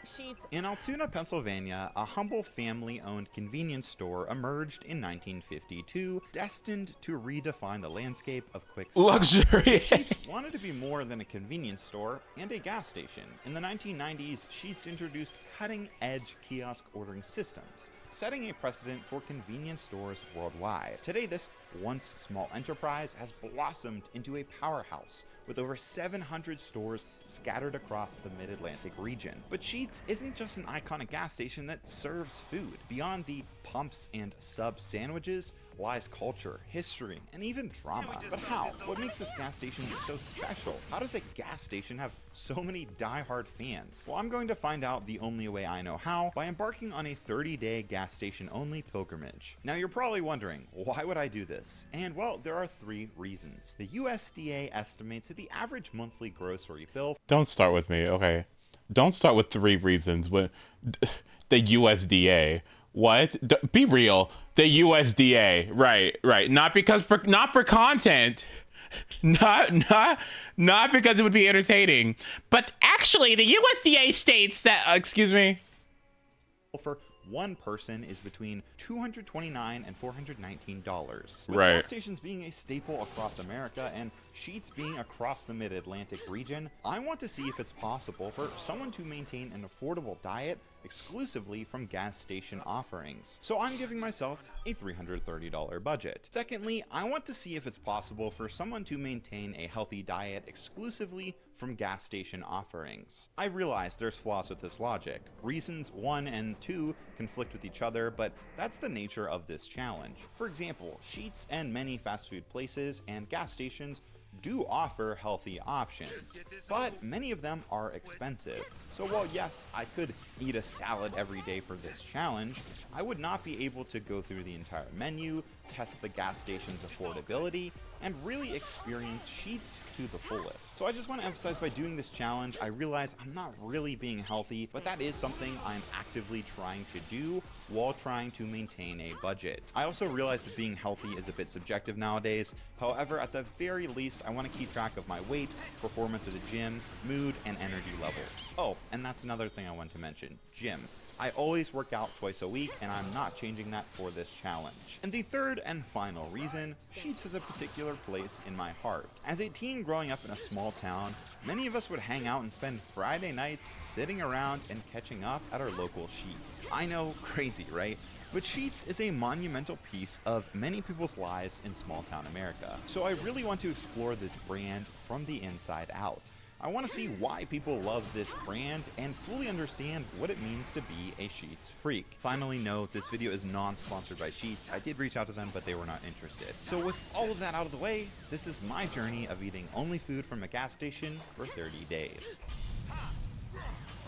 Sheetz. In Altoona, Pennsylvania, a humble family-owned convenience store emerged in 1952, destined to redefine the landscape of quick luxury. Sheetz wanted to be more than a convenience store and a gas station. In the 1990s, Sheetz introduced cutting-edge kiosk ordering systems, setting a precedent for convenience stores worldwide. Today, this once small enterprise has blossomed into a powerhouse with over 700 stores scattered across the Mid-Atlantic region. But Sheetz isn't just an iconic gas station that serves food. Beyond the pumps and sub sandwiches lies culture, history, and even drama. But how? What makes this gas station so special? How does a gas station have so many die-hard fans? Well, I'm going to find out the only way I know how, by embarking on a 30-day gas station-only pilgrimage. Now, you're probably wondering, why would I do this? And well, there are 3 reasons. The USDA estimates that the average monthly grocery bill... Don't start with me, okay? Don't start with 3 reasons. When the USDA... What? Be real. The USDA. Right. Not for content. Not because it would be entertaining. But actually, the USDA states that, excuse me. For one person is between $229 and $419. With Right. gas stations being a staple across America and Sheetz being across the Mid-Atlantic region, I want to see if it's possible for someone to maintain an affordable diet exclusively from gas station offerings. So I'm giving myself a $330 budget. Secondly, I want to see if it's possible for someone to maintain a healthy diet exclusively from gas station offerings. I realize there's flaws with this logic. Reasons 1 and 2 conflict with each other, but that's the nature of this challenge. For example, Sheetz and many fast food places and gas stations do offer healthy options, but many of them are expensive. So while yes, I could eat a salad every day for this challenge, I would not be able to go through the entire menu, test the gas station's affordability, and really experience Sheetz to the fullest. So I just want to emphasize, by doing this challenge, I realize I'm not really being healthy, but that is something I'm actively trying to do while trying to maintain a budget. I also realize that being healthy is a bit subjective nowadays. However, at the very least, I want to keep track of my weight, performance at the gym, mood, and energy levels. Oh, and that's another thing I want to mention, gym. I always work out twice a week, and I'm not changing that for this challenge. And the third and final reason, Sheetz has a particular place in my heart. As a teen growing up in a small town, many of us would hang out and spend Friday nights sitting around and catching up at our local Sheetz. I know, crazy, right? But Sheetz is a monumental piece of many people's lives in small town America. So I really want to explore this brand from the inside out. I want to see why people love this brand and fully understand what it means to be a Sheetz freak. Finally, note, this video is non-sponsored by Sheetz. I did reach out to them, but they were not interested. So with all of that out of the way, this is my journey of eating only food from a gas station for 30 days.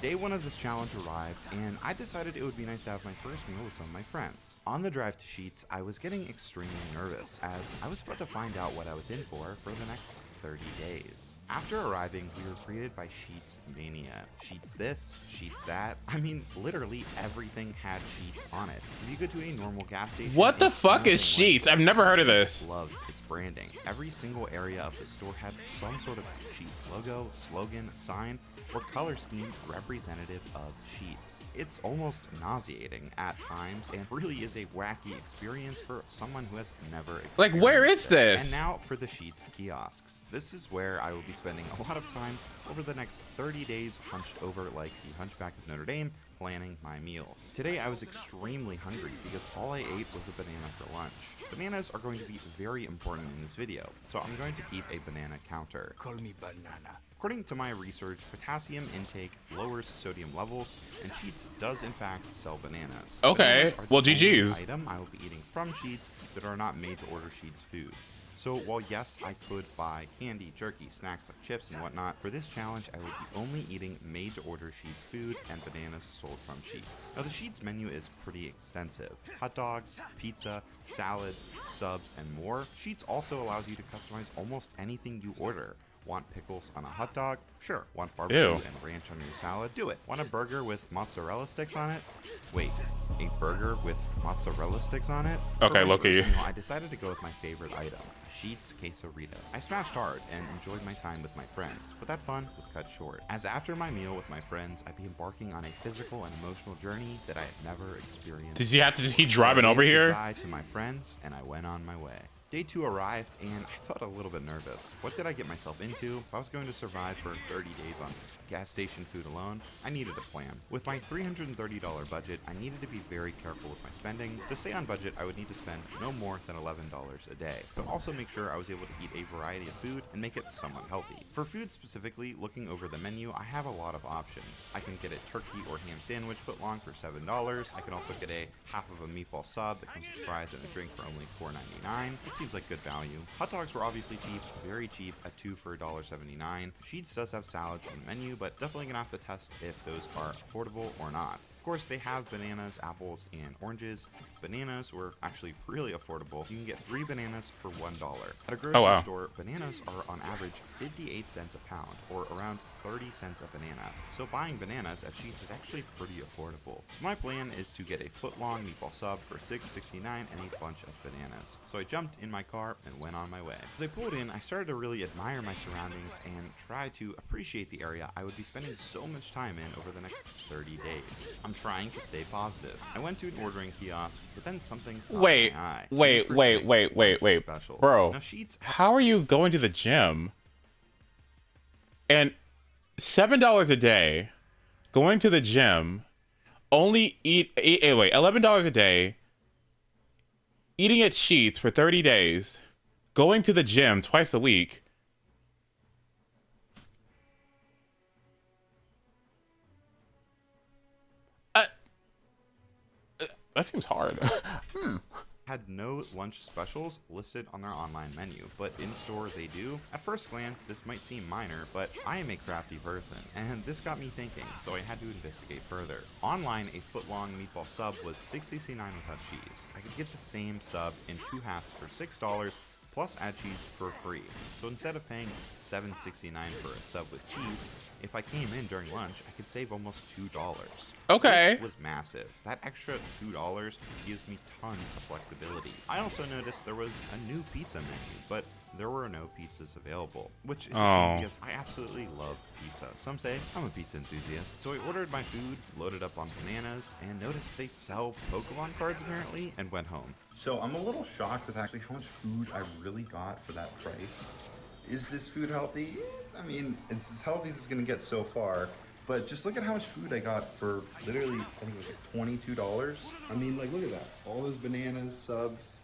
Day one of this challenge arrived, and I decided it would be nice to have my first meal with some of my friends. On the drive to Sheetz, I was getting extremely nervous, as I was about to find out what I was in for the next 30 days. After arriving, we were greeted by Sheetz mania. Sheetz this, Sheetz that. I mean, literally everything had Sheetz on it. If you go to a normal gas station, What the fuck is Sheetz? I've never heard of this. Loves its branding. Every single area of the store had some sort of Sheetz logo, slogan, sign, or color scheme representative of Sheetz. It's almost nauseating at times, and really is a wacky experience for someone who has never experienced Like, where is it. this? And now for the Sheetz kiosks. This is where I will be spending a lot of time over the next 30 days, hunched over like the Hunchback of Notre Dame, planning my meals. Today I was extremely hungry because all I ate was a banana for lunch. Bananas are going to be very important in this video, so I'm going to keep a banana counter. Call me banana. According to my research, potassium intake lowers sodium levels, and Sheetz does in fact sell bananas. Okay, Bananas are well, the only GG's. item I will be eating from Sheetz that are not made to order Sheetz food. So while yes, I could buy candy, jerky, snacks like chips and whatnot, for this challenge I will be only eating made-to-order Sheetz food and bananas sold from Sheetz. Now the Sheetz menu is pretty extensive. Hot dogs, pizza, salads, subs, and more. Sheetz also allows you to customize almost anything you order. Want pickles on a hot dog? Sure. Want barbecue Ew. and ranch on your salad? Do it. Want a burger with mozzarella sticks on it? Wait, a burger with mozzarella sticks on it? Okay, For my low-key. first meal, I decided to go with my favorite item, Sheetz Quesarito. I smashed hard and enjoyed my time with my friends, but that fun was cut short, as after my meal with my friends, I'd be embarking on a physical and emotional journey that I had never experienced. Did you have to just keep driving So I over waved here? goodbye to my friends, and I went on my way. Day 2 arrived, and I felt a little bit nervous. What did I get myself into? If I was going to survive for 30 days on gas station food alone, I needed a plan. With my $330 budget, I needed to be very careful with my spending. To stay on budget, I would need to spend no more than $11 a day, but also make sure I was able to eat a variety of food and make it somewhat healthy. For food specifically, looking over the menu, I have a lot of options. I can get a turkey or ham sandwich footlong for $7. I can also get a half of a meatball sub that comes with fries and a drink for only $4.99. It seems like good value. Hot dogs were obviously cheap, very cheap, at 2 for $1.79. Sheetz does have salads on the menu, but definitely gonna have to test if those are affordable or not. Of course, they have bananas, apples, and oranges. Bananas were actually really affordable. You can get 3 bananas for $1. At a grocery store, bananas are on average 58 cents a pound, or around 30 cents a banana. So buying bananas at Sheetz is actually pretty affordable. So my plan is to get a foot-long meatball sub for $6.69 and a bunch of bananas. So I jumped in my car and went on my way. As I pulled in, I started to really admire my surroundings and try to appreciate the area I would be spending so much time in over the next 30 days. I'm trying to stay positive. I went to an ordering kiosk, but then something caught Wait, my eye. wait, 2 for wait, $6 wait, wait, wait. specials. Bro, Now, Sheetz how are you going to the gym? And $7 a day, going to the gym, only wait, $11 a day, eating at Sheetz for 30 days, going to the gym twice a week. That seems hard. had no lunch specials listed on their online menu, but in-store they do. At first glance, this might seem minor, but I am a crafty person, and this got me thinking, so I had to investigate further. Online, a foot-long meatball sub was $6.69 without cheese. I could get the same sub in 2 halves for $6, plus add cheese for free. So instead of paying $7.69 for a sub with cheese, if I came in during lunch, I could save almost $2. Okay. This was massive. That extra $2 gives me tons of flexibility. I also noticed there was a new pizza menu, but there were no pizzas available, which is a shame because I absolutely love pizza. Some say I'm a pizza enthusiast, so I ordered my food, loaded up on bananas, and noticed they sell Pokemon cards apparently, and went home. So I'm a little shocked with actually how much food I really got for that price. Is this food healthy? I mean, it's as healthy as it's gonna get so far, but just look at how much food I got for literally, I think it was like $22. I mean, like, look at that. All those bananas, subs.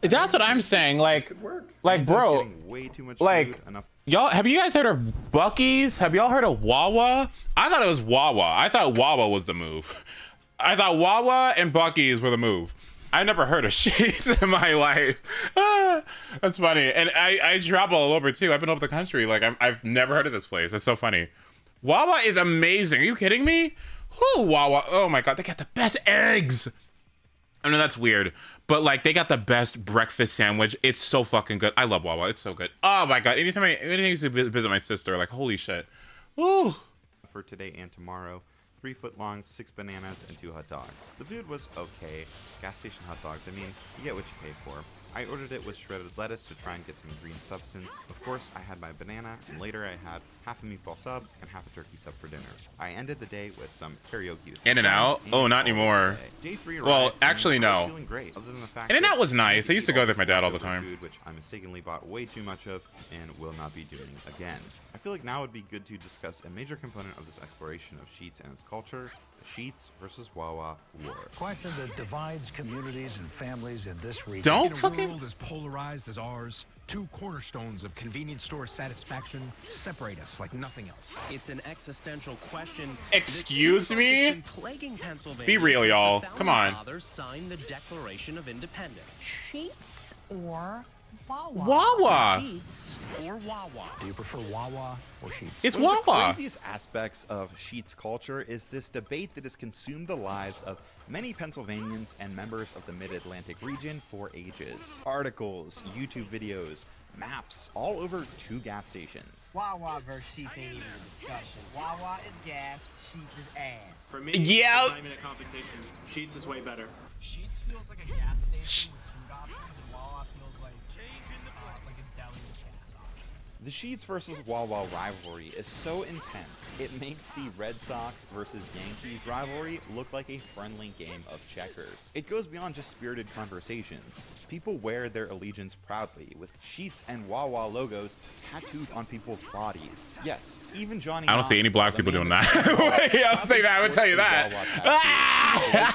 That's what I'm saying. Like bro, way too much like, food, enough. y'all, have you guys heard of Buc-ee's? Have y'all heard of Wawa? I thought it was Wawa. I thought Wawa was the move. I thought Wawa and Buc-ee's were the move. I never heard of Sheetz in my life. That's funny. And I travel all over too. I've been over the country. Like I've never heard of this place. It's so funny. Wawa is amazing. Are you kidding me? Whoo, Wawa. Oh my God, they got the best eggs. I know that's weird, but like they got the best breakfast sandwich. It's so fucking good. I love Wawa. It's so good. Oh my God. Anytime I used to visit my sister, like holy shit. Woo. For today and tomorrow, 3 foot long, 6 bananas, and 2 hot dogs. The food was okay. Gas station hot dogs, I mean, you get what you pay for. I ordered it with shredded lettuce to try and get some green substance. Of course, I had my banana, and later I had half a meatball sub and half a turkey sub for dinner. I ended the day with some karaoke with In-N-Out? Oh, not anymore. Day 3 arrived, well, actually, and I was no. feeling great, other than the fact In-N-Out that was nice. I used to go there with my dad all the leftover time. Food, which I mistakenly bought way too much of and will not be doing again. I feel like now would be good to discuss a major component of this exploration of Sheetz and its culture, the Sheetz versus Wawa war. Question that divides communities and families in this region. Don't in a fucking world as polarized as ours, 2 cornerstones of convenience store satisfaction separate us like nothing else. It's an existential question. Excuse me? Been plaguing Pennsylvania Be real, since y'all. the Come on. Fathers signed the Declaration of Independence. Sheetz or Wawa? Wawa. Sheetz or Wawa. Do you prefer Wawa or Sheetz? It's One of the Wawa. craziest aspects of Sheetz culture is this debate that has consumed the lives of many Pennsylvanians and members of the Mid-Atlantic region for ages. Articles, YouTube videos, maps, all over 2 gas stations. Wawa versus Sheetz ain't even a discussion. Wawa is gas, Sheetz is ass. For me, Yeah. it's not even a competition. Sheetz is way better. Sheetz feels like a gas station with food options, and Wawa feels like a deli with gas options. The Sheetz versus Wawa rivalry is so intense, it makes the Red Sox versus Yankees rivalry look like a friendly game of checkers. It goes beyond just spirited conversations. People wear their allegiance proudly, with Sheetz and Wawa logos tattooed on people's bodies. Yes, even Johnny I don't see Knox, any black the people man doing that that. started Wait, I'll say that. I would tell you that.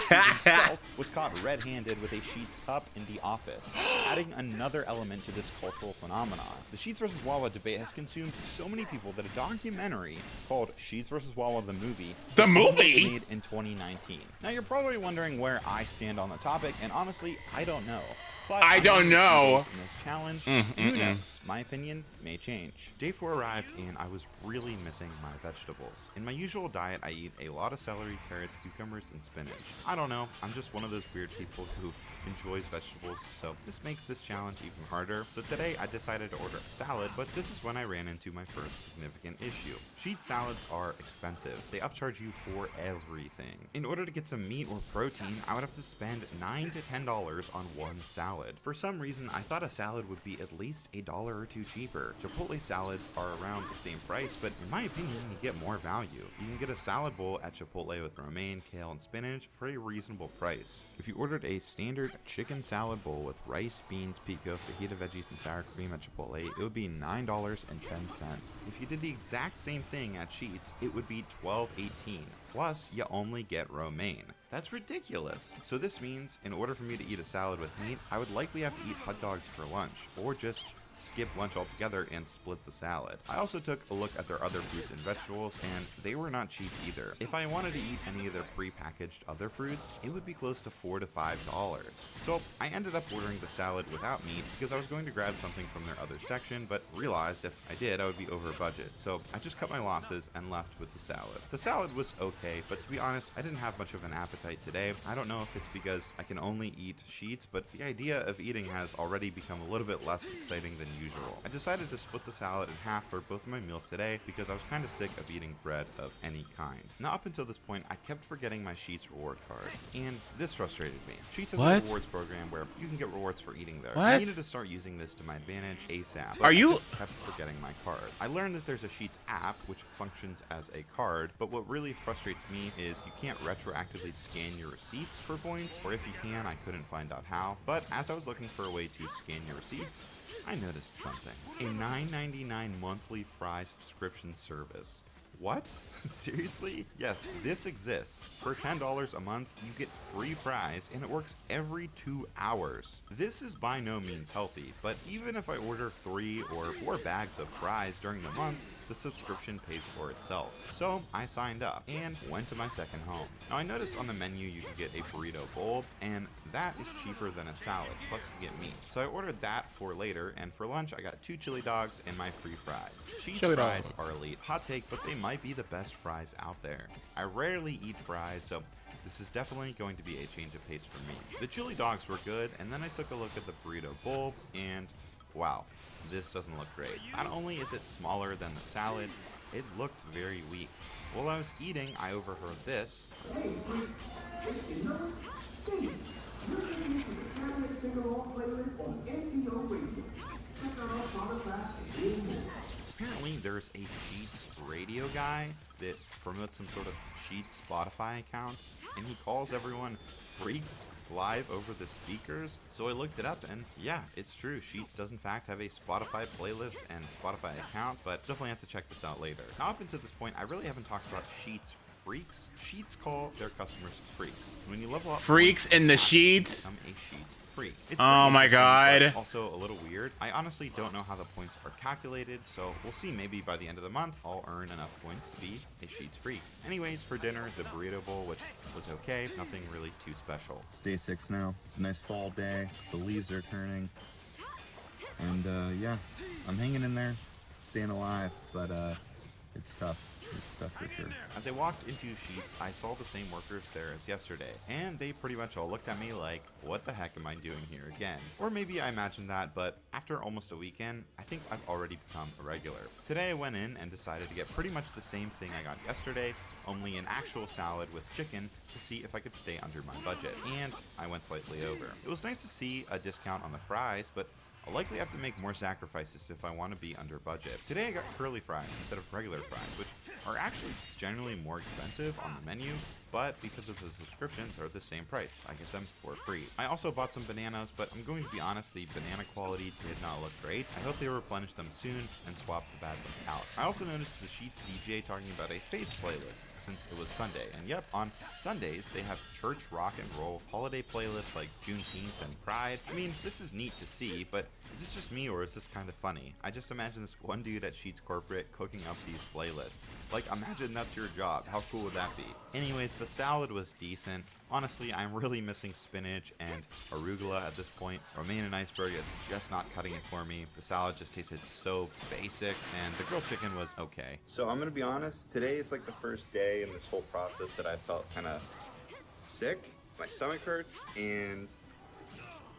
himself was caught red-handed with a Sheetz cup in the office, adding another element to this cultural phenomenon. The Sheetz versus Wawa debate has consumed so many people that a documentary called Sheetz versus Wawa the Movie was made in 2019. Now you're probably wondering where I stand on the topic, and honestly, I don't know. But I don't know. In this challenge, who knows? My opinion may change. Day 4 arrived and I was really missing my vegetables. In my usual diet, I eat a lot of celery, carrots, cucumbers, and spinach. I don't know, I'm just one of those weird people who enjoys vegetables, so this makes this challenge even harder. So today I decided to order a salad, but this is when I ran into my first significant issue. Sheetz salads are expensive. They upcharge you for everything. In order to get some meat or protein, I would have to spend $9 to $10 on one salad. For some reason, I thought a salad would be at least $1 or $2 cheaper. Chipotle salads are around the same price, but in my opinion, you get more value. You can get a salad bowl at Chipotle with romaine, kale, and spinach for a reasonable price. If you ordered a standard chicken salad bowl with rice, beans, pico, fajita veggies, and sour cream at Chipotle, it would be $9.10. If you did the exact same thing at Sheetz, it would be $12.18. Plus, you only get romaine. That's ridiculous. So this means, in order for me to eat a salad with meat, I would likely have to eat hot dogs for lunch, or just skip lunch altogether and split the salad. I also took a look at their other fruits and vegetables, and they were not cheap either. If I wanted to eat any of their pre-packaged other fruits, it would be close to $4 to $5. So I ended up ordering the salad without meat because I was going to grab something from their other section, but realized if I did, I would be over budget. So I just cut my losses and left with the salad. The salad was okay, but to be honest, I didn't have much of an appetite today. I don't know if it's because I can only eat sheets, but the idea of eating has already become a little bit less exciting than usual. I decided to split the salad in half for both of my meals today because I was kind of sick of eating bread of any kind. Now up until this point, I kept forgetting my Sheets reward card, and this frustrated me. Sheets has a rewards program where you can get rewards for eating there. I needed to start using this to my advantage ASAP. I just kept forgetting my card. I learned that there's a Sheets app which functions as a card, but what really frustrates me is you can't retroactively scan your receipts for points, or if you can, I couldn't find out how. But as I was looking for a way to scan your receipts, I noticed something. A $9.99 monthly fry subscription service. What? Seriously? Yes, this exists. For $10 a month, you get free fries, and it works every 2 hours. This is by no means healthy, but even if I order 3 or 4 bags of fries during the month, the subscription pays for itself. So I signed up and went to my second home. Now I noticed on the menu you could get a burrito bowl, and that is cheaper than a salad, plus you get meat. So I ordered that for later, and for lunch I got 2 chili dogs and my free fries. Sheets fries are elite. Hot take, but they might be the best fries out there. I rarely eat fries, so this is definitely going to be a change of pace for me. The chili dogs were good, and then I took a look at the burrito bowl, and wow, this doesn't look great. Not only is it smaller than the salad, it looked very weak. While I was eating, I overheard this. Apparently there's a Sheets radio guy that promotes some sort of Sheets Spotify account, and he calls everyone freaks live over the speakers. So I looked it up, and yeah, it's true. Sheets does in fact have a Spotify playlist and Spotify account, but definitely have to check this out later. Now up until this point, I really haven't talked about Sheets freaks. Sheets call their customers freaks. When you level up freaks in the Sheets, become a Sheets freak. It's oh my god. Also a little weird. I honestly don't know how the points are calculated, so we'll see. Maybe by the end of the month, I'll earn enough points to be a Sheets freak. Anyways, for dinner, the burrito bowl, which was okay, nothing really too special. It's day 6 now. It's a nice fall day. The leaves are turning. And yeah, I'm hanging in there, staying alive, but it's tough. It's tough for sure. As I walked into Sheets, I saw the same workers there as yesterday, and they pretty much all looked at me like, what the heck am I doing here again? Or maybe I imagined that, but after almost a weekend, I think I've already become a regular. Today I went in and decided to get pretty much the same thing I got yesterday, only an actual salad with chicken, to see if I could stay under my budget, and I went slightly over. It was nice to see a discount on the fries, but I'll likely have to make more sacrifices if I want to be under budget. Today I got curly fries instead of regular fries, which are actually generally more expensive on the menu, but because of the subscriptions, they're the same price. I get them for free. I also bought some bananas, but I'm going to be honest, the banana quality did not look great. I hope they replenish them soon and swap the bad ones out. I also noticed the Sheets DJ talking about a faith playlist since it was Sunday. And yep, on Sundays, they have church rock and roll holiday playlists like Juneteenth and Pride. I mean, this is neat to see, but is this just me or is this kind of funny? I just imagine this one dude at Sheets Corporate cooking up these playlists. Like, imagine that's your job. How cool would that be? Anyways, the salad was decent. Honestly, I'm really missing spinach and arugula at this point. Romaine and iceberg is just not cutting it for me. The salad just tasted so basic, and the grilled chicken was okay. So I'm gonna be honest, today is like the first day in this whole process that I felt kind of sick. My stomach hurts, and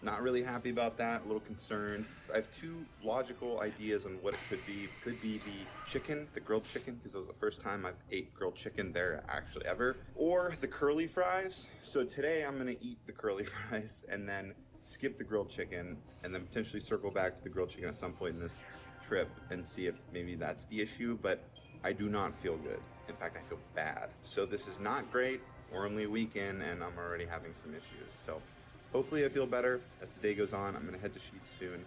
not really happy about that, a little concerned. I have 2 logical ideas on what it could be. Could be the chicken, the grilled chicken, because it was the first time I've ate grilled chicken there actually ever. Or the curly fries. So today I'm gonna eat the curly fries and then skip the grilled chicken and then potentially circle back to the grilled chicken at some point in this trip and see if maybe that's the issue, but I do not feel good. In fact, I feel bad. So this is not great. We're only a weekend and I'm already having some issues. So hopefully I feel better as the day goes on. I'm gonna head to Sheets soon.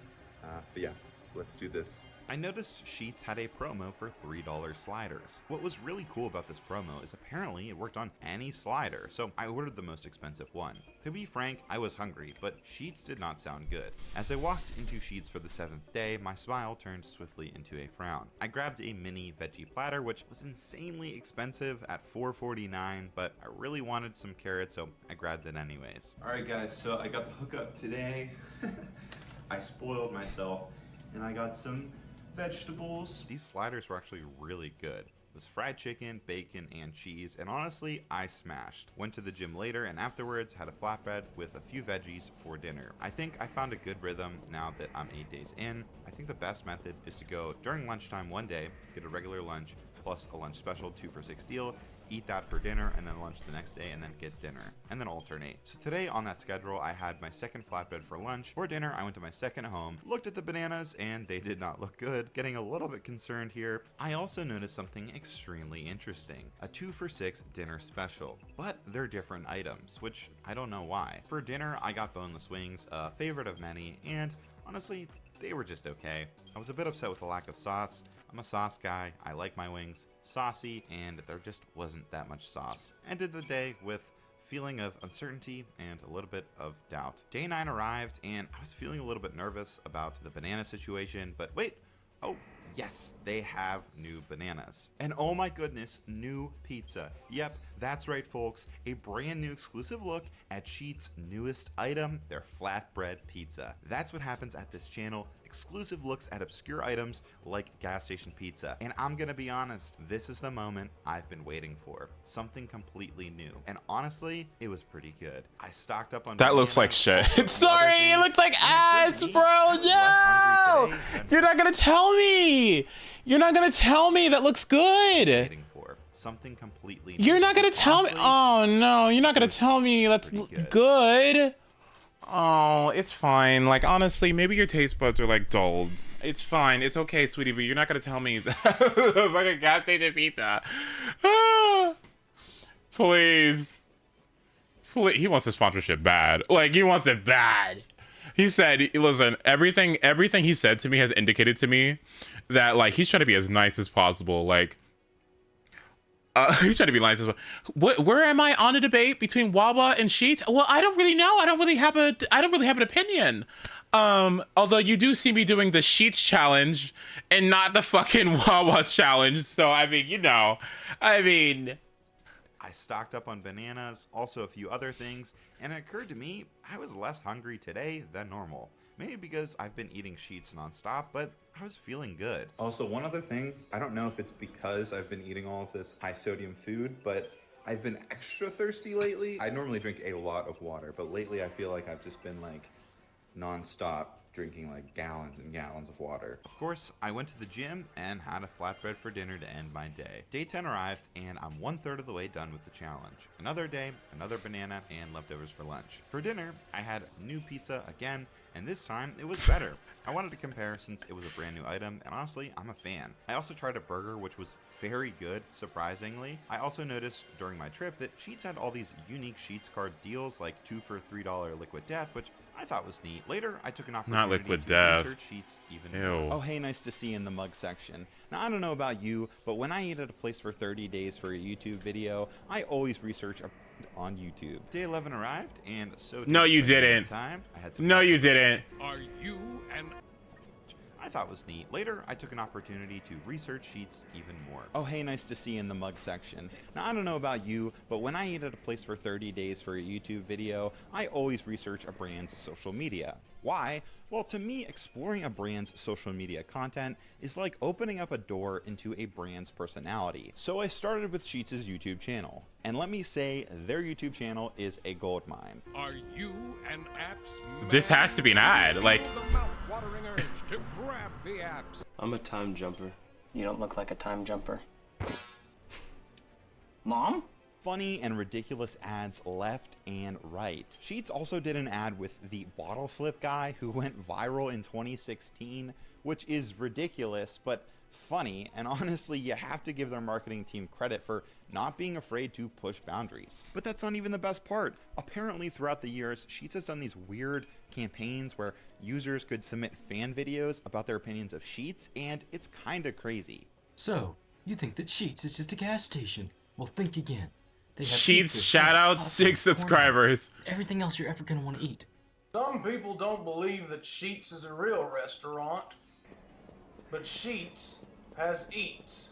But yeah, let's do this. I noticed Sheetz had a promo for $3 sliders. What was really cool about this promo is apparently it worked on any slider, so I ordered the most expensive one. To be frank, I was hungry, but Sheetz did not sound good. As I walked into Sheetz for the 7th day, my smile turned swiftly into a frown. I grabbed a mini veggie platter, which was insanely expensive at $4.49, but I really wanted some carrots, so I grabbed it anyways. Alright guys, so I got the hookup today. I spoiled myself and I got some vegetables. These sliders were actually really good. It was fried chicken, bacon, and cheese, and honestly, I smashed. Went to the gym later and afterwards had a flatbread with a few veggies for dinner. I think I found a good rhythm now that I'm 8 days in. I think the best method is to go during lunchtime one day, get a regular lunch, plus a lunch special 2 for $6 deal, eat that for dinner, and then lunch the next day, and then get dinner, and then alternate. So today on that schedule, I had my second flatbread for lunch. For dinner, I went to my second home, looked at the bananas, and they did not look good. Getting a little bit concerned here. I also noticed something extremely interesting, a 2 for $6 dinner special, but they're different items, which I don't know why. For dinner, I got boneless wings, a favorite of many, and honestly, they were just okay. I was a bit upset with the lack of sauce. I'm a sauce guy, I like my wings saucy, and there just wasn't that much sauce. Ended the day with feeling of uncertainty and a little bit of doubt. Day 9 arrived, and I was feeling a little bit nervous about the banana situation, but wait, oh, yes, they have new bananas. And oh my goodness, new pizza. Yep, that's right folks, a brand new exclusive look at Sheetz' newest item, their flatbread pizza. That's what happens at this channel, exclusive looks at obscure items like gas station pizza. And I'm gonna be honest, this is the moment I've been waiting for. Something completely new. And honestly, it was pretty good. I stocked up on that looks like shit. Sorry, it looks like ass, bro. No! You're not gonna tell me. You're not gonna tell me that looks good. Something completely new. You're not gonna tell me. Oh no, you're not gonna tell me that's good. Oh, it's fine. Like honestly, maybe your taste buds are like dulled. It's fine. It's okay, sweetie, but you're not gonna tell me that like a gas station pizza. Ah, please. Please. He wants a sponsorship bad. Like he wants it bad. He said, listen, everything he said to me has indicated to me that like he's trying to be as nice as possible. Like he's trying to be nice as well. Where am I on a debate between Wawa and Sheetz? Well, I don't really know. I don't really have an opinion. Although you do see me doing the Sheetz challenge and not the fucking Wawa challenge. So I mean, you know, I stocked up on bananas, also a few other things, and it occurred to me I was less hungry today than normal. Maybe because I've been eating Sheetz nonstop, but I was feeling good. Also, one other thing, I don't know if it's because I've been eating all of this high sodium food, but I've been extra thirsty lately. I normally drink a lot of water, but lately I feel like I've just been like nonstop drinking like gallons and gallons of water. Of course, I went to the gym and had a flatbread for dinner to end my day. Day 10 arrived and I'm 1/3 of the way done with the challenge. Another day, another banana, and leftovers for lunch. For dinner, I had new pizza again, and this time it was better. I wanted to compare since it was a brand new item, and honestly, I'm a fan. I also tried a burger, which was very good, surprisingly. I also noticed during my trip that Sheetz had all these unique Sheetz card deals, like 2 for $3 Liquid Death, which I thought was neat. Later, I took an opportunity not Liquid to Death. research Sheetz even Ew. more. Oh, hey, nice to see you in the mug section. Now, I don't know about you, but when I eat at a place for 30 days for a YouTube video, I always research on YouTube. Day 11 arrived, and so no, you didn't. Time. I had some no, you didn't. Are you an... I thought was neat. Later, I took an opportunity to research Sheetz even more. Oh, hey, nice to see you in the mug section. Now, I don't know about you, but when I eat at a place for 30 days for a YouTube video, I always research a brand's social media. Why? Well, to me, exploring a brand's social media content is like opening up a door into a brand's personality. So I started with Sheetz' YouTube channel. And let me say, their YouTube channel is a goldmine. Are you an apps man? This has to be an ad. Like, The mouth-watering urge to grab the apps. I'm a time jumper. You don't look like a time jumper. Mom? Funny and ridiculous ads left and right. Sheetz also did an ad with the bottle flip guy who went viral in 2016, which is ridiculous, but funny, and honestly, you have to give their marketing team credit for not being afraid to push boundaries. But that's not even the best part. Apparently, throughout the years, Sheetz has done these weird campaigns where users could submit fan videos about their opinions of Sheetz, and it's kinda crazy. So, you think that Sheetz is just a gas station? Well, think again. They have Sheetz, pizza, shout out sauce, 6 popcorn, subscribers. everything else you're ever gonna want to eat. Some people don't believe that Sheetz is a real restaurant, but Sheetz has eats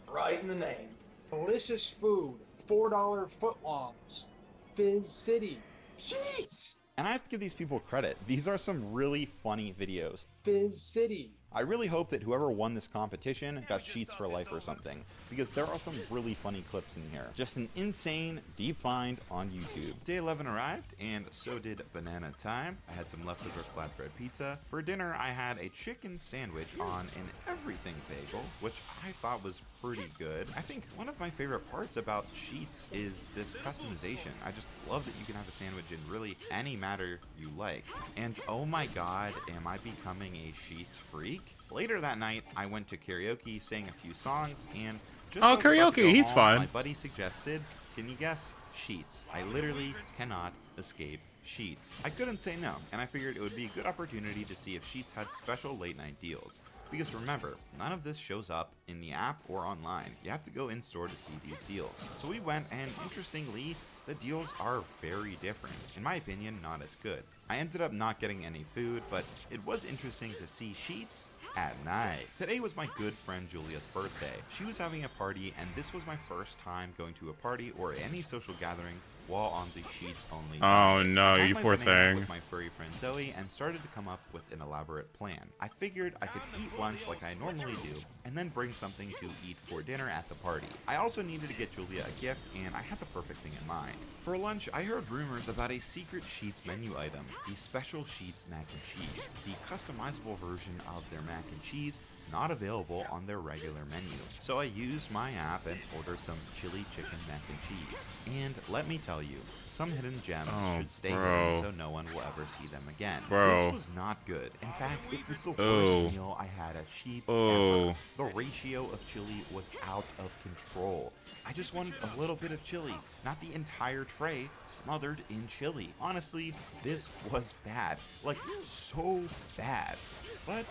right in the name. Delicious food, $4 footlongs, Fizz City, Sheetz! And I have to give these people credit. These are some really funny videos. Fizz City. I really hope that whoever won this competition got Sheetz for life or something, because there are some really funny clips in here. Just an insane deep find on YouTube. Day 11 arrived, and so did banana time. I had some leftover flatbread pizza. For dinner, I had a chicken sandwich on an everything bagel, which I thought was pretty good. I think one of my favorite parts about Sheetz is this customization. I just love that you can have a sandwich in really any matter you like. And oh my god, am I becoming a Sheetz freak? Later that night, I went to karaoke, sang a few songs, and just Oh, as I was about to karaoke, go he's home, fun. My buddy suggested, can you guess? Sheetz. I literally cannot escape Sheetz. I couldn't say no, and I figured it would be a good opportunity to see if Sheetz had special late night deals. Because remember, none of this shows up in the app or online. You have to go in store to see these deals. So we went, and interestingly, the deals are very different. In my opinion, not as good. I ended up not getting any food, but it was interesting to see Sheetz at night. Today was my good friend Julia's birthday. She was having a party, and this was my first time going to a party or any social gathering while on the Sheetz only. Oh no, I had you my poor banana thing. with my furry friend Zoe and started to come up with an elaborate plan. I figured I could eat lunch like I normally do, and then bring something to eat for dinner at the party. I also needed to get Julia a gift, and I had the perfect thing in mind. For lunch, I heard rumors about a secret Sheetz menu item, the special Sheetz mac and cheese, the customizable version of their mac and cheese not available on their regular menu. So I used my app and ordered some chili chicken mac and cheese. And let me tell you, some hidden gems should stay hidden so no one will ever see them again. This was not good. In fact, it was the worst meal I had at Sheetz ever. The ratio of chili was out of control. I just wanted a little bit of chili, not the entire tray smothered in chili. Honestly, this was bad. Like, so bad. But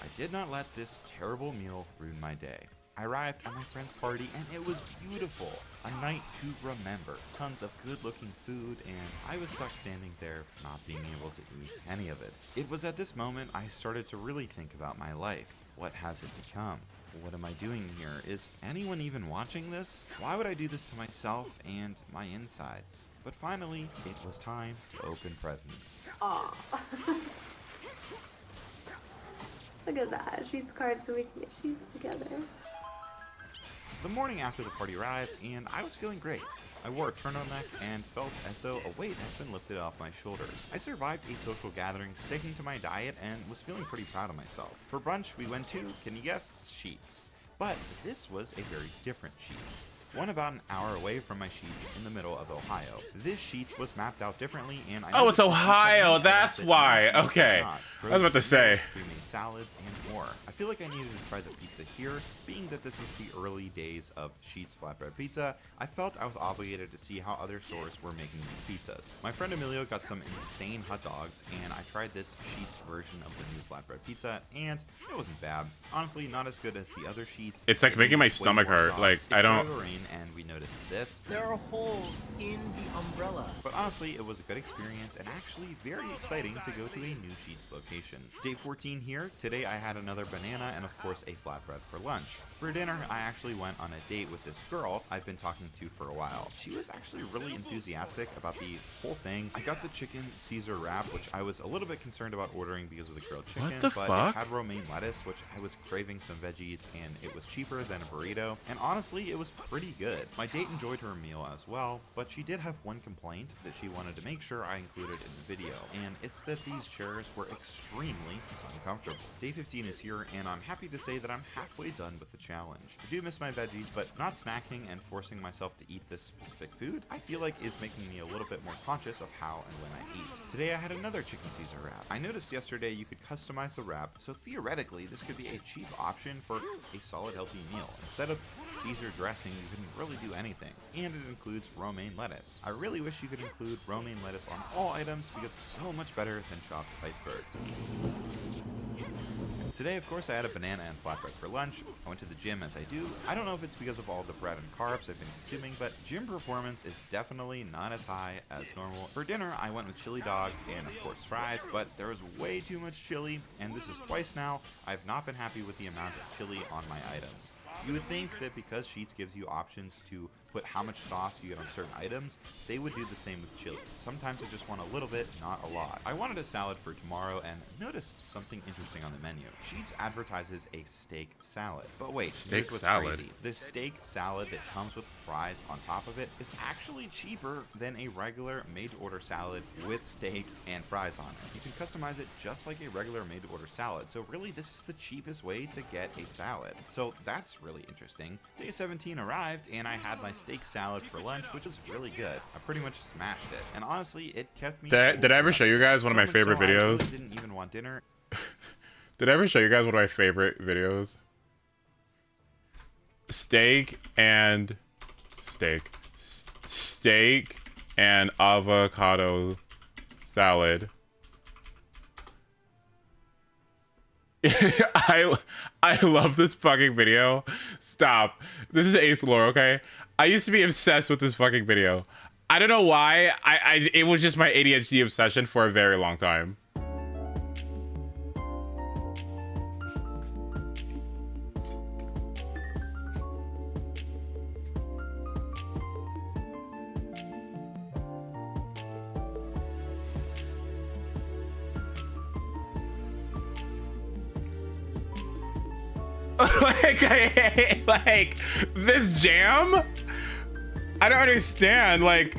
I did not let this terrible meal ruin my day. I arrived at my friend's party and it was beautiful. A night to remember. Tons of good-looking food, and I was stuck standing there not being able to eat any of it. It was at this moment I started to really think about my life. What has it become? What am I doing here? Is anyone even watching this? Why would I do this to myself and my insides? But finally, it was time to open presents. Aw. Look at that. She's cards so we can get sheets together. The morning after the party arrived, and I was feeling great. I wore a turtleneck and felt as though a weight has been lifted off my shoulders. I survived a social gathering, sticking to my diet, and was feeling pretty proud of myself. For brunch, we went to, can you guess, Sheetz. But this was a very different Sheetz. One about an hour away from my Sheetz in the middle of Ohio. This Sheetz was mapped out differently, and I Oh, it's Ohio. That's why. Okay. I was about to say. We made salads and more. I feel like I needed to try the pizza here. Being that this was the early days of Sheetz flatbread pizza, I felt I was obligated to see how other stores were making these pizzas. My friend Emilio got some insane hot dogs, and I tried this Sheetz version of the new flatbread pizza, and it wasn't bad. Honestly, not as good as the other Sheetz. It's like making my stomach hurt. Like, I don't. And we noticed this. There are holes in the umbrella. But honestly, it was a good experience and actually very exciting to go to a new Sheetz location. Day 14 here. Today I had another banana and of course a flatbread for lunch. For dinner, I actually went on a date with this girl I've been talking to for a while. She was actually really enthusiastic about the whole thing. I got the chicken Caesar wrap, which I was a little bit concerned about ordering because of the grilled chicken, What the but fuck? it had romaine lettuce, which I was craving some veggies, and it was cheaper than a burrito, and honestly, it was pretty good. My date enjoyed her meal as well, but she did have one complaint that she wanted to make sure I included in the video, and it's that these chairs were extremely uncomfortable. comfortable. Day 15 is here, and I'm happy to say that I'm halfway done with the challenge. I do miss my veggies, but not snacking and forcing myself to eat this specific food, I feel like is making me a little bit more conscious of how and when I eat. Today I had another chicken Caesar wrap. I noticed yesterday you could customize the wrap, so theoretically this could be a cheap option for a solid healthy meal. Instead of Caesar dressing, you couldn't really do anything, and it includes romaine lettuce. I really wish you could include romaine lettuce on all items because it's so much better than chopped iceberg. Today, of course, I had a banana and flatbread for lunch. I went to the gym as I do. I don't know if it's because of all the bread and carbs I've been consuming, but gym performance is definitely not as high as normal. For dinner, I went with chili dogs and, of course, fries, but there was way too much chili, and this is twice now. I've not been happy with the amount of chili on my items. You would think that because Sheetz gives you options to put how much sauce you get on certain items, they would do the same with chili. Sometimes I just want a little bit, not a lot. I wanted a salad for tomorrow and noticed something interesting on the menu. Sheetz advertises a steak salad. But wait, Steak here's what's salad? crazy. The steak salad that comes with fries on top of it is actually cheaper than a regular made-to-order salad with steak and fries on it. You can customize it just like a regular made-to-order salad, so really this is the cheapest way to get a salad. So that's really interesting. Day 17 arrived and I had my steak salad for lunch, which is really good. I pretty much smashed it, and honestly, it kept me. Did I ever show you guys one of my favorite videos? I really didn't even want dinner. Did I ever show you guys one of my favorite videos? Steak and avocado salad. I love this fucking video. Stop. This is Ace Lore, okay? I used to be obsessed with this fucking video. I don't know why. It was just my ADHD obsession for a very long time. like this jam? I don't understand. Like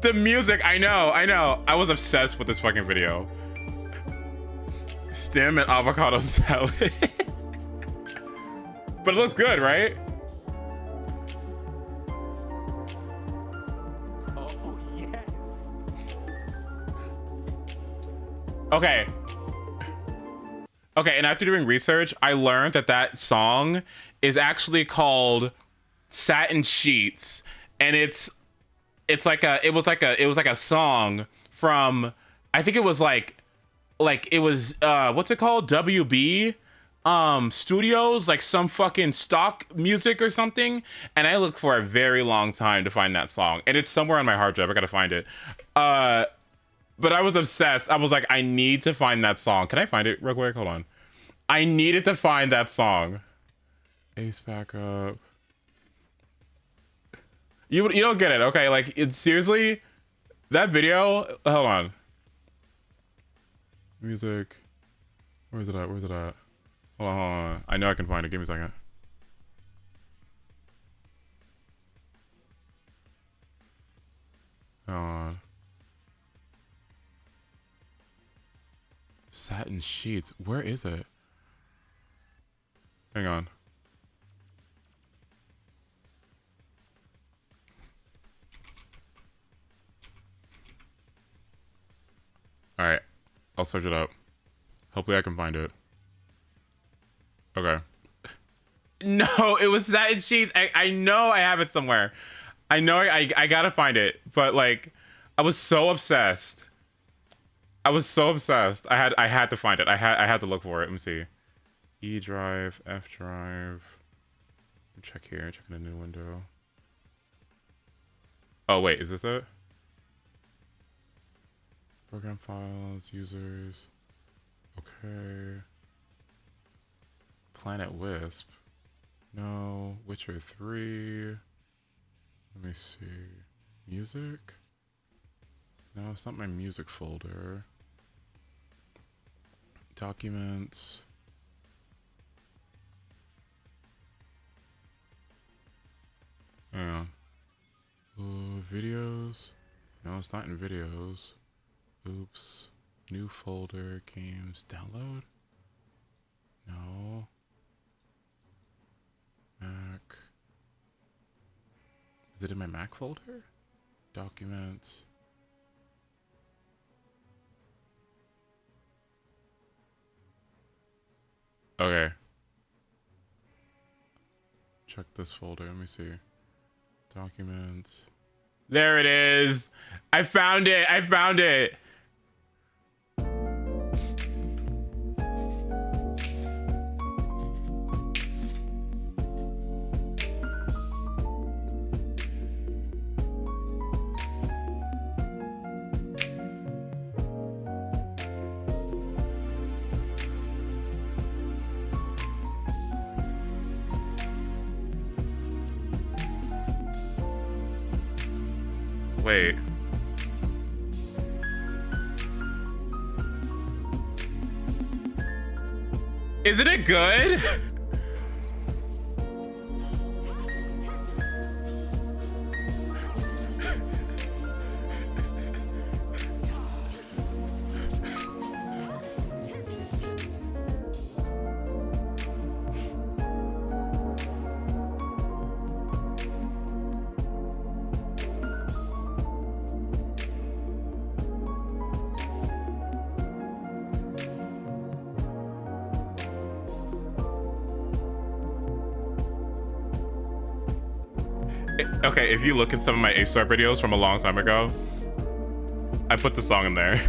the music. I know. I was obsessed with this fucking video. Stem and avocado salad. But it looks good, right? Oh yes. Okay, and after doing research, I learned that that song is actually called Satin Sheets, and it was like a song from, I think it was like it was what's it called, WB Studios, like some fucking stock music or something, and I looked for a very long time to find that song, and it's somewhere on my hard drive. I gotta find it. But I was obsessed. I was like, I need to find that song. Can I find it real quick? Hold on. I needed to find that song. Ace back up. You don't get it, okay? Like, it's seriously, that video. Hold on. Music. Where's it at? Hold on. I know I can find it. Give me a second. Hold on. Satin Sheets. Where is it? Hang on. All right. I'll search it up. Hopefully I can find it. Okay. No, it was Satin Sheets. I know I have it somewhere. I know I gotta find it. But like, I was so obsessed. I had to find it. I had to look for it. Let me see. E drive, F drive. Check here. Check in a new window. Oh wait, is this it? Program files, users. Okay. Planet Wisp. No. Witcher 3. Let me see. Music? No, it's not my music folder. Documents. Yeah. Videos. No, it's not in videos. Oops. New folder, games, download? No. Mac. Is it in my Mac folder? Documents. Okay. Check this folder. Let me see. Documents. There it is. I found it. I found it. Wait. Isn't it good? Okay, if you look at some of my A-Star videos from a long time ago, I put the song in there.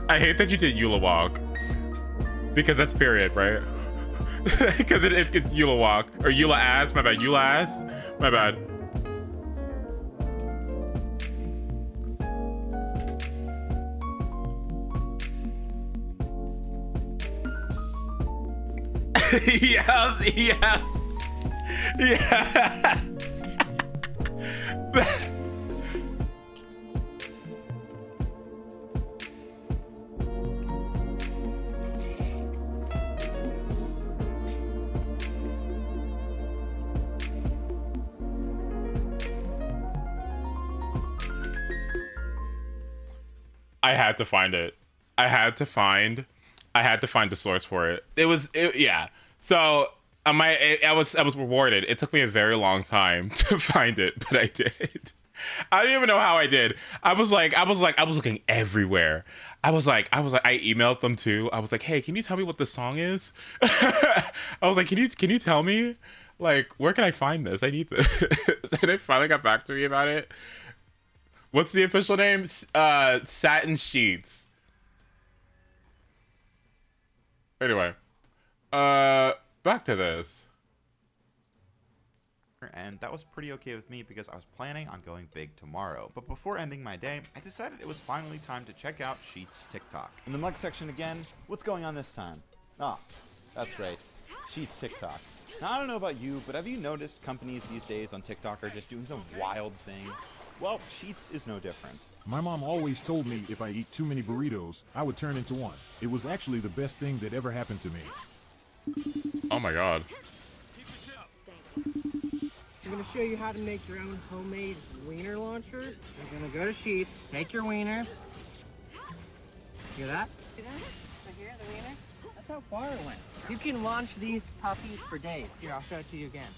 I hate that you did Eula Walk. Because that's period, right? Because it's Eula Walk. Or Eula Ass. My bad. Eula Ass. My bad. Yeah. Yeah. Yeah. I had to find it. I had to find the source for it. Yeah. So I was rewarded. It took me a very long time to find it, but I did. I don't even know how I did. I was looking everywhere. I emailed them too. I was like, hey, can you tell me what the song is? I was like, can you tell me? Like, where can I find this? I need this. And they finally got back to me about it. What's the official name? Satin Sheets. Anyway, back to this. And that was pretty okay with me because I was planning on going big tomorrow. But before ending my day, I decided it was finally time to check out Sheets' TikTok. In the mug section again, what's going on this time? Ah, that's right, Sheets TikTok. Now, I don't know about you, but have you noticed companies these days on TikTok are just doing some wild things? Well, Sheets is no different. My mom always told me if I eat too many burritos, I would turn into one. It was actually the best thing that ever happened to me. Oh my god. I'm going to show you how to make your own homemade wiener launcher. You're going to go to Sheets, take your wiener, Hear that? See that? Right here, the wiener? That's how far it went. You can launch these puppies for days. Here, I'll show it to you again.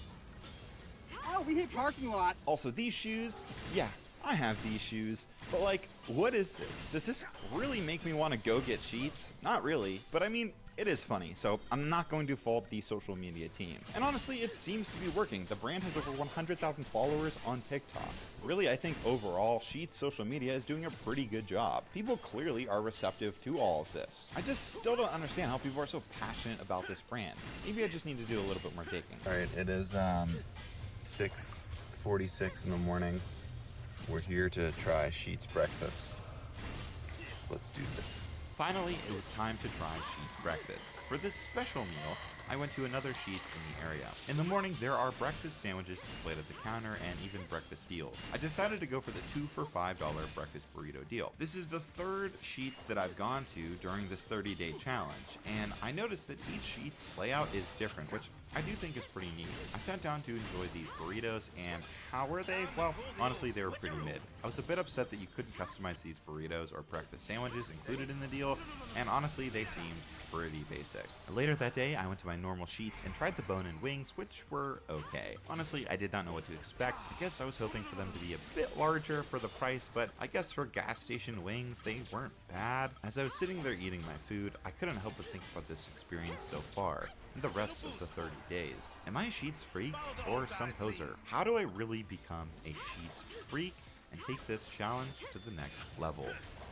Oh, we hit parking lot. Also, these shoes, yeah, I have these shoes, but like, what is this? Does this really make me want to go get sheets? Not really, but I mean, it is funny, so I'm not going to fault the social media team. And honestly, it seems to be working. The brand has over 100,000 followers on TikTok. Really, I think overall, Sheetz social media is doing a pretty good job. People clearly are receptive to all of this. I just still don't understand how people are so passionate about this brand. Maybe I just need to do a little bit more digging. All right, it is 6:46 in the morning. We're here to try Sheetz breakfast. Let's do this. Finally, it was time to try Sheetz breakfast. For this special meal, I went to another Sheetz in the area. In the morning, there are breakfast sandwiches displayed at the counter and even breakfast deals. I decided to go for the 2 for $5 breakfast burrito deal. This is the third Sheetz that I've gone to during this 30-day challenge, and I noticed that each Sheetz layout is different, which I do think is pretty neat. I sat down to enjoy these burritos, and how were they? Well, honestly, they were pretty mid. I was a bit upset that you couldn't customize these burritos or breakfast sandwiches included in the deal, and honestly, they seemed pretty basic. Later that day, I went to my normal Sheetz and tried the bone-in wings, which were okay. Honestly, I did not know what to expect. I guess I was hoping for them to be a bit larger for the price, but I guess for gas station wings, they weren't bad. As I was sitting there eating my food, I couldn't help but think about this experience so far, and the rest of the 30 days. Am I a Sheetz freak or some poser? How do I really become a Sheetz freak and take this challenge to the next level?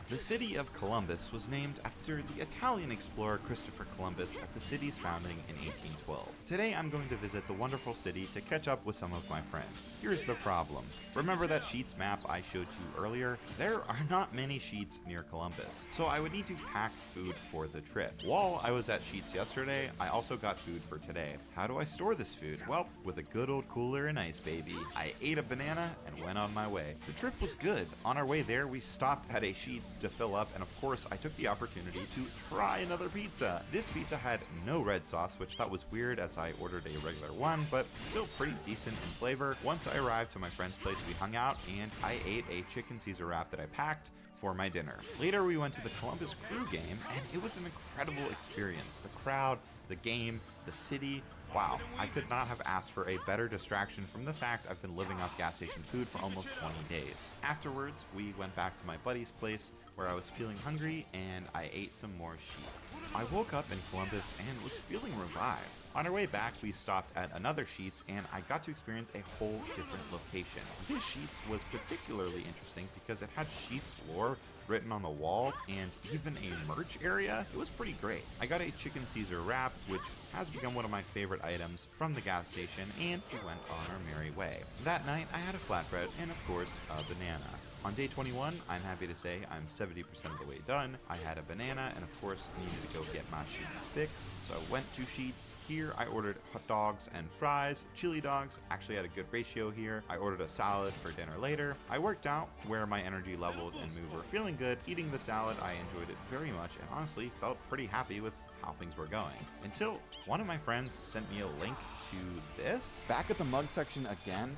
The city of Columbus was named after the Italian explorer Christopher Columbus at the city's founding in 1812. Today I'm going to visit the wonderful city to catch up with some of my friends. Here's the problem. Remember that Sheetz map I showed you earlier? There are not many Sheetz near Columbus, so I would need to pack food for the trip. While I was at Sheetz yesterday, I also got food for today. How do I store this food? Well, with a good old cooler and ice, baby. I ate a banana and went on my way. The trip was good. On our way there, we stopped at a Sheetz to fill up, and of course I took the opportunity to try another pizza. This pizza had no red sauce, which I thought was weird as I ordered a regular one, but still pretty decent in flavor. Once I arrived to my friend's place, we hung out and I ate a chicken Caesar wrap that I packed for my dinner. Later we went to the Columbus Crew game, and it was an incredible experience. The crowd, the game, the city. Wow, I could not have asked for a better distraction from the fact I've been living off gas station food for almost 20 days. Afterwards, we went back to my buddy's place where I was feeling hungry, and I ate some more Sheetz. I woke up in Columbus and was feeling revived. On our way back, we stopped at another Sheetz, and I got to experience a whole different location. This Sheetz was particularly interesting because it had Sheetz lore written on the wall and even a merch area. It was pretty great. I got a chicken Caesar wrap, which has become one of my favorite items from the gas station, and we went on our merry way. That night, I had a flatbread and, of course, a banana. On day 21, I'm happy to say I'm 70% of the way done. I had a banana and of course needed to go get my Sheetz fix. So I went to Sheetz. Here I ordered hot dogs and fries, chili dogs, actually had a good ratio here. I ordered a salad for dinner later. I worked out where my energy levels and mood were feeling good. Eating the salad, I enjoyed it very much and honestly felt pretty happy with how things were going. Until one of my friends sent me a link to this. Back at the mug section again.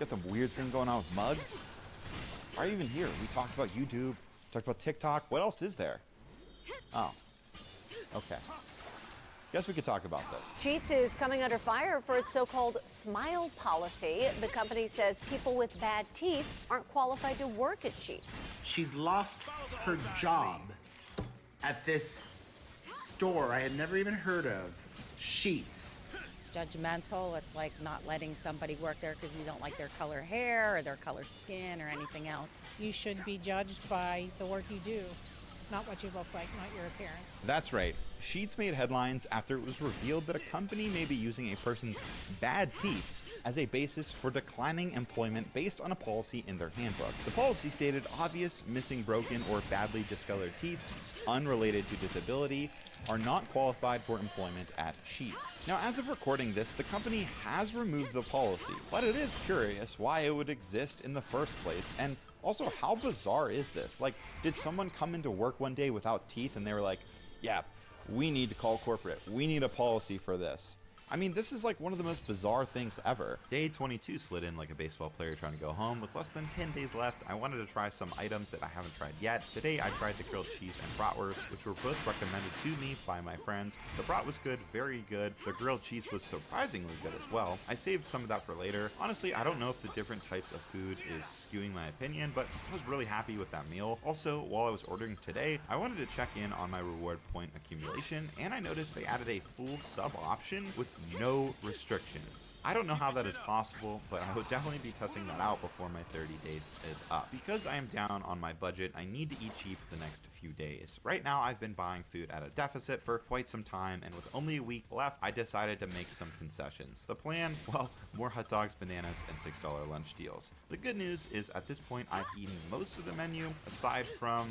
Got some weird thing going on with mugs. Why are you even here? We talked about YouTube, talked about TikTok. What else is there? Oh, okay. Guess we could talk about this. Sheetz is coming under fire for its so-called smile policy. The company says people with bad teeth aren't qualified to work at Sheetz. She's lost her job at this store I had never even heard of, Sheetz. It's judgmental. It's like not letting somebody work there because you don't like their color hair or their color skin or anything else. You should be judged by the work you do, not what you look like, not your appearance. That's right. Sheetz made headlines after it was revealed that a company may be using a person's bad teeth as a basis for declining employment based on a policy in their handbook. The policy stated obvious, missing, broken, or badly discolored teeth, unrelated to disability, are not qualified for employment at Sheetz. Now, as of recording this, the company has removed the policy, but it is curious why it would exist in the first place, and also, how bizarre is this? Like, did someone come into work one day without teeth and they were like, yeah, we need to call corporate, we need a policy for this. I mean, this is like one of the most bizarre things ever. Day 22 slid in like a baseball player trying to go home. With less than 10 days left, I wanted to try some items that I haven't tried yet. Today I tried the grilled cheese and bratwurst, which were both recommended to me by my friends. The brat was good, very good. The grilled cheese was surprisingly good as well. I saved some of that for later. Honestly, I don't know if the different types of food is skewing my opinion, but I was really happy with that meal. Also, while I was ordering today, I wanted to check in on my reward point accumulation, and I noticed they added a full sub option with no restrictions. I don't know how that is possible, but I would definitely be testing that out before my 30 days is up. Because I am down on my budget, I need to eat cheap the next few days. Right now, I've been buying food at a deficit for quite some time, and with only a week left, I decided to make some concessions. The plan, well, more hot dogs, bananas, and $6 lunch deals. The good news is at this point, I've eaten most of the menu, aside from...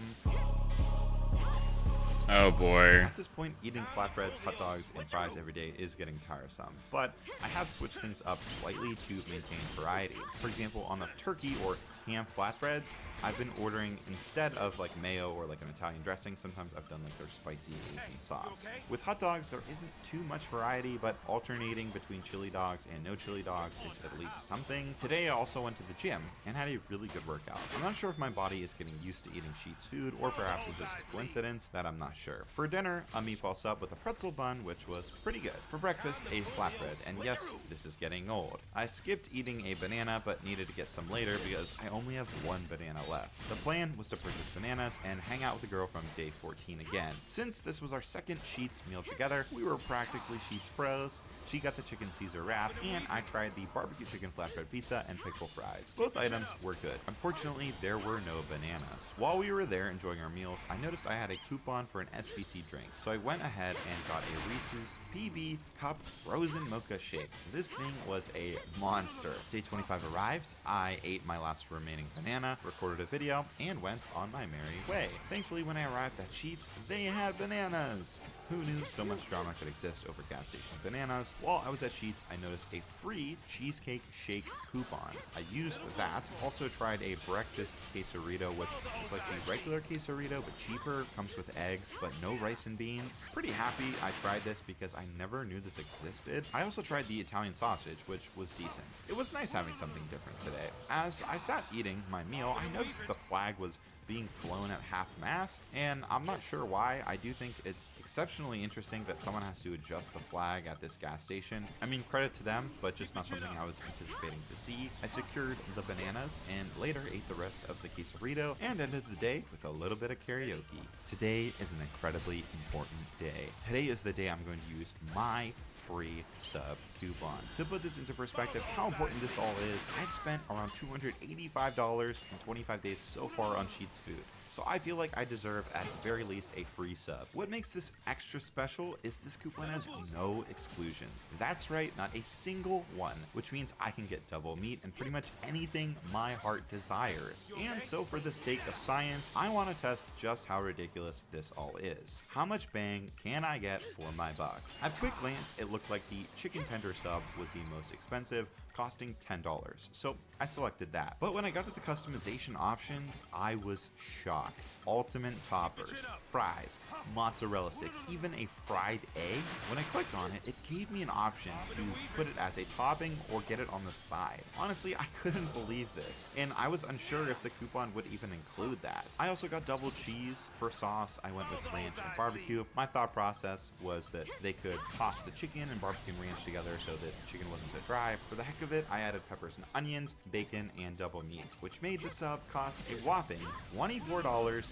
Oh boy. At this point, eating flatbreads, hot dogs, and fries every day is getting tiresome, but I have switched things up slightly to maintain variety. For example, on the turkey or ham flatbreads, I've been ordering, instead of like mayo or like an Italian dressing, sometimes I've done like their spicy Asian sauce. With hot dogs, there isn't too much variety, but alternating between chili dogs and no chili dogs is at least something. Today I also went to the gym and had a really good workout. I'm not sure if my body is getting used to eating Sheetz food, or perhaps it's just a coincidence that I'm not sure. For dinner, a meatball sub with a pretzel bun, which was pretty good. For breakfast, a flatbread, and yes, this is getting old. I skipped eating a banana, but needed to get some later because I only have one banana left. The plan was to purchase bananas and hang out with the girl from day 14 again. Since this was our second Sheetz meal together, we were practically Sheetz pros. She got the chicken Caesar wrap, and I tried the barbecue chicken flatbread pizza and pickle fries. Both items were good. Unfortunately, there were no bananas. While we were there enjoying our meals, I noticed I had a coupon for an SBC drink, so I went ahead and got a Reese's PB Cup Frozen Mocha Shake. This thing was a monster. Day 25 arrived, I ate my last remaining banana, recorded a video, and went on my merry way. Thankfully, when I arrived at Sheetz, they had bananas! Who knew so much drama could exist over gas station bananas? While I was at Sheetz, I noticed a free cheesecake shake coupon. I used that. Also tried a breakfast quesarito, which is like the regular quesarito, but cheaper. Comes with eggs, but no rice and beans. Pretty happy I tried this because I never knew this existed. I also tried the Italian sausage, which was decent. It was nice having something different today. As I sat eating my meal, I noticed that the flag was being flown at half-mast, and I'm not sure why. I do think it's exceptionally interesting that someone has to adjust the flag at this gas station. I mean, credit to them, but just not something I was anticipating to see. I secured the bananas and later ate the rest of the quesarito and ended the day with a little bit of karaoke. Today is an incredibly important day. Today is the day I'm going to use my free sub coupon. To put this into perspective, how important this all is, I've spent around $285 in 25 days so far on Sheetz food. So I feel like I deserve at the very least a free sub. What makes this extra special is this coupon has no exclusions. That's right, not a single one, which means I can get double meat and pretty much anything my heart desires. And so for the sake of science, I want to test just how ridiculous this all is. How much bang can I get for my buck? At quick glance, it looked like the chicken tender sub was the most expensive, costing $10. So I selected that. But when I got to the customization options, I was shocked. Ultimate toppers, fries, mozzarella sticks, even a fried egg. When I clicked on it, it gave me an option to put it as a topping or get it on the side. Honestly, I couldn't believe this, and I was unsure if the coupon would even include that. I also got double cheese. For sauce, I went with ranch and barbecue. My thought process was that they could toss the chicken and barbecue and ranch together so that the chicken wasn't so dry. For the heck of it, I added peppers and onions, bacon, and double meat, which made the sub cost a whopping $24.84.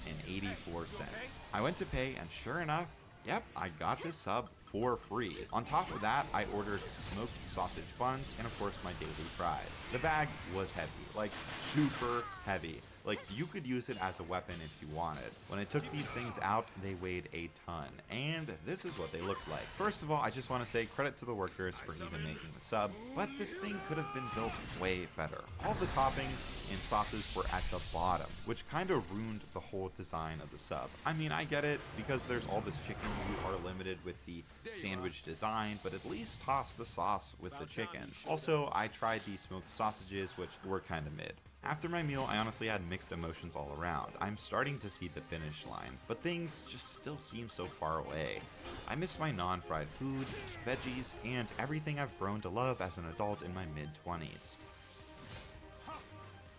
I went to pay, and sure enough, yep, I got this sub for free. On top of that, I ordered smoked sausage buns and of course my daily fries. The bag was heavy, like super heavy. Like, you could use it as a weapon if you wanted. When I took these things out, they weighed a ton, and this is what they looked like. First of all, I just want to say credit to the workers for even making the sub, but this thing could have been built way better. All the toppings and sauces were at the bottom, which kind of ruined the whole design of the sub. I mean, I get it, because there's all this chicken, you are limited with the sandwich design, but at least toss the sauce with the chicken. Also, I tried the smoked sausages, which were kind of mid. After my meal, I honestly had mixed emotions all around. I'm starting to see the finish line, but things just still seem so far away. I miss my non-fried food, veggies, and everything I've grown to love as an adult in my mid-20s.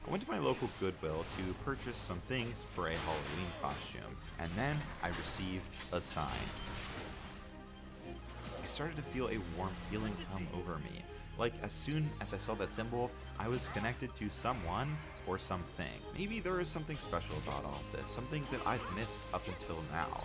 I went to my local Goodwill to purchase some things for a Halloween costume, and then I received a sign. I started to feel a warm feeling come over me. Like, as soon as I saw that symbol, I was connected to someone or something. Maybe there is something special about all of this, something that I've missed up until now.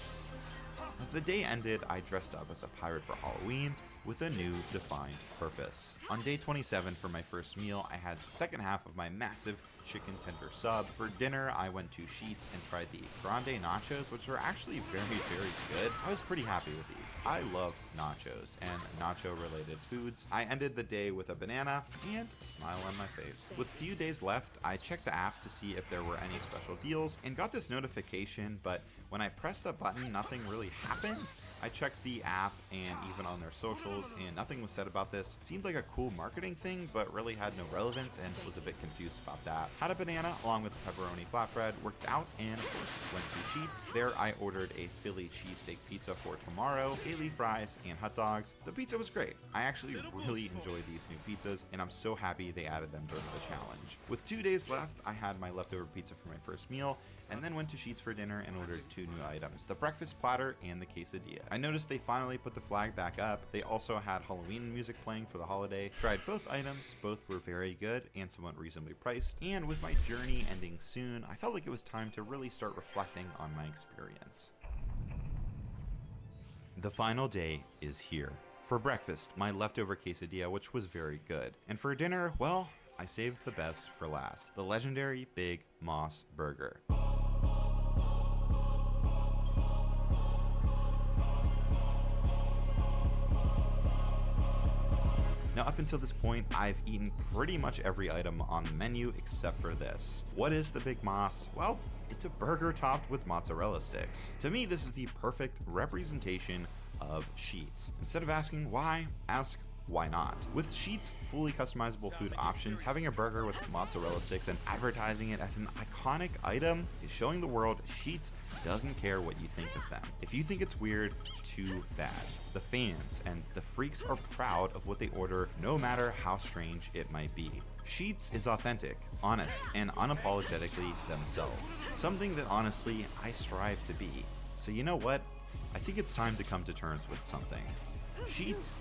As the day ended, I dressed up as a pirate for Halloween with a new defined purpose. On day 27 for my first meal, I had the second half of my massive chicken tender sub. For dinner, I went to Sheetz and tried the Grande Nachos, which were actually very, very good. I was pretty happy with these. I love nachos and nacho-related foods. I ended the day with a banana and a smile on my face. With few days left, I checked the app to see if there were any special deals and got this notification, but when I pressed the button, nothing really happened. I checked the app and even on their socials, and nothing was said about this. It seemed like a cool marketing thing, but really had no relevance, and was a bit confused about that. Had a banana along with pepperoni flatbread, worked out, and of course went to Sheetz. There I ordered a Philly cheesesteak pizza for tomorrow, daily fries, and hot dogs. The pizza was great. I actually really enjoyed these new pizzas, and I'm so happy they added them during the challenge. With 2 days left, I had my leftover pizza for my first meal, and then went to Sheetz for dinner and ordered 2 new items, the breakfast platter and the quesadilla. I noticed they finally put the flag back up. They also had Halloween music playing for the holiday. Tried both items, both were very good and somewhat reasonably priced, and with my journey ending soon, I felt like it was time to really start reflecting on my experience. The final day is here. For breakfast, my leftover quesadilla, which was very good. And for dinner, well, I saved the best for last, the legendary Big Moss Burger. Now, up until this point, I've eaten pretty much every item on the menu except for this. What is the Big Moss? Well, it's a burger topped with mozzarella sticks. To me, this is the perfect representation of Sheetz. Instead of asking why, ask why not? With Sheetz' fully customizable food options, having a burger with mozzarella sticks and advertising it as an iconic item is showing the world Sheetz doesn't care what you think of them. If you think it's weird, too bad. The fans and the freaks are proud of what they order, no matter how strange it might be. Sheetz is authentic, honest, and unapologetically themselves. Something that honestly I strive to be. So you know what? I think it's time to come to terms with something. Sheetz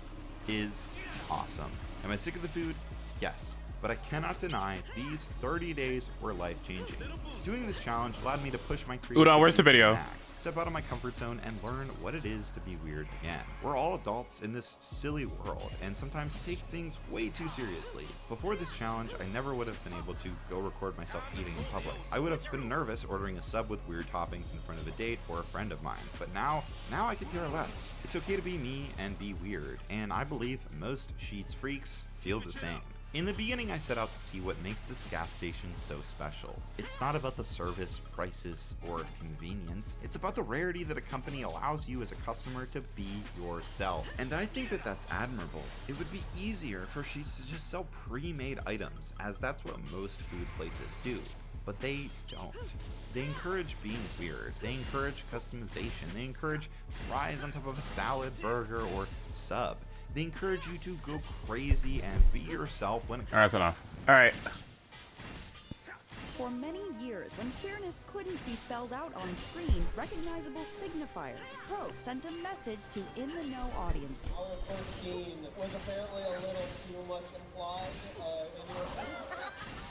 is awesome. Am I sick of the food? Yes, but I cannot deny these 30 days were life-changing. Doing this challenge allowed me to push my creativity Udon, where's the video? to the max, step out of my comfort zone, and learn what it is to be weird again. We're all adults in this silly world, and sometimes take things way too seriously. Before this challenge, I never would have been able to go record myself eating in public. I would have been nervous ordering a sub with weird toppings in front of a date or a friend of mine, but now I could care less. It's okay to be me and be weird, and I believe most Sheetz freaks feel the same. In the beginning, I set out to see what makes this gas station so special. It's not about the service, prices, or convenience. It's about the rarity that a company allows you as a customer to be yourself. And I think that that's admirable. It would be easier for Sheetz to just sell pre-made items, as that's what most food places do. But they don't. They encourage being weird. They encourage customization. They encourage fries on top of a salad, burger, or sub. They encourage you to go crazy and be yourself when it All right, that's enough. All right. For many years, when queerness couldn't be spelled out on screen, recognizable signifiers, tropes sent a message to in-the-know audience. Our first scene was apparently a little too much implied in your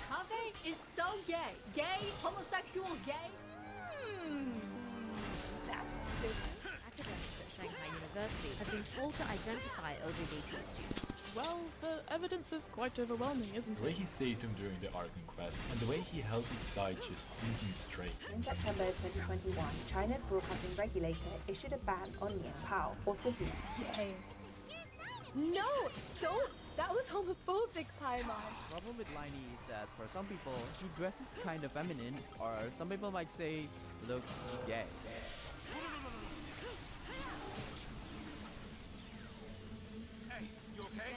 Kaveh is so gay. Gay, homosexual, gay. That's business. Academics at Shanghai University have been told to identify LGBT students. Well, the evidence is quite overwhelming, isn't The way it? he saved him during the art inquest and the way he held his tie just isn't straight. In September 2021, China's broadcasting regulator issued a ban on Nian Pao, or Sissy. Gay. No, don't. That was homophobic, Paimon. The problem with Liney is that for some people, he dresses kind of feminine, or some people might say, looks gay. Hey, you okay?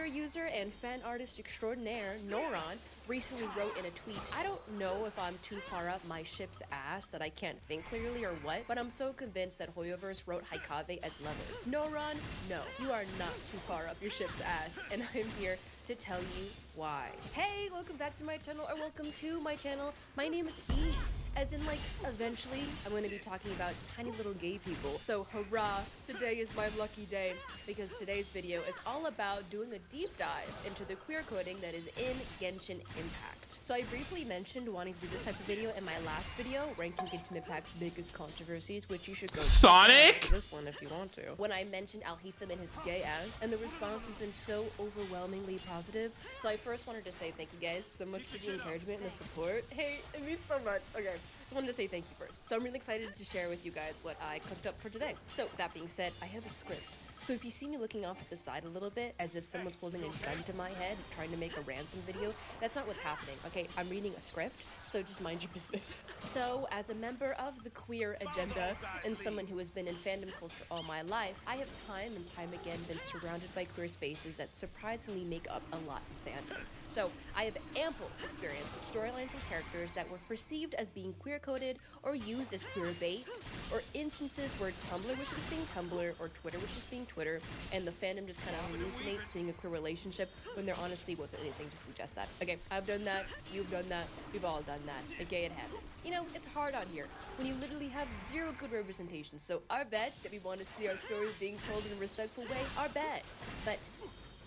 user and fan artist extraordinaire, Noron, recently wrote in a tweet, "I don't know if I'm too far up my ship's ass that I can't think clearly or what, but I'm so convinced that Hoyoverse wrote Haikave as lovers." Noron, no, you are not too far up your ship's ass, and I'm here to tell you why. Hey, welcome back to my channel, or welcome to my channel. My name is E. As in, like, eventually, I'm going to be talking about tiny little gay people. So, hurrah, today is my lucky day, because today's video is all about doing a deep dive into the queer coding that is in Genshin Impact. So I briefly mentioned wanting to do this type of video in my last video, ranking Genshin Impact's biggest controversies, which you should go Sonic? check out this one if you want to. When I mentioned Alhaitham and his gay ass, and the response has been so overwhelmingly positive, so I first wanted to say thank you guys so much for the encouragement and the support. Hey, it means so much. Okay. Just wanted to say thank you first. So I'm really excited to share with you guys what I cooked up for today. So that being said, I have a script. So if you see me looking off at the side a little bit, as if someone's holding a gun to my head trying to make a ransom video, that's not what's happening, okay? I'm reading a script, so just mind your business. So as a member of the queer agenda and someone who has been in fandom culture all my life, I have time and time again been surrounded by queer spaces that surprisingly make up a lot of fandom. So I have ample experience with storylines and characters that were perceived as being queer-coded or used as queer bait, or instances where Tumblr was just being Tumblr or Twitter was just being Twitter, and the fandom just kind of hallucinates seeing a queer relationship when there honestly wasn't anything to suggest that. Okay, I've done that, you've done that, we've all done that. Okay, it happens. You know, it's hard on here when you literally have zero good representation, so our bet that we want to see our stories being told in a respectful way, our bet. But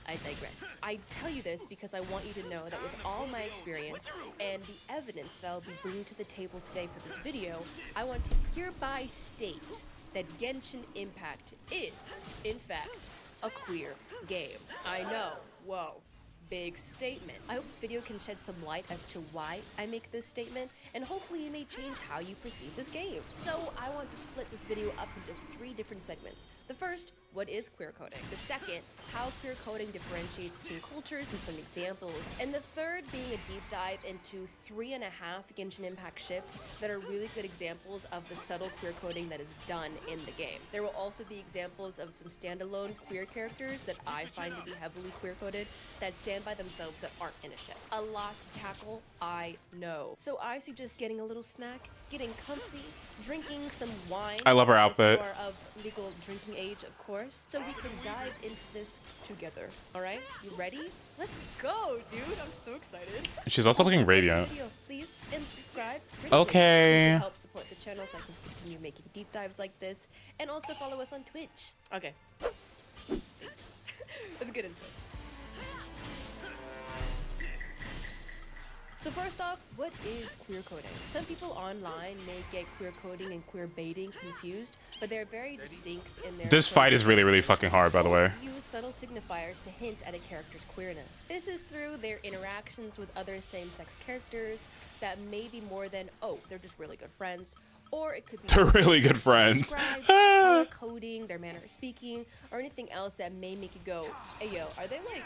I digress. I tell you this because I want you to know that with all my experience and the evidence that I'll be bringing to the table today for this video, I want to hereby state that Genshin Impact is, in fact, a queer game. I know, whoa. Big statement. I hope this video can shed some light as to why I make this statement, and hopefully it may change how you perceive this game. So I want to split this video up into 3 different segments. The first, what is queer coding? The second, how queer coding differentiates between cultures and some examples. And the third being a deep dive into 3.5 Genshin Impact ships that are really good examples of the subtle queer coding that is done in the game. There will also be examples of some standalone queer characters that I find to be heavily queer coded that stand by themselves that aren't in a ship. A lot to tackle, I know. So I suggest getting a little snack, getting comfy, drinking some wine. I love her outfit. If you are of legal drinking age, of course, so we can dive into this together. All right, you ready? Let's go, dude. I'm so excited. She's also looking radiant. Video, please, and subscribe. Okay. So help support the channel so I can continue making deep dives like this, and also follow us on Twitch. Okay. Let's get into it. So first off, what is queer coding? Some people online may get queer coding and queer baiting confused, but they're very distinct in their— This fight is really, really fucking hard, by the way. Use subtle signifiers to hint at a character's queerness. This is through their interactions with other same-sex characters that may be more than, oh, they're just really good friends, or it could be They're really good friends. color coding, their manner of speaking, or anything else that may make you go, hey yo, are they like,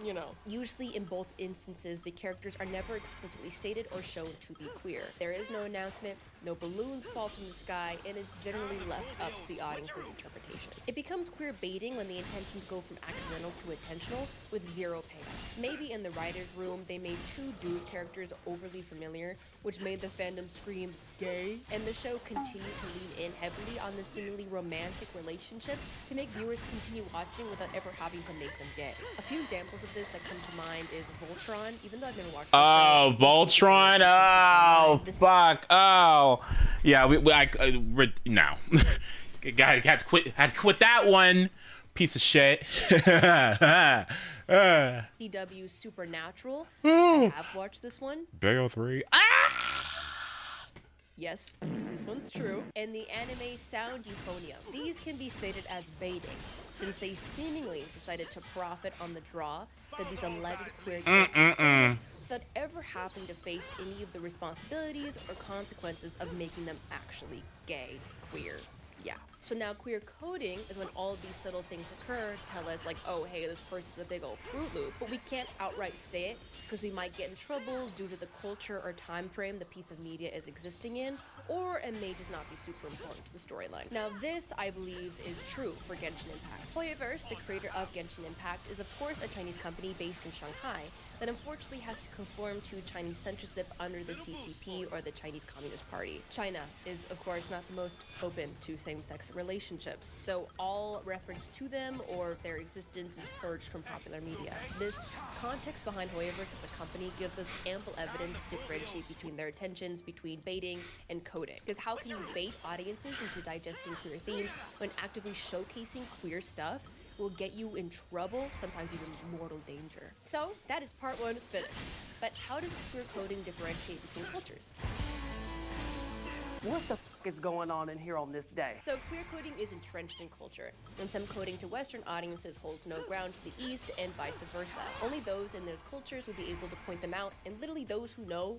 you know? Usually in both instances, the characters are never explicitly stated or shown to be queer. There is no announcement, no balloons fall from the sky, and is generally left up to the audience's interpretation. It becomes queer baiting when the intentions go from accidental to intentional with zero payoff. Maybe in the writer's room, they made 2 dude characters overly familiar, which made the fandom scream gay, and the show continued to lean in heavily on the seemingly romantic relationship to make viewers continue watching without ever having to make them gay. A few examples of this that come to mind is Voltron, even though I've never watched Oh, Voltron. Oh, fuck. Oh, yeah. No. had to quit that one. Piece of shit. CW Supernatural. I have watched this one. Bayo 3. Yes, this one's true. And the anime Sound Euphonia. These can be stated as baiting, since they seemingly decided to profit on the draw that these alleged queer characters without ever having to face any of the responsibilities or consequences of making them actually gay, queer. Yeah. So now queer coding is when all of these subtle things occur, tell us like, oh hey, this person's a big old Fruit Loop, but we can't outright say it because we might get in trouble due to the culture or time frame the piece of media is existing in, or it may just not be super important to the storyline. Now this, I believe, is true for Genshin Impact. HoYoverse, the creator of Genshin Impact, is of course a Chinese company based in Shanghai that unfortunately has to conform to Chinese censorship under the CCP or the Chinese Communist Party. China is of course not the most open to same-sex relationships, so all reference to them or their existence is purged from popular media. This context behind HoYoverse as a company gives us ample evidence to differentiate between their intentions between baiting and coding. Because how can you bait audiences into digesting queer themes when actively showcasing queer stuff will get you in trouble, sometimes even mortal danger? So that is part one finished. But how does queer coding differentiate between cultures? What the f is going on in here on this day? So queer coding is entrenched in culture, and some coding to Western audiences holds no ground to the East and vice versa. Only those in those cultures will be able to point them out, and literally those who know.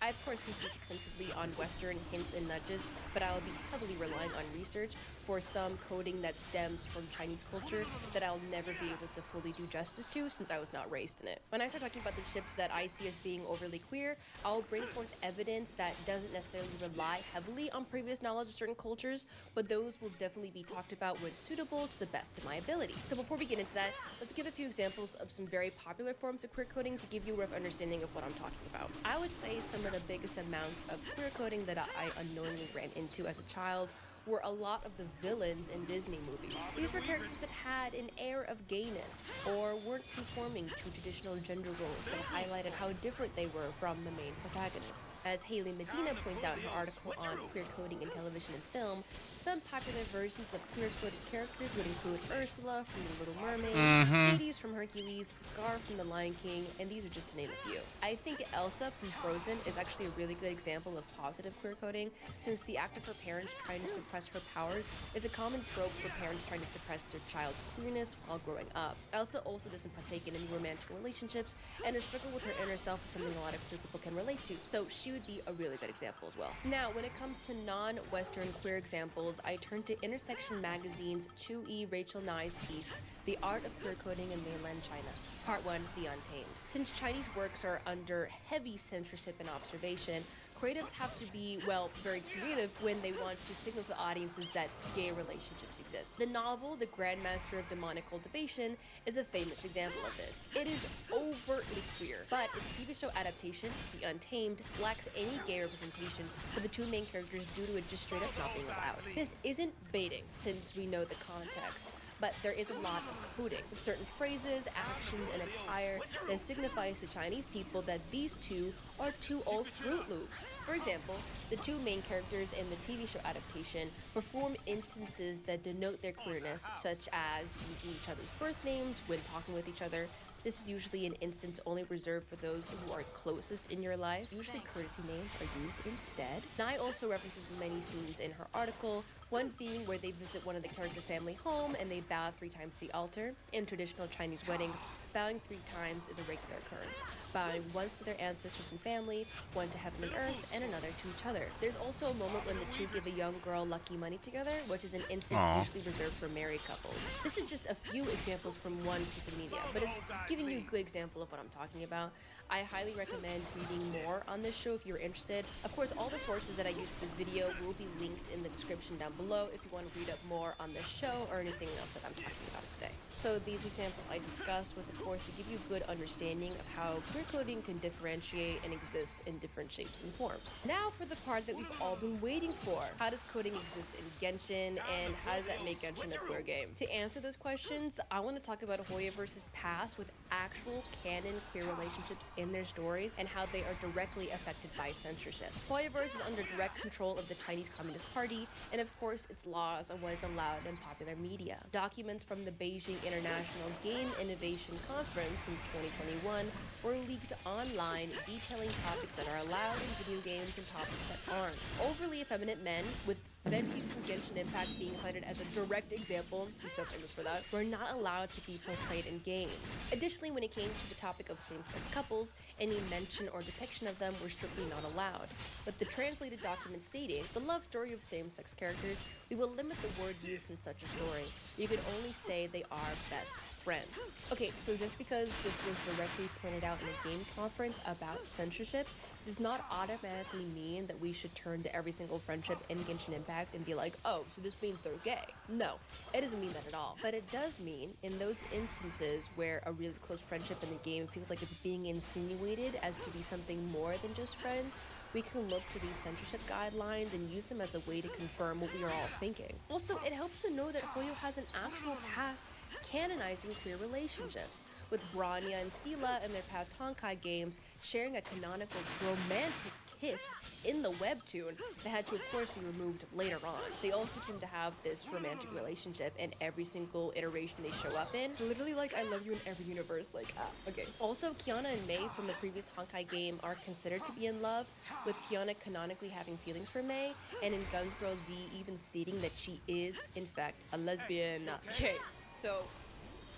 I of course can speak extensively on Western hints and nudges, but I will be heavily relying on research for some coding that stems from Chinese culture that I'll never be able to fully do justice to since I was not raised in it. When I start talking about the ships that I see as being overly queer, I'll bring forth evidence that doesn't necessarily rely heavily on previous knowledge of certain cultures, but those will definitely be talked about when suitable to the best of my ability. So before we get into that, let's give a few examples of some very popular forms of queer coding to give you a rough understanding of what I'm talking about. I would say some of the biggest amounts of queer coding that I unknowingly ran into as a child were a lot of the villains in Disney movies. These were characters that had an air of gayness or weren't conforming to traditional gender roles that highlighted how different they were from the main protagonists. As Haley Medina points out in her article on queer coding in television and film, some popular versions of queer-coded characters would include Ursula from The Little Mermaid, Hades from Hercules, Scar from The Lion King, and these are just to name a few. I think Elsa from Frozen is actually a really good example of positive queer coding, since the act of her parents trying to suppress her powers is a common trope for parents trying to suppress their child's queerness while growing up. Elsa also doesn't partake in any romantic relationships, and her struggle with her inner self is something a lot of queer people can relate to, so she would be a really good example as well. Now, when it comes to non-Western queer examples, I turn to Intersection Magazine's Chu E. Rachel Nye's piece, The Art of Queer Coding in Mainland China. Part 1, The Untamed. Since Chinese works are under heavy censorship and observation, creatives have to be, well, very creative when they want to signal to audiences that gay relationships exist. The novel, The Grandmaster of Demonic Cultivation, is a famous example of this. It is overtly queer, but its TV show adaptation, The Untamed, lacks any gay representation for the two main characters due to it just straight up not being allowed. This isn't baiting, since we know the context, but there is a lot of coding, with certain phrases, actions, and attire that signifies to Chinese people that these two are two old Fruit Loops. For example, the two main characters in the TV show adaptation perform instances that denote their queerness, such as using each other's birth names when talking with each other. This is usually an instance only reserved for those who are closest in your life. Usually courtesy names are used instead. Nye also references many scenes in her article, one being where they visit one of the characters' family home and they bow 3 times to the altar. In traditional Chinese weddings, bowing 3 times is a regular occurrence, bowing once to their ancestors and family, one to heaven and earth, and another to each other. There's also a moment when the two give a young girl lucky money together, which is an instance usually reserved for married couples. This is just a few examples from one piece of media, but it's giving you a good example of what I'm talking about. I highly recommend reading more on this show if you're interested. Of course, all the sources that I used for this video will be linked in the description down below if you want to read up more on this show or anything else that I'm talking about today. So these examples I discussed was, of course, to give you a good understanding of how queer coding can differentiate and exist in different shapes and forms. Now for the part that we've all been waiting for. How does coding exist in Genshin, and how does that make Genshin a queer game? To answer those questions, I want to talk about HoYoverse's past with actual canon queer relationships in their stories and how they are directly affected by censorship. HoYoverse is under direct control of the Chinese Communist Party and of course its laws on what is allowed in popular media. Documents from the Beijing International Game Innovation Conference in 2021 were leaked online detailing topics that are allowed in video games and topics that aren't. Overly effeminate men with Venti from Genshin Impact being cited as a direct example, he's so famous for that, were not allowed to be portrayed in games. Additionally, when it came to the topic of same-sex couples, any mention or depiction of them were strictly not allowed. With the translated document stating, the love story of same-sex characters, we will limit the word use in such a story. You can only say they are best friends. Okay, so just because this was directly pointed out in a game conference about censorship does not automatically mean that we should turn to every single friendship in Genshin Impact and be like, oh, so this means they're gay. No, it doesn't mean that at all. But it does mean in those instances where a really close friendship in the game feels like it's being insinuated as to be something more than just friends, we can look to these censorship guidelines and use them as a way to confirm what we are all thinking. Also, it helps to know that Hoyo has an actual past canonizing queer relationships, with Bronya and Sela in their past Honkai games sharing a canonical romantic kiss in the webtoon that had to, of course, be removed later on. They also seem to have this romantic relationship in every single iteration they show up in. Literally, like, I love you in every universe, like, okay. Also, Kiana and Mei from the previous Honkai game are considered to be in love, with Kiana canonically having feelings for Mei, and in Guns Girl Z even stating that she is, in fact, a lesbian. Okay, so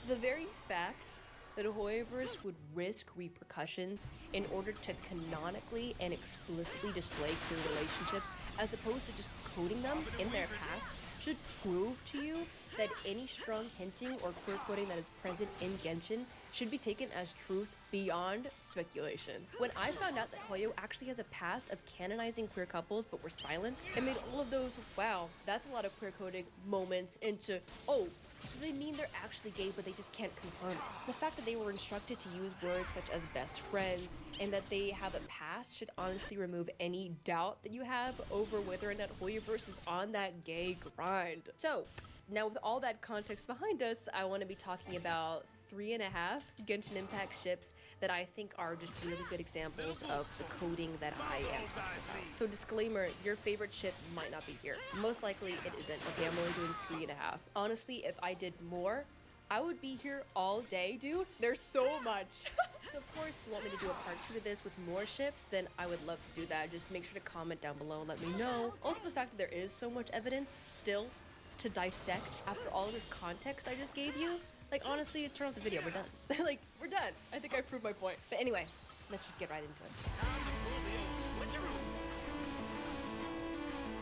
the very fact that a Hoyoverse would risk repercussions in order to canonically and explicitly display queer relationships as opposed to just coding them in their past should prove to you that any strong hinting or queer coding that is present in Genshin should be taken as truth beyond speculation. When I found out that Hoyo actually has a past of canonizing queer couples but were silenced, it made all of those, wow, that's a lot of queer coding moments into, oh, so they mean they're actually gay, but they just can't confirm it. The fact that they were instructed to use words such as best friends and that they have a past should honestly remove any doubt that you have over whether or not Hoyoverse is on that gay grind. So, now with all that context behind us, I want to be talking about 3.5 Genshin Impact ships that I think are just really good examples of the coding that I am talking about. So disclaimer, your favorite ship might not be here. Most likely it isn't. Okay, I'm only doing 3.5. Honestly, if I did more, I would be here all day, dude. There's so much. So of course, if you want me to do a part 2 to this with more ships, then I would love to do that. Just make sure to comment down below and let me know. Also, the fact that there is so much evidence still to dissect after all of this context I just gave you. Like, honestly, turn off the video, we're done. Like, we're done. I think I proved my point. But anyway, let's just get right into it.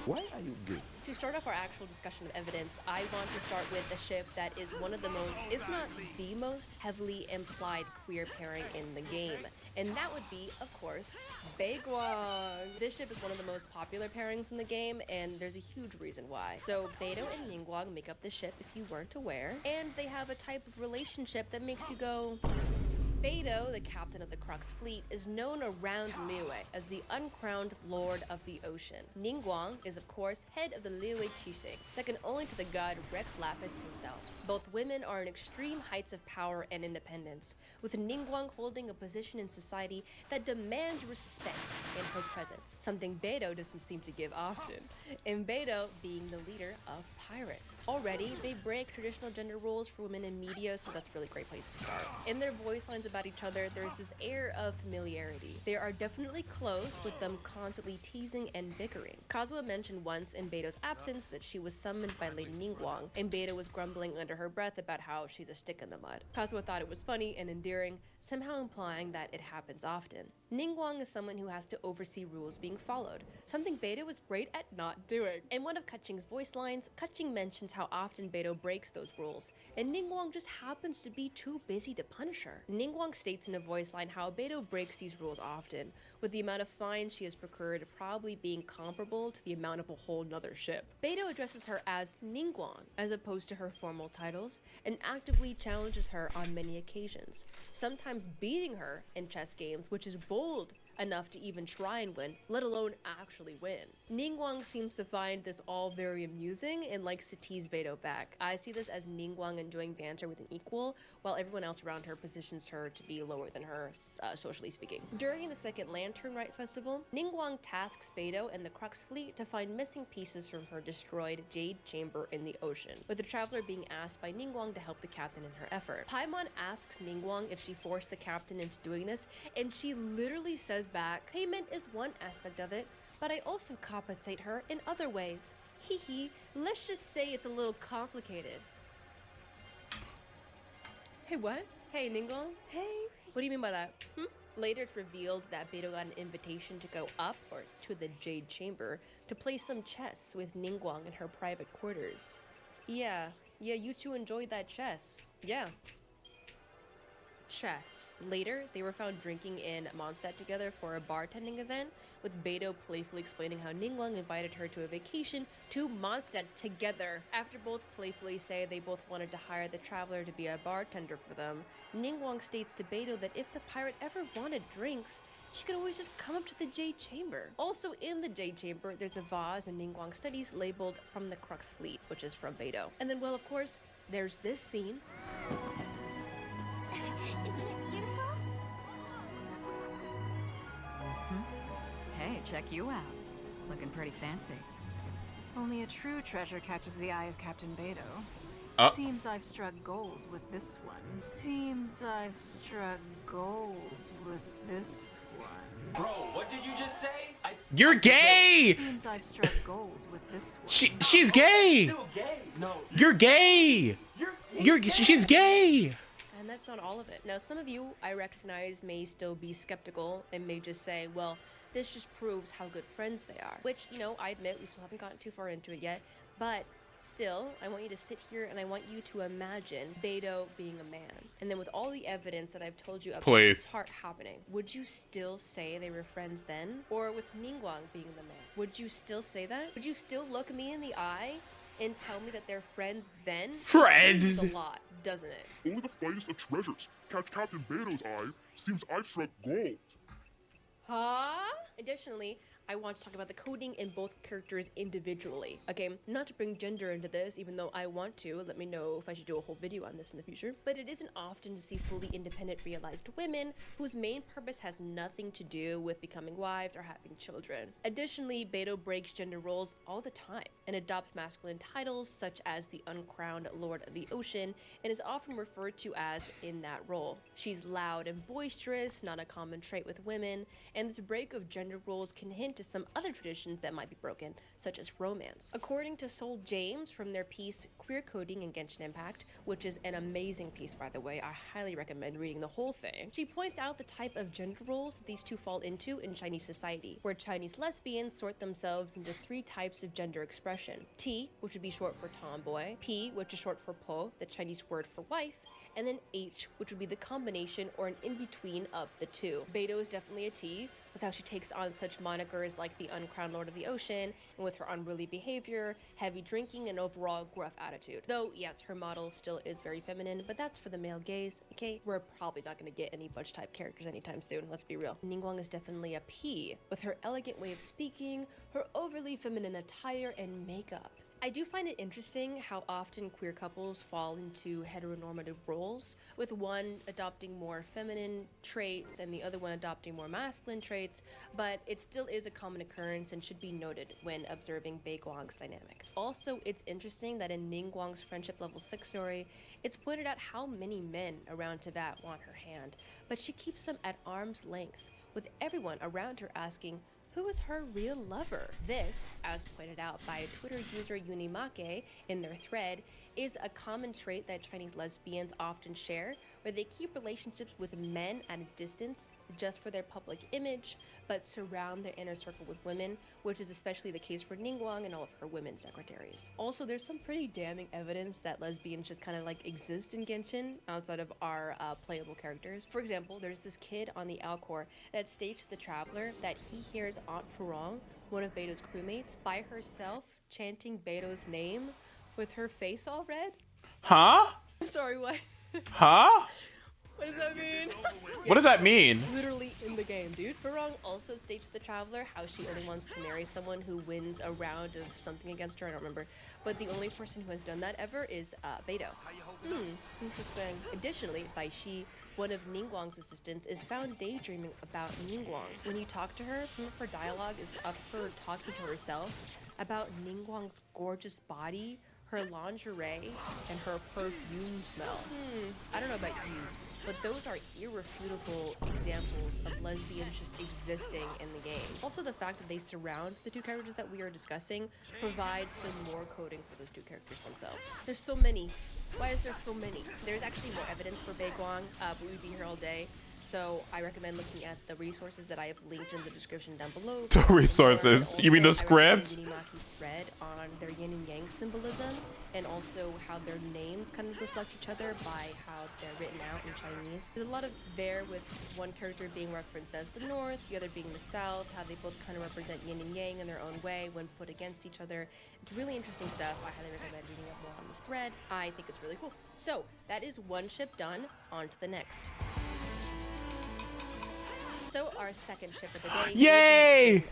Why are you gay? To start off our actual discussion of evidence, I want to start with a ship that is one of the most, if not the most, heavily implied queer pairing in the game. And that would be, of course, Baegwang. This ship is one of the most popular pairings in the game, and there's a huge reason why. So, Beidou and Ningguang make up the ship if you weren't aware, and they have a type of relationship that makes you go... Beidou, the captain of the Crux fleet, is known around Liyue as the uncrowned lord of the ocean. Ningguang is, of course, head of the Liyue Qixing, second only to the god Rex Lapis himself. Both women are in extreme heights of power and independence, with Ningguang holding a position in society that demands respect in her presence, something Beidou doesn't seem to give often, and Beidou being the leader of pirates. Already, they break traditional gender roles for women in media, so that's a really great place to start. In their voice lines about each other, there's this air of familiarity. They are definitely close, with them constantly teasing and bickering. Kazuha mentioned once in Beidou's absence that she was summoned by Lady Ningguang, and Beidou was grumbling under her breath about how she's a stick in the mud. Kazuha thought it was funny and endearing, somehow implying that it happens often. Ningguang is someone who has to oversee rules being followed, something Beidou is great at not doing. In one of Keqing's voice lines, Keqing mentions how often Beidou breaks those rules, and Ningguang just happens to be too busy to punish her. Ningguang states in a voice line how Beidou breaks these rules often, with the amount of fines she has procured probably being comparable to the amount of a whole nother ship. Beidou addresses her as Ningguang, as opposed to her formal titles, and actively challenges her on many occasions, sometimes beating her in chess games, which is bold enough to even try and win, let alone actually win. Ningguang seems to find this all very amusing and likes to tease Beidou back. I see this as Ningguang enjoying banter with an equal, while everyone else around her positions her to be lower than her, socially speaking. During the second Lantern Rite Festival, Ningguang tasks Beidou and the Crux fleet to find missing pieces from her destroyed Jade Chamber in the ocean, with the traveler being asked by Ningguang to help the captain in her effort. Paimon asks Ningguang if she forced the captain into doing this, and she literally says back, "Payment is one aspect of it, but I also compensate her in other ways. Hee hee, let's just say it's a little complicated. Hey, what? Hey, Ningguang? Hey? What do you mean by that? Later, it's revealed that Beidou got an invitation to go up, or to the Jade Chamber, to play some chess with Ningguang in her private quarters. Yeah, you two enjoyed that chess. Yeah. Chess. Later, they were found drinking in Mondstadt together for a bartending event, with Beidou playfully explaining how Ningguang invited her to a vacation to Mondstadt together. After both playfully say they both wanted to hire the traveler to be a bartender for them, Ningguang states to Beidou that if the pirate ever wanted drinks, she could always just come up to the Jade Chamber. Also in the Jade Chamber, there's a vase in Ningguang studies labeled From the Crux Fleet, which is from Beidou. And then, well, of course, there's this scene. Isn't it beautiful? Hey, check you out. Looking pretty fancy. Only a true treasure catches the eye of Captain Beidou. Oh. Seems I've struck gold with this one. Seems I've struck gold with this one. Bro, what did you just say? You're gay! Seems I've struck gold with this one. She's gay! Still gay? No. You're gay! She's gay! And that's not all of it. Now, some of you, I recognize, may still be skeptical and may just say, well, this just proves how good friends they are. Which, you know, I admit we still haven't gotten too far into it yet, but still, I want you to sit here and I want you to imagine Beidou being a man. And then with all the evidence that I've told you about this part happening, would you still say they were friends then? Or with Ningguang being the man, would you still say that? Would you still look me in the eye and tell me that they're friends then? Friends? It's a lot, doesn't it? Only the finest of treasures catch Captain Beidou's eye. Seems I've struck gold. Huh? Additionally, I want to talk about the coding in both characters individually. Okay, not to bring gender into this, even though I want to. Let me know if I should do a whole video on this in the future. But it isn't often to see fully independent, realized women whose main purpose has nothing to do with becoming wives or having children. Additionally, Beidou breaks gender roles all the time and adopts masculine titles such as the uncrowned Lord of the Ocean and is often referred to as in that role. She's loud and boisterous, not a common trait with women, and this break of gender roles can hint to some other traditions that might be broken, such as romance. According to Soul James from their piece Queer Coding in Genshin Impact, which is an amazing piece by the way, I highly recommend reading the whole thing, she points out the type of gender roles that these two fall into in Chinese society, where Chinese lesbians sort themselves into 3 types of gender expression. T, which would be short for tomboy, P, which is short for po, the Chinese word for wife, and then H, which would be the combination or an in-between of the two. Beidou is definitely a T, with how she takes on such monikers like the uncrowned Lord of the Ocean, and with her unruly behavior, heavy drinking, and overall gruff attitude. Though, yes, her model still is very feminine, but that's for the male gaze, okay? We're probably not gonna get any butch type characters anytime soon, let's be real. Ningguang is definitely a P, with her elegant way of speaking, her overly feminine attire, and makeup. I do find it interesting how often queer couples fall into heteronormative roles, with one adopting more feminine traits and the other one adopting more masculine traits, but it still is a common occurrence and should be noted when observing Beiguang's dynamic. Also, it's interesting that in Ningguang's friendship level 6 story, it's pointed out how many men around Teyvat want her hand, but she keeps them at arm's length, with everyone around her asking, who is her real lover? This, as pointed out by Twitter user Unimake in their thread, is a common trait that Chinese lesbians often share, where they keep relationships with men at a distance just for their public image, but surround their inner circle with women, which is especially the case for Ningguang and all of her women secretaries. Also, there's some pretty damning evidence that lesbians just kind of like exist in Genshin outside of our playable characters. For example, there's this kid on the Alcor that states to the traveler that he hears Aunt Furong, one of Beidou's crewmates, by herself chanting Beidou's name with her face all red. Huh? I'm sorry, what? Huh? What does that mean? What does that mean? Literally in the game, dude. Furong also states to the traveler how she only wants to marry someone who wins a round of something against her, I don't remember. But the only person who has done that ever is Beidou. Interesting. Additionally, Bai Shi, one of Ningguang's assistants, is found daydreaming about Ningguang. When you talk to her, some of her dialogue is of her talking to herself about Ningguang's gorgeous body, her lingerie, and her perfume smell. I don't know about you, but those are irrefutable examples of lesbians just existing in the game. Also, the fact that they surround the two characters that we are discussing provides some more coding for those two characters themselves. There's so many. Why is there so many? There's actually more evidence for Baekwang, but we'd be here all day. So I recommend looking at the resources that I have linked in the description down below. The resources? You mean the script? Yunimaki's thread on their yin and yang symbolism, and also how their names kind of reflect each other by how they're written out in Chinese. There's a lot of there with one character being referenced as the North, the other being the South, how they both kind of represent yin and yang in their own way when put against each other. It's really interesting stuff. I highly recommend reading up more on this thread. I think it's really cool. So that is one ship done. On to the next. So our second ship of the day. Yay!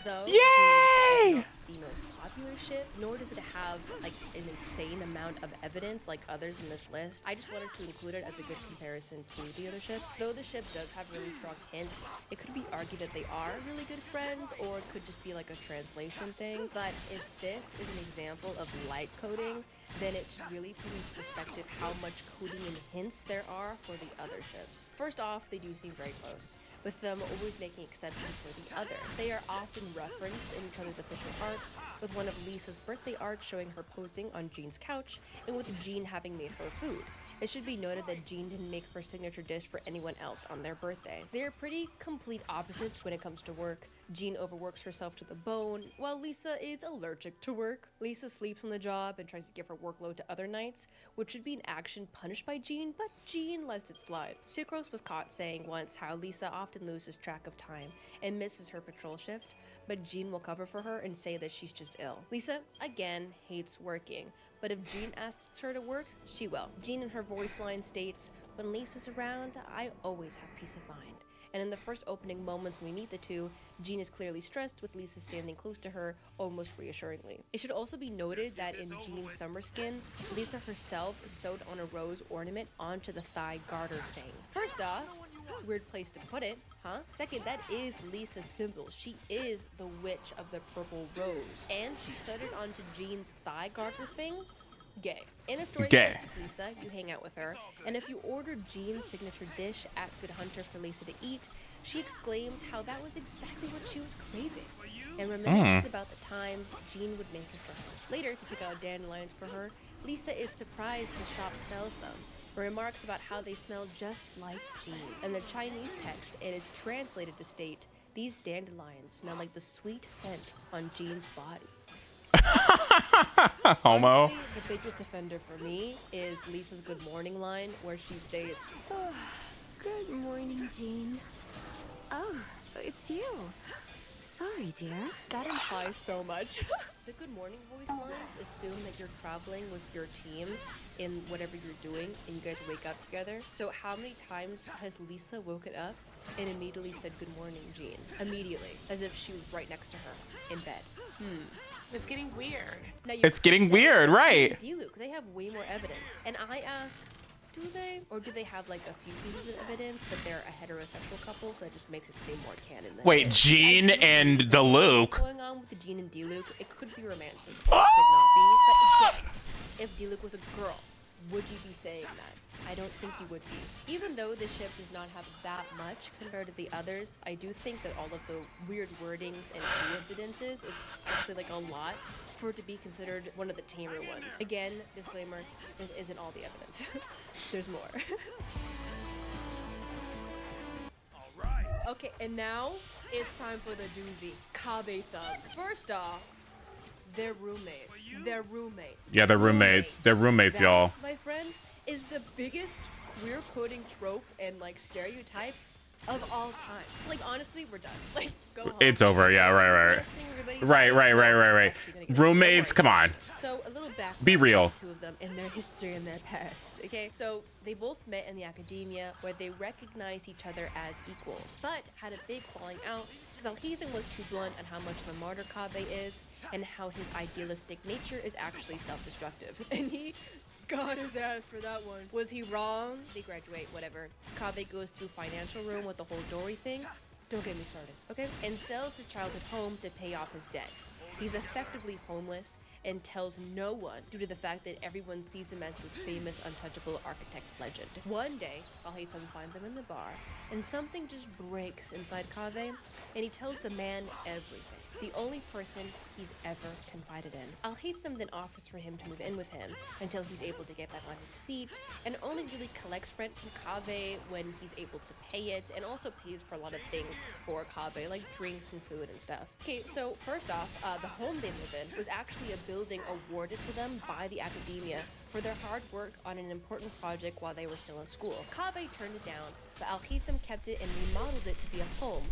Though Yay! The most popular ship, nor does it have like an insane amount of evidence like others in this list. I just wanted to include it as a good comparison to the other ships. Though the ship does have really strong hints, it could be argued that they are really good friends, or it could just be like a translation thing. But if this is an example of light coding, then it should really put into perspective how much coding and hints there are for the other ships. First off, they do seem very close, with them always making exceptions for the other. They are often referenced in each other's official arts, with one of Lisa's birthday art showing her posing on Jean's couch, and with Jean having made her food. It should be noted that Jean didn't make her signature dish for anyone else on their birthday. They are pretty complete opposites when it comes to work. Jean overworks herself to the bone, while Lisa is allergic to work. Lisa sleeps on the job and tries to give her workload to other nights, which should be an action punished by Jean, but Jean lets it slide. Sucrose was caught saying once how Lisa often loses track of time and misses her patrol shift, but Jean will cover for her and say that she's just ill. Lisa, again, hates working, but if Jean asks her to work, she will. Jean in her voice line states, "When Lisa's around, I always have peace of mind." And in the first opening moments we meet the two, Jean is clearly stressed with Lisa standing close to her, almost reassuringly. It should also be noted that in Jean's summer skin, Lisa herself sewed on a rose ornament onto the thigh garter thing. First off, weird place to put it, huh? Second, that is Lisa's symbol. She is the witch of the purple rose. And she sewed it onto Jean's thigh garter thing? Gay. In a story Gay. with Lisa, you hang out with her, and if you ordered Jean's signature dish at Good Hunter for Lisa to eat, she exclaimed how that was exactly what she was craving, and reminisces about the times Jean would make it for her. Later, if you pick out dandelions for her, Lisa is surprised the shop sells them, and remarks about how they smell just like Jean. In the Chinese text, it is translated to state, "These dandelions smell like the sweet scent on Jean's body." Homo. Honestly, the biggest offender for me is Lisa's good morning line, where she states, Good morning, Jean. Oh, it's you. Sorry, dear. That implies so much. The good morning voice lines assume that you're traveling with your team in whatever you're doing, and you guys wake up together. So how many times has Lisa woken up and immediately said good morning, Jean? Immediately, as if she was right next to her in bed. It's getting weird. Now, you It's getting could say weird, right? Diluc, they have way more evidence. And I ask, do they? Or do they have like a few pieces of evidence, but they're a heterosexual couple, so that just makes it seem more canon than Wait, it is. Jean and Diluc? Going on with the Jean and Diluc, it could be romantic, it could not be. But again, if Diluc was a girl, would you be saying that? I don't think you would be. Even though the ship does not have that much compared to the others, I do think that all of the weird wordings and coincidences is actually like a lot for it to be considered one of the tamer ones. Again, disclaimer, this isn't all the evidence. There's more. Alright. Okay, and now it's time for the doozy. Kabe Thug. First off, they're roommates. They're roommates. Yeah, they're roommates. They're roommates, That, y'all. my friend, is the biggest queer coding trope and like stereotype of all time. Like honestly, we're done. Like go home. It's over. Yeah, right. Roommates, come on. So a little back. Be real. Two of them and their history and their past. Okay, so they both met in the academia where they recognized each other as equals, but had a big falling out because Alheathan was too blunt on how much of a martyr Kabe is and how his idealistic nature is actually self-destructive. And he got his ass for that one. Was he wrong? They graduate, whatever. Kabe goes through financial ruin with the whole Dory thing. Don't get me started, okay? And sells his childhood home to pay off his debt. He's effectively homeless, and tells no one due to the fact that everyone sees him as this famous untouchable architect legend. One day, Al-Haytham finds him in the bar, and something just breaks inside Kaveh, and he tells the man everything. The only person he's ever confided in. Al-Haytham then offers for him to move in with him until he's able to get back on his feet, and only really collects rent from Kaveh when he's able to pay it, and also pays for a lot of things for Kaveh, like drinks and food and stuff. Okay, so first off, the home they live in was actually a building awarded to them by the academia for their hard work on an important project while they were still in school. Kaveh turned it down, but Al-Haytham kept it and remodeled it to be a home.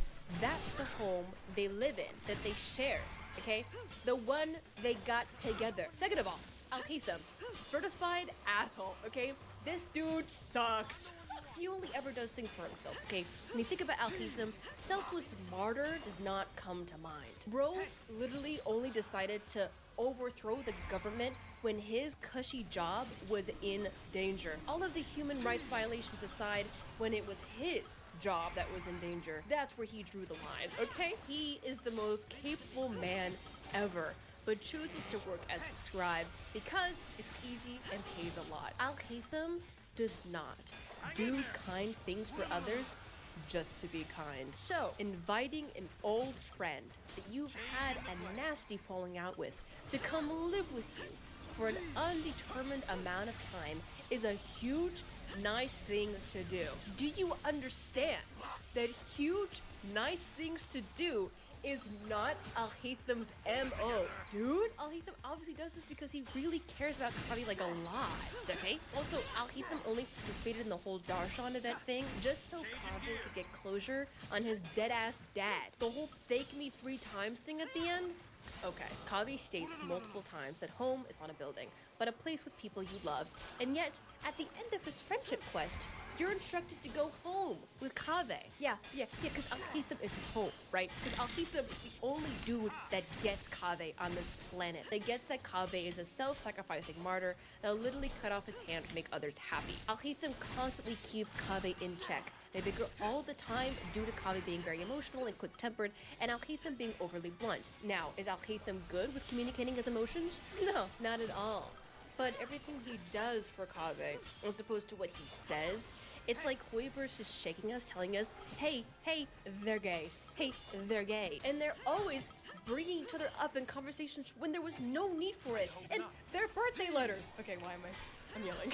That's the home they live in, that they share, okay? The one they got together. Second of all, Al-Haytham, certified asshole, okay? This dude sucks. He only ever does things for himself, okay? When you think about Al-Haytham, selfless martyr does not come to mind. Bro literally only decided to overthrow the government when his cushy job was in danger. All of the human rights violations aside, when it was his job that was in danger, that's where he drew the line, okay? He is the most capable man ever, but chooses to work as the scribe because it's easy and pays a lot. Al-Haytham does not do kind things for others just to be kind. So, inviting an old friend that you've had a nasty falling out with to come live with you for an undetermined amount of time is a huge, nice thing to do. Do you understand that huge, nice things to do is not Al-Haytham's MO? Dude, Al-Haytham obviously does this because he really cares about Kaveh like a lot, okay? Also, Al-Haytham only participated in the whole Darshan event thing just so Kaveh could get closure on his dead-ass dad. The whole stake me 3 times thing at the end? Okay, Kaveh states multiple times that home is not a building, but a place with people you love, and yet, at the end of his friendship quest, you're instructed to go home with Kaveh. Yeah, because Al-Haytham is his home, right? Because Al-Haytham is the only dude that gets Kaveh on this planet. That gets that Kaveh is a self-sacrificing martyr that'll literally cut off his hand to make others happy. Al-Haytham constantly keeps Kaveh in check. They bicker all the time due to Kaveh being very emotional and quick-tempered, and Al-Haytham being overly blunt. Now, is Al-Haytham good with communicating his emotions? No, not at all. But everything he does for Kaveh, as opposed to what he says, it's like Hoiver's just shaking us, telling us, hey, they're gay. Hey, they're gay. And they're always bringing each other up in conversations when there was no need for it. And their birthday letters. Okay, why am I'm yelling.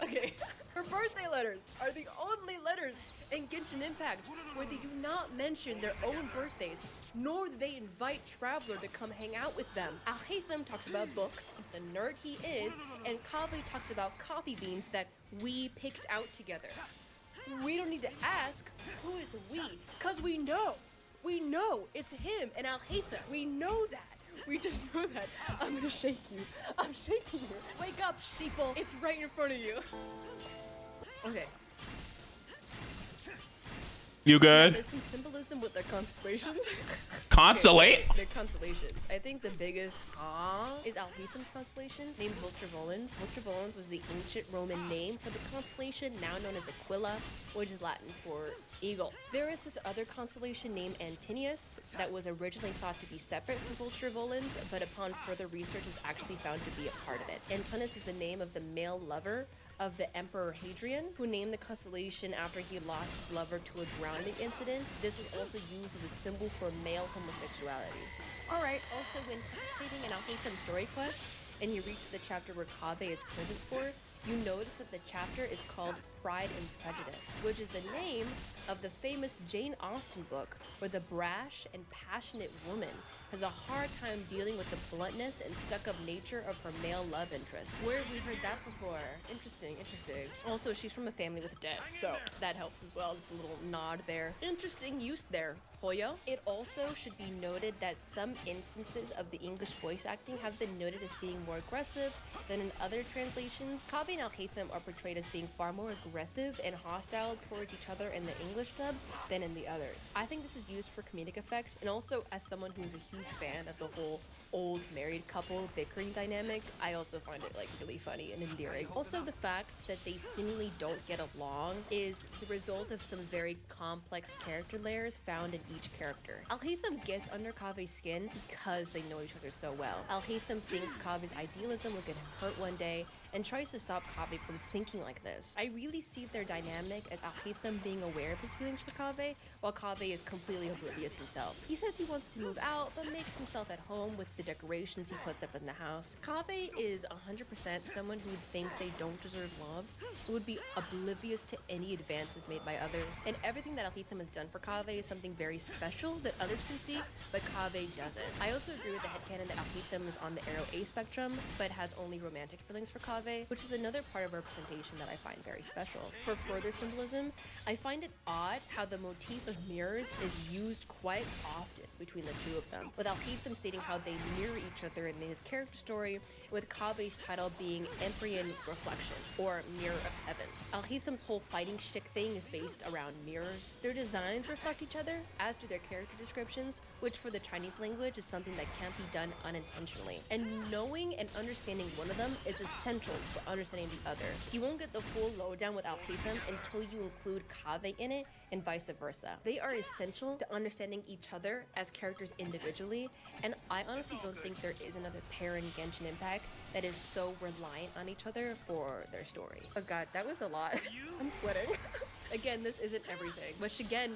Okay, her birthday letters are the only letters in Genshin Impact where they do not mention their own birthdays, nor do they invite Traveler to come hang out with them. Al-Haytham talks about books, the nerd he is, and Kaveh talks about coffee beans that we picked out together. We don't need to ask, who is we? Cause we know. We know it's him and Al-Haytham. We know that. We just know that. I'm gonna shake you. I'm shaking you. Wake up, sheeple. It's right in front of you. Okay. You good? There's some symbolism with their constellations. Constellate? Okay, their constellations. I think the biggest is Al-Haytham's constellation, named Vulture Volans. Vulture Volans was the ancient Roman name for the constellation, now known as Aquila, which is Latin for eagle. There is this other constellation named Antinous that was originally thought to be separate from Vulture Volans, but upon further research is actually found to be a part of it. Antinous is the name of the male lover of the Emperor Hadrian, who named the constellation after he lost his lover to a drowning incident. This was also used as a symbol for male homosexuality. Alright, also when participating in Al-Haytham's story quest, and you reach the chapter where Kaveh is present for, you notice that the chapter is called Pride and Prejudice, which is the name of the famous Jane Austen book where the brash and passionate woman has a hard time dealing with the bluntness and stuck-up nature of her male love interest. Where have we heard that before? Interesting. Also, she's from a family with a dead, so that helps as well. It's a little nod there. Interesting use there, Hoyo. It also should be noted that some instances of the English voice acting have been noted as being more aggressive than in other translations. Kaveh and Al-Haytham are portrayed as being far more aggressive and hostile towards each other in the English dub than in the others. I think this is used for comedic effect, and also as someone who's a huge huge fan of the whole old married couple bickering dynamic. I also find it like really funny and endearing. Also, the fact that they seemingly don't get along is the result of some very complex character layers found in each character. Alhaitham gets under Kave's skin because they know each other so well. Alhaitham thinks Kave's idealism will get him hurt one day and tries to stop Kaveh from thinking like this. I really see their dynamic as Alhaitham being aware of his feelings for Kaveh, while Kaveh is completely oblivious himself. He says he wants to move out, but makes himself at home with the decorations he puts up in the house. Kaveh is 100% someone who would think they don't deserve love, who would be oblivious to any advances made by others, and everything that Alhaitham has done for Kaveh is something very special that others can see, but Kaveh doesn't. I also agree with the headcanon that Alhaitham is on the arrow A spectrum, but has only romantic feelings for Kaveh, which is another part of representation that I find very special. For further symbolism, I find it odd how the motif of mirrors is used quite often between the two of them, with Alhaitham stating how they mirror each other in his character story, with Kaveh's title being Empyrean Reflection, or Mirror of Heavens. Alhaitham's whole fighting shtick thing is based around mirrors. Their designs reflect each other, as do their character descriptions, which for the Chinese language is something that can't be done unintentionally. And knowing and understanding one of them is essential for understanding the other. You won't get the full lowdown with Alhaitham until you include Kaveh in it, and vice versa. They are essential to understanding each other as characters individually, and I honestly don't think there is another pair in Genshin Impact that is so reliant on each other for their story. Oh god, that was a lot. I'm sweating. Again, this isn't everything, which again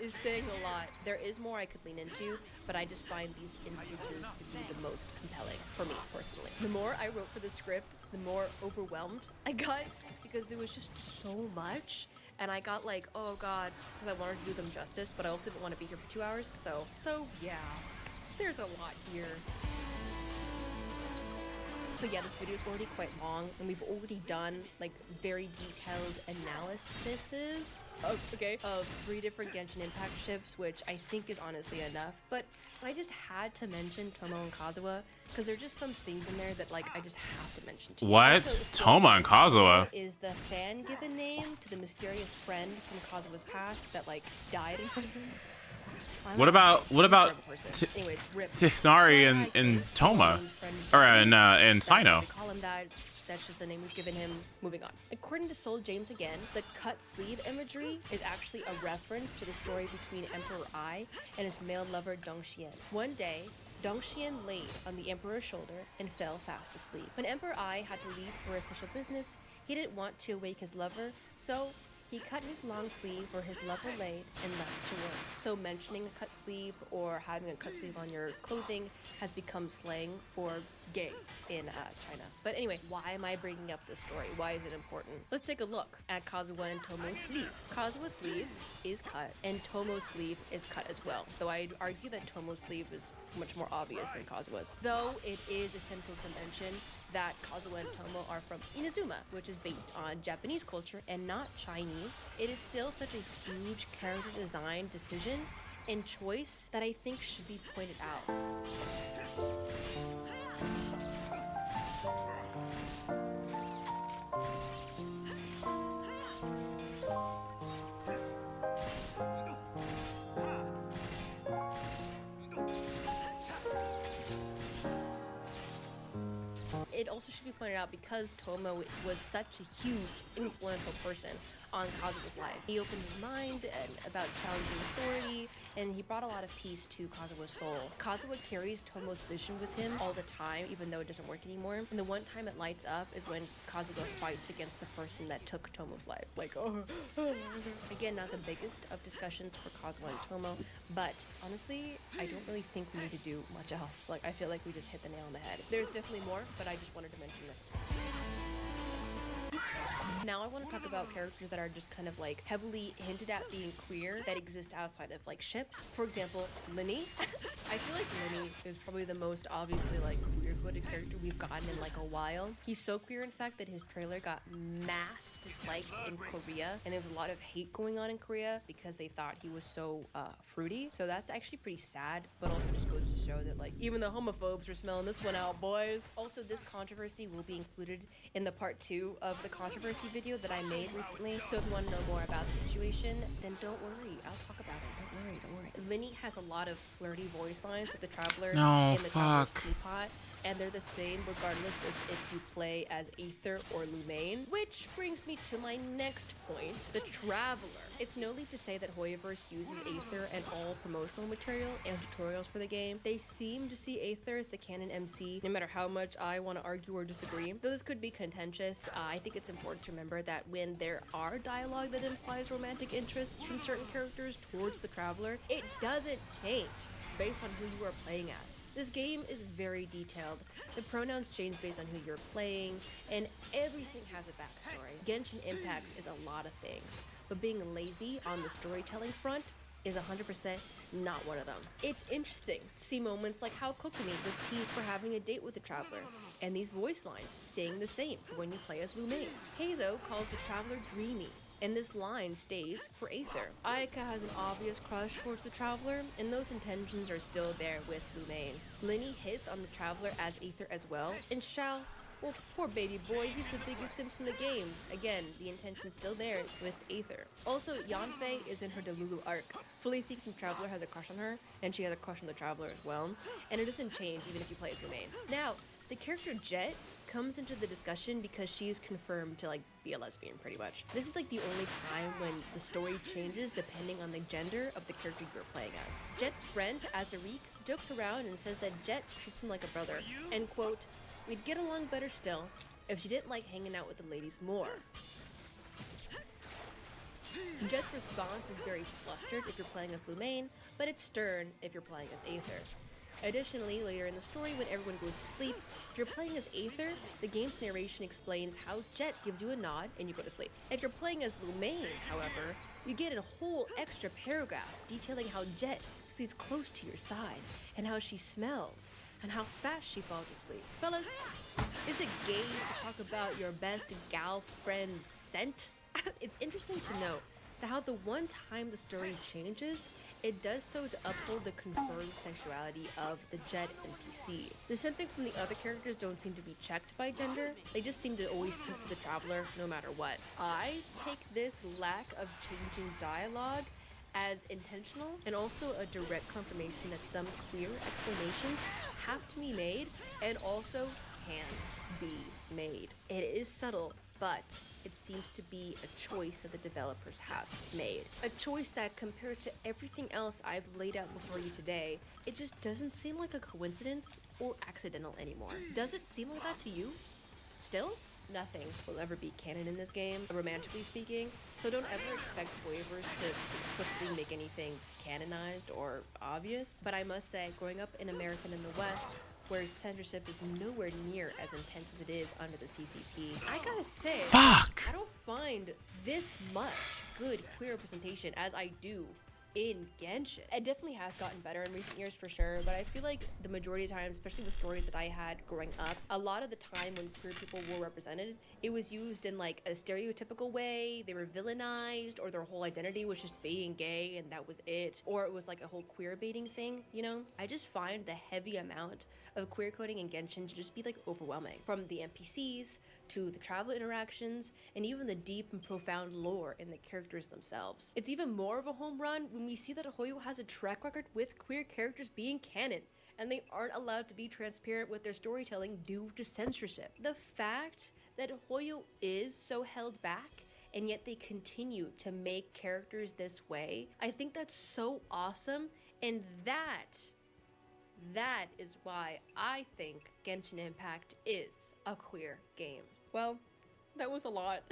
is saying a lot. There is more I could lean into, but I just find these instances to be the most compelling for me personally. The more I wrote for the script, the more overwhelmed I got because there was just so much. And I got like, oh god, because I wanted to do them justice, but I also didn't want to be here for 2 hours. So yeah, there's a lot here. So yeah, this video is already quite long, and we've already done like very detailed analyses of 3 different Genshin Impact ships, which I think is honestly enough. But I just had to mention Tomo and Kazuha because there's just some things in there that like I just have to mention to you. What? So, Toma and Kazuha? Is the fan given name to the mysterious friend from Kazuha's past that like died in front of him? What about Anyways, RIP. Tighnari and Toma, or and Sino? They call him that. That's just the name we've given him. Moving on. According to Soul James again, the cut sleeve imagery is actually a reference to the story between Emperor Ai and his male lover Dongxian. One day, Dongxian laid on the Emperor's shoulder and fell fast asleep. When Emperor Ai had to leave for official business, he didn't want to wake his lover, so he cut his long sleeve where his lover laid and left to work. So mentioning a cut sleeve or having a cut sleeve on your clothing has become slang for gay in China. But anyway, why am I bringing up this story? Why is it important? Let's take a look at Kazuha and Tomo's sleeve. Kazuha's sleeve is cut and Tomo's sleeve is cut as well, though I'd argue that Tomo's sleeve is much more obvious than Kazuha's. Though it is essential to mention that Kazuha and Tomo are from Inazuma, which is based on Japanese culture and not Chinese, it is still such a huge character design decision and choice that I think should be pointed out. It also should be pointed out because Tomo was such a huge, influential person on Kazuha's life. He opened his mind about challenging authority, and he brought a lot of peace to Kazuha's soul. Kazuha carries Tomo's vision with him all the time, even though it doesn't work anymore. And the one time it lights up is when Kazuha fights against the person that took Tomo's life. Like, oh. Again, not the biggest of discussions for Kazuha and Tomo, but honestly, I don't really think we need to do much else. Like, I feel like we just hit the nail on the head. There's definitely more, but I just wanted to mention this. Now I want to talk about characters that are just kind of like heavily hinted at being queer that exist outside of like ships. For example, Lyney. I feel like Lyney is probably the most obviously like scapegoated character we've gotten in like a while. He's so queer, in fact, that his trailer got mass disliked in Korea, and there was a lot of hate going on in Korea because they thought he was so fruity. So that's actually pretty sad, but also just goes to show that like even the homophobes are smelling this one out, boys. Also, this controversy will be included in the part 2 of the controversy video that I made recently. So if you want to know more about the situation, then don't worry, I'll talk about it. Don't worry. Linny has a lot of flirty voice lines with the Traveler in the Traveler's Teapot, and they're the same regardless of if you play as Aether or Lumaine. Which brings me to my next point, the Traveler. It's no leap to say that Hoyoverse uses Aether and all promotional material and tutorials for the game. They seem to see Aether as the canon MC, no matter how much I want to argue or disagree. Though this could be contentious, I think it's important to remember that when there are dialogue that implies romantic interest from certain characters towards the Traveler, it doesn't change based on who you are playing as. This game is very detailed. The pronouns change based on who you're playing, and everything has a backstory. Genshin Impact is a lot of things, but being lazy on the storytelling front is 100% not one of them. It's interesting to see moments like how Kokomi was teased for having a date with the Traveler, and these voice lines staying the same for when you play as Lumaine. Heizo calls the Traveler dreamy, and this line stays for Aether. Ayaka has an obvious crush towards the Traveler, and those intentions are still there with Lumaine. Linny hits on the Traveler as Aether as well, and Xiao, well, poor baby boy, he's the biggest simps in the game. Again, the intention's still there with Aether. Also, Yanfei is in her Delulu arc, fully thinking Traveler has a crush on her, and she has a crush on the Traveler as well, and it doesn't change even if you play as Lumaine. Now, the character Jet comes into the discussion because she is confirmed to like be a lesbian pretty much. This is like the only time when the story changes depending on the gender of the character you're playing as. Jet's friend, Azarik, jokes around and says that Jet treats him like a brother, and quote, "We'd get along better still if she didn't like hanging out with the ladies more." Jet's response is very flustered if you're playing as Lumaine, but it's stern if you're playing as Aether. Additionally, later in the story, when everyone goes to sleep, if you're playing as Aether, the game's narration explains how Jet gives you a nod and you go to sleep. If you're playing as Lumaine, however, you get a whole extra paragraph detailing how Jet sleeps close to your side, and how she smells, and how fast she falls asleep. Fellas, is it gay to talk about your best gal friend's scent? It's interesting to note that how the one time the story changes, it does so to uphold the confirmed sexuality of the Jet NPC. The simping from the other characters don't seem to be checked by gender, they just seem to always simp for the Traveler no matter what. I take this lack of changing dialogue as intentional, and also a direct confirmation that some queer explanations have to be made and also can be made. It is subtle, but it seems to be a choice that the developers have made. A choice that, compared to everything else I've laid out before you today, it just doesn't seem like a coincidence or accidental anymore. Does it seem like that to you? Still? Nothing will ever be canon in this game, romantically speaking, so don't ever expect Hoyoverse to explicitly make anything canonized or obvious. But I must say, growing up in America and in the West, where censorship is nowhere near as intense as it is under the CCP, I gotta say, I don't find this much good queer representation as I do in Genshin. It definitely has gotten better in recent years for sure, but I feel like the majority of times, especially with stories that I had growing up, a lot of the time when queer people were represented, it was used in like a stereotypical way. They were villainized, or their whole identity was just being gay and that was it, or it was like a whole queer baiting thing, you know? I just find the heavy amount of queer coding in Genshin to just be like overwhelming. From the NPCs to the travel interactions, and even the deep and profound lore in the characters themselves. It's even more of a home run when we see that Hoyo has a track record with queer characters being canon, and they aren't allowed to be transparent with their storytelling due to censorship. The fact that Hoyo is so held back, and yet they continue to make characters this way, I think that's so awesome, and that is why I think Genshin Impact is a queer game. Well, that was a lot.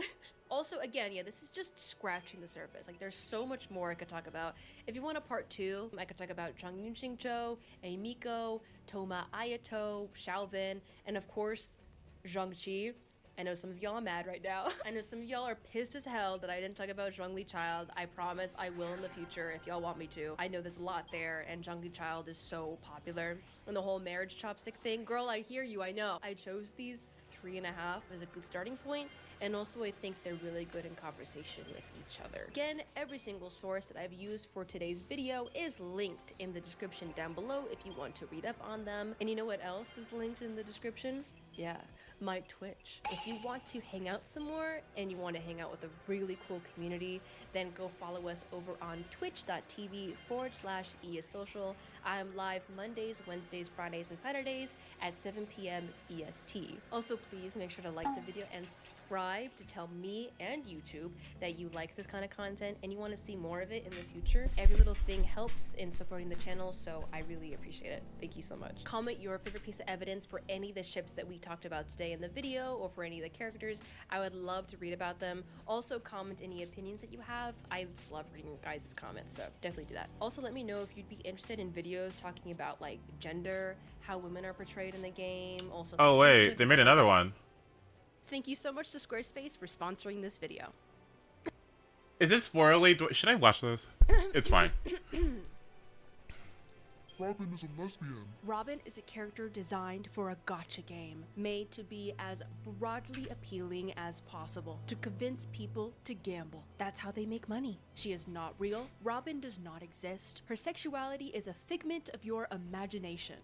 Also, again, yeah, this is just scratching the surface. Like, there's so much more I could talk about. If you want a part 2, I could talk about Changyun Xingqiu, Emiko, Toma Ayato, Xiaovin, and of course, Zhangqi. I know some of y'all are mad right now. I know some of y'all are pissed as hell that I didn't talk about Zhongli Child. I promise I will in the future if y'all want me to. I know there's a lot there, and Zhongli Child is so popular. And the whole marriage chopstick thing, girl, I hear you, I know. I chose these 3.5 as a good starting point, and also I think they're really good in conversation with each other. Again, every single source that I've used for today's video is linked in the description down below if you want to read up on them. And you know what else is linked in the description? Yeah, my Twitch. If you want to hang out some more and you want to hang out with a really cool community, then go follow us over on twitch.tv/ESocial. I'm live Mondays, Wednesdays, Fridays, and Saturdays at 7 p.m. EST. Also, please make sure to like the video and subscribe to tell me and YouTube that you like this kind of content and you want to see more of it in the future. Every little thing helps in supporting the channel, so I really appreciate it. Thank you so much. Comment your favorite piece of evidence for any of the ships that we talked about today in the video or for any of the characters. I would love to read about them. Also, comment any opinions that you have. I just love reading guys' comments, so definitely do that. Also, let me know if you'd be interested in videos talking about like gender, how women are portrayed in the game. Also, Oh wait, they made another one. Thank you so much to Squarespace for sponsoring this video. Is it spoilerly? Should I watch this? It's fine. Robin is a lesbian. Robin is a character designed for a gacha game, made to be as broadly appealing as possible, to convince people to gamble. That's how they make money. She is not real. Robin does not exist. Her sexuality is a figment of your imagination.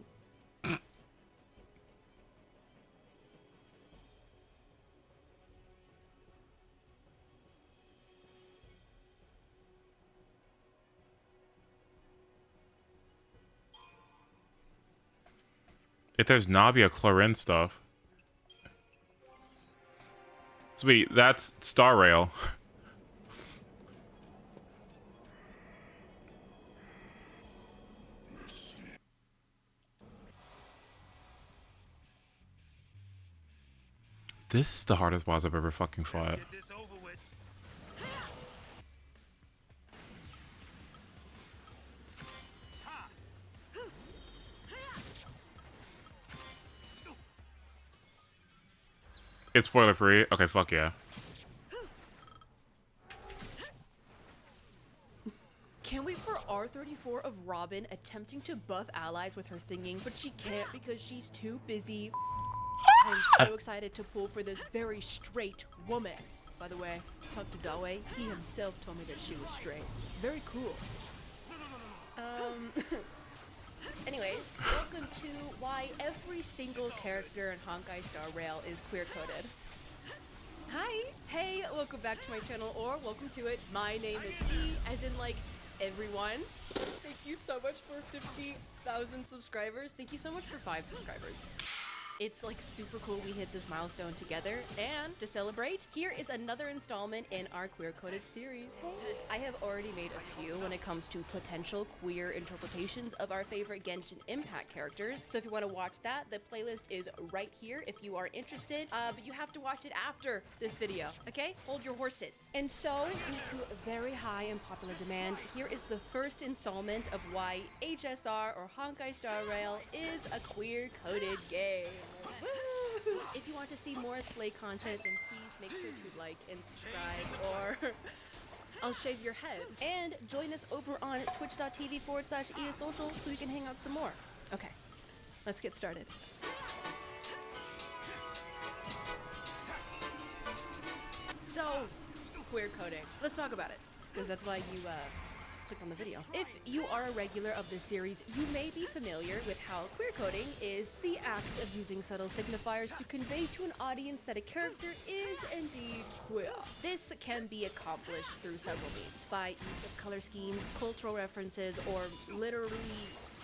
If there's Nabia Clarin stuff. Sweet, that's Star Rail. This is the hardest boss I've ever fucking fought. It's spoiler free. Okay, fuck yeah. Can't wait for R34 of Robin attempting to buff allies with her singing, but she can't because she's too busy. I'm so excited to pull for this very straight woman. By the way, talk to Dawe. He himself told me that she was straight. Very cool. Anyways, welcome to why every single character in Honkai Star Rail is queer-coded. Hi! Hey, welcome back to my channel, or welcome to it. My name is E, as in, like, everyone. Thank you so much for 50,000 subscribers. Thank you so much for 5 subscribers. It's like super cool we hit this milestone together, and to celebrate, here is another installment in our queer-coded series. Hey. I have already made a few when it comes to potential queer interpretations of our favorite Genshin Impact characters, so if you want to watch that, the playlist is right here if you are interested, but you have to watch it after this video, okay? Hold your horses. And so, due to very high and popular demand, here is the first installment of why HSR or Honkai Star Rail is a queer-coded game. Woo! If you want to see more Slay content, then please make sure to like and subscribe, or I'll shave your head. And join us over on twitch.tv/ESocial so we can hang out some more. Okay, let's get started. So, queer coding. Let's talk about it, because that's why you clicked on the video. If you are a regular of this series, you may be familiar with how queer coding is the act of using subtle signifiers to convey to an audience that a character is indeed queer. This can be accomplished through several means, by use of color schemes, cultural references, or literally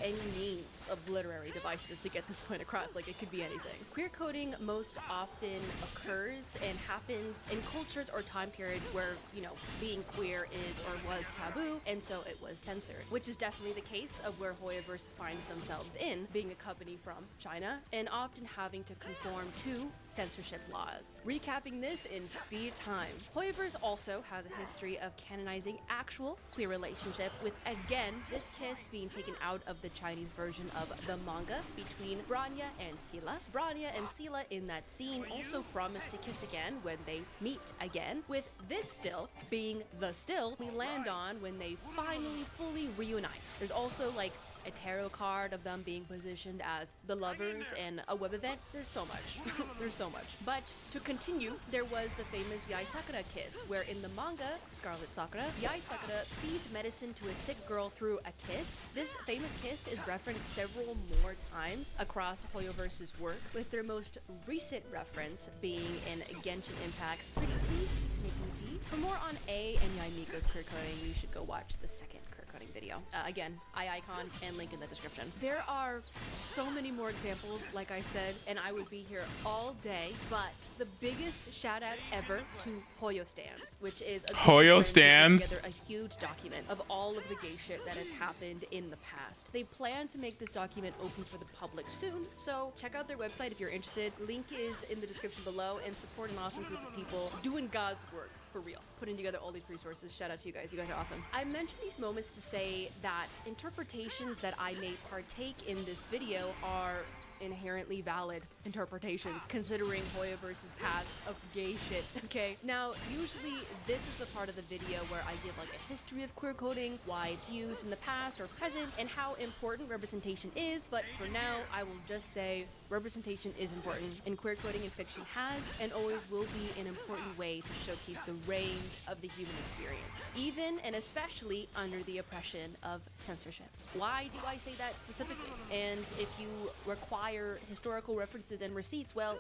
any means of literary devices to get this point across. Like, it could be anything. Queer coding most often occurs and happens in cultures or time periods where, you know, being queer is or was taboo, and so it was censored, which is definitely the case of where Hoyoverse finds themselves in, being a company from China, and often having to conform to censorship laws. Recapping this in speed time, Hoyoverse also has a history of canonizing actual queer relationship, with, again, this kiss being taken out of the Chinese version of the manga between Bronya and Scylla. Bronya and Scylla in that scene also promise to kiss again when they meet again, with this still being the still we land on when they finally fully reunite. There's also like a tarot card of them being positioned as the lovers and a web event. There's so much. There's so much. But to continue, there was the famous Yae Sakura kiss, where in the manga, Scarlet Sakura, Yae Sakura feeds medicine to a sick girl through a kiss. This famous kiss is referenced several more times across Hoyoverse's work, with their most recent reference being in Genshin Impact's Pretty Please Tsuneguchi. For more on A and Yae Miko's queer coding, you should go watch the second coding video. Again, icon and link in the description. There are so many more examples, like I said, and I would be here all day, but the biggest shout out ever to Hoyo Stands, which is a Hoyo Stands? together a huge document of all of the gay shit that has happened in the past. They plan to make this document open for the public soon, so check out their website if you're interested. Link is in the description below, and support an awesome group of people doing God's work. For real. Putting together all these resources. Shout out to you guys. You guys are awesome. I mentioned these moments to say that interpretations that I may partake in this video are inherently valid interpretations, considering Hoyoverse's past of gay shit, okay? Now, usually this is the part of the video where I give like a history of queer coding, why it's used in the past or present, and how important representation is, but for now, I will just say representation is important, and queer coding in fiction has and always will be an important way to showcase the range of the human experience, even and especially under the oppression of censorship. Why do I say that specifically? And if you require historical references and receipts, well,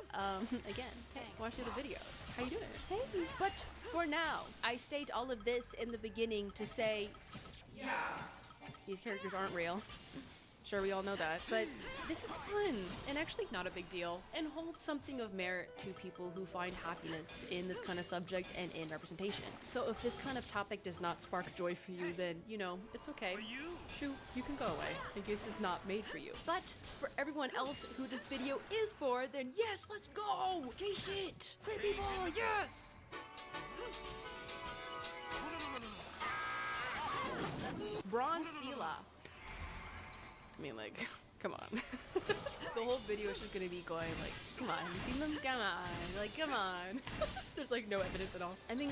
again, hey, watch the videos. How you doing? Hey. But for now, I state all of this in the beginning to say, yeah, these characters aren't real. Sure, we all know that, but this is fun and actually not a big deal and holds something of merit to people who find happiness in this kind of subject and in representation. So if this kind of topic does not spark joy for you, then, you know, it's okay. Shoot, you can go away. I guess it's not made for you. But for everyone else who this video is for, then yes, let's go! Gay shit! Queer people, yes! Bronze Scylla. I mean, like, come on. The whole video is just gonna be going like, come on, have you seen them? Come on, like, come on. There's like no evidence at all. I mean,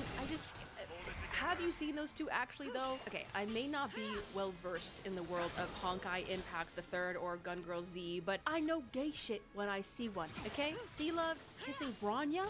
have you seen those two actually though? Okay, I may not be well versed in the world of Honkai Impact the Third or Gun Girl Z, but I know gay shit when I see one, okay? Scylla kissing Bronya?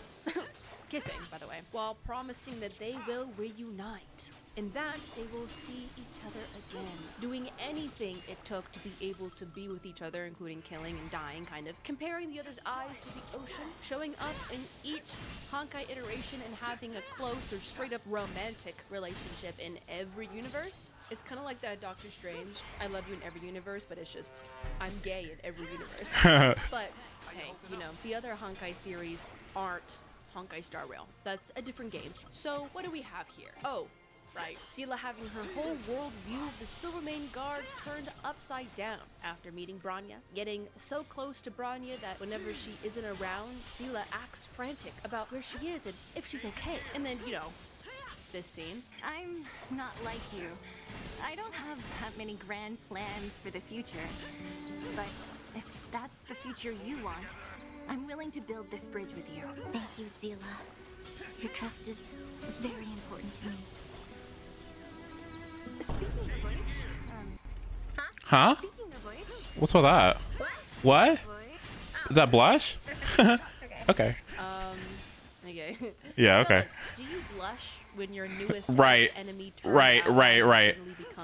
Kissing, by the way, while promising that they will reunite. And that they will see each other again, doing anything it took to be able to be with each other, including killing and dying, kind of. Comparing the other's eyes to the ocean, showing up in each Honkai iteration and having a close or straight up romantic relationship in every universe. It's kind of like that Doctor Strange, I love you in every universe, but it's just, I'm gay in every universe. But, hey, you know, the other Honkai series aren't Honkai Star Rail. That's a different game. So, what do we have here? Oh, right, Scylla having her whole world view of the Silvermane Guards turned upside down after meeting Bronya, getting so close to Bronya that whenever she isn't around, Scylla acts frantic about where she is and if she's okay. And then, you know, this scene. I'm not like you. I don't have that many grand plans for the future. But if that's the future you want, I'm willing to build this bridge with you. Thank you, Scylla. Your trust is very important to me. Speaking of which, Huh? Speaking of which, What's all that? What? Is that blush? Okay. Okay. Yeah, okay. Do you blush when your newest Right. enemy turns Right.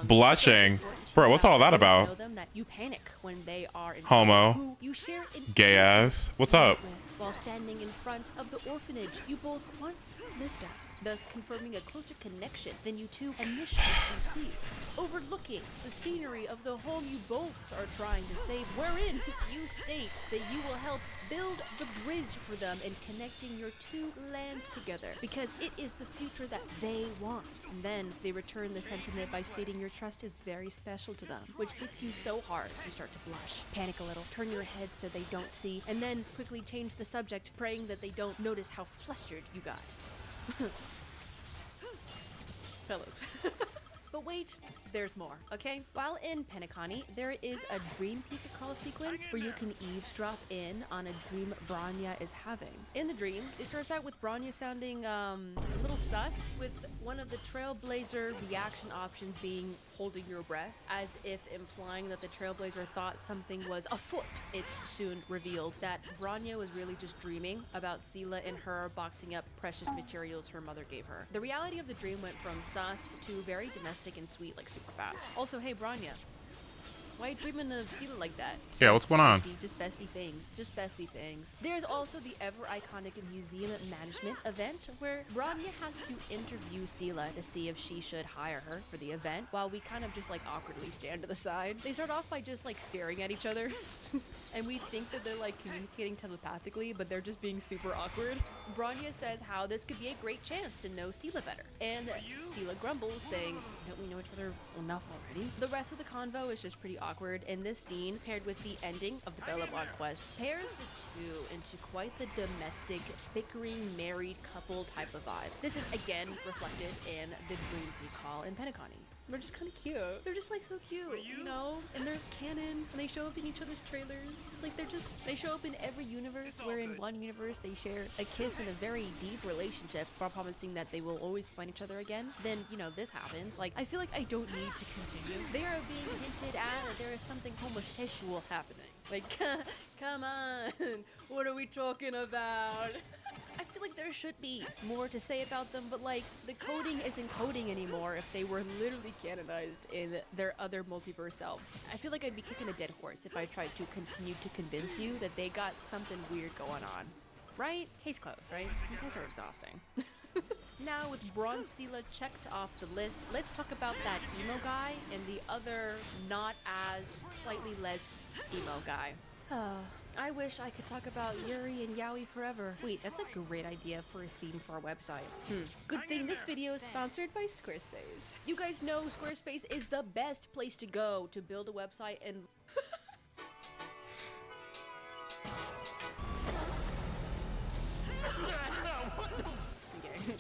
Blushing. Bro, what's all that know about? them that you panic when they are in Homo. who you share Gay ass. What's up? with while standing in front of the orphanage you both once lived at, thus confirming a closer connection than you two initially conceived. Overlooking the scenery of the home you both are trying to save, wherein you state that you will help build the bridge for them and connecting your two lands together because it is the future that they want. And then they return the sentiment by stating your trust is very special to them, which hits you so hard you start to blush, panic a little, turn your head so they don't see, and then quickly change the subject, praying that they don't notice how flustered you got. Fellas. But wait, there's more, okay? While in Penacony, there is a Dream Peak call sequence where you can eavesdrop in on a dream Bronya is having. In the dream, it starts out with Bronya sounding a little sus, with one of the Trailblazer reaction options being holding your breath, as if implying that the Trailblazer thought something was afoot. It's soon revealed that Bronya was really just dreaming about Seele and her boxing up precious materials her mother gave her. The reality of the dream went from sus to very domestic and sweet, like super fast. Also, hey Bronya, why are you dreaming of Seele like that? Yeah, what's going on? Just bestie things. Just bestie things. There's also the ever iconic museum management event where Bronya has to interview Seele to see if she should hire her for the event, while we kind of just like awkwardly stand to the side. They start off by just like staring at each other. And we think that they're like communicating telepathically, but they're just being super awkward. Bronya says how this could be a great chance to know Seele better. And Seele grumbles, saying, don't we know each other enough already? The rest of the convo is just pretty awkward, and this scene, paired with the ending of the Bellablock quest, pairs the two into quite the domestic, bickering, married couple type of vibe. This is again reflected in the Dream Peak call in Penacony. They're just kind of cute. They're just like so cute, you know? And they're canon, and they show up in each other's trailers. Like they show up in every universe, where in one universe they share a kiss and a very deep relationship while promising that they will always find each other again. Then, you know, this happens. Like, I feel like I don't need to continue. They are being hinted at, or there is something homosexual happening. Like, come on, what are we talking about? I feel like there should be more to say about them, but like, the coding isn't coding anymore if they were literally canonized in their other multiverse selves. I feel like I'd be kicking a dead horse if I tried to continue to convince you that they got something weird going on. Right? Case closed, right? You guys are exhausting. Now, with Bronze Seele checked off the list, let's talk about that emo guy and the other not as slightly less emo guy. I wish I could talk about Yuri and Yaoi forever. Wait, that's a great idea for a theme for our website. Good thing this video is sponsored by Squarespace. You guys know Squarespace is the best place to go to build a website and... Okay,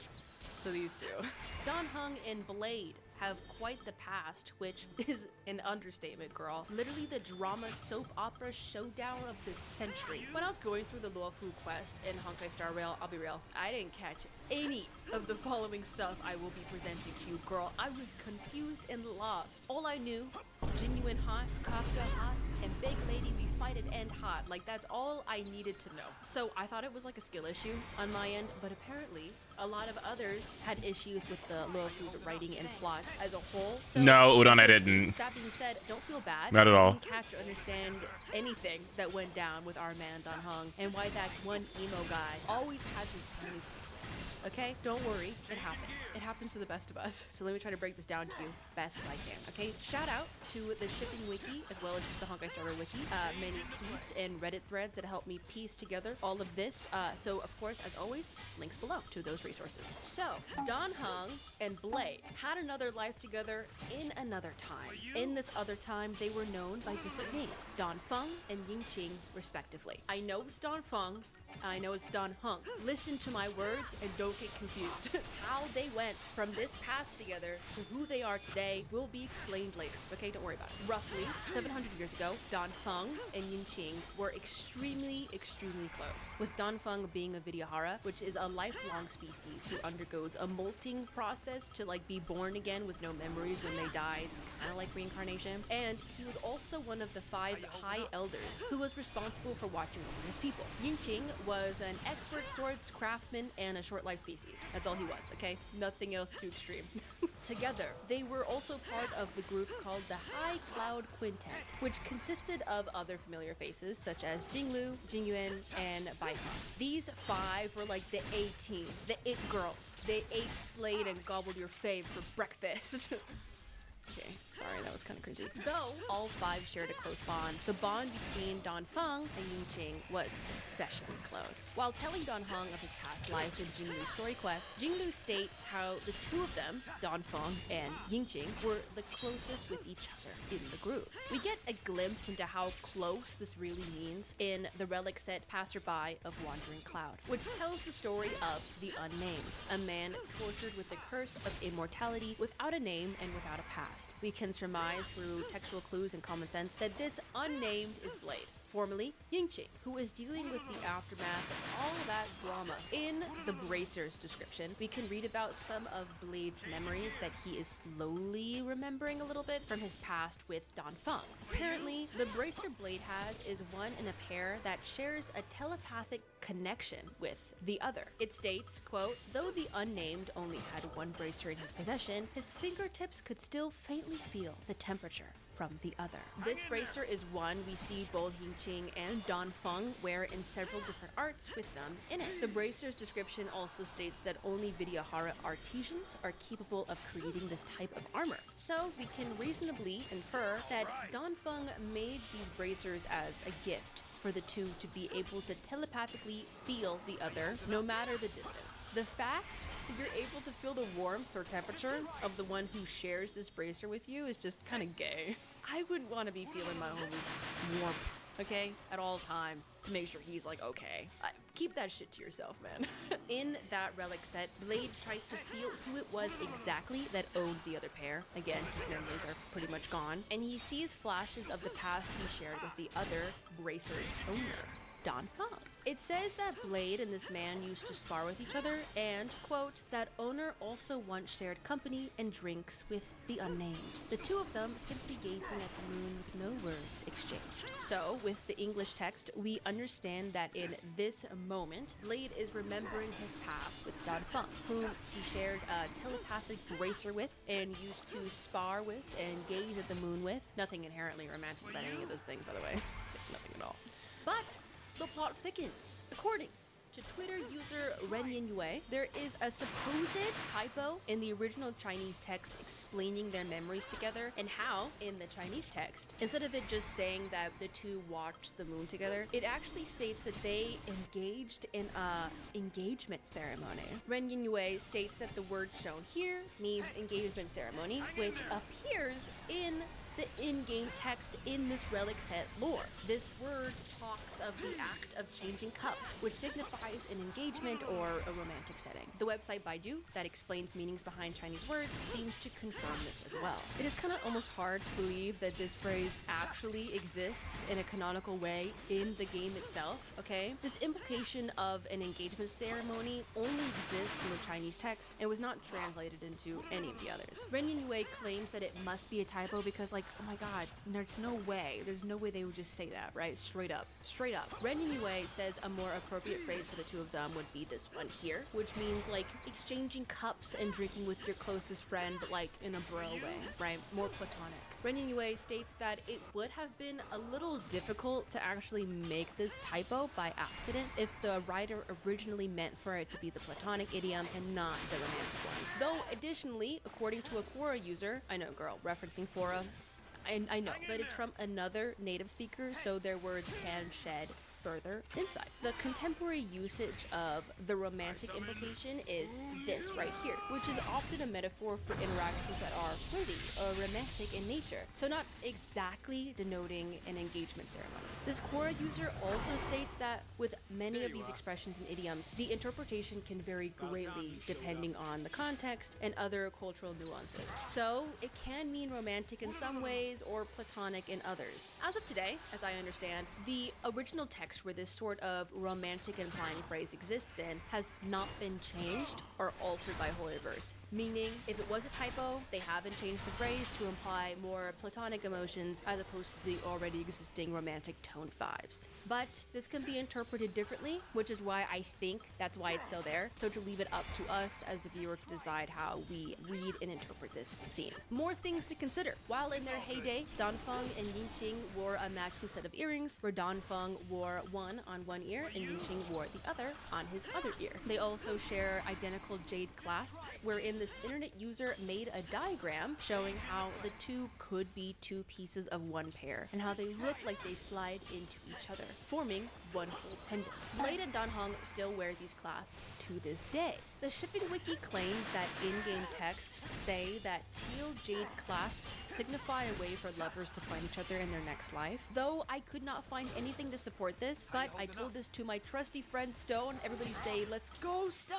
so these two. Dan Heng and Blade have quite the past, which is an understatement, girl. Literally the drama soap opera showdown of the century. When I was going through the Luofu quest in Honkai Star Rail, I'll be real, I didn't catch any of the following stuff I will be presenting to you, girl. I was confused and lost. All I knew, genuine hot, Kafka hot, and big lady we fight and end hot. Like, that's all I needed to know. So I thought it was like a skill issue on my end, but apparently a lot of others had issues with the Luofu's writing and plot as a whole. So no, Udon, I didn't. That being said, don't feel bad. Not at all. I didn't catch or understand anything that went down with our man Dan Heng, and why that one emo guy always has his pennies. Okay? Don't worry. It happens. It happens to the best of us. So let me try to break this down to you best as I can. Okay? Shout out to the shipping wiki, as well as just the Honkai Star Rail wiki. Many tweets and Reddit threads that help me piece together all of this. So, of course, as always, links below to those resources. So, Dan Heng and Blade had another life together in another time. In this other time, they were known by different names. Dan Feng and Yingqing, respectively. I know it's Dan Feng. I know it's Dan Heng. Listen to my words and don't get confused. How they went from this past together to who they are today will be explained later. Okay, don't worry about it. Roughly 700 years ago, Dan Feng and Yingqing were extremely close. With Dan Feng being a Vidyahara, which is a lifelong species who undergoes a molting process to like be born again with no memories when they die. It's kind of like reincarnation. And he was also one of the 5 High Elders who was responsible for watching over his people. Yingqing was an expert swords craftsman and a short-life species. That's all he was, okay? Nothing else too extreme. Together, they were also part of the group called the High Cloud Quintet, which consisted of other familiar faces such as Jinglu, Jingyuan, and Baihua. These 5 were like the A-team, the it girls. They ate, slayed, and gobbled your faves for breakfast. Okay, Sorry, that was kind of cringy. Though all 5 shared a close bond, the bond between Dan Feng and Yingqing was especially close. While telling Dan Heng of his past life in Jinglu's story quest, Jinglu states how the two of them, Dan Feng and Yingqing, were the closest with each other in the group. We get a glimpse into how close this really means in the relic set Passerby of Wandering Cloud, which tells the story of the Unnamed, a man tortured with the curse of immortality without a name and without a past. We can surmise through textual clues and common sense that this Unnamed is Blade, formerly Yingqing, who is dealing with the aftermath of all that drama. In the Bracer's description, we can read about some of Blade's memories that he is slowly remembering a little bit from his past with Dan Feng. Apparently, the Bracer Blade has is one in a pair that shares a telepathic connection with the other. It states, quote, though the Unnamed only had one bracer in his possession, his fingertips could still faintly feel the temperature from the other. This bracer is one we see both Yingqing and Dan Feng wear in several different arts with them in it. The bracer's description also states that only Vidyahara artisans are capable of creating this type of armor. So we can reasonably infer that Dan Feng made these bracers as a gift for the two to be able to telepathically feel the other, no matter the distance. The fact that you're able to feel the warmth or temperature of the one who shares this bracer with you is just kind of gay. I wouldn't want to be feeling my homie's warmth, okay, at all times, to make sure he's like, okay. Keep that shit to yourself, man. In that relic set, Blade tries to feel who it was exactly that owned the other pair. Again, his memories are pretty much gone. And he sees flashes of the past he shared with the other bracer's owner, Dan Feng. It says that Blade and this man used to spar with each other and, quote, that owner also once shared company and drinks with the Unnamed. The two of them simply gazing at the moon with no words exchanged. So, with the English text, we understand that in this moment, Blade is remembering his past with Dan Feng, whom he shared a telepathic bracer with and used to spar with and gaze at the moon with. Nothing inherently romantic about any of those things, by the way. Nothing at all. But the plot thickens. According to Twitter user Renyin Yue, there is a supposed typo in the original Chinese text explaining their memories together, and how, in the Chinese text, instead of it just saying that the two watched the moon together, it actually states that they engaged in a engagement ceremony. Renyin Yue states that the word shown here means engagement ceremony, which appears in the in-game text in this relic set lore. This word talks of the act of changing cups, which signifies an engagement or a romantic setting. The website Baidu, that explains meanings behind Chinese words, seems to confirm this as well. It is kind of almost hard to believe that this phrase actually exists in a canonical way in the game itself, okay? This implication of an engagement ceremony only exists in the Chinese text and was not translated into any of the others. Renyin Yue claims that it must be a typo because, like, oh my god, there's no way they would just say that, right? Straight up. Renyin Yue says a more appropriate phrase for the two of them would be this one here, which means like exchanging cups and drinking with your closest friend, but like in a bro way, right? More platonic. Renyin Yue states that it would have been a little difficult to actually make this typo by accident if the writer originally meant for it to be the platonic idiom and not the romantic one. Though additionally, according to a Quora user, I know girl, referencing Quora, I know, but it's from another native speaker, so their words can shed further insight. The contemporary usage of the romantic implication is this right here, which is often a metaphor for interactions that are flirty or romantic in nature, so not exactly denoting an engagement ceremony. This Quora user also states that with many of these expressions and idioms, the interpretation can vary greatly depending on the context and other cultural nuances. So it can mean romantic in some ways or platonic in others. As of today, as I understand, the original text where this sort of romantic implying phrase exists in has not been changed or altered by Holyverse, meaning if it was a typo, they haven't changed the phrase to imply more platonic emotions as opposed to the already existing romantic toned vibes. But this can be interpreted differently, which is why I think that's why it's still there, so to leave it up to us as the viewer to decide how we read and interpret this scene. More things to consider. While in their heyday, Dan Feng and Yingqing wore a matching set of earrings, where Dan Feng wore one on one ear and Yingqing wore the other on his other ear. They also share identical jade clasps, wherein and this internet user made a diagram showing how the two could be two pieces of one pair, and how they look like they slide into each other, forming one whole pendant. Blade and Dan Heng still wear these clasps to this day. The shipping wiki claims that in-game texts say that teal jade clasps signify a way for lovers to find each other in their next life, though I could not find anything to support this, but I told this to my trusty friend Stone. Everybody say, let's go Stone!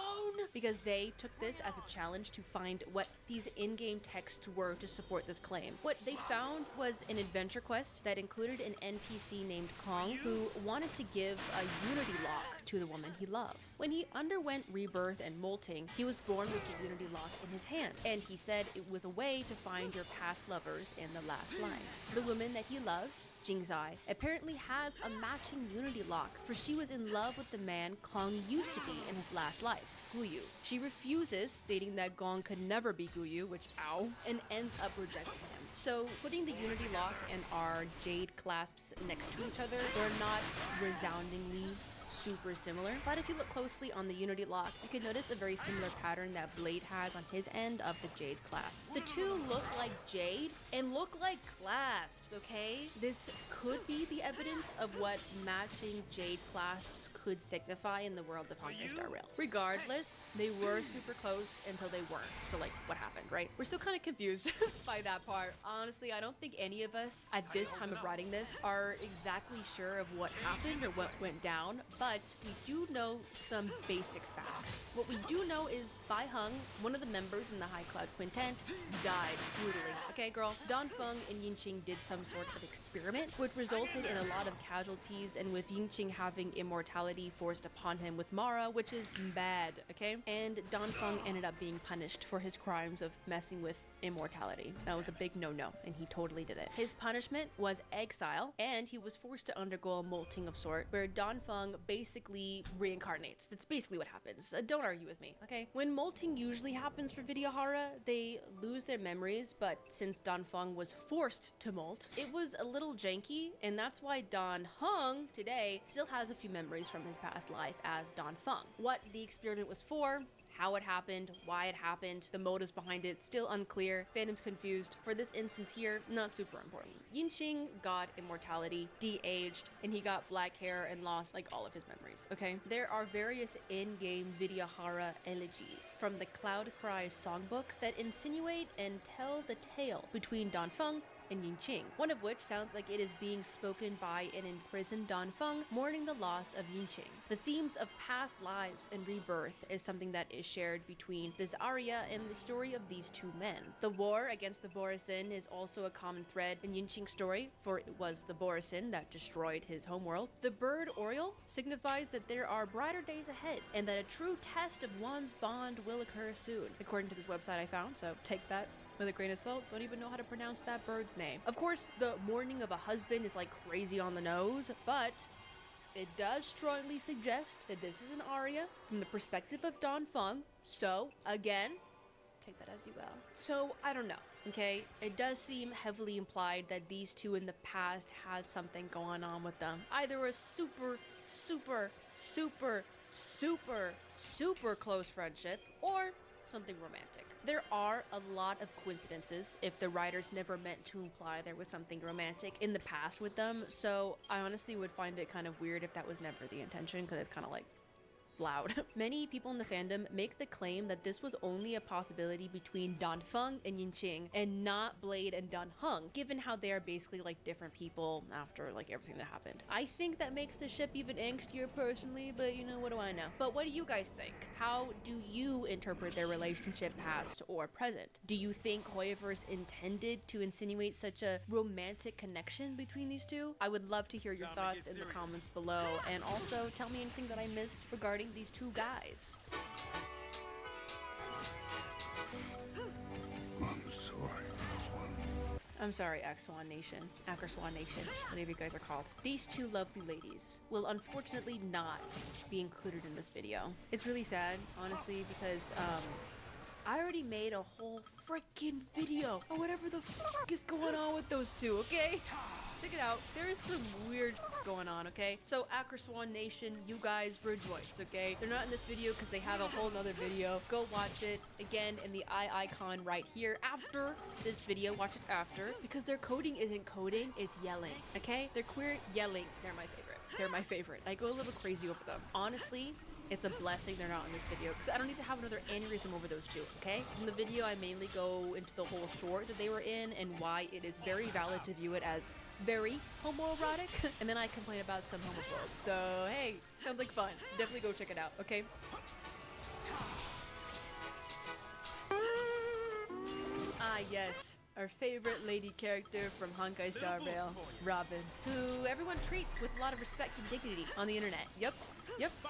Because they took this as a challenge to find what these in-game texts were to support this claim. What they found was an adventure quest that included an NPC named Kong who wanted to give a Unity Lock to the woman he loves. When he underwent rebirth and molting, he was born with the Unity Lock in his hand, and he said it was a way to find your past lovers in the last life. The woman that he loves, Jingzai, apparently has a matching Unity Lock, for she was in love with the man Kong used to be in his last life, Guyu. She refuses, stating that Gong could never be Guyu, which ow, and ends up rejecting him. So putting the Unity Lock and our jade clasps next to each other, they're not resoundingly super similar, but if you look closely on the Unity Lock, you can notice a very similar pattern that Blade has on his end of the jade clasp. The two look like jade and look like clasps, okay? This could be the evidence of what matching jade clasps could signify in the world of Honkai Star Rail. Regardless, they were super close until they weren't. So like, what happened, right? We're still kind of confused by that part. Honestly, I don't think any of us at this time of writing this are exactly sure of what happened or what went down, but we do know some basic facts. What we do know is Bai Heng, one of the members in the High Cloud Quintet, died brutally. Okay, girl? Dan Feng and Yinqing did some sort of experiment, which resulted in a lot of casualties, and with Yinqing having immortality forced upon him with Mara, which is bad, okay? And Dan Feng ended up being punished for his crimes of messing with immortality. That was a big no-no, and he totally did it. His punishment was exile, and he was forced to undergo a molting of sort, where Dan Feng basically reincarnates. That's basically what happens. Don't argue with me, okay? When molting usually happens for Videohara, they lose their memories, but since Dan Feng was forced to molt, it was a little janky, and that's why Dan Heng today still has a few memories from his past life as Dan Feng. What the experiment was for, how it happened, why it happened, the motives behind it, still unclear. Phantom's confused. For this instance here, not super important. Yinqing got immortality, de-aged, and he got black hair and lost like all of his memories, okay? There are various in-game Videohara elegies from the Cloud Cry songbook that insinuate and tell the tale between Dan Feng and Yinqing, one of which sounds like it is being spoken by an imprisoned Dan Feng mourning the loss of Yinqing. The themes of past lives and rebirth is something that is shared between this aria and the story of these two men. The war against the Borisin is also a common thread in Yinqing's story, for it was the Borisin that destroyed his homeworld. The bird Oriole signifies that there are brighter days ahead, and that a true test of one's bond will occur soon, according to this website I found, so take that with a grain of salt. Don't even know how to pronounce that bird's name. Of course, the mourning of a husband is like crazy on the nose, but it does strongly suggest that this is an aria from the perspective of Dan Feng. So, again, take that as you will. So, I don't know, okay? It does seem heavily implied that these two in the past had something going on with them. Either a super close friendship, or something romantic. There are a lot of coincidences if the writers never meant to imply there was something romantic in the past with them, so I honestly would find it kind of weird if that was never the intention, because it's kind of like loud. Many people in the fandom make the claim that this was only a possibility between Dan Feng and Yinqing and not Blade and Dan Heng, given how they are basically like different people after like everything that happened. I think that makes the ship even angstier personally, but you know, what do I know? But what do you guys think? How do you interpret their relationship, past or present? Do you think Hoyoverse intended to insinuate such a romantic connection between these two? I would love to hear your thoughts in the comments below, and also tell me anything that I missed regarding these two guys. I'm sorry, Axswan Nation, Ackerswan Nation, whatever you guys are called. These two lovely ladies will unfortunately not be included in this video. It's really sad, honestly, because I already made a whole freaking video on whatever the fuck is going on with those two, okay? check it out. There is some weird going on, okay? So Akerswan Nation, you guys rejoice, okay? They're not in this video because they have a whole nother video. Go watch it again in the eye icon right here after this video. Watch it after, because their coding isn't coding, it's yelling, okay? They're queer yelling. They're my favorite. They're my favorite. I go a little crazy over them. Honestly, it's a blessing they're not in this video because I don't need to have another aneurysm over those two, okay? In the video, I mainly go into the whole short that they were in and why it is very valid to view it as very homoerotic, and then I complain about some homophobes. So, hey, sounds like fun. Definitely go check it out, okay? Ah, yes. Our favorite lady character from Honkai Star Rail, Robin, who everyone treats with a lot of respect and dignity on the internet. Yep.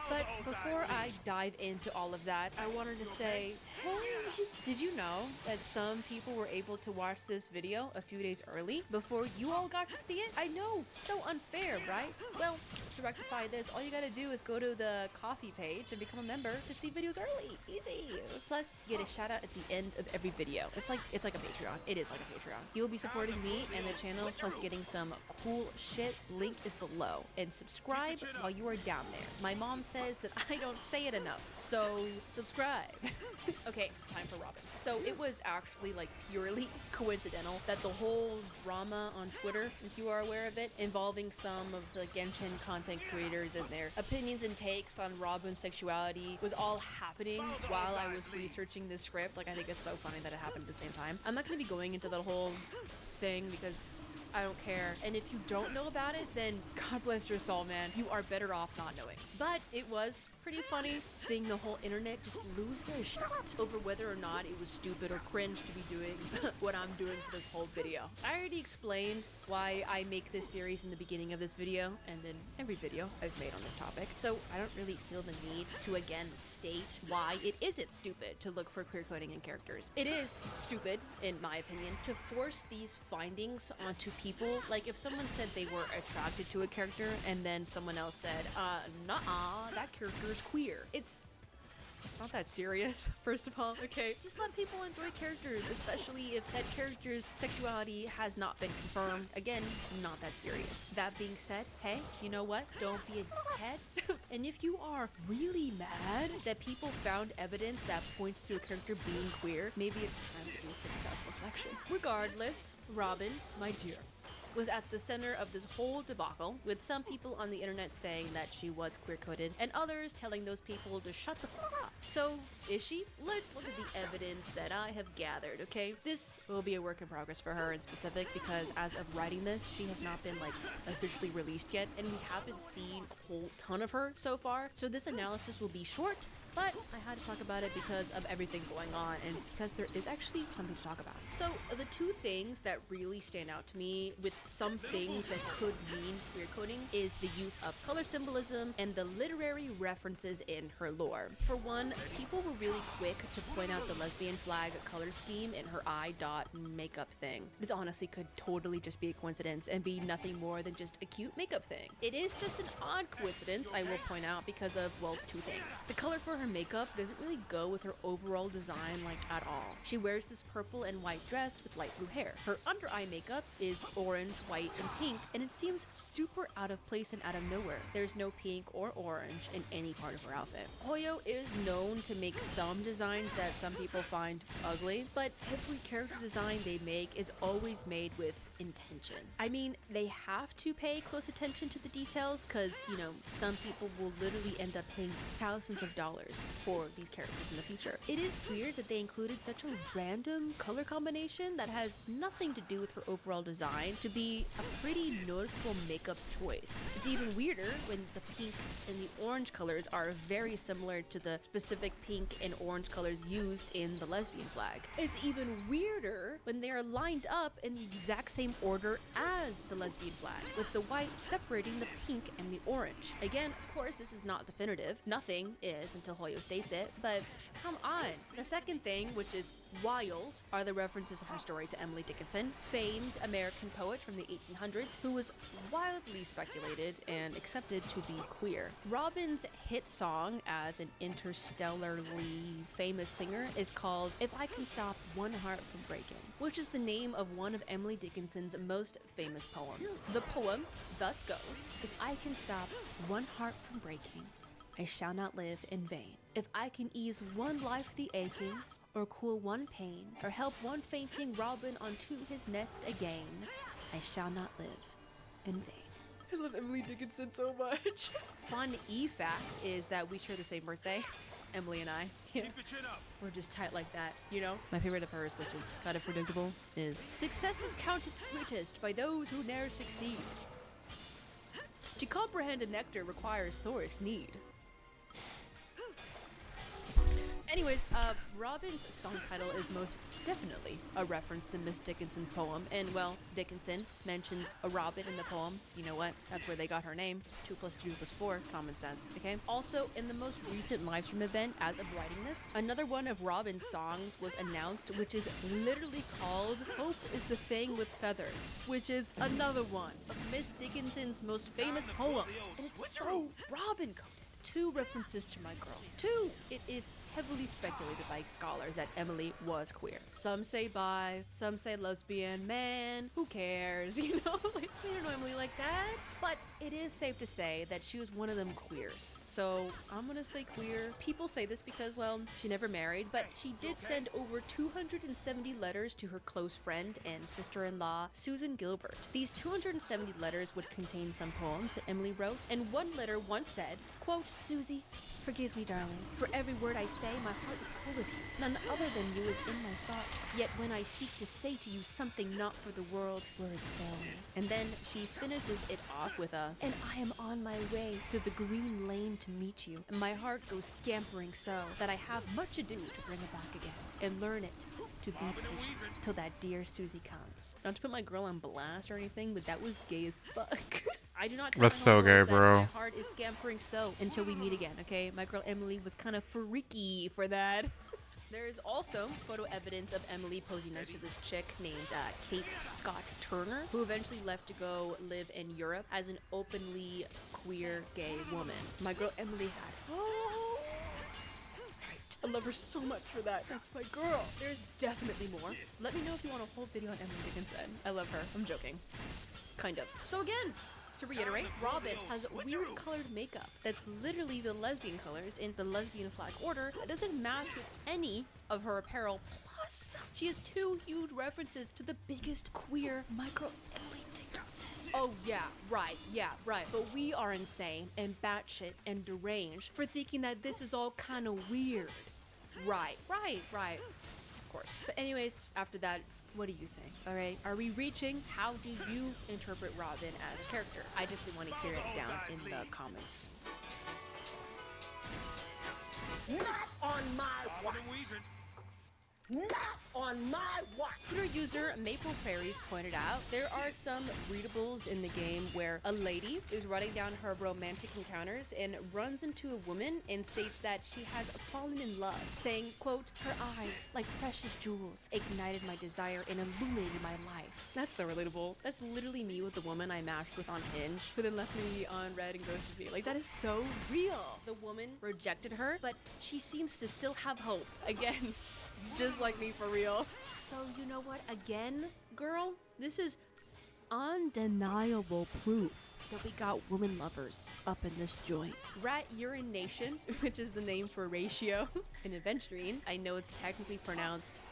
But before I dive into all of that, I wanted to say, hey, did you know that some people were able to watch this video a few days early before you all got to see it? I know, so unfair, right? Well, to rectify this, all you gotta do is go to the coffee page and become a member to see videos early. Easy. Plus, you get a shout out at the end of every video. It's like a Patreon. It is like a Patreon. You'll be supporting me and the channel, plus getting some cool shit. Link is below. And subscribe while you are down there. My mom says that I don't say it enough, so subscribe. Okay, time for Robin. So it was actually like purely coincidental that the whole drama on Twitter, if you are aware of it, involving some of the Genshin content creators and their opinions and takes on Robin's sexuality was all happening while I was researching this script. Like, I think it's so funny that it happened at the same time. I'm not going to be going into the whole thing because I don't care. And if you don't know about it, then God bless your soul, man. You are better off not knowing. But it was pretty funny seeing the whole internet just lose their shit over whether or not it was stupid or cringe to be doing what I'm doing for this whole video. I already explained why I make this series in the beginning of this video and in every video I've made on this topic. So I don't really feel the need to again state why it isn't stupid to look for queer coding in characters. It is stupid, in my opinion, to force these findings onto people. Like if someone said they were attracted to a character and then someone else said, nuh-uh, that character is queer. It's not that serious, first of all, okay? Just let people enjoy characters, especially if that character's sexuality has not been confirmed. Again, not that serious. That being said, hey, you know what? Don't be a dickhead. And if you are really mad that people found evidence that points to a character being queer, maybe it's time to do some self-reflection. Regardless, Robin, my dear, was at the center of this whole debacle, with some people on the internet saying that she was queer-coded and others telling those people to shut the fuck up. So, is she? Let's look at the evidence that I have gathered, okay? This will be a work in progress for her in specific because as of writing this, she has not been like officially released yet and we haven't seen a whole ton of her so far. So this analysis will be short, but I had to talk about it because of everything going on and because there is actually something to talk about. So the two things that really stand out to me with some things that could mean queer coding is the use of color symbolism and the literary references in her lore. For one, people were really quick to point out the lesbian flag color scheme in her eye dot makeup thing. This honestly could totally just be a coincidence and be nothing more than just a cute makeup thing. It is just an odd coincidence, I will point out, because of, well, two things. The color for her makeup doesn't really go with her overall design like at all. She wears this purple and white dress with light blue hair. Her under eye makeup is orange, white, and pink, and it seems super out of place and out of nowhere. There's no pink or orange in any part of her outfit. Hoyo is known to make some designs that some people find ugly, but every character design they make is always made with intention. I mean, they have to pay close attention to the details because, you know, some people will literally end up paying thousands of dollars for these characters in the future. It is weird that they included such a random color combination that has nothing to do with her overall design to be a pretty noticeable makeup choice. It's even weirder when the pink and the orange colors are very similar to the specific pink and orange colors used in the lesbian flag. It's even weirder when they are lined up in the exact same order as the lesbian flag, with the white separating the pink and the orange. Again, of course, this is not definitive. Nothing is until miHoYo states it, but come on. The second thing, which is wild, are the references of her story to Emily Dickinson, famed American poet from the 1800s, who was wildly speculated and accepted to be queer. Robin's hit song as an interstellarly famous singer is called If I Can Stop One Heart From Breaking, which is the name of one of Emily Dickinson's most famous poems. The poem thus goes, If I can stop one heart from breaking, I shall not live in vain. If I can ease one life the aching, or cool one pain, or help one fainting robin onto his nest again, I shall not live in vain. I love Emily Dickinson so much. Fun fact is that we share the same birthday, Emily and I. Yeah. We're just tight like that, you know? My favorite of hers, which is kind of predictable, is Success is counted sweetest by those who ne'er succeed. To comprehend a nectar requires sorest need. Anyways, Robin's song title is most definitely a reference to Miss Dickinson's poem, and well, Dickinson mentioned a robin in the poem, so you know what? That's where they got her name. 2 + 2 = 4, common sense, okay? Also, in the most recent livestream event, as of writing this, another one of Robin's songs was announced, which is literally called Hope is the Thing with Feathers, which is another one of Miss Dickinson's most famous poems, and it's so Robin-coded. 2 references to my girl. 2! It is heavily speculated by scholars that Emily was queer. Some say bi, some say lesbian, man, who cares, you know? Like, we don't know Emily like that. But it is safe to say that she was one of them queers. So I'm gonna say queer. People say this because, well, she never married, but she did send over 270 letters to her close friend and sister-in-law, Susan Gilbert. These 270 letters would contain some poems that Emily wrote, and one letter once said, quote, Susie, forgive me, darling. For every word I say, my heart is full of you. None other than you is in my thoughts. Yet when I seek to say to you something not for the world, words fail me. And then she finishes it off with a, and I am on my way through the green lane to meet you. And my heart goes scampering so that I have much ado to bring it back again and learn it to be patient till that dear Susie comes. Not to put my girl on blast or anything, but that was gay as fuck. I do not tell That's my so homegirls gay, that bro. My heart is scampering so until we meet again, okay? My girl Emily was kind of freaky for that. There is also photo evidence of Emily posing next to this chick named Kate Scott Turner, who eventually left to go live in Europe as an openly queer gay woman. My girl Emily had. Oh, I love her so much for that. That's my girl. There's definitely more. Let me know if you want a whole video on Emily Dickinson. I love her. I'm joking. Kind of. So again, to reiterate, Robin has weird colored makeup that's literally the lesbian colors in the lesbian flag order that doesn't match with any of her apparel. Plus, she has 2 huge references to the biggest queer micro Emily Dickinson. Oh yeah, right. But we are insane and batshit and deranged for thinking that this is all kind of weird. Right. Of course. But anyways, after that, what do you think? All right, are we reaching? How do you interpret Robin as a character? I definitely want to hear it down in the comments. Not on my watch. Not on my watch. Twitter user Maple Prairies pointed out there are some readables in the game where a lady is writing down her romantic encounters and runs into a woman and states that she has fallen in love, saying, quote, her eyes, like precious jewels, ignited my desire and illuminated my life. That's so relatable. That's literally me with the woman I matched with on Hinge, who then left me on Red and ghosted me. Like, that is so real. The woman rejected her, but she seems to still have hope. Again, just like me, for real. So you know what? Again, girl, this is undeniable proof that we got woman lovers up in this joint. Rat Urination, which is the name for ratio in Aventurine. I know it's technically pronounced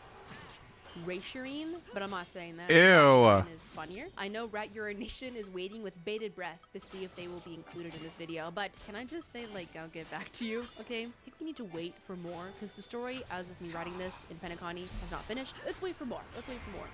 Ratiourine, but I'm not saying that. Ew. Is funnier. I know Rat Urination is waiting with bated breath to see if they will be included in this video, but can I just say, like, I'll get back to you, okay? I think we need to wait for more, because the story, as of me writing this in Penacony, has not finished. Let's wait for more.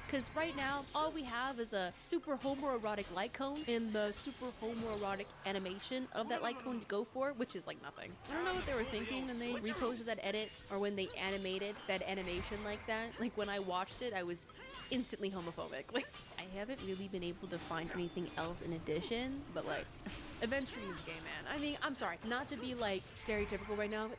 Because right now, all we have is a super homoerotic light cone and the super homoerotic animation of that light cone to go for, which is like nothing. I don't know what they were thinking when they reposted that edit, or when they animated that animation like that. Like, when I watched it, I was instantly homophobic. Like, I haven't really been able to find anything else in addition, but like, eventually he's a gay man. I mean, I'm sorry, not to be like stereotypical right now, but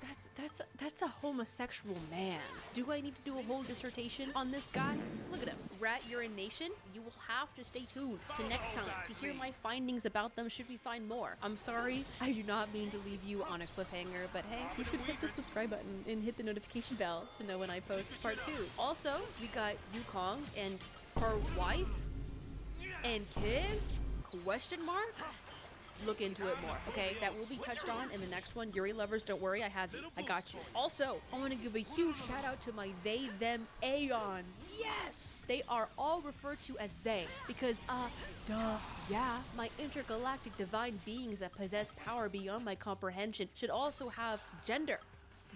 that's a homosexual man. Do I need to do a whole dissertation on this guy? Look at him. Rat urination? You will have to stay tuned to next time to hear my findings about them should we find more. I'm sorry, I do not mean to leave you on a cliffhanger, but hey, you should hit the subscribe button and hit the notification bell to know when I post part 2. Also, we got Yukong and her wife and kid? Question mark? Look into it more, okay? That will be touched on in the next one. Yuri lovers, don't worry, I have you. I got you. Also, I want to give a huge shout out to my they, them, Aeons. Yes! They are all referred to as they because, duh, yeah, my intergalactic divine beings that possess power beyond my comprehension should also have gender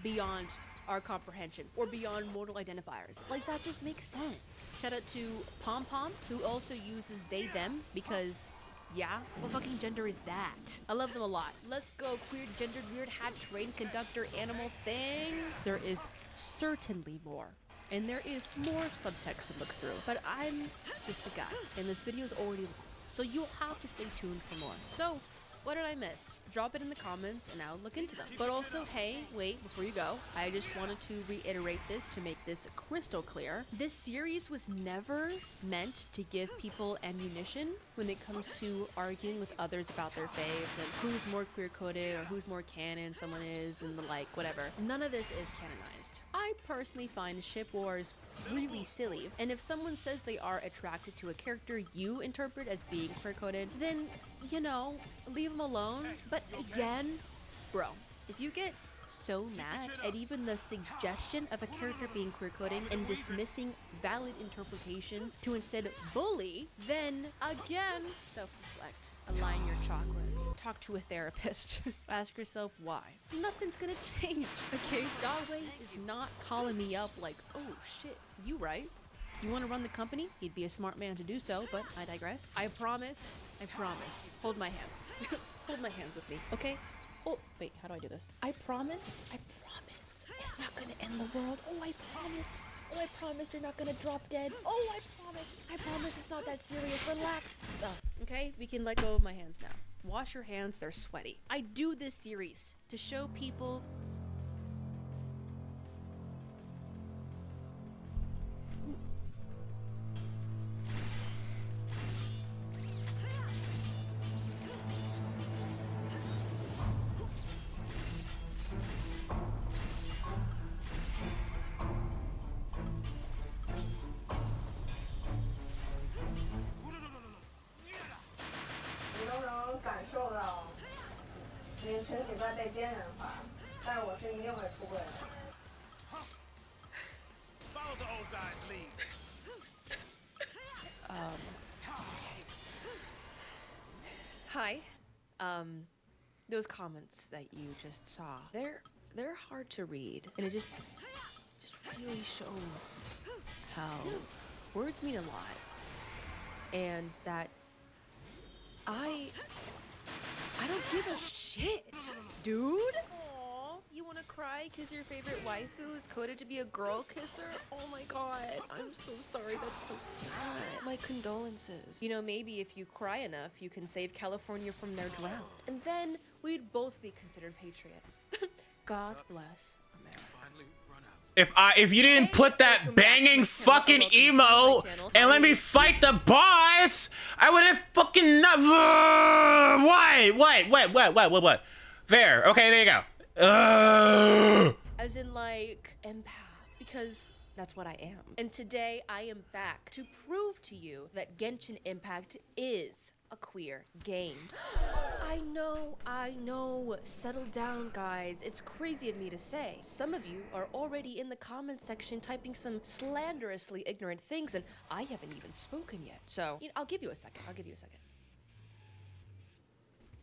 beyond our comprehension or beyond mortal identifiers. Like, that just makes sense. Shout out to Pom Pom, who also uses they, them because, yeah, what fucking gender is that? I love them a lot. Let's go, queer, gendered, weird, hat, train, conductor, animal thing. There is certainly more. And there is more subtext to look through. But I'm just a guy, and this video is already long, so you'll have to stay tuned for more. So, what did I miss? Drop it in the comments and I'll look into them. But also, hey, wait, before you go, I just wanted to reiterate this to make this crystal clear. This series was never meant to give people ammunition when it comes to arguing with others about their faves and who's more queer-coded or who's more canon someone is and the like, whatever. None of this is canonized. I personally find ship wars really silly, and if someone says they are attracted to a character you interpret as being queer-coded, then, you know, leave them alone. But again, bro, if you get so mad at even the suggestion of a character being queer-coding and dismissing valid interpretations to instead bully, then again, self-reflect. Align your chakras. Talk to a therapist. Ask yourself why. Nothing's gonna change, okay? Dogway is not calling me up like, oh shit, you right? You want to run the company? He'd be a smart man to do so, but I digress. I promise. Hold my hands. Hold my hands with me, okay? Oh, wait, how do I do this? I promise. It's not gonna end the world. Oh, I promise. Oh, I promise you're not gonna drop dead. Oh, I promise it's not that serious. Relax. Okay, we can let go of my hands now. Wash your hands, they're sweaty. I do this series to show people Follow the old guy's lead. Hi. Those comments that you just saw, they're hard to read, and it just really shows how words mean a lot, and that I don't give a shit, dude. Aww, you wanna cry because your favorite waifu is coded to be a girl kisser? Oh my god, I'm so sorry, that's so sad. My condolences. You know, maybe if you cry enough, you can save California from their drown. And then we'd both be considered patriots. God bless America. If you didn't put that banging fucking emo and let me fight the boss, I would have fucking never. What? There. Okay, there you go. As in, like, empath, because that's what I am. And today I am back to prove to you that Genshin Impact is a queer game. I know. Settle down, guys. It's crazy of me to say. Some of you are already in the comment section typing some slanderously ignorant things, and I haven't even spoken yet. So, I'll give you a second.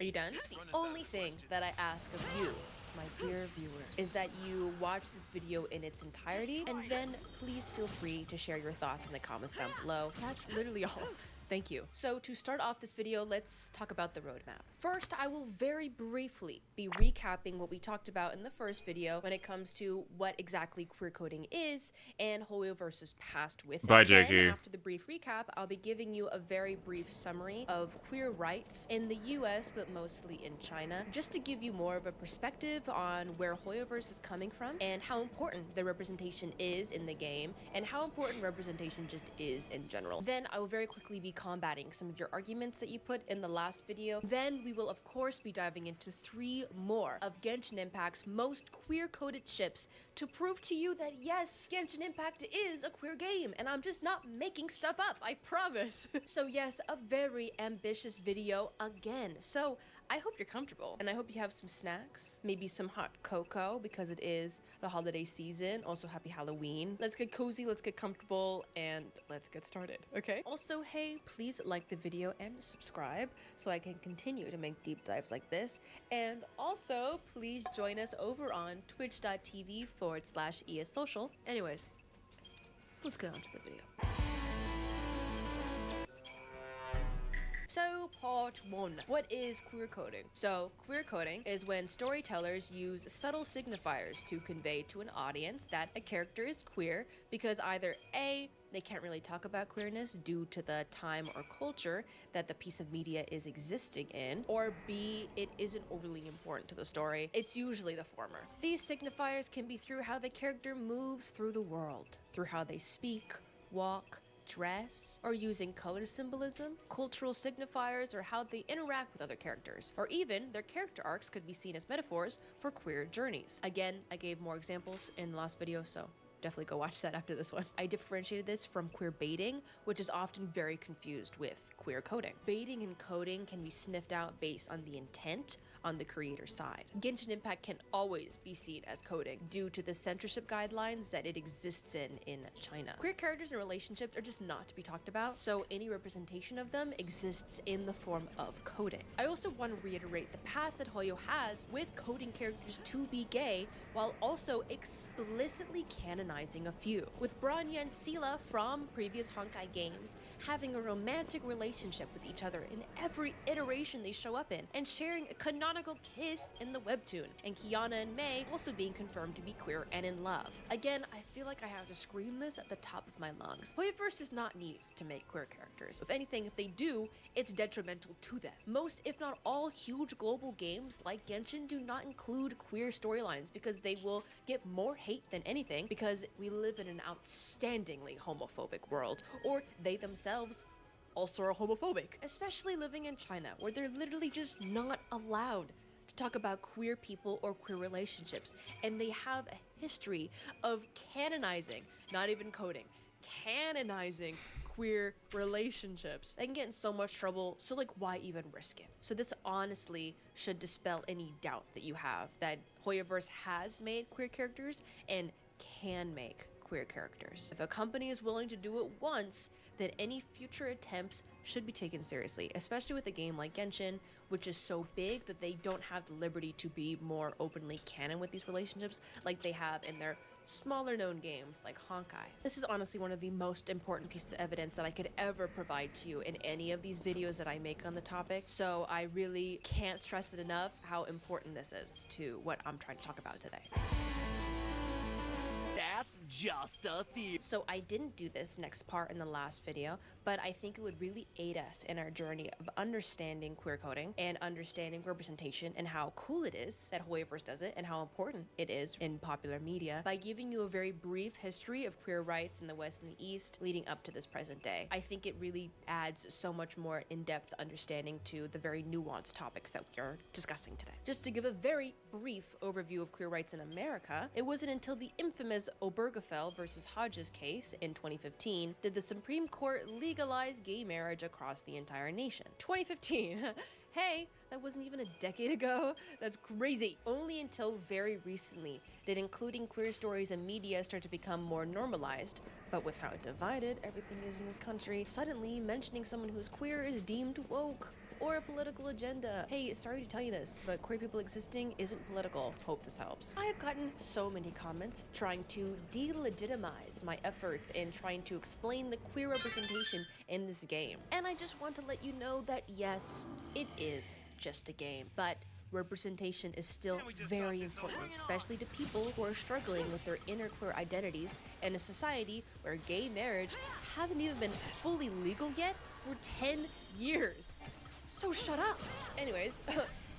Are you done? The only thing that I ask of you, my dear viewer, is that you watch this video in its entirety, and then please feel free to share your thoughts in the comments down below. That's literally all. Thank you. So to start off this video, let's talk about the roadmap. First, I will very briefly be recapping what we talked about in the first video when it comes to what exactly queer coding is and Hoyoverse's past with it. Bye, Then, Jakey. after the brief recap, I'll be giving you a very brief summary of queer rights in the US, but mostly in China, just to give you more of a perspective on where Hoyoverse is coming from and how important the representation is in the game and how important representation just is in general. Then I will very quickly be combating some of your arguments that you put in the last video. Then we will of course be diving into 3 more of Genshin Impact's most queer-coded ships to prove to you that yes, Genshin Impact is a queer game and I'm just not making stuff up, I promise. So yes, a very ambitious video again. So I hope you're comfortable and I hope you have some snacks, maybe some hot cocoa because it is the holiday season. Also, happy Halloween. Let's get cozy, let's get comfortable, and let's get started, okay? Also, hey, please like the video and subscribe so I can continue to make deep dives like this. And also, please join us over on twitch.tv/ESSocial. Anyways, let's get on to the video. So, part 1. What is queer coding? So, queer coding is when storytellers use subtle signifiers to convey to an audience that a character is queer because either A, they can't really talk about queerness due to the time or culture that the piece of media is existing in, or B, it isn't overly important to the story. It's usually the former. These signifiers can be through how the character moves through the world, through how they speak, walk, dress, or using color symbolism, cultural signifiers, or how they interact with other characters, or even their character arcs could be seen as metaphors for queer journeys. Again, I gave more examples in the last video, so definitely go watch that after this one. I differentiated this from queer baiting, which is often very confused with queer coding. Baiting and coding can be sniffed out based on the intent on the creator side. Genshin Impact can always be seen as coding due to the censorship guidelines that it exists in China. Queer characters and relationships are just not to be talked about, so any representation of them exists in the form of coding. I also want to reiterate the past that Hoyo has with coding characters to be gay, while also explicitly canonizing a few, with Bronya and Sela from previous Honkai games having a romantic relationship with each other in every iteration they show up in, and sharing a canonical kiss in the webtoon, and Kiana and Mei also being confirmed to be queer and in love. Again, I feel like I have to scream this at the top of my lungs. Hoyoverse does not need to make queer characters. If anything, if they do, it's detrimental to them. Most, if not all, huge global games like Genshin do not include queer storylines because they will get more hate than anything because we live in an outstandingly homophobic world, or they themselves also are homophobic, especially living in China, where they're literally just not allowed to talk about queer people or queer relationships, and they have a history of canonizing, not even coding, canonizing queer relationships. They can get in so much trouble, so like why even risk it? So this honestly should dispel any doubt that you have that Hoyoverse has made queer characters and can make queer characters. If a company is willing to do it once, then any future attempts should be taken seriously, especially with a game like Genshin, which is so big that they don't have the liberty to be more openly canon with these relationships like they have in their smaller known games like Honkai. This is honestly one of the most important pieces of evidence that I could ever provide to you in any of these videos that I make on the topic, so I really can't stress it enough how important this is to what I'm trying to talk about today. That's just a theory. So I didn't do this next part in the last video, but I think it would really aid us in our journey of understanding queer coding and understanding representation and how cool it is that Hoyoverse does it and how important it is in popular media by giving you a very brief history of queer rights in the West and the East leading up to this present day. I think it really adds so much more in-depth understanding to the very nuanced topics that we are discussing today. Just to give a very brief overview of queer rights in America, it wasn't until the infamous Obergefell versus Hodges case in 2015 did the Supreme Court legalize gay marriage across the entire nation. 2015. Hey, that wasn't even a decade ago. That's crazy. Only until very recently did including queer stories in media start to become more normalized. But with how divided everything is in this country, suddenly mentioning someone who's queer is deemed woke or a political agenda. Hey, sorry to tell you this, but queer people existing isn't political. Hope this helps. I have gotten so many comments trying to delegitimize my efforts in trying to explain the queer representation in this game. And I just want to let you know that yes, it is just a game, but representation is still very important, especially to people who are struggling with their inner queer identities in a society where gay marriage hasn't even been fully legal yet for 10 years. So shut up! Anyways,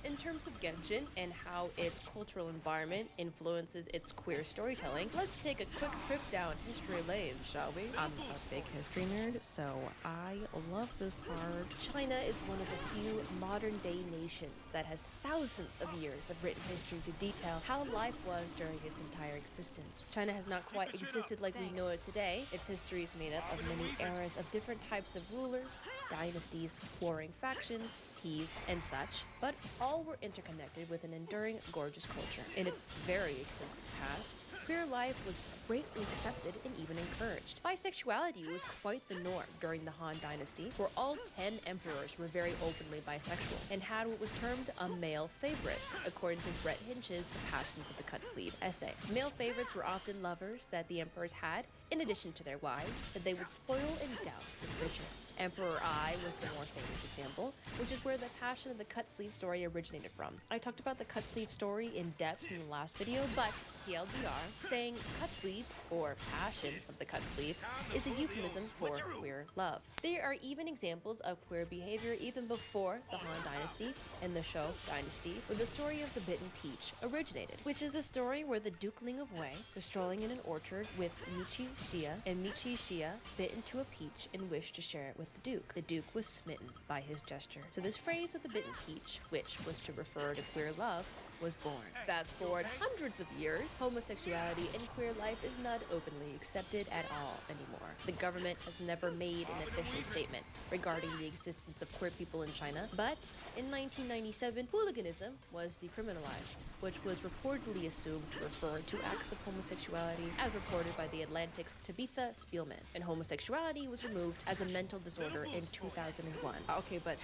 in terms of Genshin and how its cultural environment influences its queer storytelling, let's take a quick trip down history lane, shall we? I'm a big history nerd, so I love this part. China is one of the few modern-day nations that has thousands of years of written history to detail how life was during its entire existence. China has not quite existed like we know it today. Its history is made up of many eras of different types of rulers, dynasties, warring factions, thieves, and such, but all were interconnected with an enduring, gorgeous culture. In its very extensive past, queer life was greatly accepted and even encouraged. Bisexuality was quite the norm during the Han Dynasty, where all 10 emperors were very openly bisexual and had what was termed a male favorite, according to Brett Hinch's The Passions of the Cut Sleeve essay. Male favorites were often lovers that the emperors had, in addition to their wives, that they would spoil and douse with riches. Emperor Ai was the more famous example, which is where the Passion of the Cut Sleeve story originated from. I talked about the cut sleeve story in depth in the last video, but TLDR, saying cut sleeve or passion of the cut sleeve is a euphemism for queer love. There are even examples of queer behavior even before the Han Dynasty and the Shou Dynasty, where the story of the bitten peach originated, which is the story where the Dukeling of Wei was strolling in an orchard with Michi Xia, and Michi Xia bit into a peach and wished to share it with the Duke. The Duke was smitten by his gesture. So this phrase of the bitten peach, which was to refer to queer love, was born. Fast forward hundreds of years, homosexuality and queer life is not openly accepted at all anymore. The government has never made an official statement regarding the existence of queer people in China, but in 1997, hooliganism was decriminalized, which was reportedly assumed to refer to acts of homosexuality as reported by The Atlantic's Tabitha Spielman, and homosexuality was removed as a mental disorder in 2001. Okay, but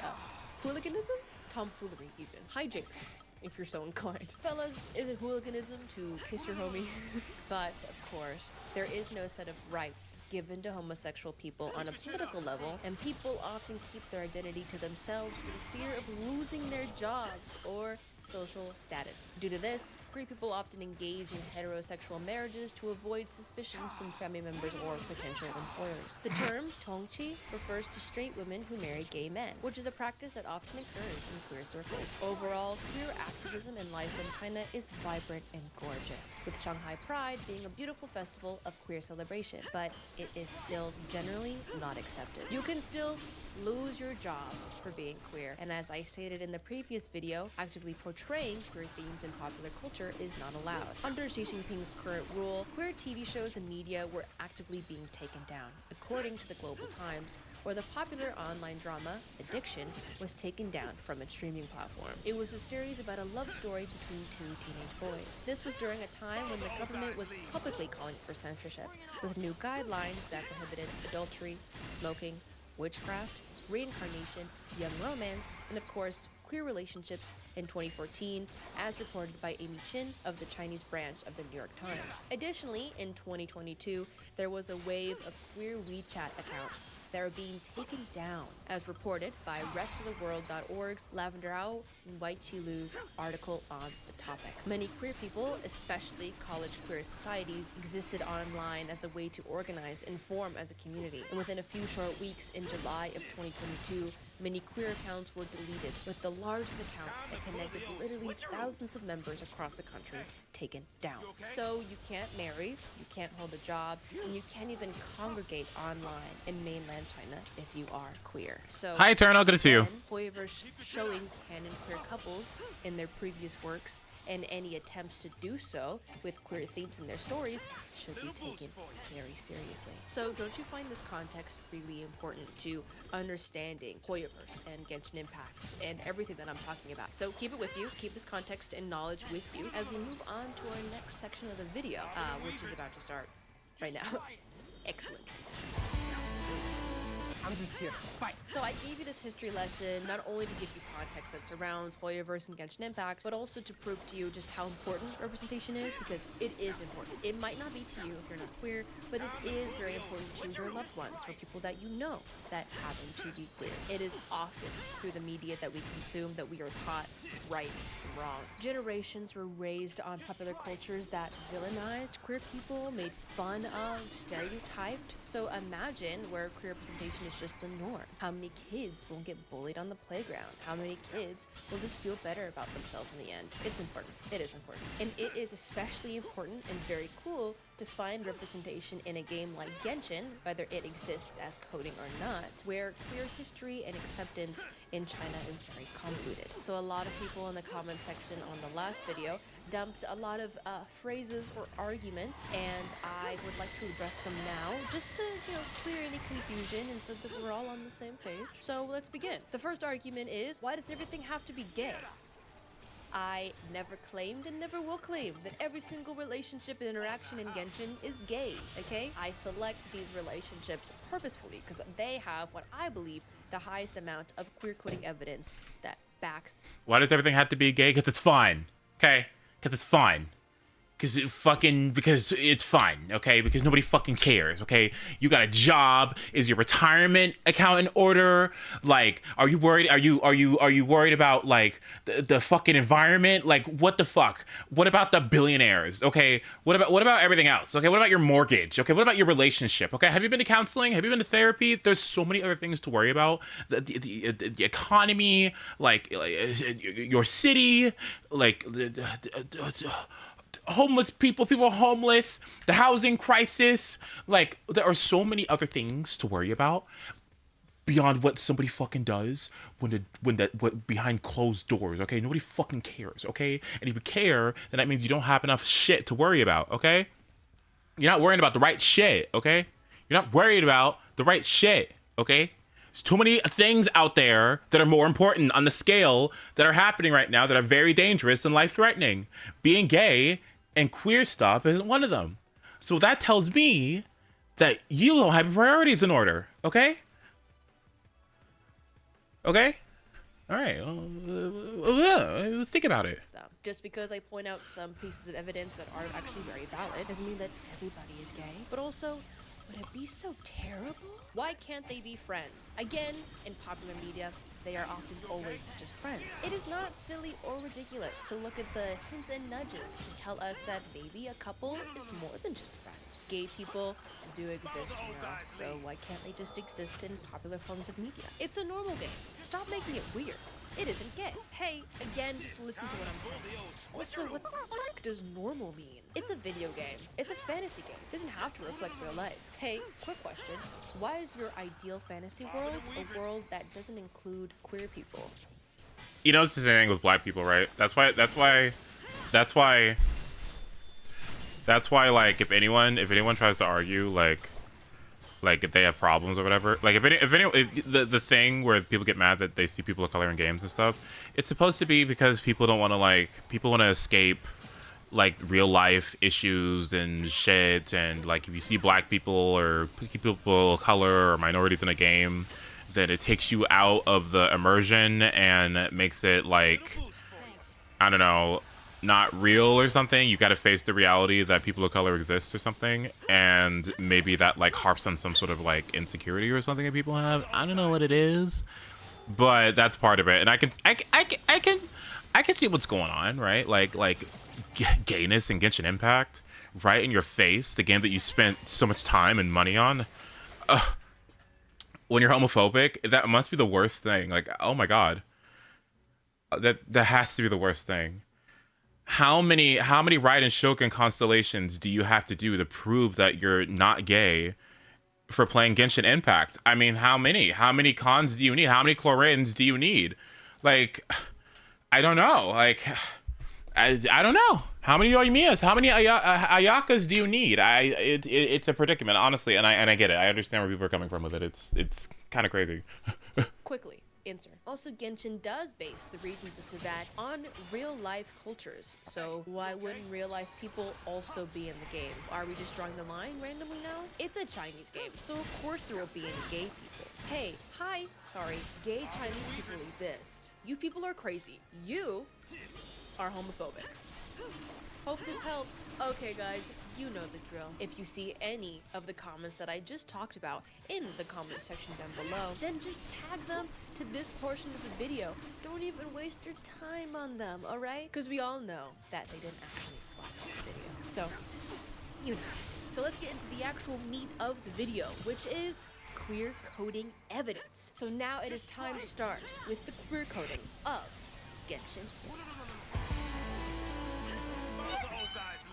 hooliganism? Tomfoolery even. Hijinks, if you're so inclined. Fellas, is it hooliganism to kiss your homie? But, of course, there is no set of rights given to homosexual people on a political level, and people often keep their identity to themselves for the fear of losing their jobs or social status. Due to this, queer people often engage in heterosexual marriages to avoid suspicions from family members or potential employers. The term tongqi refers to straight women who marry gay men, which is a practice that often occurs in queer circles. Overall, queer activism and life in China is vibrant and gorgeous, with Shanghai Pride being a beautiful festival of queer celebration, but it is still generally not accepted. You can still lose your job for being queer, and as I stated in the previous video, actively portraying queer themes in popular culture is not allowed. Under Xi Jinping's current rule, queer TV shows and media were actively being taken down, according to the Global Times, where the popular online drama Addiction was taken down from its streaming platform. It was a series about a love story between two teenage boys. This was during a time when the government was publicly calling for censorship, with new guidelines that prohibited adultery, smoking, witchcraft, reincarnation, young romance, and of course, queer relationships in 2014, as reported by Amy Chin of the Chinese branch of the New York Times. Additionally, in 2022, there was a wave of queer WeChat accounts that are being taken down, as reported by restoftheworld.org's Lavender Owl and White Chilu's article on the topic. Many queer people, especially college queer societies, existed online as a way to organize and form as a community. And within a few short weeks in July of 2022, many queer accounts were deleted, with the largest account that connected literally thousands of members across the country taken down. So you can't marry, you can't hold a job, and you can't even congregate online in mainland China if you are queer. So Hi, Eternal. Good to see you. However, showing canon queer couples in their previous works and any attempts to do so with queer themes in their stories should be taken very seriously. So don't you find this context really important to understanding Hoyoverse and Genshin Impact and everything that I'm talking about? So keep it with you, keep this context and knowledge with you as we move on to our next section of the video, which is about to start right now. Excellent. I'm Here, fight. So I gave you this history lesson not only to give you context that surrounds Hoyoverse and Genshin Impact, but also to prove to you just how important representation is, because it is important. It might not be to you if you're not queer, but it is very important to your loved ones or people that you know that happen to be queer. It is often through the media that we consume that we are taught right from wrong. Generations were raised on popular cultures that villainized queer people, made fun of, stereotyped. So imagine where queer representation is just the norm. How many kids won't get bullied on the playground? How many kids will just feel better about themselves in the end? It's important. It is important. And it is especially important and very cool to find representation in a game like Genshin, whether it exists as coding or not, where queer history and acceptance in China is very convoluted. So a lot of people in the comment section on the last video dumped a lot of phrases or arguments, and I would like to address them now, just to, clear any confusion and so that we're all on the same page. So let's begin. The first argument is, why does everything have to be gay? I never claimed and never will claim that every single relationship and interaction in Genshin is gay, okay? I select these relationships purposefully because they have what I believe the highest amount of queer coding evidence that backs. Why does everything have to be gay? Because it's fine, okay? Because it's fine. Because it's fine, okay? Because nobody fucking cares, okay? You got a job. Is your retirement account in order? Like, are you worried? Are you worried about like the fucking environment? Like, what the fuck? What about the billionaires? Okay, what about everything else? Okay, what about your mortgage? Okay, what about your relationship? Okay, have you been to counseling? Have you been to therapy? There's so many other things to worry about. The economy, like your city, like homeless people homeless, the housing crisis. Like, there are so many other things to worry about beyond what somebody fucking does what behind closed doors, okay? Nobody fucking cares, okay? And if you care, then that means you don't have enough shit to worry about, okay? You're not worrying about the right shit, okay? You're not worried about the right shit, okay? There's too many things out there that are more important on the scale that are happening right now that are very dangerous and life-threatening. Being gay and queer stuff isn't one of them. So that tells me that you don't have your priorities in order, okay? Okay? All right. Let's think about it. Just because I point out some pieces of evidence that aren't actually very valid doesn't mean that everybody is gay. But also, would it be so terrible? Why can't they be friends? Again, in popular media, they are often always just friends. It is not silly or ridiculous to look at the hints and nudges to tell us that maybe a couple is more than just friends. Gay people do exist, so why can't they just exist in popular forms of media? It's a normal game. Stop making it weird. It isn't gay. Hey, again, just listen to what I'm saying. Also, what the fuck does normal mean? It's a video game. It's a fantasy game. It doesn't have to reflect real life. Hey, quick question. Why is your ideal fantasy world a world that doesn't include queer people? You know, it's the same thing with black people, right? That's why like if anyone tries to argue like if they have problems or whatever, like the thing where people get mad that they see people of color in games and stuff, it's supposed to be because people want to escape like real life issues and shit, and like if you see black people or people of color or minorities in a game, then it takes you out of the immersion and makes it like, I don't know, not real or something. You got to face the reality that people of color exist or something, and maybe that like harps on some sort of like insecurity or something that people have. I don't know what it is, but that's part of it. And I can see what's going on, right? Like gayness in Genshin Impact, right in your face, the game that you spent so much time and money on. When you're homophobic, that must be the worst thing. Like, oh my god, that has to be the worst thing. How many Raiden Shogun constellations do you have to do to prove that you're not gay for playing Genshin Impact? I mean, how many cons do you need? How many Chlorins do you need? Like, I don't know. Like, I don't know. How many Oyamiyas? How many Ayakas do you need? It's a predicament, honestly, and I get it. I understand where people are coming from with it. It's kind of crazy. Quickly, Answer. Also, Genshin does base the regions of Tibet on real-life cultures, so why wouldn't real-life people also be in the game? Are we just drawing the line randomly now? It's a Chinese game, so of course there will be any gay people. Hey, hi, sorry, gay Chinese people exist. You people are crazy. You are homophobic. Hope this helps. Okay guys, you know the drill. If you see any of the comments that I just talked about in the comment section down below, then just tag them to this portion of the video. Don't even waste your time on them, alright? Because we all know that they didn't actually watch the video. So, you know. So let's get into the actual meat of the video, which is queer coding evidence. So now it is time to start with the queer coding of Genshin.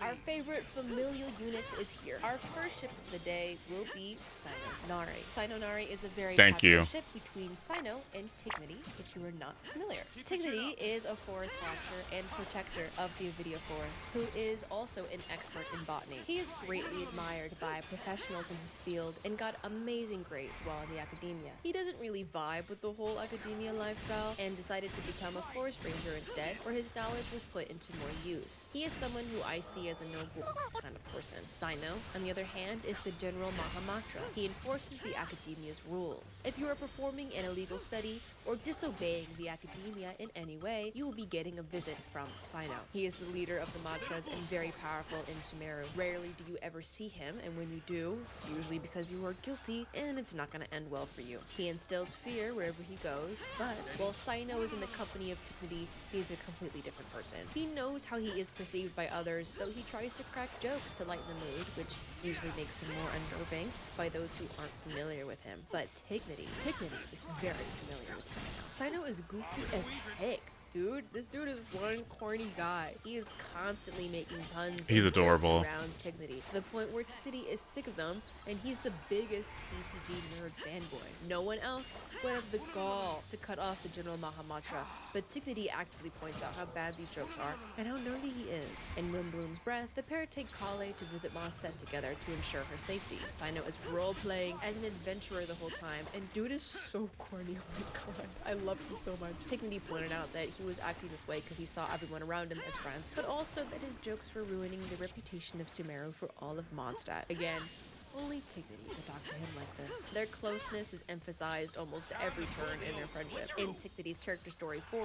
Our favorite familial unit is here. Our first ship of the day will be Sino-Nari. Sino-Nari is a very popular ship between Sino and Tignity, if you are not familiar. Tignity is a forest watcher and protector of the Avidia Forest, who is also an expert in botany. He is greatly admired by professionals in his field and got amazing grades while in the academia. He doesn't really vibe with the whole academia lifestyle and decided to become a forest ranger instead, where his knowledge was put into more use. He is someone who I see as a noble kind of person. Sino, on the other hand, is the General Mahamatra. He enforces the academia's rules. If you are performing an illegal study or disobeying the academia in any way, you will be getting a visit from Sino. He is the leader of the Matras and very powerful in Sumeru. Rarely do you ever see him, and when you do, it's usually because you are guilty and it's not going to end well for you. He instills fear wherever he goes, but while Sino is in the company of Tignity, he is a completely different person. He knows how he is perceived by others, so he tries to crack jokes to lighten the mood, which usually makes him more unnerving by those who aren't familiar with him. But Tignity is very familiar with Sino. Sino is goofy as heck. Dude, this dude is one corny guy. He is constantly making puns. He's adorable. Around Tignity, to the point where Tignity is sick of them, and he's the biggest TCG nerd fanboy. No one else would have the gall to cut off the General Mahamatra, but Tignity actively points out how bad these jokes are and how nerdy he is. In Windbloom's breath, the pair take Kale to visit Mondstadt together to ensure her safety. Sino is role-playing as an adventurer the whole time, and dude is so corny. Oh my god, I love him so much. Tignity pointed out that he was acting this way because he saw everyone around him as friends, but also that his jokes were ruining the reputation of Sumeru for all of Mondstadt. Again, only Tignity could talk to him like this. Their closeness is emphasized almost every turn in their friendship. In Tignity's character story 4,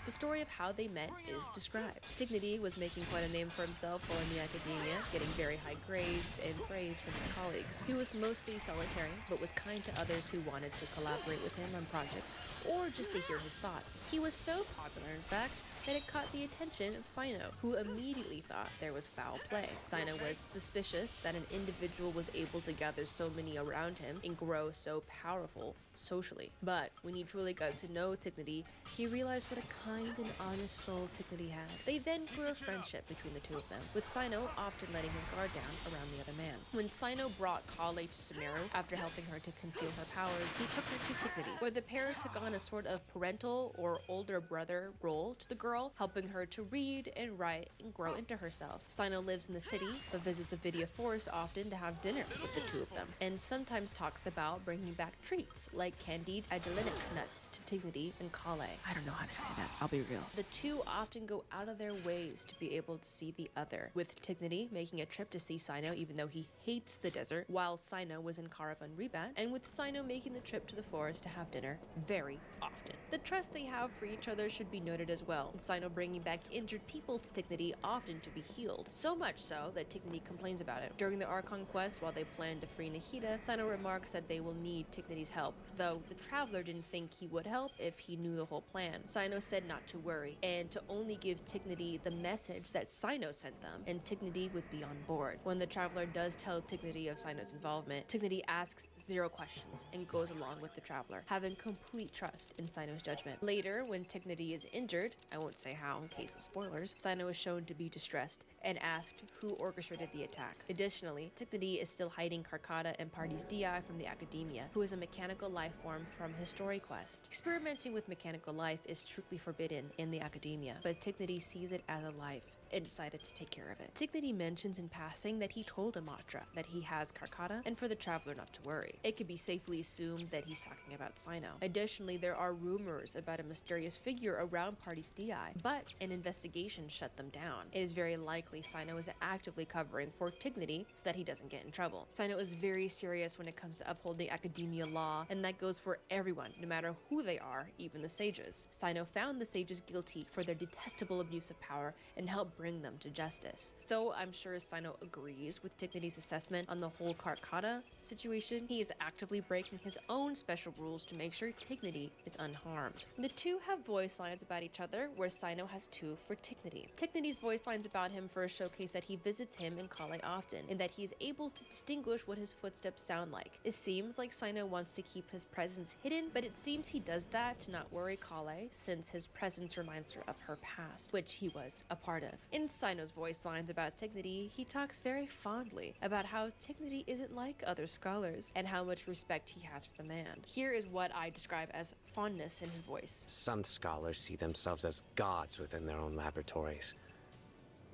the story of how they met is described. Tignity was making quite a name for himself while in the academia, getting very high grades and praise from his colleagues. He was mostly solitary, but was kind to others who wanted to collaborate with him on projects or just to hear his thoughts. He was so popular, in fact, that it caught the attention of Sino, who immediately thought there was foul play. Sino was suspicious that an individual was able to gather so many around him and grow so powerful socially. But when he truly got to know Tignity, he realized what a kind and honest soul Tignity had. They then grew a friendship between the two of them, with Sino often letting her guard down around the other man. When Sino brought Kale to Sumeru after helping her to conceal her powers, he took her to Tignity, where the pair took on a sort of parental or older brother role to the girl, helping her to read and write and grow into herself. Sino lives in the city, but visits Avidia Forest often to have dinner with the two of them, and sometimes talks about bringing back treats like candied agilinic nuts to Tignity and Kale. I don't know how to say that, I'll be real. The two often go out of their ways to be able to see the other, with Tignity making a trip to see Sino even though he hates the desert, while Sino was in Caravan Rebat, and with Sino making the trip to the forest to have dinner very often. The trust they have for each other should be noted as well, and Sino bringing back injured people to Tignity often to be healed, so much so that Tignity complains about it. During the Archon quest, while they plan to free Nahida, Sino remarks that they will need Tignity's help, though the Traveler didn't think he would help if he knew the whole plan. Sino said not to worry, and to only give Tignity the message that Sino sent them, and Tignity would be on board. When the Traveler does tell Tignity of Sino's involvement, Tignity asks 0 questions and goes along with the Traveler, having complete trust in Sino's judgment. Later, when Tignity is injured, I won't say how in case of spoilers, Sino is shown to be distressed and asked who orchestrated the attack. Additionally, Tignity is still hiding Karkata and Party's DI from the Academia, who is a mechanical life life form from his story quest. Experimenting with mechanical life is strictly forbidden in the academia, but Tignity sees it as a life and decided to take care of it. Tignity mentions in passing that he told Amatra that he has Karkata and for the traveler not to worry. It could be safely assumed that he's talking about Cyno. Additionally, there are rumors about a mysterious figure around Party's DI, but an investigation shut them down. It is very likely Cyno is actively covering for Tignity so that he doesn't get in trouble. Cyno is very serious when it comes to upholding academia law, and that goes for everyone, no matter who they are, even the sages. Cyno found the sages guilty for their detestable abuse of power and helped bring them to justice. Though I'm sure Cyno agrees with Tignity's assessment on the whole Karkata situation, he is actively breaking his own special rules to make sure Tignity is unharmed. The two have voice lines about each other, where Cyno has two for Tignity. Tignity's voice lines about him first showcase that he visits him in Kale often, and that he is able to distinguish what his footsteps sound like. It seems like Cyno wants to keep his presence hidden, but it seems he does that to not worry Kale, since his presence reminds her of her past, which he was a part of. In Cyno's voice lines about Tignity, he talks very fondly about how Tignity isn't like other scholars, and how much respect he has for the man. Here is what I describe as fondness in his voice. Some scholars see themselves as gods within their own laboratories,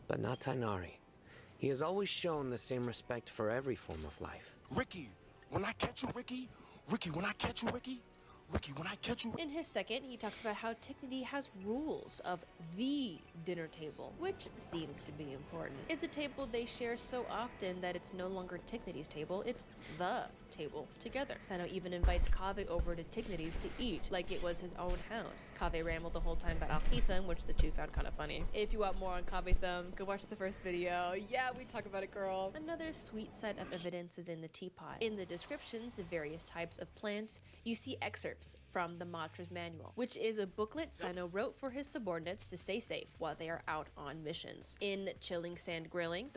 but not Tighnari. He has always shown the same respect for every form of life. Ricky, when I catch you, Ricky, when I catch you, Ricky, when I catch you. In his second, he talks about how Tignity has rules of the dinner table, which seems to be important. It's a table they share so often that it's no longer Tignity's table, it's the table together. Cyno even invites Kaveh over to Tignity's to eat, like it was his own house. Kaveh rambled the whole time about Alhaitham, which the two found kind of funny. If you want more on Kaveh, go watch the first video. Yeah, we talk about it, girl. Another sweet set of evidence is in the teapot. In the descriptions of various types of plants, you see excerpts from the Matra's Manual, which is a booklet Cyno wrote for his subordinates to stay safe while they are out on missions. In Chilling Sand Grilling,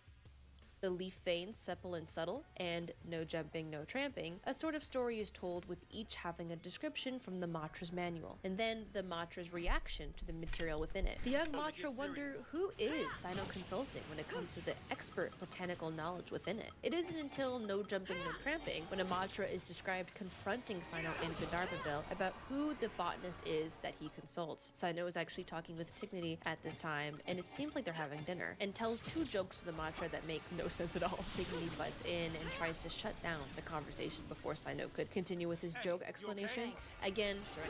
The Leaf Veins, Supple and Subtle, and No Jumping, No Tramping, a sort of story is told with each having a description from the Matra's Manual, and then the Matra's reaction to the material within it. The young Matra wonder who is Cyno consulting when it comes to the expert botanical knowledge within it. It isn't until No Jumping, No Tramping when a Matra is described confronting Cyno in Gandharvaville about who the botanist is that he consults. Cyno is actually talking with Tignity at this time, and it seems like they're having dinner, and tells two jokes to the Matra that make no sense at all. Tignity butts in and tries to shut down the conversation before Cyno could continue with his joke explanation. Again, sure,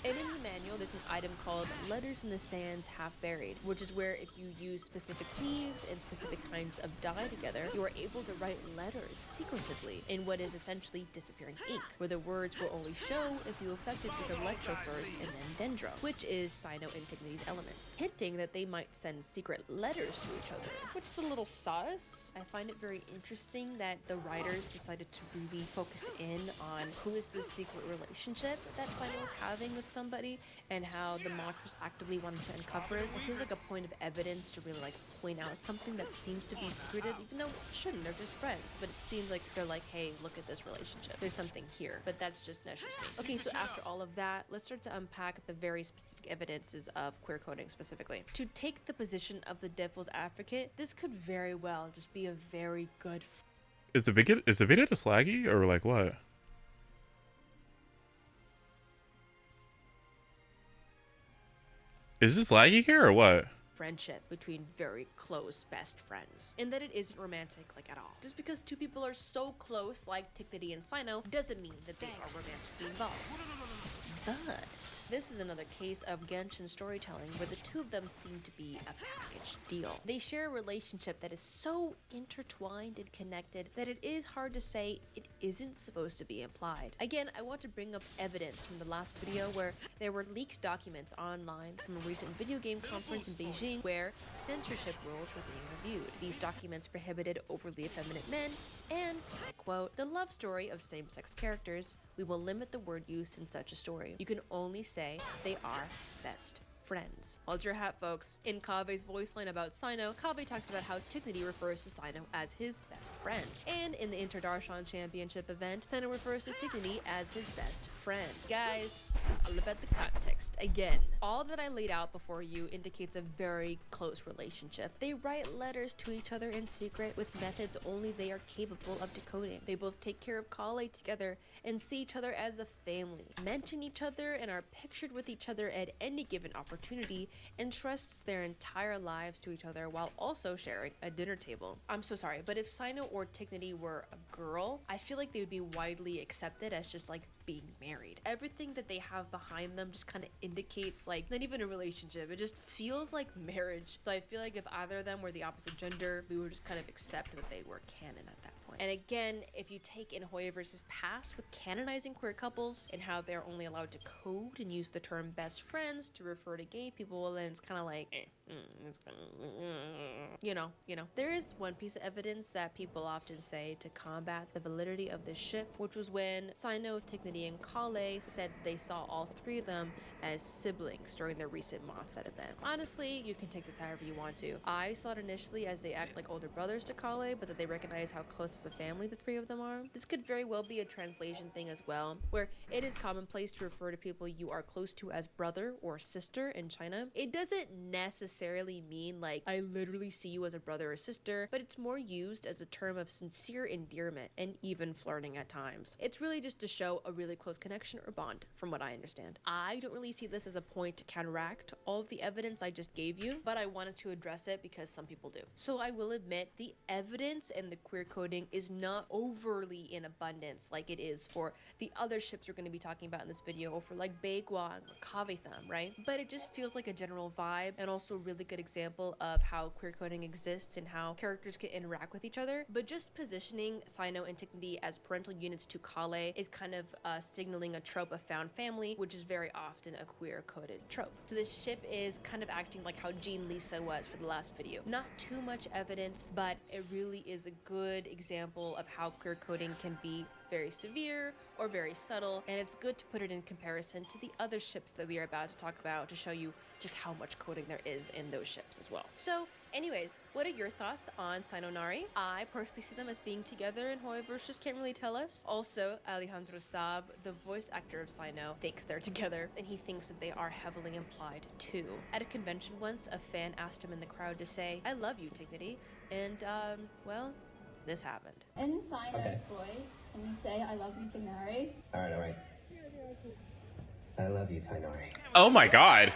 and in the manual, there's an item called Letters in the Sands Half Buried, which is where if you use specific leaves and specific kinds of dye together, you are able to write letters sequentially in what is essentially disappearing ink, where the words will only show if you affect it with Electro first and then Dendro, which is Cyno and Tignity's elements, hinting that they might send secret letters to each other, which is a little sus. I find it very interesting that the writers decided to really focus in on who is this secret relationship that Cyno is having with somebody, and how the Matras actively wanted to uncover it. It seems like a point of evidence to really point out something that seems to be secretive, even though it shouldn't, they're just friends, but it seems like they're like, hey, look at this relationship. There's something here, but that's just me. Okay, so after all of that, let's start to unpack the very specific evidences of queer coding specifically. To take the position of the devil's advocate, this could very well just be a very good Is the video just laggy or like what? Is this laggy here or what? friendship between very close best friends, and that it isn't romantic like at all. Just because two people are so close like Tignity and Cyno doesn't mean that they are romantically involved. But this is another case of Genshin storytelling where the two of them seem to be a package deal. They share a relationship that is so intertwined and connected that it is hard to say it isn't supposed to be implied. Again, I want to bring up evidence from the last video where there were leaked documents online from a recent video game conference in Beijing where censorship rules were being reviewed. These documents prohibited overly effeminate men and, I quote, the love story of same-sex characters. We will limit the word use in such a story. You can only say they are best friends. Hold your hat, folks. In Kaveh's voice line about Cyno, Kaveh talks about how Tignity refers to Cyno as his best friend. And in the Interdarshan Championship event, Cyno refers to Tignity as his best friend. Guys, all about the context. Again, all that I laid out before you indicates a very close relationship. They write letters to each other in secret with methods only they are capable of decoding. They both take care of Kale together and see each other as a family, mention each other and are pictured with each other at any given opportunity, and trusts their entire lives to each other while also sharing a dinner table. I'm so sorry, but if Sino or Tignity were a girl, I feel like they would be widely accepted as just like being married. Everything that they have behind them just kind of indicates like not even a relationship. It just feels like marriage. So I feel like if either of them were the opposite gender, we would just kind of accept that they were canon at that point. And again, if you take in Hoyoverse's past with canonizing queer couples and how they're only allowed to code and use the term best friends to refer to gay people, well, then it's kind of like, it's kind of, you know. There is one piece of evidence that people often say to combat the validity of this ship, which was when Sino, Tignity, and Kale said they saw all three of them as siblings during their recent Mothset event. Honestly, you can take this however you want to. I saw it initially as they act like older brothers to Kale, but that they recognize how close of a family the three of them are. This could very well be a translation thing as well, where it is commonplace to refer to people you are close to as brother or sister in China. It doesn't necessarily mean like I literally see you as a brother or sister, but it's more used as a term of sincere endearment and even flirting at times. It's really just to show a really close connection or bond, from what I understand. I don't really see this as a point to counteract all of the evidence I just gave you, but I wanted to address it because some people do. So I will admit the evidence and the queer coding is not overly in abundance like it is for the other ships we're going to be talking about in this video, or for like Baeguang or Kavetham, right? But it just feels like a general vibe and also a really good example of how queer coding exists and how characters can interact with each other. But just positioning Sino and Tignity as parental units to Kale is kind of signaling a trope of found family, which is very often a queer coded trope. So this ship is kind of acting like how Jean Lisa was for the last video. Not too much evidence, but it really is a good example of how queer coding can be very severe or very subtle, and it's good to put it in comparison to the other ships that we are about to talk about to show you just how much coding there is in those ships as well. So anyways, what are your thoughts on Sino Nari? I personally see them as being together, and Hoyoverse just can't really tell us. Also, Alejandro Saab, the voice actor of Sino, thinks they're together, and he thinks that they are heavily implied too. At a convention once, a fan asked him in the crowd to say, "I love you, Tignity," and well, this happened. In Sino's voice, can you say "I love you" to Nari? Alright. I love you, Tainari. Oh my god.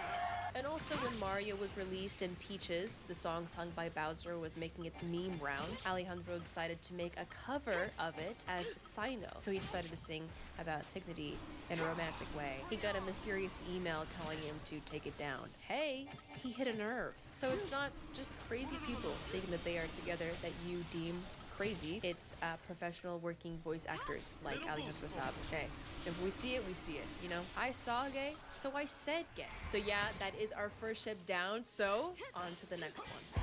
And also when Mario was released and Peaches, the song sung by Bowser, was making its meme rounds, Alejandro decided to make a cover of it as Sino. So he decided to sing about Tignity in a romantic way. He got a mysterious email telling him to take it down. Hey, he hit a nerve. So it's not just crazy people thinking that they are together that you deem crazy. It's professional working voice actors like Alejandro Saab. Okay, if we see it, we see it. You know, I saw gay, so I said gay. So yeah, that is our first ship down. So on to the next one.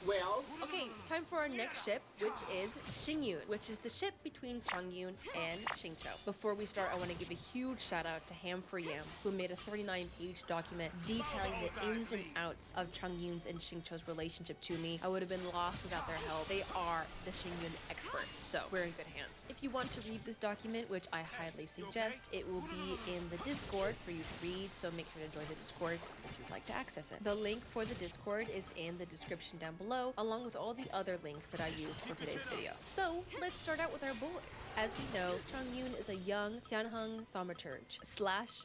Well, okay, time for our next ship, which is Xingyun, which is the ship between Chongyun and Xingqiu. Before we start, I want to give a huge shout out to Ham for Yams, who made a 39-page document detailing the ins and outs of Chongyun's and Xingqiu's relationship to me. I would have been lost without their help. They are the Xingyun expert, so we're in good hands. If you want to read this document, which I highly suggest, it will be in the Discord for you to read, so make sure to join the Discord if you'd like to access it. The link for the Discord is in the description down below, along with all the other links that I used for today's video. So let's start out with our boys. As we know, Chongyun is a young Tianheng thaumaturge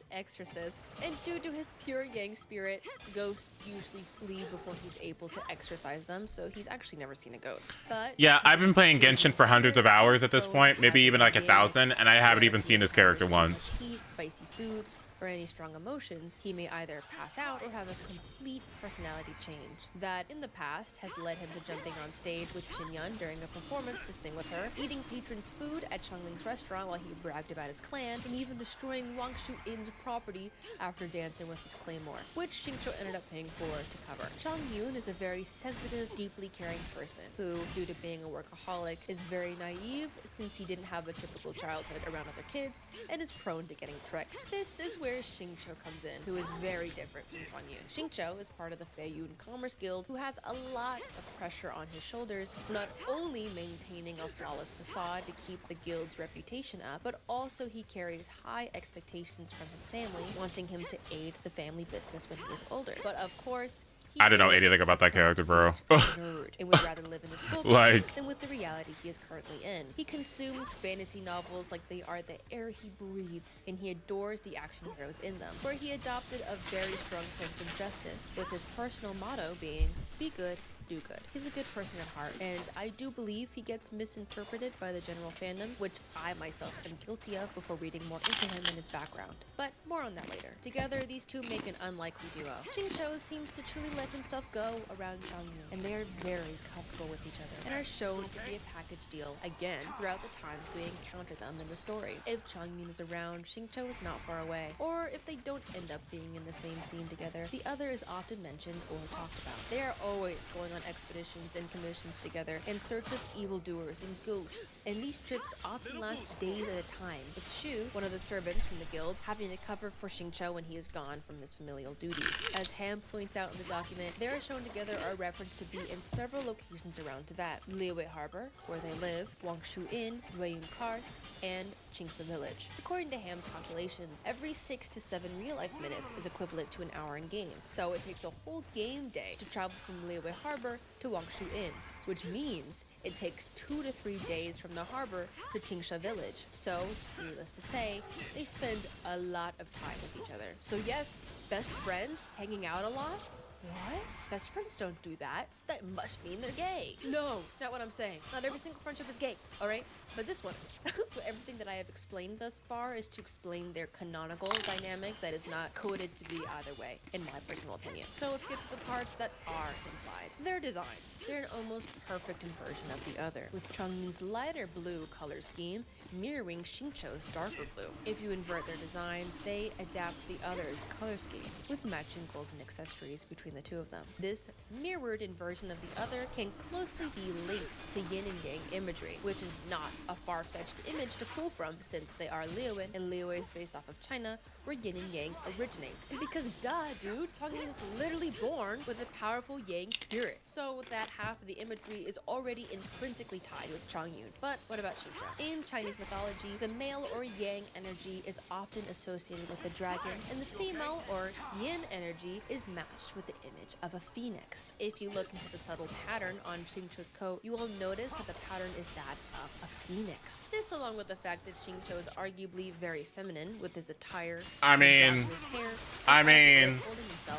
/ exorcist, and due to his pure yang spirit, ghosts usually flee before he's able to exorcise them, so he's actually never seen a ghost. But yeah, I've been playing Genshin for hundreds of hours at this point, maybe even like 1,000, and I haven't even seen this character once. Heat, spicy foods, or any strong emotions, he may either pass out or have a complete personality change that in the past has led him to jumping on stage with Xinyan during a performance to sing with her, eating patrons' food at Chongling's restaurant while he bragged about his clan, and even destroying Wangshu Inn's property after dancing with his claymore, which Xingqiu ended up paying for to cover. Chongyun is a very sensitive, deeply caring person who, due to being a workaholic, is very naive since he didn't have a typical childhood around other kids and is prone to getting tricked. This is where where Xingqiu comes in, who is very different from Chuang Yun. Xingqiu is part of the Feiyun Commerce Guild, who has a lot of pressure on his shoulders, not only maintaining a flawless facade to keep the guild's reputation up, but also he carries high expectations from his family, wanting him to aid the family business when he is older. But of course, I didn't know anything about that character, bro. nerd and would rather live in his books Like- than with the reality he is currently in. He consumes fantasy novels like they are the air he breathes, and he adores the action heroes in them, where he adopted a very strong sense of justice, with his personal motto being, be good, do good. He's a good person at heart, and I do believe he gets misinterpreted by the general fandom, which I myself am guilty of before reading more into him and his background. But more on that later. Together, these two make an unlikely duo. Xingqiu seems to truly let himself go around Chuang Yun, and they are very comfortable with each other, and are shown to be a package deal again throughout the times we encounter them in the story. If Chuang Yun is around, Xingqiu is not far away, or if they don't end up being in the same scene together, the other is often mentioned or talked about. They are always going on expeditions and commissions together in search of evildoers and ghosts, and these trips often last days at a time, with Shu, one of the servants from the guild, having to cover for Xingqiu when he is gone from his familial duties. As Ham points out in the document, they are shown together are referenced to be in several locations around Teyvat: Liyue Harbor, where they live, Wangshu Inn, Ruiyun Karst, and Qingce Village. According to Ham's calculations, every 6 to 7 real-life minutes is equivalent to an hour in game, so it takes a whole game day to travel from Liyue Harbor to Wangshu Inn, which means it takes 2 to 3 days from the harbor to Qingce Village. So, needless to say, they spend a lot of time with each other. So yes, best friends hanging out a lot? What? Best friends don't do that. That must mean they're gay. No, it's not what I'm saying. Not every single friendship is gay, alright? But this one is. So everything that I have explained thus far is to explain their canonical dynamic that is not coded to be either way, in my personal opinion. So let's get to the parts that are implied. Their designs. They're an almost perfect inversion of the other, with Chuang Yun's lighter blue color scheme mirroring Xingqiu's darker blue. If you invert their designs, they adapt the other's color scheme, with matching golden accessories between the two of them. This mirrored inversion of the other can closely be linked to yin and yang imagery, which is not a far-fetched image to pull from, since they are Liyue, and Liyue is based off of China, where yin and yang originates. And because duh, dude, Chuang Yun is literally born with a powerful yang spirit. So that half of the imagery is already intrinsically tied with Chuang Yun. But what about Xingqiu? In Chinese mythology, the male or yang energy is often associated with the dragon, and the female or yin energy is matched with the image of a phoenix. If you look into the subtle pattern on Xingqiu's coat, you will notice that the pattern is that of a phoenix. This, along with the fact that Xingqiu is arguably very feminine with his attire, I mean,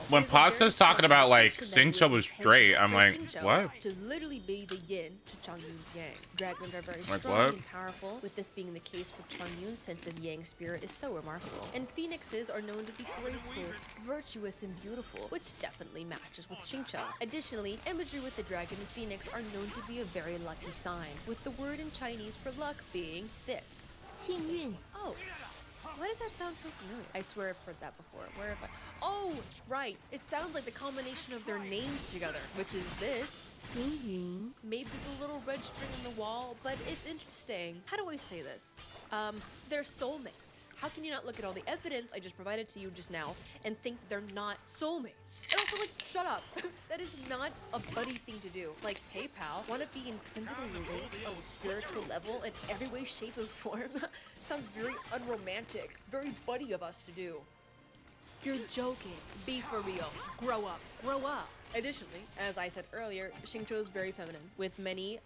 when Pasta's talking about like Xingqiu was straight, I'm like, what? To literally be the yin to Chuang Yun's yang. Dragons are very Like strong what? and powerful, with this being the case for Chuang Yun since his yang spirit is so remarkable. And phoenixes are known to be graceful, virtuous, and beautiful, which definitely matches with Xingqiu. Additionally, imagery with the dragon and phoenix are known to be a very lucky sign, with the word in Chinese for luck being this. 幸运. Oh. Why does that sound so familiar? I swear I've heard that before. Where have I? Oh, right. It sounds like the combination of their names together, which is this. Maybe there's a little red string on the wall, but it's interesting. How do I say this? They're soulmates. How can you not look at all the evidence I just provided to you just now and think they're not soulmates? And also, like, shut up. That is not a buddy thing to do. Like, hey pal, wanna be intrinsically linked on a spiritual level in every way, shape, or form? Sounds very unromantic, very buddy of us to do. You're joking. Be for real. Grow up. Grow up. Additionally, as I said earlier, Xingqiu is very feminine, with many,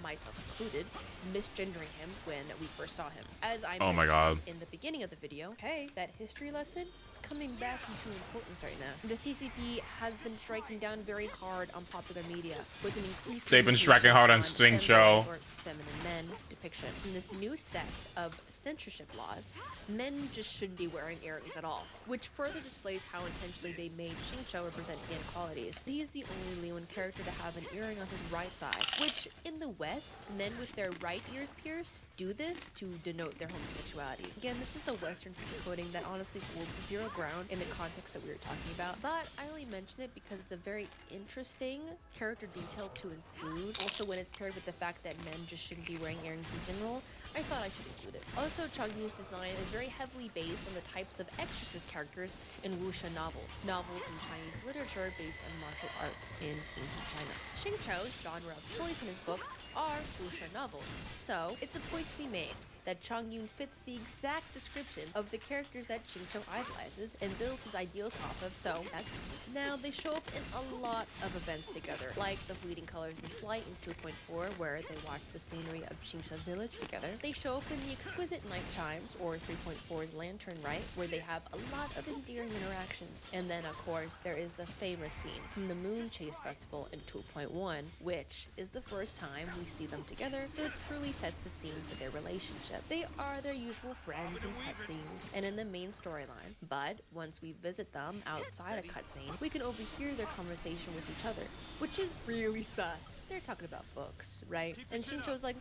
myself included, misgendering him when we first saw him. As I Oh my God. mentioned in the beginning of the video, hey, that history lesson is coming back into importance right now. The CCP has been striking down very hard on popular media, with an increased They've been striking hard on Xingqiu. Feminine men depiction. In this new set of censorship laws, men just shouldn't be wearing earrings at all, which further displays how intentionally they made Xingqiu represent inequalities. He is the only Liyuan character to have an earring on his right side, which in the West, men with their right ears pierced do this to denote their homosexuality. Again, this is a Western piece of coding that honestly holds zero ground in the context that we were talking about, but I only mention it because it's a very interesting character detail to include. Also, when it's paired with the fact that men just shouldn't be wearing earrings in general, I thought I should include it. Also, Changyun's design is very heavily based on the types of exorcist characters in wuxia novels. Novels in Chinese literature based on martial arts in ancient China. Xingqiu's genre of choice in his books are wuxia novels. So, it's a point to be made that Changyun fits the exact description of the characters that Xingqiu idolizes and builds his ideals off of, so that's sweet. Now, they show up in a lot of events together, like the Fleeting Colors in Flight in 2.4, where they watch the scenery of Xingqiu's village together. They show up in the Exquisite Night Chimes, or 3.4's Lantern Rite, where they have a lot of endearing interactions. And then, of course, there is the famous scene from the Moon Chase Festival in 2.1, which is the first time we see them together, so it truly sets the scene for their relationship. They are their usual friends in cutscenes and in the main storyline, but once we visit them outside a cutscene, we can overhear their conversation with each other, which is really sus. They're talking about books, right? And Xingqiu's like,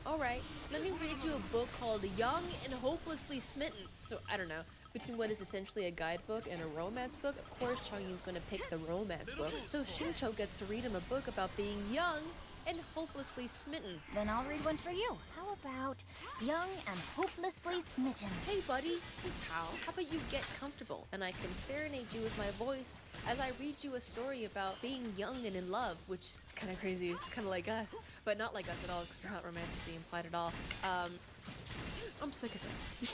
alright, let me read you a book called Young and Hopelessly Smitten. So, I don't know. Between what is essentially a guidebook and a romance book, of course Changyun's gonna pick the romance book, so Xingqiu gets to read him a book about being young and hopelessly smitten. Then I'll read one for you. How about Young and Hopelessly Smitten? Hey buddy, hey pal, how about you get comfortable and I can serenade you with my voice as I read you a story about being young and in love, which is kind of crazy, it's kind of like us, but not like us at all because we're not romantically implied at all. I'm sick of it.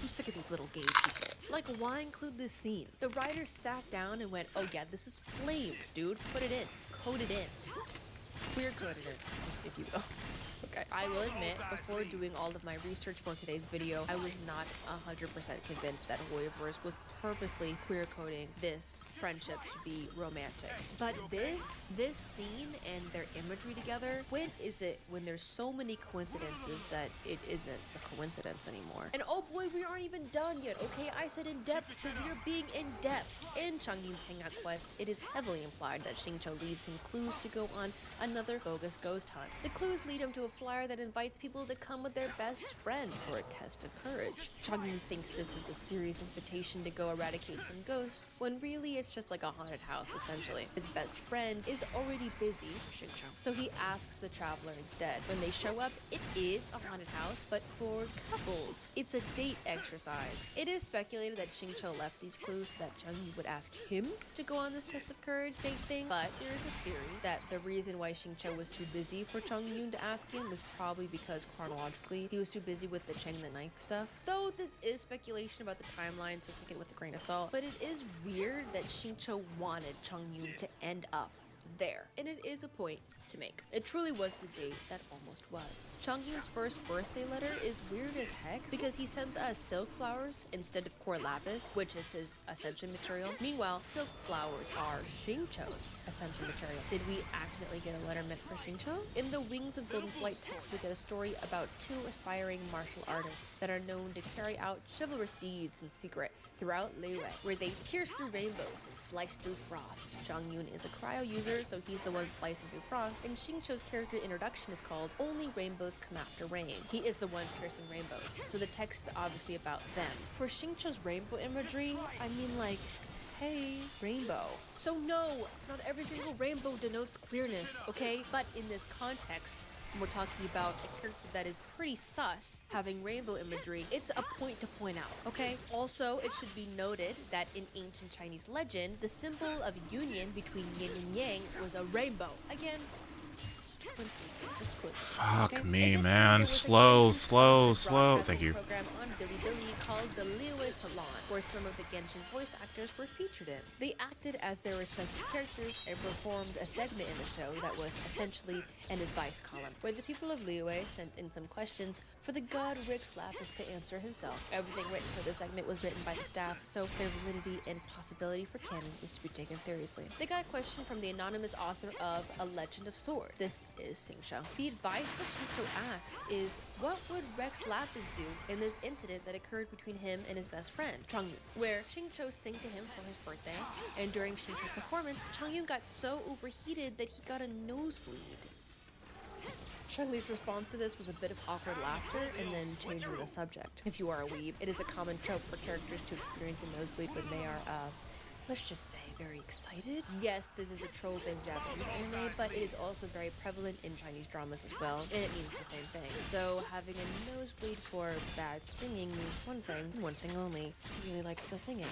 I'm sick of these little gay people. Like, why include this scene? The writers sat down and went, oh yeah, this is flames, dude. Put it in. Code it in. Queer coded it, if you will. Okay, I will admit, before doing all of my research for today's video, I was not 100% convinced that Hoyoverse was purposely queer coding this friendship to be romantic. But this scene and their imagery together, when is it when there's so many coincidences that it isn't a coincidence anymore? And oh boy, we aren't even done yet, okay? I said in depth, so we're being in depth. In Changyun's Hangout quest, it is heavily implied that Xingqiu leaves him clues to go on another bogus ghost hunt. The clues lead him to a flyer that invites people to come with their best friend for a test of courage. Changyun thinks this is a serious invitation to go eradicate some ghosts, when really it's just like a haunted house, essentially. His best friend is already busy, Xingqiu, so he asks the traveler instead. When they show up, it is a haunted house, but for couples. It's a date exercise. It is speculated that Xingqiu left these clues so that Changyun would ask him to go on this test of courage date thing, but there is a theory that the reason why Xingqiu was too busy for Changyun to ask him was probably because chronologically he was too busy with the Cheng the Ninth stuff. Though this is speculation about the timeline, so take it with a grain of salt, but it is weird that Xingqiu wanted Changyun to end up there, and it is a point to make. It truly was the date that almost was. Changyun's first birthday letter is weird as heck because he sends us silk flowers instead of core lapis, which is his ascension material. Meanwhile, silk flowers are Xingqiu's ascension material. Did we accidentally get a letter meant for Xingqiu? In the Wings of Golden Flight text, we get a story about two aspiring martial artists that are known to carry out chivalrous deeds in secret throughout Liyue, where they pierce through rainbows and slice through frost. Changyun is a cryo user, so he's the one slicing through frost, and Xingqiu's character introduction is called Only Rainbows Come After Rain. He is the one piercing rainbows, so the text is obviously about them. For Xingqiu's rainbow imagery, I mean like, hey, rainbow. So no, not every single rainbow denotes queerness, okay? But in this context, we're talking about a character that is pretty sus having rainbow imagery, it's a point to point out, okay? Also, it should be noted that in ancient Chinese legend, the symbol of union between yin and yang was a rainbow. Again, just coincidences, just coincidences. Fuck okay? me, man. Slow. Thank you. Program on Bilibili called the Liyue Salon, where some of the Genshin voice actors were featured in. They acted as their respective characters and performed a segment in the show that was essentially an advice column, where the people of Liyue sent in some questions for the god Rix Lapis to answer himself. Everything written for this segment was written by the staff, so their validity and possibility for canon is to be taken seriously. They got a question from the anonymous author of A Legend of Sword. This is Xingqiu. The advice that Xingqiu asks is, what would Rex Lapis do in this incident that occurred between him and his best friend, Changyun, where Xingqiu sang to him for his birthday, and during Xingqiu's performance, Changyun got so overheated that he got a nosebleed. Chun-Li's response to this was a bit of awkward laughter and then changing the subject. If you are a weeb, it is a common trope for characters to experience a nosebleed when they are let's just say, very excited. Yes, this is a trope in Japanese anime, but it is also very prevalent in Chinese dramas as well, and it means the same thing. So having a nosebleed for bad singing means one thing only. He really likes the singing.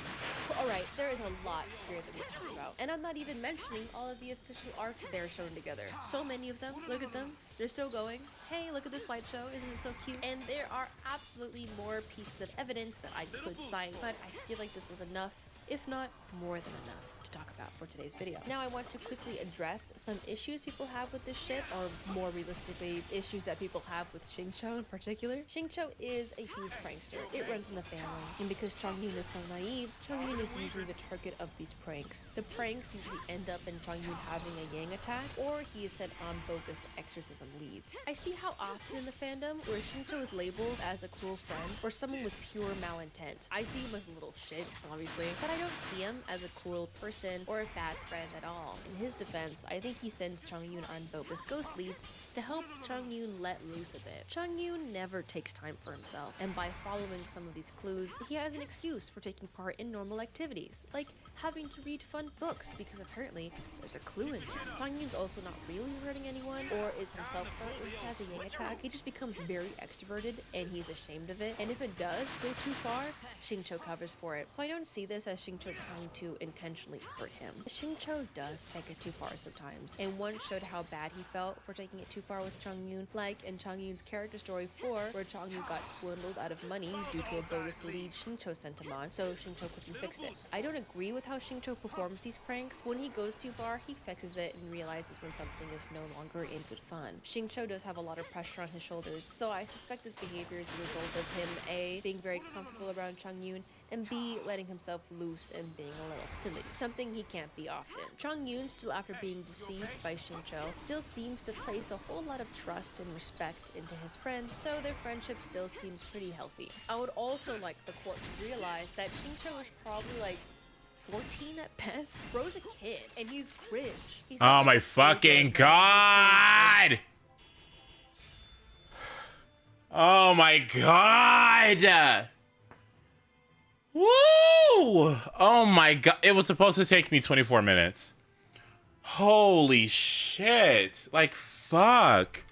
Alright, there is a lot here that we talked about, and I'm not even mentioning all of the official arcs they're shown together. So many of them, look at them, they're still going. Hey, look at this slideshow, isn't it so cute? And there are absolutely more pieces of evidence that I could cite, but I feel like this was enough, if not more than enough, to talk about for today's video. Now I want to quickly address some issues people have with this ship, or more realistically, issues that people have with Xingqiu in particular. Xingqiu is a huge prankster. It runs in the family, and because Chongyun is so naive, Chongyun is usually the target of these pranks. The pranks usually end up in Chongyun having a Yang attack, or he is sent on bogus exorcism leads. I see how often in the fandom where Xingqiu is labeled as a cruel friend or someone with pure malintent. I see him as a little shit, obviously, but I don't see him as a cruel person or a bad friend at all. In his defense, I think he sends Chongyun on bogus ghost leads to help Chongyun let loose a bit. Chongyun never takes time for himself, and by following some of these clues, he has an excuse for taking part in normal activities, like having to read fun books because apparently there's a clue in there. Chongyun's also not really hurting anyone or is himself hurt when he has a Yang attack. He just becomes very extroverted and he's ashamed of it, and if it does go too far, Xingqiu covers for it. So I don't see this as Xingqiu trying to intentionally hurt him. Xingqiu does take it too far sometimes, and one showed how bad he felt for taking it too far with Chongyun, like in Chongyun's character story 4, where Chongyun got swindled out of money due to a bogus lead Xingqiu sent him on, so Xingqiu quickly fixed it. I don't agree with how Xingqiu performs these pranks. When he goes too far, he fixes it and realizes when something is no longer in good fun. Xingqiu does have a lot of pressure on his shoulders, so I suspect this behavior is the result of him A, being very comfortable around Chongyun, and B, letting himself loose and being a little silly, something he can't be often. Chongyun, still after being deceived by Xingqiu, still seems to place a whole lot of trust and respect into his friend, so their friendship still seems pretty healthy. I would also like the court to realize that Xingqiu is probably like 14 at best. Bro's a kid, and he's cringe. He's Oh my fucking god! Oh my god! Woo! Oh my god. It was supposed to take me 24 minutes. Holy shit. Like, fuck.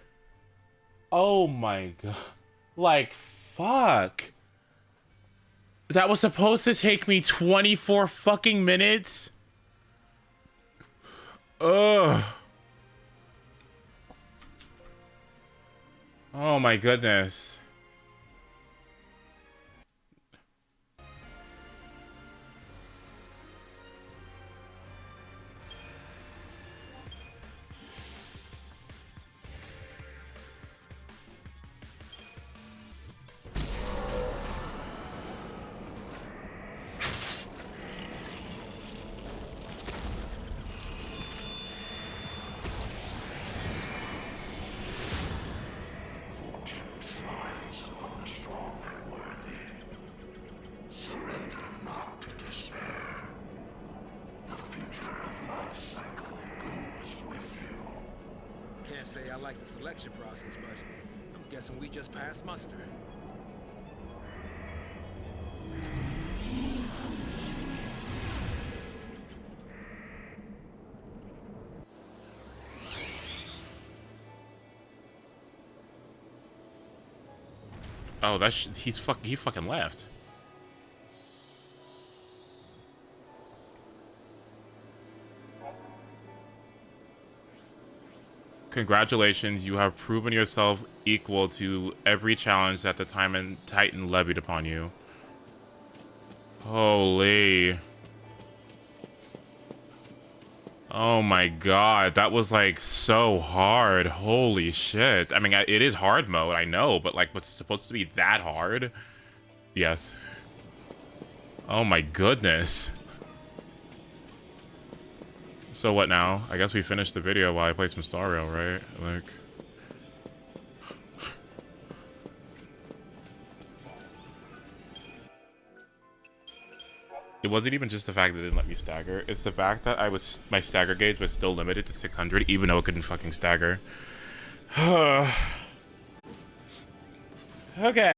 Oh my god. Like, fuck. That was supposed to take me 24 fucking minutes? Ugh. Oh my goodness. Can't say I like the selection process, but I'm guessing we just passed muster. Oh, that's he fucking left. Congratulations, you have proven yourself equal to every challenge that the Titan levied upon you. Holy. Oh my god, that was like so hard. Holy shit. I mean, it is hard mode, I know, but like, was it supposed to be that hard? Yes. Oh my goodness. So what now? I guess we finished the video while I play some Star Rail, right? Like... It wasn't even just the fact that it didn't let me stagger. It's the fact that my stagger gauge was still limited to 600, even though it couldn't fucking stagger. Okay.